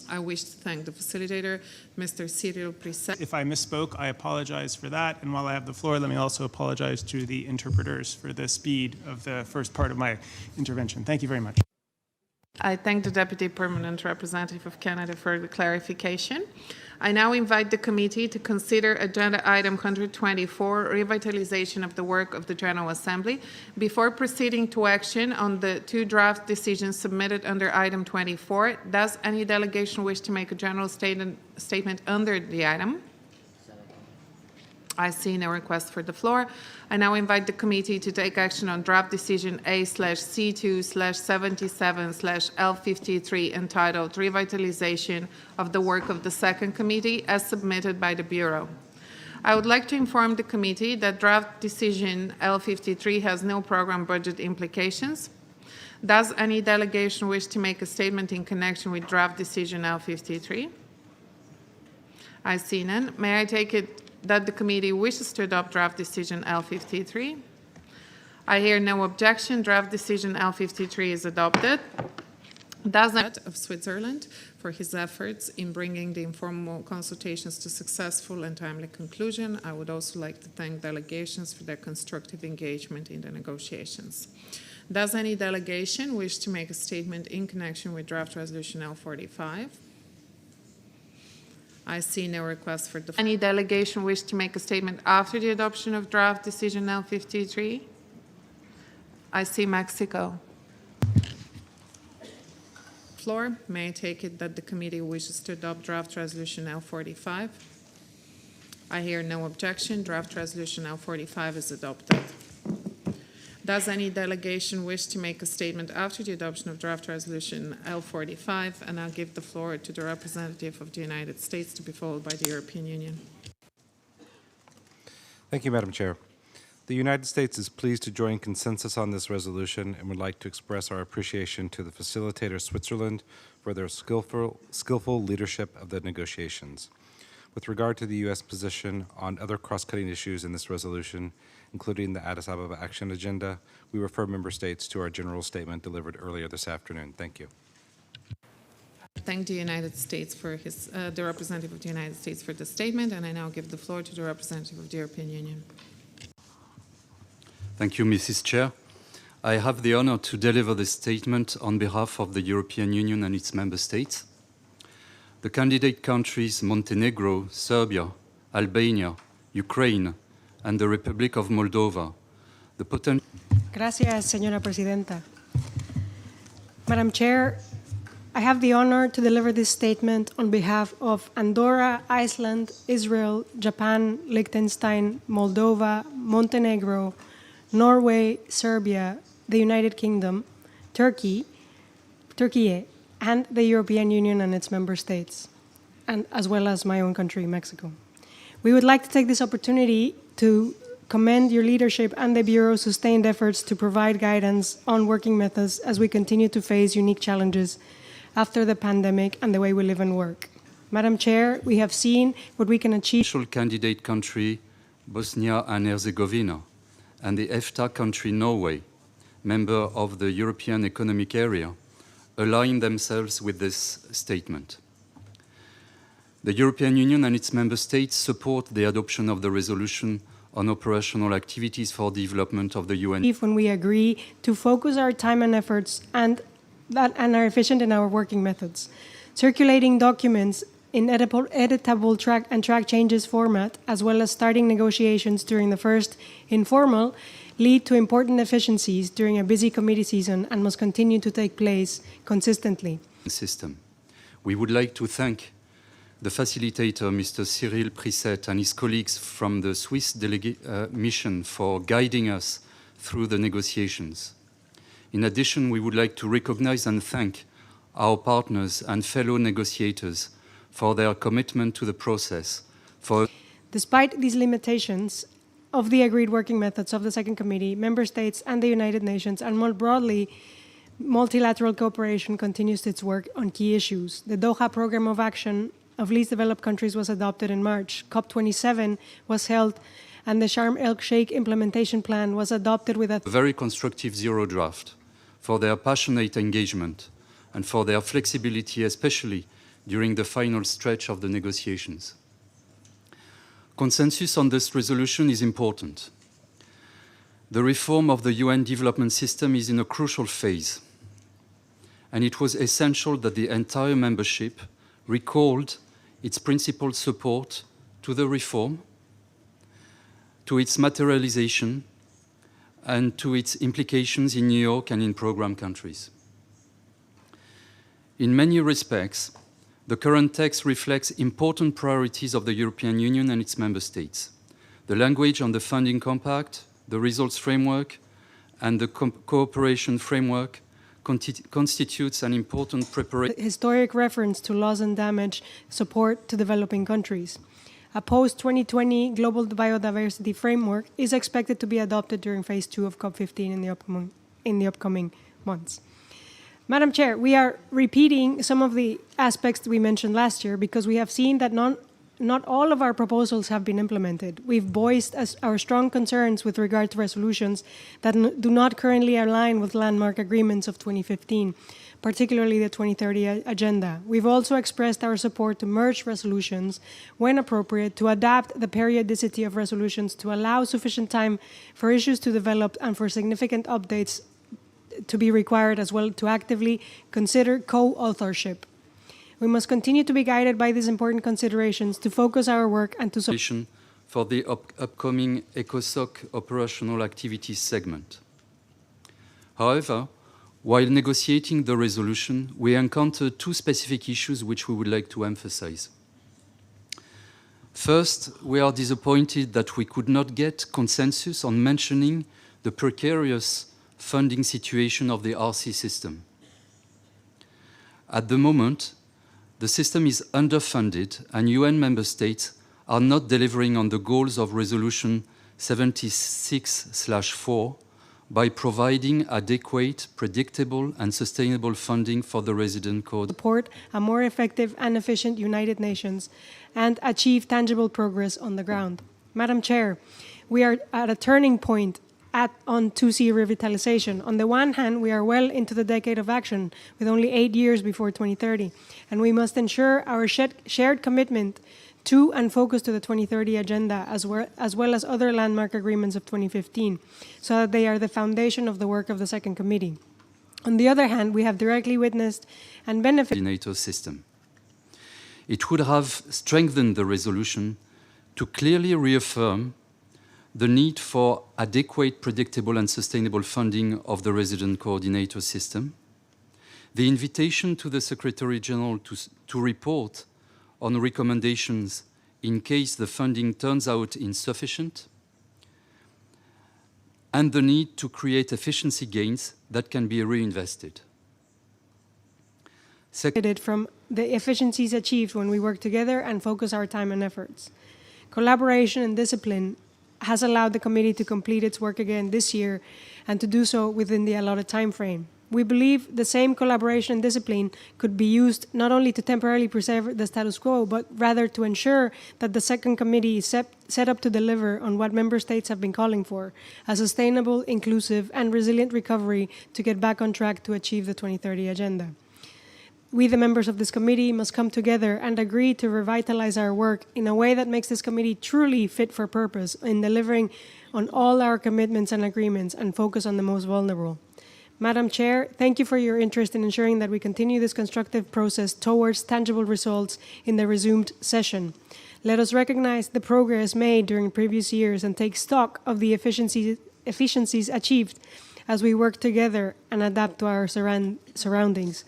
I wish to thank the facilitator, Mr. Cyril Prisset. If I misspoke, I apologize for that. And while I have the floor, let me also apologize to the interpreters for the speed of the first part of my intervention. Thank you very much. I thank the Deputy Permanent Representative of Canada for the clarification. I now invite the committee to consider agenda item 124, revitalization of the work of the General Assembly. Before proceeding to action on the two draft decisions submitted under item 24, does any delegation wish to make a general statement under the item? I see no request for the floor. I now invite the committee to take action on draft decision A/C2/77/L53 entitled Revitalization of the Work of the Second Committee as submitted by the Bureau. I would like to inform the committee that draft decision L53 has no program budget implications. Does any delegation wish to make a statement in connection with draft decision L53? I see none. May I take it that the committee wishes to adopt draft decision L53? I hear no objection. Draft decision L53 is adopted. Of Switzerland for his efforts in bringing the informal consultations to successful and timely conclusion. I would also like to thank delegations for their constructive engagement in the negotiations. Does any delegation wish to make a statement in connection with draft resolution L45? I see no request for the floor. Any delegation wish to make a statement after the adoption of draft decision L53? I see Mexico. Floor, may I take it that the committee wishes to adopt draft resolution L45? I hear no objection. Draft resolution L45 is adopted. Does any delegation wish to make a statement after the adoption of draft resolution L45? And I'll give the floor to the representative of the United States to be followed by the European Union. Thank you, Madam Chair. The United States is pleased to join consensus on this resolution and would like to express our appreciation to the facilitator, Switzerland, for their skillful leadership of the negotiations. With regard to the U.S. position on other cross-cutting issues in this resolution, including the Addis Ababa Action Agenda, we refer member states to our general statement delivered earlier this afternoon. Thank you. Thank the United States for the representative of the United States for the statement, and I now give the floor to the representative of the European Union. Thank you, Mrs. Chair. I have the honor to deliver this statement on behalf of the European Union and its member states. The candidate countries Montenegro, Serbia, Albania, Ukraine, and the Republic of Moldova. Gracias, señora presidenta. Madam Chair, I have the honor to deliver this statement on behalf of Andorra, Iceland, Israel, Japan, Liechtenstein, Moldova, Montenegro, Norway, Serbia, the United Kingdom, Turkey, and the European Union and its member states, and as well as my own country, Mexico. We would like to take this opportunity to commend your leadership and the Bureau's sustained efforts to provide guidance on working methods as we continue to face unique challenges after the pandemic and the way we live and work. Madam Chair, we have seen what we can achieve. Potential candidate country, Bosnia and Herzegovina, and the EFTA country, Norway, member of the European Economic Area, align themselves with this statement. The European Union and its member states support the adoption of the resolution on operational activities for development of the UN. When we agree to focus our time and efforts and are efficient in our working methods. Circulating documents in editable track changes format, as well as starting negotiations during the first informal, lead to important efficiencies during a busy committee season and must continue to take place consistently. We would like to thank the facilitator, Mr. Cyril Prisset, and his colleagues from the Swiss mission for guiding us through the negotiations. In addition, we would like to recognize and thank our partners and fellow negotiators for their commitment to the process. Despite these limitations of the agreed working methods of the Second Committee, Member States and the United Nations, and more broadly, multilateral cooperation continues its work on key issues. The Doha Program of Action of Least Developed Countries was adopted in March. COP27 was held, and the Sharm el-Sheikh implementation plan was adopted with a very constructive zero draft, for their passionate engagement and for their flexibility, especially during the final stretch of the negotiations. Consensus on this resolution is important. The reform of the UN development system is in a crucial phase, and it was essential that the entire membership recalled its principled support to the reform, to its materialization, and to its implications in New York and in program countries. In many respects, the current text reflects important priorities of the European Union and its member states. The language on the funding compact, the results framework, and the cooperation framework constitutes an important preparation. Historic reference to loss and damage support to developing countries. A post-2020 global biodiversity framework is expected to be adopted during phase 2 of COP15 in the upcoming months. Madam Chair, we are repeating some of the aspects that we mentioned last year because we have seen that not all of our proposals have been implemented. We've voiced our strong concerns with regard to resolutions that do not currently align with landmark agreements of 2015, particularly the 2030 Agenda. We've also expressed our support to merge resolutions when appropriate, to adapt the periodicity of resolutions to allow sufficient time for issues to develop and for significant updates to be required, as well to actively consider co-authorship. We must continue to be guided by these important considerations to focus our work and to support for the upcoming ECOSOC operational activities segment. However, while negotiating the resolution, we encountered two specific issues which we would like to emphasize. First, we are disappointed that we could not get consensus on mentioning the precarious funding situation of the RC system. At the moment, the system is underfunded and UN member states are not delivering on the goals of Resolution 76/4 by providing adequate, predictable and sustainable funding for the resident code. Support a more effective and efficient United Nations and achieve tangible progress on the ground. Madam Chair, we are at a turning point on 2C revitalization. On the one hand, we are well into the decade of action with only 8 years before 2030, and we must ensure our shared commitment to and focus to the 2030 agenda as well as other landmark agreements of 2015, so that they are the foundation of the work of the second committee. On the other hand, we have directly witnessed and benefited coordinator system. It would have strengthened the resolution to clearly reaffirm the need for adequate, predictable and sustainable funding of the resident coordinator system, the invitation to the Secretary General to report on recommendations in case the funding turns out insufficient, and the need to create efficiency gains that can be reinvested. From the efficiencies achieved when we work together and focus our time and efforts. Collaboration and discipline has allowed the committee to complete its work again this year and to do so within the allotted time frame. We believe the same collaboration and discipline could be used not only to temporarily preserve the status quo, but rather to ensure that the second committee is set up to deliver on what member states have been calling for, a sustainable, inclusive, and resilient recovery to get back on track to achieve the 2030 agenda. We, the members of this committee, must come together and agree to revitalize our work in a way that makes this committee truly fit for purpose in delivering on all our commitments and agreements and focus on the most vulnerable. Madam Chair, thank you for your interest in ensuring that we continue this constructive process towards tangible results in the resumed session. Let us recognize the progress made during previous years and take stock of the efficiencies achieved as we work together and adapt to our surroundings.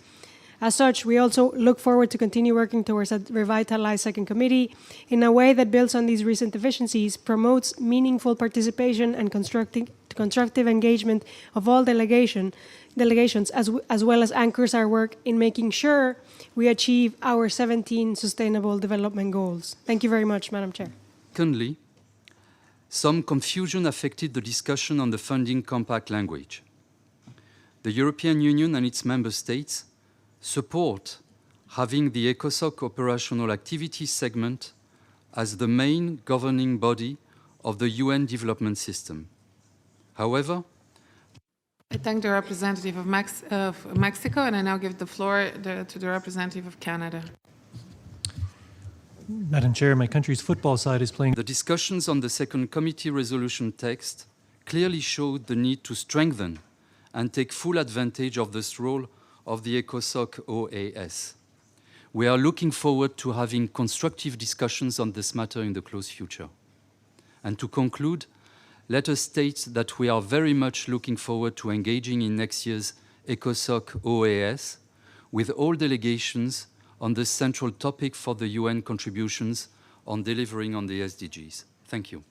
As such, we also look forward to continue working towards a revitalized second committee in a way that builds on these recent efficiencies, promotes meaningful participation and constructive engagement of all delegations, as well as anchors our work in making sure we achieve our 17 Sustainable Development Goals. Thank you very much, Madam Chair. Secondly, some confusion affected the discussion on the funding compact language. The European Union and its member states support having the ECOSOC operational activities segment as the main governing body of the UN development system. However, I thank the representative of Mexico, and I now give the floor to the representative of Canada. Madam Chair, my country's football side is playing. The discussions on the second committee resolution text clearly showed the need to strengthen and take full advantage of this role of the ECOSOC OAS. We are looking forward to having constructive discussions on this matter in the close future. And to conclude, let us state that we are very much looking forward to engaging in next year's ECOSOC OAS with all delegations on this central topic for the UN contributions on delivering on the SDGs. Thank you.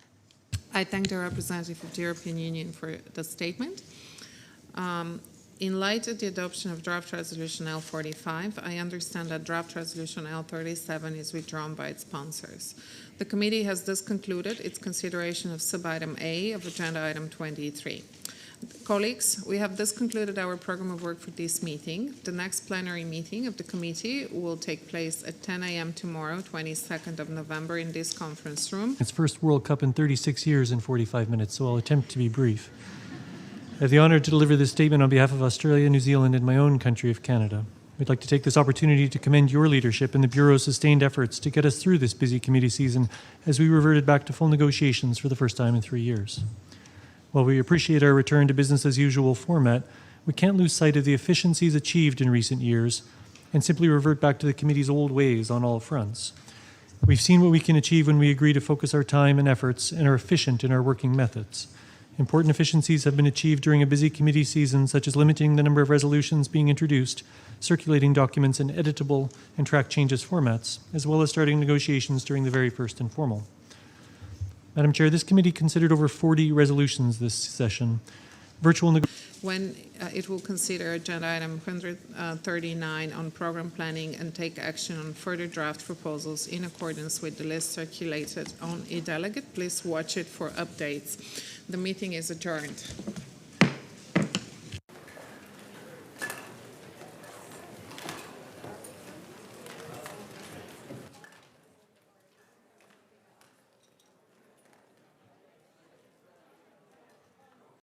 I thank the representative of the European Union for the statement. In light of the adoption of draft resolution L45, I understand that draft resolution L37 is withdrawn by its sponsors. The committee has thus concluded its consideration of sub-item A of agenda item 23. Colleagues, we have thus concluded our program of work for this meeting. The next plenary meeting of the committee will take place at 10 a.m. tomorrow, 22nd of November, in this conference room. Its first World Cup in 36 years in 45 minutes, so I'll attempt to be brief. I have the honour to deliver this statement on behalf of Australia, New Zealand, and my own country of Canada. We'd like to take this opportunity to commend your leadership and the Bureau's sustained efforts to get us through this busy committee season as we reverted back to full negotiations for the first time in 3 years. While we appreciate our return to business-as-usual format, we can't lose sight of the efficiencies achieved in recent years and simply revert back to the committee's old ways on all fronts. We've seen what we can achieve when we agree to focus our time and efforts and are efficient in our working methods. Important efficiencies have been achieved during a busy committee season, such as limiting the number of resolutions being introduced, circulating documents in editable and track changes formats, as well as starting negotiations during the very first informal. Madam Chair, this committee considered over 40 resolutions this session. When it will consider agenda item 139 on program planning and take action on further draft proposals in accordance with the list circulated on e-delegate. Please watch it for updates. The meeting is adjourned.